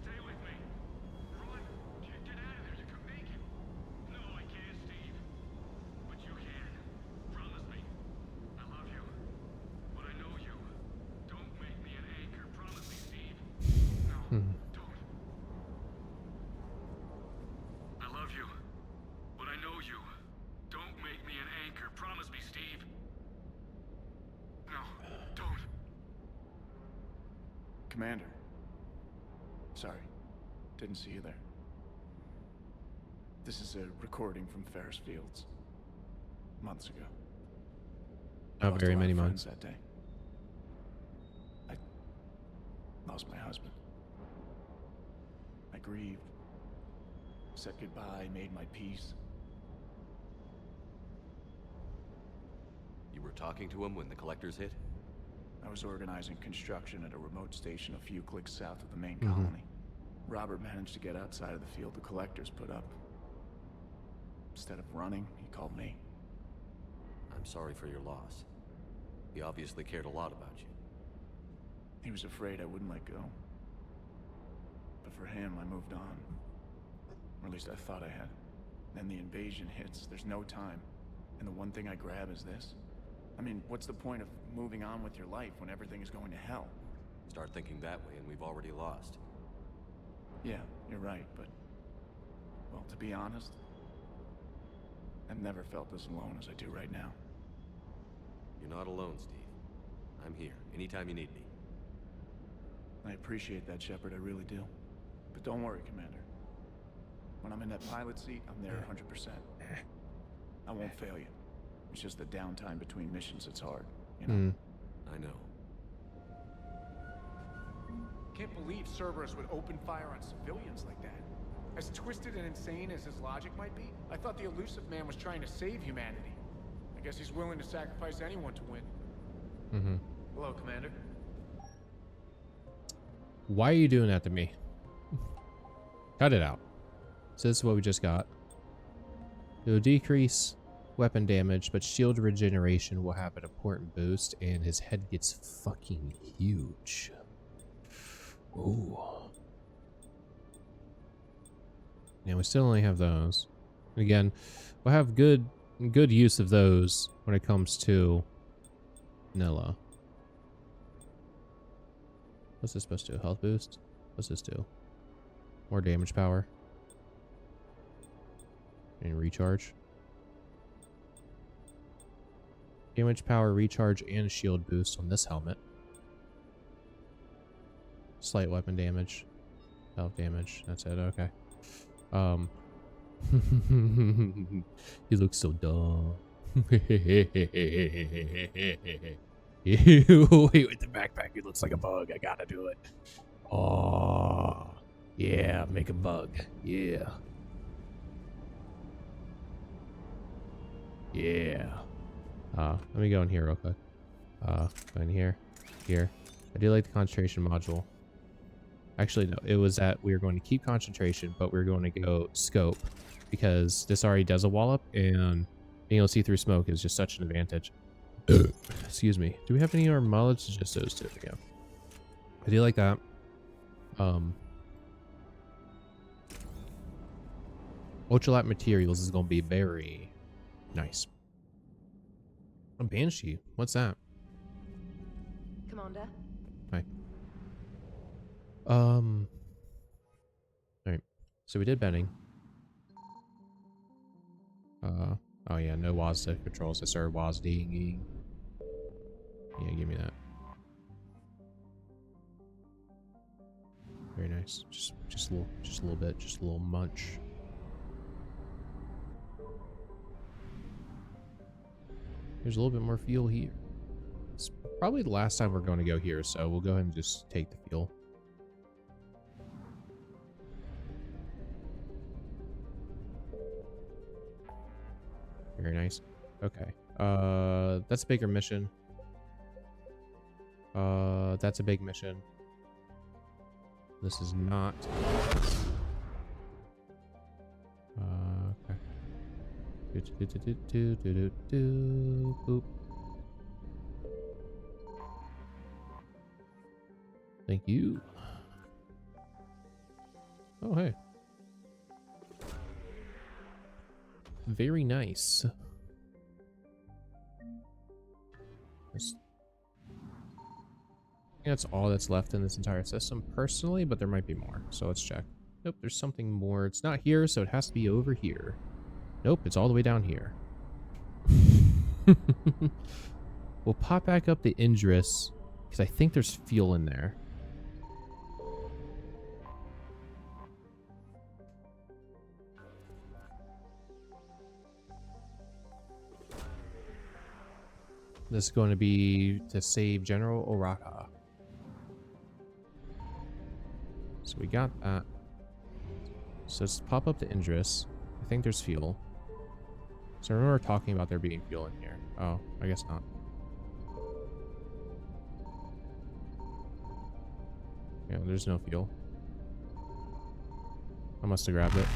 Stay with me. Run. Get out of there. You can make it. No, I can't, Steve. But you Commander. Sorry, didn't see you there. This is a recording from Ferris Fields. Months ago. Not very many months. That day. I lost my husband. I grieved. Said goodbye, made my peace. You were talking to him when the collectors hit? I was organizing construction at a remote station a few clicks south of the main colony. Robert managed to get outside of the field the collectors put up. Instead of running, he called me. I'm sorry for your loss. He obviously cared a lot about you. He was afraid I wouldn't let go. But for him, I moved on. Or at least I thought I had. Then the invasion hits, there's no time. And the one thing I grab is this. I mean, what's the point of moving on with your life when everything is going to hell? Start thinking that way and we've already lost. Yeah, you're right, but... well, to be honest, I've never felt as alone as I do right now. You're not alone, Steve. I'm here, anytime you need me. I appreciate that, Shepard, I really do. But don't worry, Commander. When I'm in that pilot seat, I'm there 100%. I won't fail you. It's just the downtime between missions that's hard, you know? I know. Can't believe Cerberus would open fire on civilians like that. As twisted and insane as his logic might be, I thought the elusive man was trying to save humanity. I guess he's willing to sacrifice anyone to win. Hello, Commander. Why are you doing that to me? Cut it out. So this is what we just got. It will decrease weapon damage, but shield regeneration will have an important boost, and his head gets fucking huge. Ooh. Yeah, we still only have those. Again, we'll have good use of those when it comes to Nilla. What's this supposed to do? Health boost? What's this do? More damage power. And recharge. Damage power, recharge, and shield boost on this helmet. Slight weapon damage. Health damage. That's it. Okay. He looks so dumb. Ew, with the backpack, he looks like a bug. I gotta do it. Oh, yeah, make a bug. Yeah. Yeah. Let me go in here real quick. Go in here. Here. I do like the concentration module. Actually, no, it was that we were going to keep concentration, but we were going to go scope because this already does a wallop, and being able to see through smoke is just such an advantage. Excuse me. Do we have any more mods? Just those two. Yeah. I do like that. Ultralight materials is going to be very nice. A Banshee. What's that? Commander. Hi. Alright. So we did betting. Oh yeah, no WASD controls. I started WASDing. Yeah, give me that. Very nice. Just a little bit, just a little munch. There's a little bit more fuel here. It's probably the last time we're going to go here, so we'll go ahead and just take the fuel. Very nice. Okay. That's a bigger mission. That's a big mission. This is not. Okay. Boop. Thank you. Oh, hey. Very nice. That's all that's left in this entire system personally, but there might be more. So let's check. Nope, there's something more. It's not here, so it has to be over here. Nope, it's all the way down here. We'll pop back up the Indris, because I think there's fuel in there. This is going to be to save General Oraka. So we got that. So let's pop up to Indris. I think there's fuel. So I remember talking about there being fuel in here. Oh, I guess not. Yeah, there's no fuel. I must have grabbed it.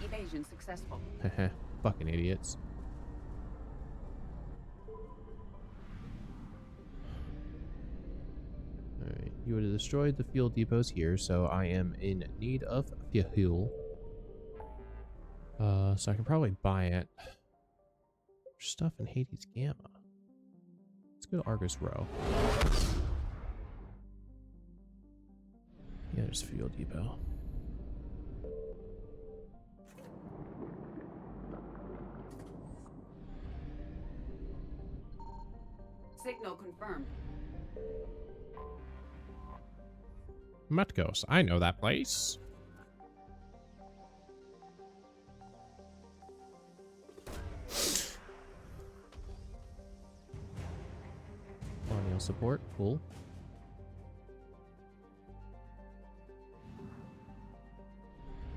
Evasion successful. Heh, fucking idiots. Alright, you would have destroyed the fuel depots here, so I am in need of fuel. So I can probably buy it. There's stuff in Hades Gamma. Let's go to Argos Rho. Yeah, there's a fuel depot. Signal confirmed. Matkos, I know that place. Colonial support, cool.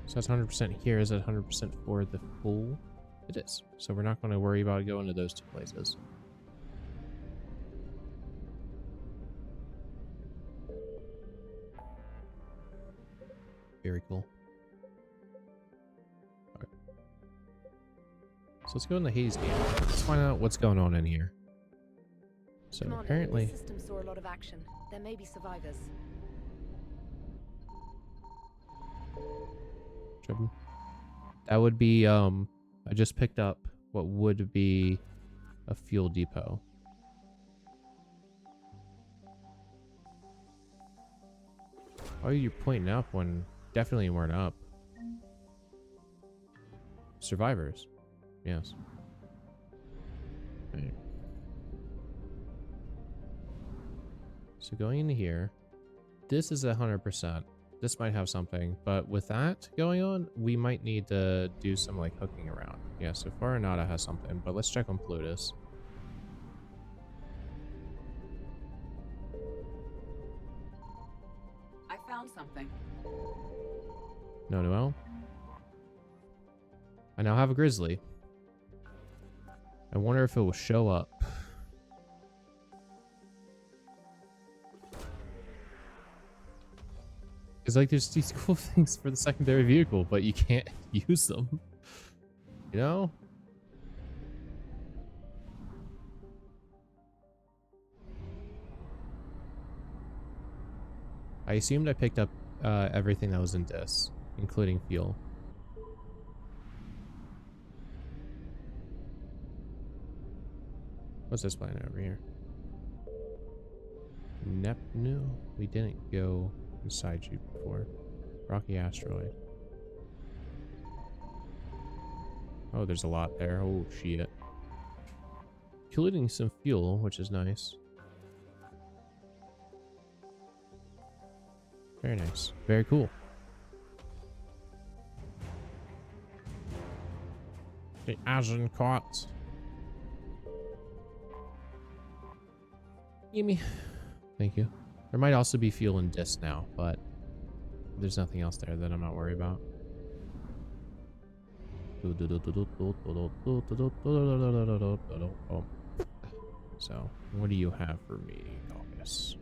So that's 100% here. Is that 100% for the full? It is. So we're not going to worry about going to those two places. Very cool. Alright. So let's go in the Hades game. Let's find out what's going on in here. So Commander, apparently... the system saw a lot of action. There may be survivors. That would be, I just picked up what would be a fuel depot. Why are you pointing up when definitely weren't up? Survivors. Yes. Right. So going into here, this is 100%. This might have something, but with that going on, we might need to do some like hooking around. Yeah, so Farinata has something, but let's check on Plutus. I found something. No Noel. I now have a grizzly. I wonder if it will show up. It's like there's these cool things for the secondary vehicle, but you can't use them. You know? I assumed I picked up everything that was in this, including fuel. What's this planet over here? No, we didn't go inside you before. Rocky asteroid. Oh, there's a lot there. Oh, shit. Including some fuel, which is nice. Very nice. Very cool. The Azencott. Gimme. Thank you. There might also be fuel in disc now, but there's nothing else there that I'm not worried about. Oh. So, what do you have for me, August?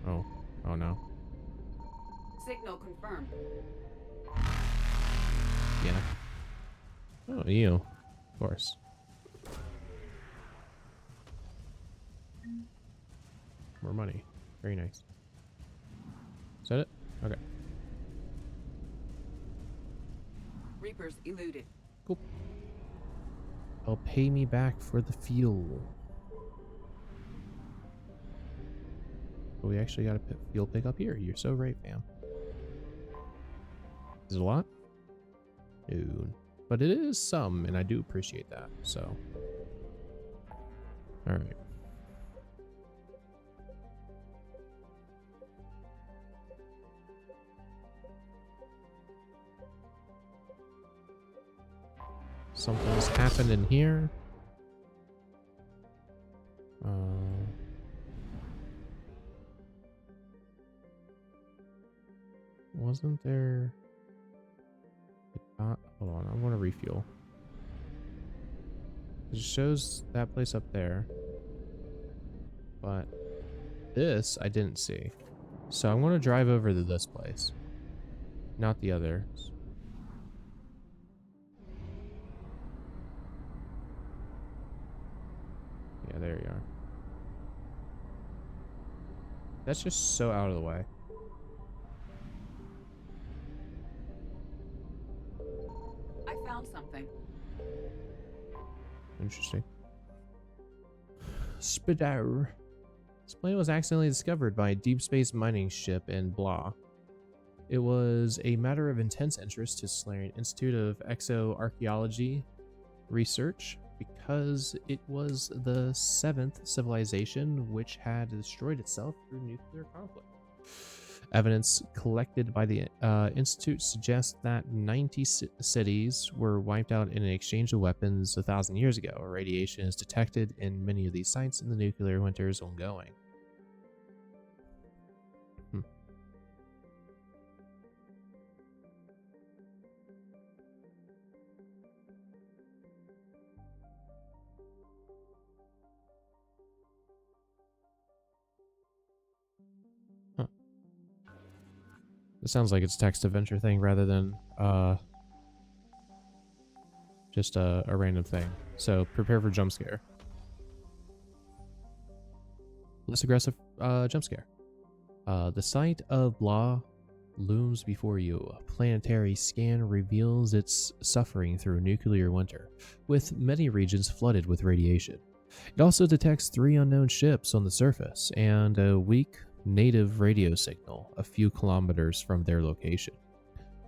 Oh. Oh no. Signal confirmed. Yeah. Oh, you. Of course. More money. Very nice. Is that it? Okay. Reapers eluded. Cool. They'll pay me back for the fuel. But we actually got a fuel pick up here. You're so right, fam. Is it a lot? No. But it is some, and I do appreciate that, so. Alright. Something's happened in here. wasn't there... hold on, I want to refuel. It shows that place up there. But this I didn't see. So I want to drive over to this place. Not the others. Yeah, there you are. That's just so out of the way. I found something. Interesting. Spidar. This plane was accidentally discovered by a deep space mining ship in Blah. It was a matter of intense interest to Solarian Institute of Exoarchaeology Research because it was the 7th civilization which had destroyed itself through nuclear conflict. Evidence collected by the Institute suggests that 90 cities were wiped out in an exchange of weapons 1,000 years ago. Radiation is detected in many of these sites, and the nuclear winter is ongoing. It sounds like it's text adventure thing rather than just a random thing. So prepare for jump scare. Less aggressive jump scare. The site of Blah looms before you. A planetary scan reveals its suffering through nuclear winter, with many regions flooded with radiation. It also detects 3 unknown ships on the surface and a weak native radio signal a few kilometers from their location.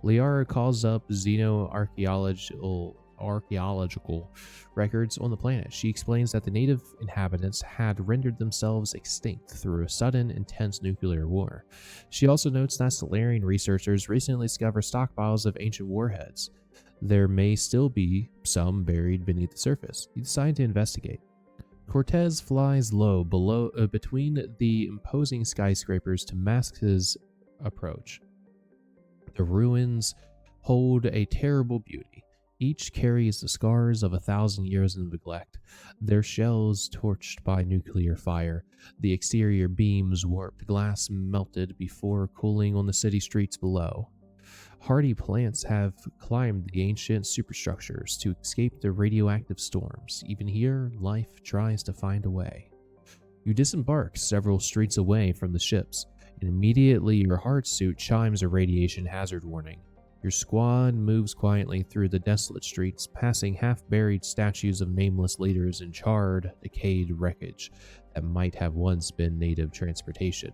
Liara calls up xenoarchaeological records on the planet. She explains that the native inhabitants had rendered themselves extinct through a sudden, intense nuclear war. She also notes that Solarian researchers recently discovered stockpiles of ancient warheads. There may still be some buried beneath the surface. You decide to investigate. Cortez flies low between the imposing skyscrapers to mask his approach. The ruins hold a terrible beauty. Each carries the scars of 1,000 years of neglect, their shells torched by nuclear fire, the exterior beams warped, glass melted before cooling on the city streets below. Hardy plants have climbed the ancient superstructures to escape the radioactive storms. Even here, life tries to find a way. You disembark several streets away from the ships, and immediately your heart suit chimes a radiation hazard warning. Your squad moves quietly through the desolate streets, passing half-buried statues of nameless leaders and charred, decayed wreckage that might have once been native transportation.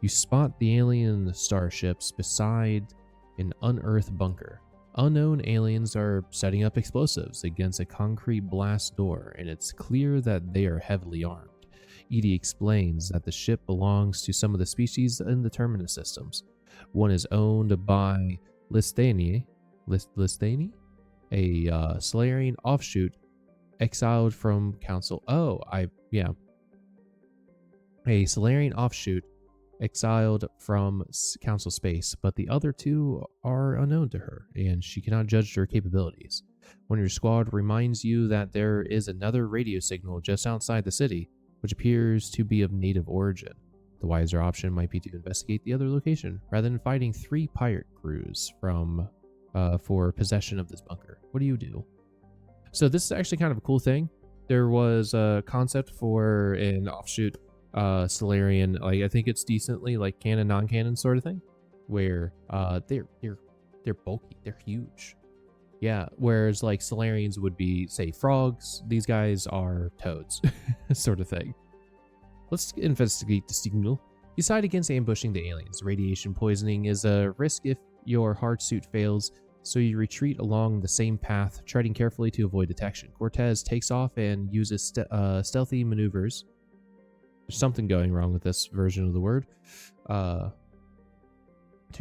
You spot the alien starships beside an unearthed bunker. Unknown aliens are setting up explosives against a concrete blast door, and it's clear that they are heavily armed. Edie explains that the ship belongs to some of the species in the Terminus systems. One is owned by Thane, a Solarian offshoot exiled from Council. A Solarian offshoot exiled from Council space, but the other 2 are unknown to her, and she cannot judge their capabilities. One of your squad reminds you that there is another radio signal just outside the city, which appears to be of native origin. The wiser option might be to investigate the other location, rather than fighting 3 pirate crews for possession of this bunker. What do you do? So this is actually kind of a cool thing. There was a concept for an offshoot Solarian, like I think it's decently like canon non-canon sort of thing, where they're bulky, they're huge. Yeah, whereas like Solarians would be, say, frogs, these guys are toads, sort of thing. Let's investigate the signal. Decide against ambushing the aliens. Radiation poisoning is a risk if your hard suit fails, so you retreat along the same path, treading carefully to avoid detection. Cortez takes off and uses stealthy maneuvers. There's something going wrong with this version of the word. To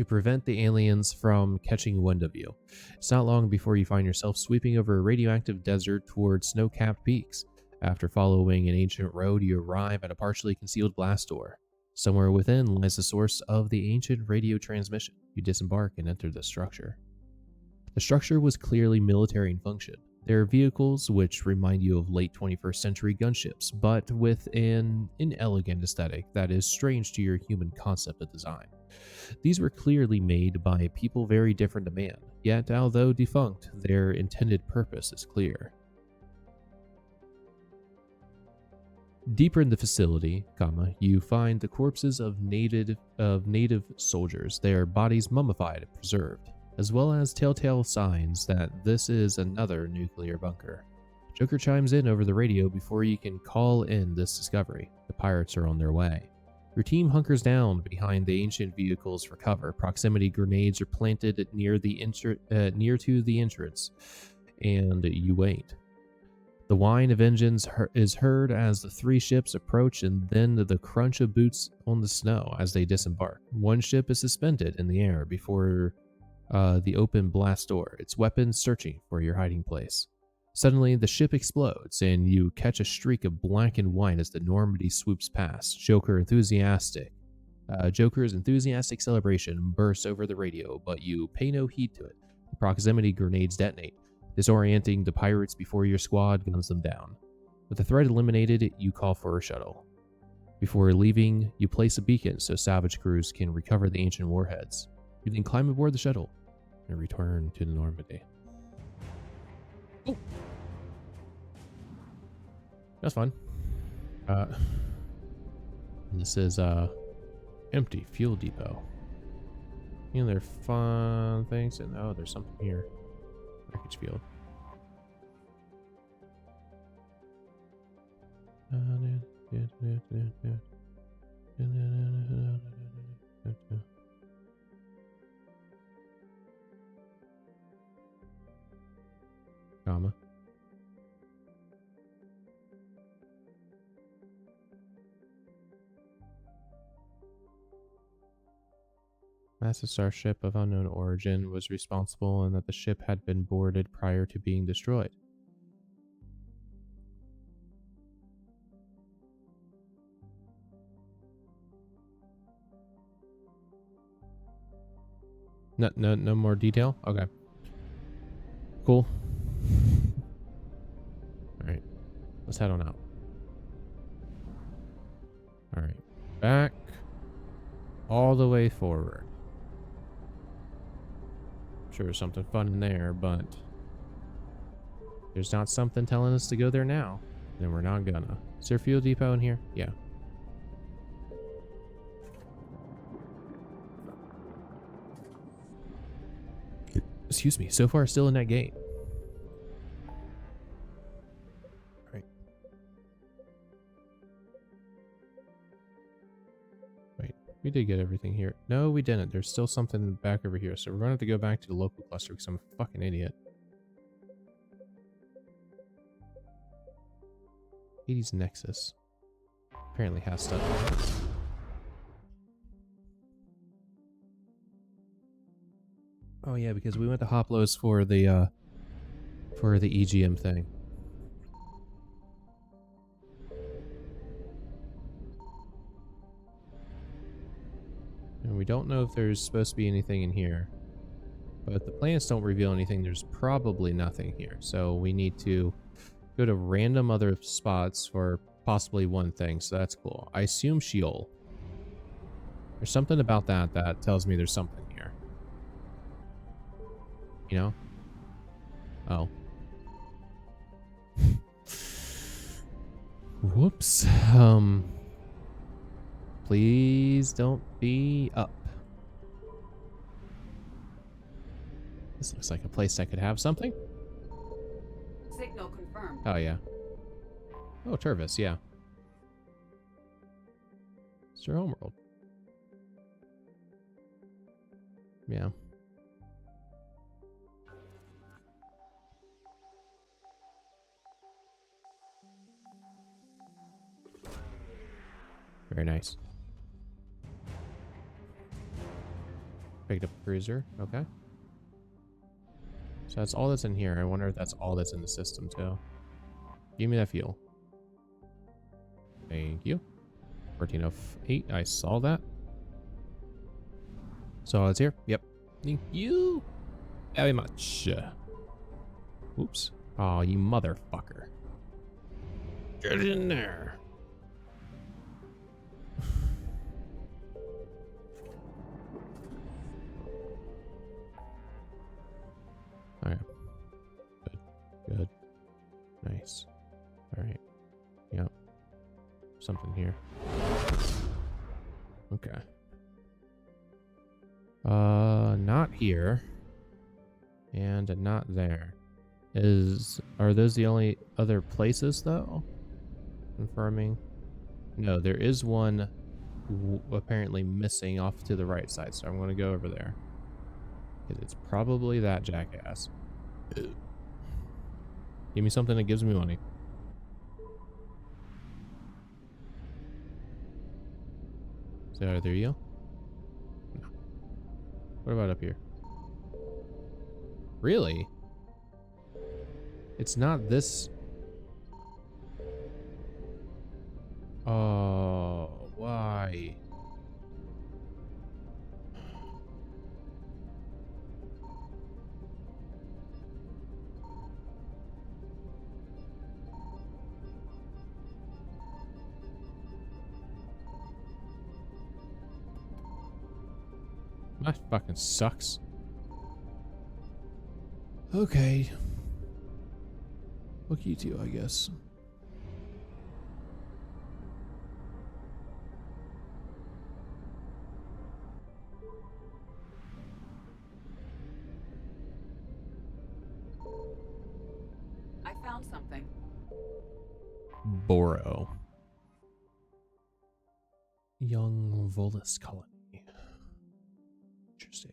prevent the aliens from catching wind of you. It's not long before you find yourself sweeping over a radioactive desert towards snow-capped peaks. After following an ancient road, you arrive at a partially concealed blast door. Somewhere within lies the source of the ancient radio transmission. You disembark and enter the structure. The structure was clearly military in function. There are vehicles which remind you of late 21st century gunships, but with an inelegant aesthetic that is strange to your human concept of design. These were clearly made by people very different to man, yet although defunct, their intended purpose is clear. Deeper in the facility, you find the corpses of native soldiers, their bodies mummified and preserved, as well as telltale signs that this is another nuclear bunker. Joker chimes in over the radio before you can call in this discovery. The pirates are on their way. Your team hunkers down behind the ancient vehicles for cover. Proximity grenades are planted near to the entrance, and you wait. The whine of engines is heard as the three ships approach, and then the crunch of boots on the snow as they disembark. One ship is suspended in the air before the open blast door, its weapons searching for your hiding place. Suddenly, the ship explodes, and you catch a streak of black and white as the Normandy swoops past. Joker's enthusiastic celebration bursts over the radio, but you pay no heed to it. The proximity grenades detonate, disorienting the pirates before your squad guns them down. With the threat eliminated, you call for a shuttle. Before leaving, you place a beacon so salvage crews can recover the ancient warheads. You then climb aboard the shuttle and return to the Normandy. Oh. That's fun. This is empty fuel depot. You know, there are fun things, and oh, there's something here. Wreckage field. Comma. Massive starship of unknown origin was responsible, and that the ship had been boarded prior to being destroyed. No more detail? Okay. Cool. Alright. Let's head on out. Alright. Back. All the way forward. Sure, there's something fun in there, but there's not something telling us to go there now, then we're not gonna. Is there a fuel depot in here? Yeah. Excuse me, so far still in that gate. Right. Wait, we did get everything here. No, we didn't. There's still something back over here, so we're gonna have to go back to the local cluster because I'm a fucking idiot. Hades Nexus apparently has stuff. Oh yeah, because we went to Hoplos for the EGM thing. And we don't know if there's supposed to be anything in here. But the plans don't reveal anything. There's probably nothing here. So we need to go to random other spots for possibly one thing. So that's cool. I assume Sheol. There's something about that that tells me there's something here. You know? Oh. Whoops. Please don't be up. This looks like a place that could have something. Signal confirmed. Oh, yeah. Oh, Tervis, yeah. It's your homeworld. Yeah. Very nice. Picked up a cruiser. Okay. So that's all that's in here. I wonder if that's all that's in the system too. Give me that fuel. Thank you. 1408. I saw that. So it's here. Yep. Thank you very much. Oops. Oh, you motherfucker. Get in there. Okay. Good. Good. Nice. Alright. Yep. Something here. Okay. Not here. And not there. Are those the only other places though? Confirming. No, there is one apparently missing off to the right side, so I'm going to go over there. Because it's probably that jackass. Give me something that gives me money. Is that either you? No. What about up here? Really? It's not this. Oh, why? That fucking sucks. Okay. Fuck you too, I guess. I found something. Boro. Young Volus colony. Interesting.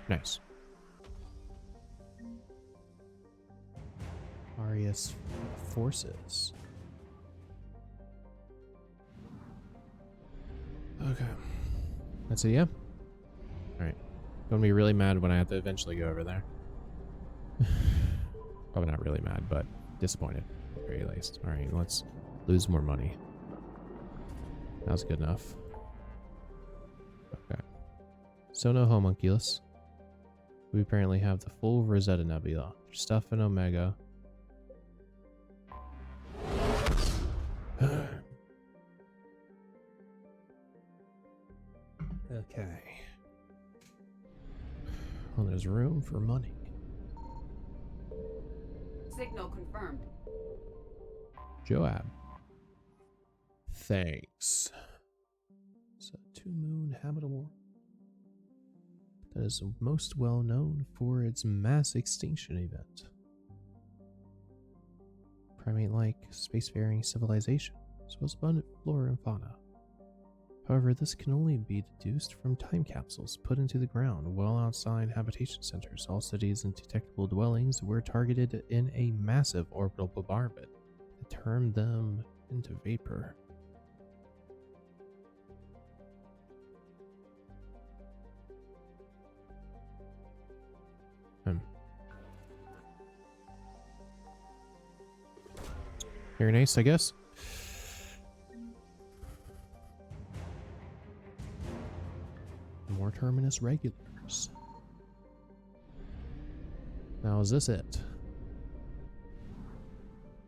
Nice. Aria's forces. Okay. That's it, yeah? Alright. Gonna be really mad when I have to eventually go over there. Probably not really mad, but disappointed at the very least. Alright, let's lose more money. That was good enough. Okay. So no homunculus. We apparently have the full Rosetta Nebula. Stuff in Omega. Okay. Well, there's room for money. Signal confirmed. Joab. Thanks. It's a 2-moon habitable that is most well known for its mass extinction event. Primate-like spacefaring civilization, as well as abundant flora and fauna. However, this can only be deduced from time capsules put into the ground well outside habitation centers. All cities and detectable dwellings were targeted in a massive orbital bombardment that turned them into vapor. Very nice, I guess. More Terminus regulars. Now, is this it?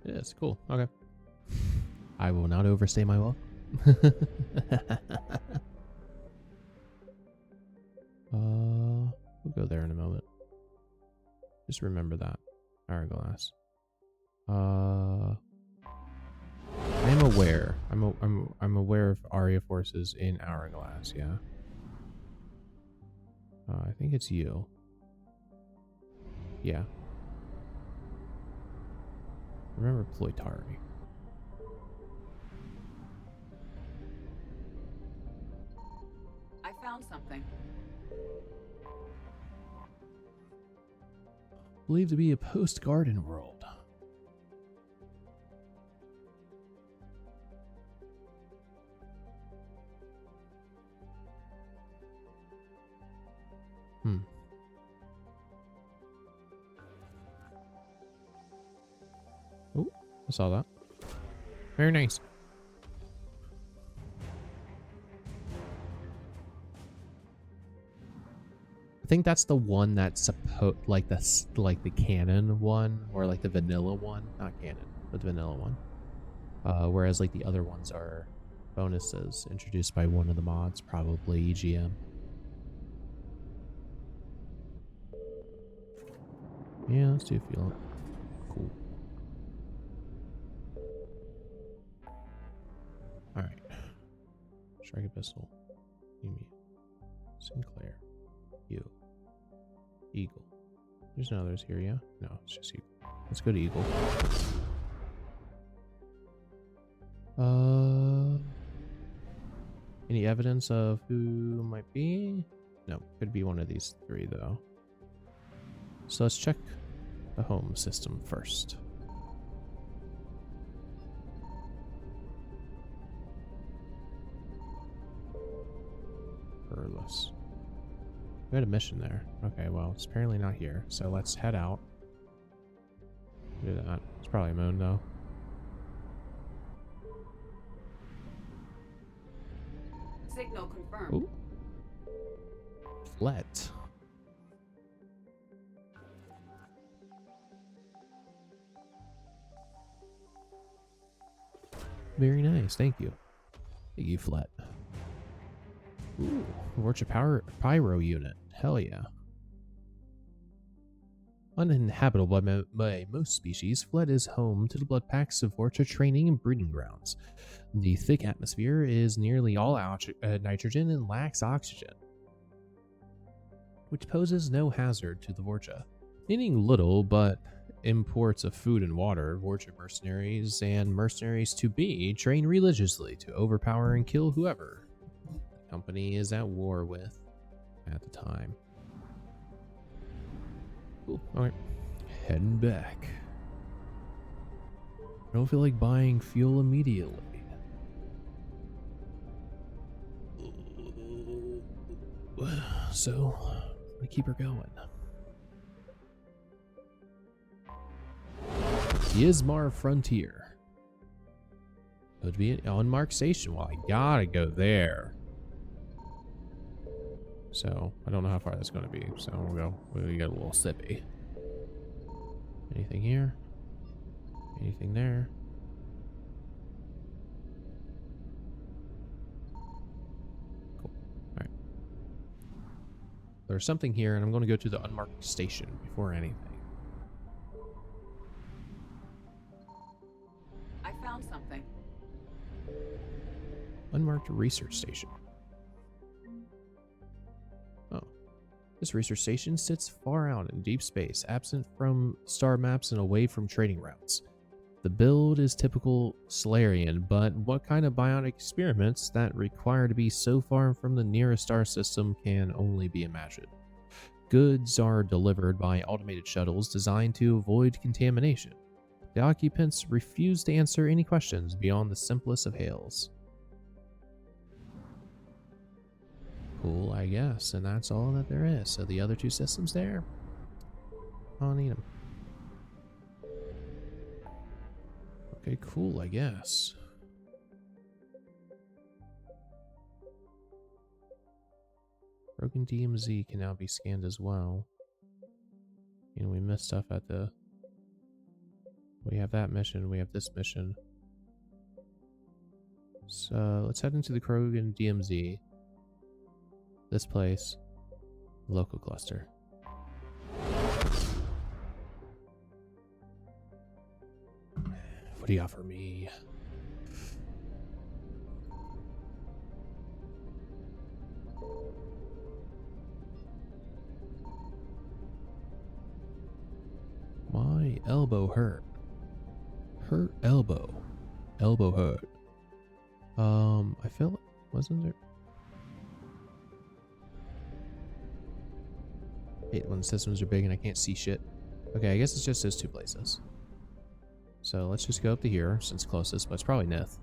It is. Cool. Okay. I will not overstay my welcome. We'll go there in a moment. Just remember that. Hourglass. I am aware. I'm aware of Aria forces in Hourglass, yeah. I think it's you. Yeah. Remember Ploitari. I found something. Believed to be a post-garden world. I saw that. Very nice. I think that's the one that's like the canon one, or like the vanilla one, not canon, but the vanilla one. Whereas like the other ones are bonuses introduced by one of the mods, probably EGM. Yeah, let's do feel it. Cool. Alright. Strike a pistol. Amy. Sinclair. You. Eagle. There's no others here, yeah? No, it's just Eagle. Let's go to Eagle. Any evidence of who might be? No, could be one of these three though. So let's check the home system first. Perlus. We had a mission there. Okay, well, it's apparently not here. So let's head out. Do that. It's probably a moon though. Signal confirmed. Ooh. Flet. Very nice, thank you. Thank you, Flet. Ooh, Vorcha Pyro unit. Hell yeah. Uninhabitable by most species, Flet is home to the blood packs of Vorcha training and breeding grounds. The thick atmosphere is nearly all nitrogen and lacks oxygen, which poses no hazard to the Vorcha. Needing little but imports of food and water, Vorcha mercenaries and mercenaries-to-be train religiously to overpower and kill whoever the company is at war with at the time. Cool. Alright. Heading back. I don't feel like buying fuel immediately. So, we keep her going. Yizmar Frontier. Could be an unmarked station. Well, I gotta go there. So, I don't know how far that's going to be. So, we'll go. We got a little sippy. Anything here? Anything there? Cool. Alright. There's something here, and I'm going to go to the unmarked station before anything. I found something. Unmarked research station. Oh. This research station sits far out in deep space, absent from star maps and away from trading routes. The build is typical Solarian, but what kind of bionic experiments that require to be so far from the nearest star system can only be imagined. Goods are delivered by automated shuttles designed to avoid contamination. The occupants refuse to answer any questions beyond the simplest of hails. Cool, I guess, and that's all that there is. So the other two systems there, I don't need them. Okay, cool, I guess. Broken DMZ can now be scanned as well. And we missed stuff at the... We have that mission, we have this mission. So let's head into the Krogan DMZ. This place. Local cluster. What do you offer me? My elbow hurt. Hurt elbow. Elbow hurt. I feel it. Wasn't there? Hate when systems are big and I can't see shit. Okay, I guess it's just those two places. So let's just go up to here since closest, but it's probably Nith.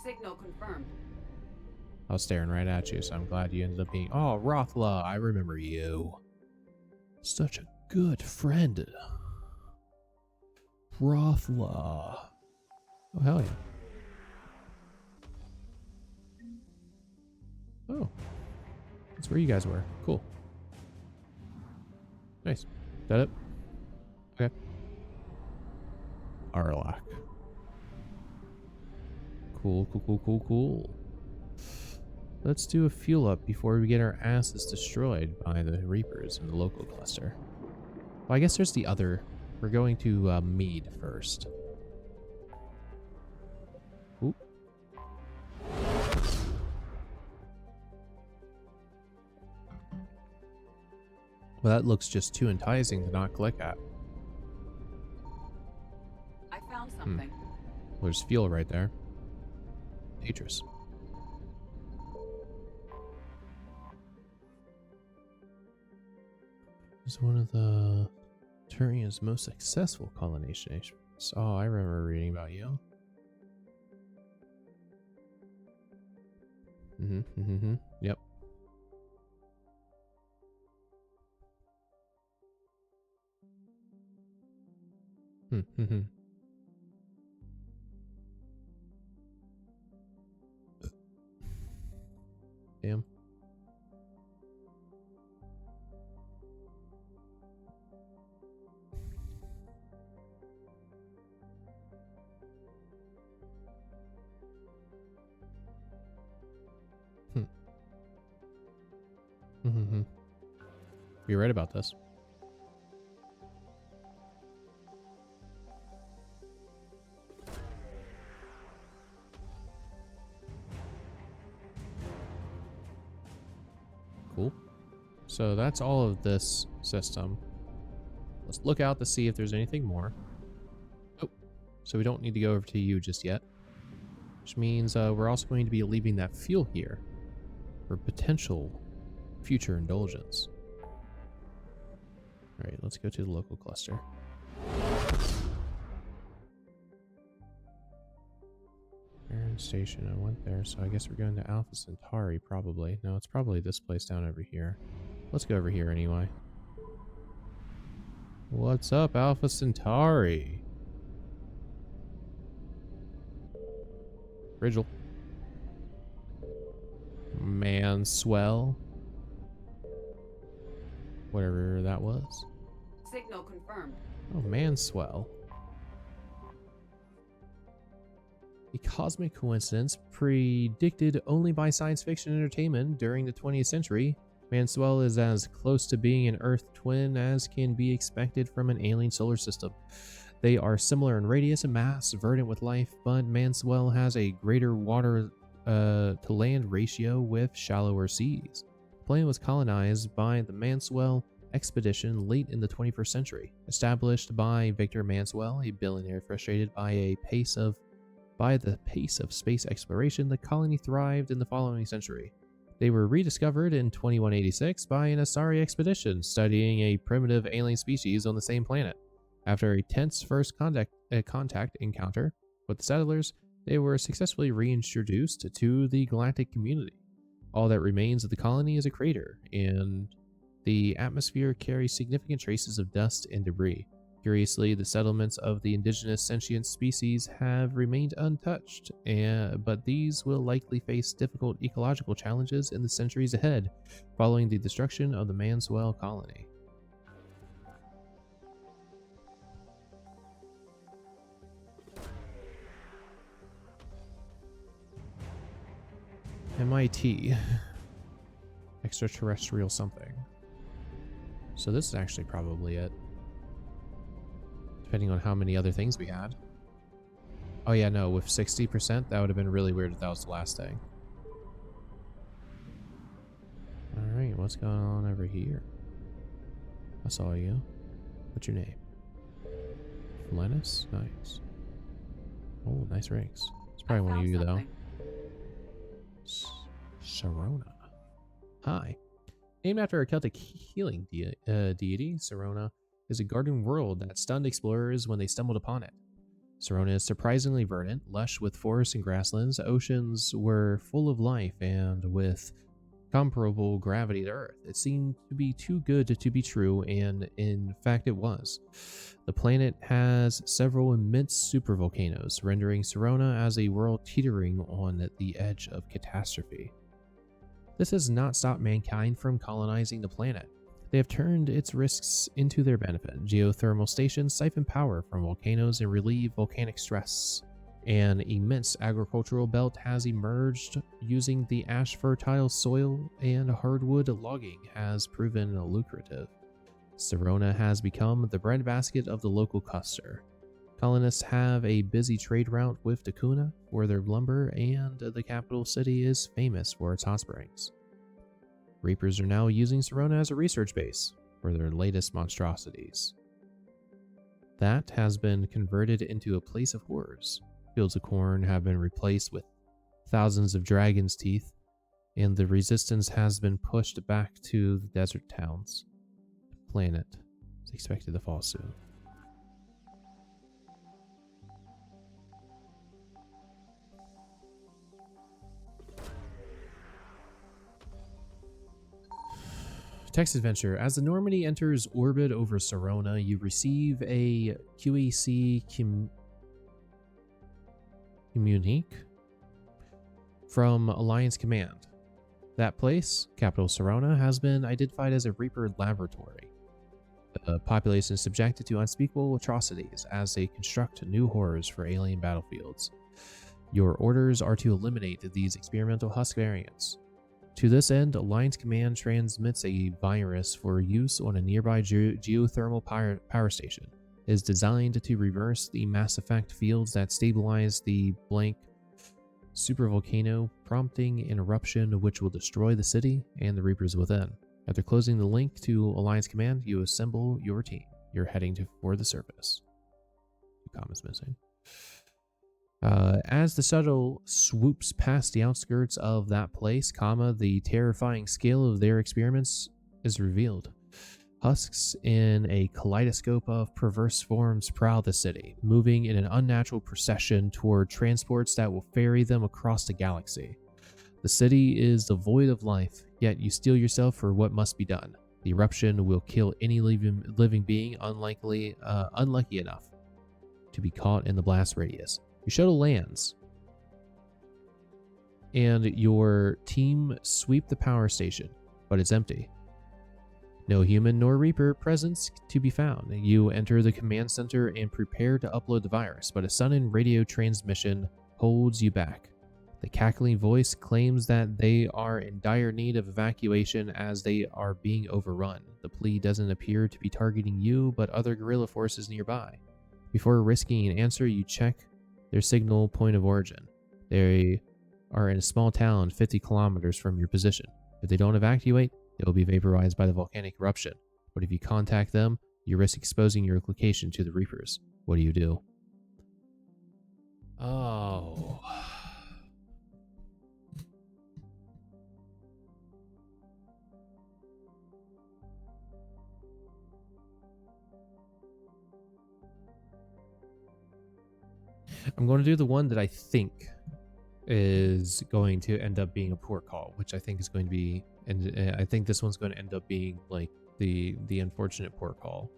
Signal confirmed. I was staring right at you, so I'm glad you ended up being... Oh, Rothla, I remember you. Such a good friend, Rothla. Oh, hell yeah. Oh, that's where you guys were. Cool. Nice. Is that it? Okay. Arlok. Cool, cool, cool, cool, cool. Let's do a fuel up before we get our asses destroyed by the Reapers in the local cluster. Well, I guess there's the other. We're going to Mead first. Oop. Well, that looks just too enticing to not click at. I found something. Well, there's fuel right there. Atris. It's one of the Turian's most successful colonizations. Oh, I remember reading about you. Yep. Damn. You're right about this. Cool. So that's all of this system. Let's look out to see if there's anything more. Oh, so we don't need to go over to you just yet. Which means we're also going to be leaving that fuel here for potential future indulgence. Alright, let's go to the local cluster. Iron Station, I went there, so I guess we're going to Alpha Centauri, probably. No, it's probably this place down over here. Let's go over here anyway. What's up, Alpha Centauri? Rigel. Man swell. Whatever that was. Signal confirmed. Oh, man swell. A cosmic coincidence predicted only by science fiction entertainment during the 20th century. Manswell is as close to being an Earth twin as can be expected from an alien solar system. They are similar in radius and mass, verdant with life, but Manswell has a greater water to land ratio with shallower seas. The planet was colonized by the Manswell expedition late in the 21st century. Established by Victor Manswell, a billionaire frustrated by the pace of space exploration, the colony thrived in the following century. They were rediscovered in 2186 by an Asari expedition studying a primitive alien species on the same planet. After a tense first contact encounter with the settlers, they were successfully reintroduced to the galactic community. All that remains of the colony is a crater, and the atmosphere carries significant traces of dust and debris. Curiously, the settlements of the indigenous sentient species have remained untouched, but these will likely face difficult ecological challenges in the centuries ahead, following the destruction of the Manswell colony. MIT. Extraterrestrial something. So this is actually probably it. Depending on how many other things we had. Oh yeah, no, with 60%, that would have been really weird if that was the last thing. Alright, what's going on over here? I saw you. What's your name? Lennis? Nice. Oh, nice rings. It's probably one of you, though. Serona. Hi. Named after a Celtic healing deity, Serona is a garden world that stunned explorers when they stumbled upon it. Serona is surprisingly verdant, lush with forests and grasslands. Oceans were full of life, and with comparable gravity to Earth. It seemed to be too good to be true, and in fact it was. The planet has several immense supervolcanoes, rendering Serona as a world teetering on the edge of catastrophe. This has not stopped mankind from colonizing the planet. They have turned its risks into their benefit. Geothermal stations siphon power from volcanoes and relieve volcanic stress. An immense agricultural belt has emerged using the ash-fertile soil, and hardwood logging has proven lucrative. Serona has become the breadbasket of the local cluster. Colonists have a busy trade route with Dakuna for their lumber, and the capital city is famous for its hot springs. Reapers are now using Serona as a research base for their latest monstrosities. That has been converted into a place of horrors. Fields of corn have been replaced with thousands of dragon's teeth, and the resistance has been pushed back to the desert towns. The planet is expected to fall soon. Text adventure. As the Normandy enters orbit over Serona, you receive a QEC communique from Alliance Command. That place, capital Serona, has been identified as a Reaper laboratory. The population is subjected to unspeakable atrocities as they construct new horrors for alien battlefields. Your orders are to eliminate these experimental husk variants. To this end, Alliance Command transmits a virus for use on a nearby geothermal power station. It is designed to reverse the mass effect fields that stabilize the blank supervolcano, prompting an eruption which will destroy the city and the Reapers within. After closing the link to Alliance Command, you assemble your team. You're heading for the surface. The comma's missing. As the shuttle swoops past the outskirts of that place, the terrifying scale of their experiments is revealed. Husks in a kaleidoscope of perverse forms prowl the city, moving in an unnatural procession toward transports that will ferry them across the galaxy. The city is devoid of life, yet you steel yourself for what must be done. The eruption will kill any living being unlucky enough to be caught in the blast radius. Your shuttle lands, and your team sweep the power station, but it's empty. No human nor Reaper presence to be found. You enter the command center and prepare to upload the virus, but a sudden radio transmission holds you back. The cackling voice claims that they are in dire need of evacuation as they are being overrun. The plea doesn't appear to be targeting you, but other guerrilla forces nearby. Before risking an answer, you check their signal point of origin. They are in a small town 50 kilometers from your position. If they don't evacuate, they will be vaporized by the volcanic eruption. But if you contact them, you risk exposing your location to the Reapers. What do you do? Oh. I'm going to do the one that I think is going to end up being a poor call, which I think is going to be, and I think this one's going to end up being like the unfortunate poor call.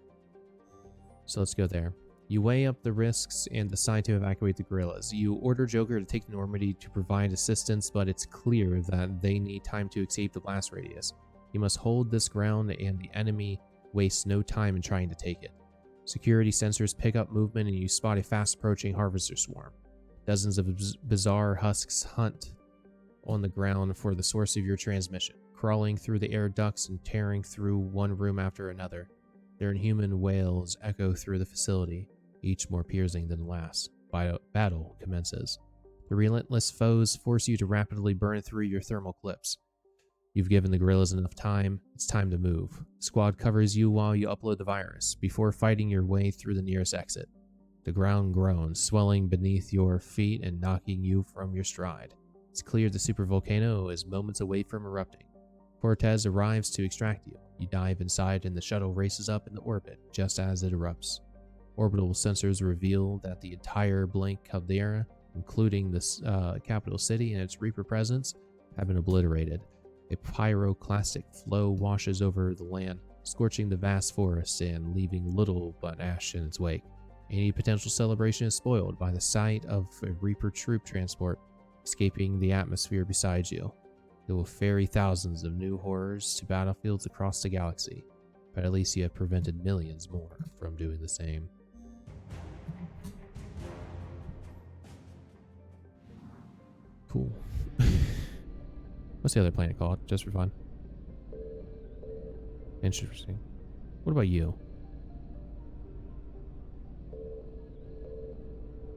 So let's go there. You weigh up the risks and decide to evacuate the guerrillas. You order Joker to take Normandy to provide assistance, but it's clear that they need time to escape the blast radius. You must hold this ground, and the enemy wastes no time in trying to take it. Security sensors pick up movement, and you spot a fast-approaching harvester swarm. Dozens of bizarre husks hunt on the ground for the source of your transmission, crawling through the air ducts and tearing through one room after another. Their inhuman wails echo through the facility, each more piercing than the last. Battle commences. The relentless foes force you to rapidly burn through your thermal clips. You've given the guerrillas enough time. It's time to move. The squad covers you while you upload the virus, before fighting your way through the nearest exit. The ground groans, swelling beneath your feet and knocking you from your stride. It's clear the supervolcano is moments away from erupting. Cortez arrives to extract you. You dive inside, and the shuttle races up into orbit just as it erupts. Orbital sensors reveal that the entire blank caldera, including the capital city and its Reaper presence, have been obliterated. A pyroclastic flow washes over the land, scorching the vast forests and leaving little but ash in its wake. Any potential celebration is spoiled by the sight of a Reaper troop transport escaping the atmosphere beside you. It will ferry thousands of new horrors to battlefields across the galaxy, but at least you have prevented millions more from doing the same. Cool. What's the other planet called? Just for fun. Interesting. What about you?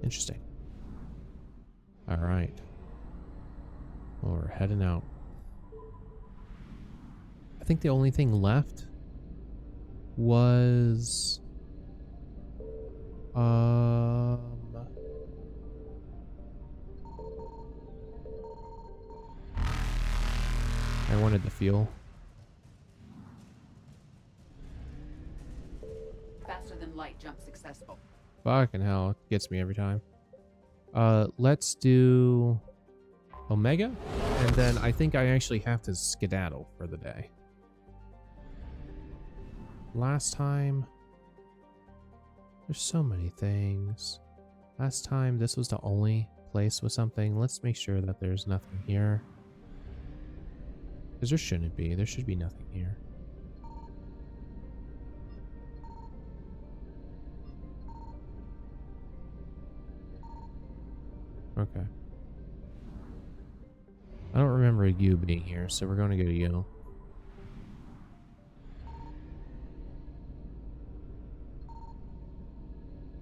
Interesting. Alright. Well, we're heading out. I think the only thing left was... I wanted the fuel. Faster than light jump successful. Fucking hell, it gets me every time. Let's do Omega, and then I think I actually have to skedaddle for the day. Last time, there's so many things. Last time, this was the only place with something. Let's make sure that there's nothing here. Because there shouldn't be. There should be nothing here. Okay. I don't remember you being here, so we're going to go to you.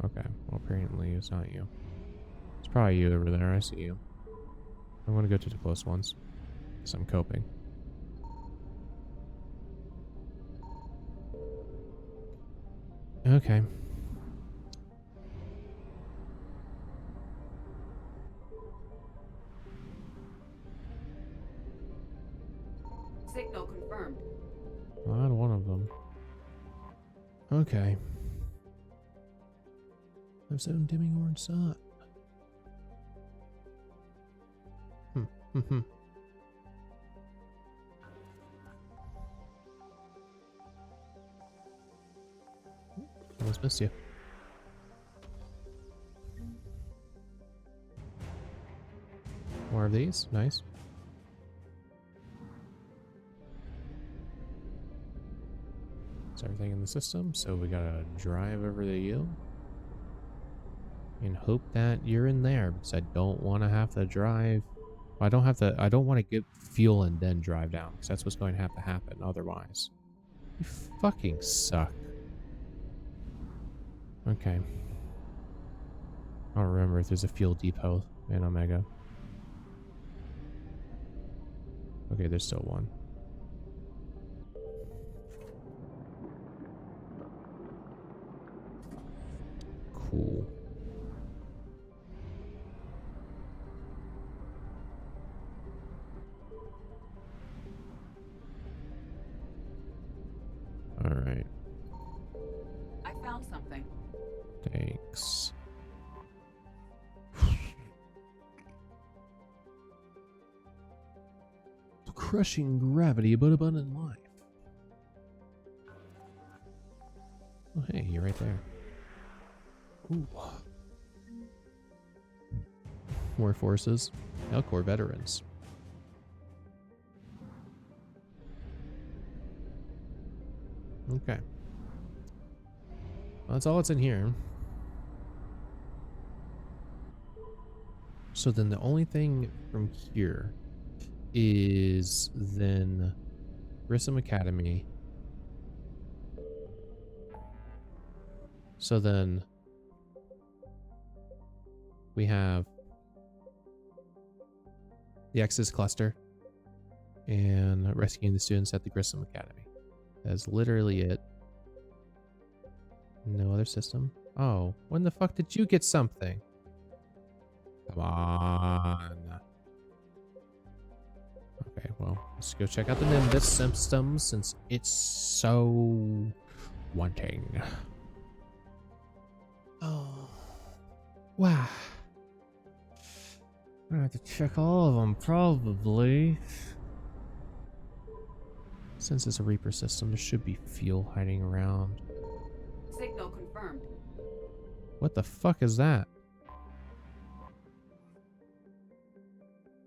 Okay, well apparently it's not you. It's probably you over there, I see you. I'm going to go to the close ones, because I'm coping. Okay. Signal confirmed. Not one of them. Okay. I've zone dimming orange sun. Almost missed you. More of these. Nice. That's everything in the system, so we gotta drive over to you and hope that you're in there, because I don't want to have to drive. I don't want to get fuel and then drive down, because that's what's going to have to happen otherwise. You fucking suck. Okay. I don't remember if there's a fuel depot in Omega. Okay, there's still one. Cool. All right. I found something. Thanks. Crushing gravity, but abundant life. Oh, hey, you're right there. Ooh. More forces. Elcor veterans. Okay. Well, that's all that's in here. So then the only thing from here is then Grissom Academy. So then we have the Exodus Cluster and rescuing the students at the Grissom Academy. That's literally it. No other system. Oh, when the fuck did you get something? Come on. Okay, well, let's go check out the Nimbus system since it's so wanting. Oh. Wow. I'm gonna have to check all of them, probably. Since it's a Reaper system, there should be fuel hiding around. Signal confirmed. What the fuck is that?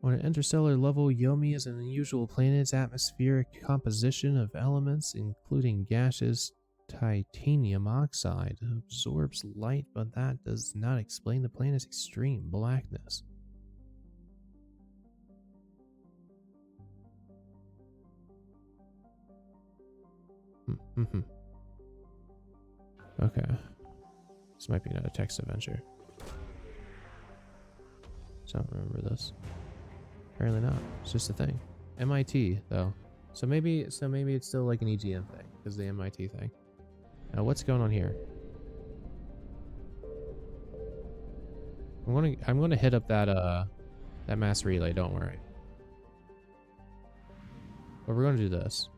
On an interstellar level, Yomi is an unusual planet's atmospheric composition of elements, including gaseous titanium oxide. It absorbs light, but that does not explain the planet's extreme blackness. Okay. This might be another text adventure. So I don't remember this. Apparently not. It's just a thing. MIT though. So maybe it's still like an EGM thing, because the MIT thing. Now what's going on here? I'm gonna hit up that mass relay, don't worry. But we're gonna do this.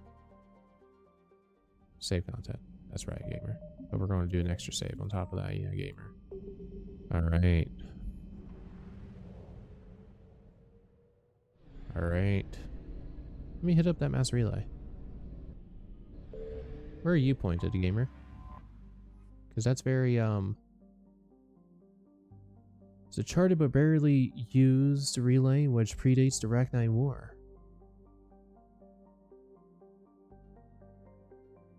Save content. That's right, gamer. But we're going to do an extra save on top of that, yeah, gamer. Alright. Alright. Let me hit up that mass relay. Where are you pointed, gamer? Because that's very, it's a charted but barely used relay which predates the Rachni War.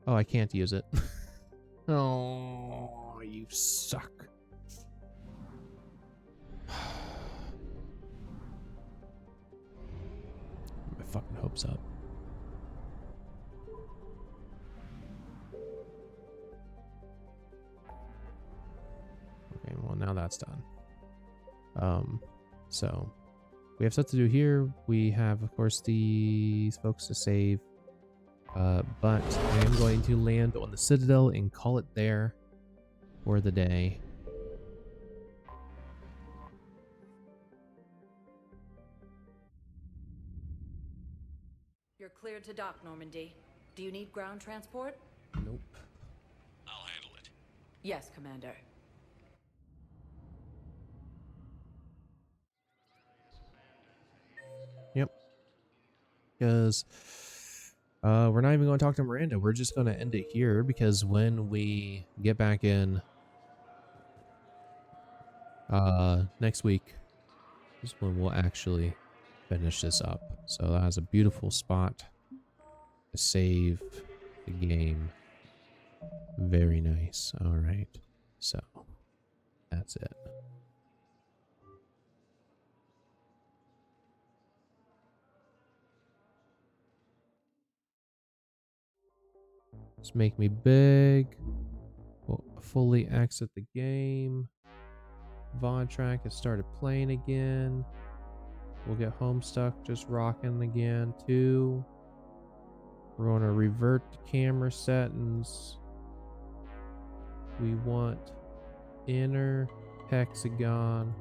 Oh, I can't use it. Oh, you suck. My fucking hopes up. Okay, well now that's done. So we have stuff to do here. We have, of course, these folks to save. But I am going to land on the Citadel and call it there for the day. You're cleared to dock, Normandy. Do you need ground transport? Nope. I'll handle it. Yes, Commander. Yep. Because we're not even going to talk to Miranda. We're just going to end it here, because when we get back in next week is when we'll actually finish this up. So that has a beautiful spot to save the game. Very nice. All right. So that's it. Just make me big. We'll fully exit the game. VOD track has started playing again. We'll get Homestuck just rocking again too. We're going to revert the camera settings. We want inner hexagon,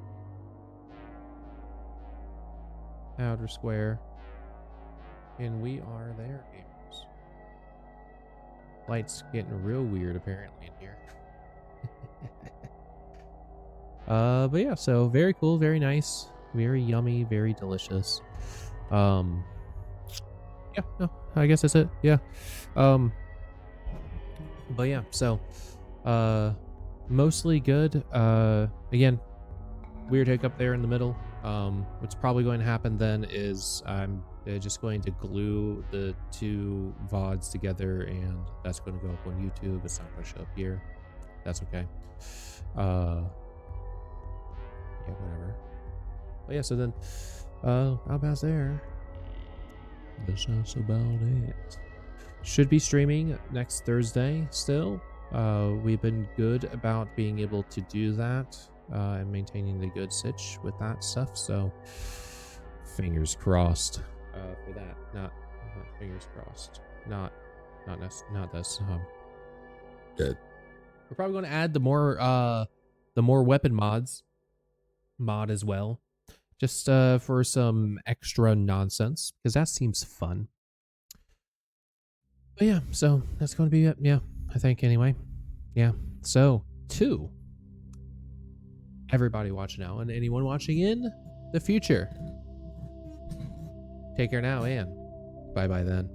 outer square, and we are there, gamers. Light's getting real weird apparently in here. But yeah, so very cool, very nice, very yummy, very delicious. Yeah, no, I guess that's it. Yeah. But yeah, so mostly good. Again, weird hiccup there in the middle. What's probably going to happen then is I'm just going to glue the two VODs together, and that's going to go up on YouTube. It's not going to show up here. That's okay. Yeah, whatever. But yeah, so then I'll pass there. That's about it. Should be streaming next Thursday still. We've been good about being able to do that and maintaining the good sitch with that stuff. So fingers crossed for that. Not fingers crossed. Not this. We're probably going to add the more weapon mod as well, just for some extra nonsense, because that seems fun. But yeah, so that's going to be it. Yeah, I think anyway. Yeah, so to everybody watching now and anyone watching in the future, take care now and bye-bye then.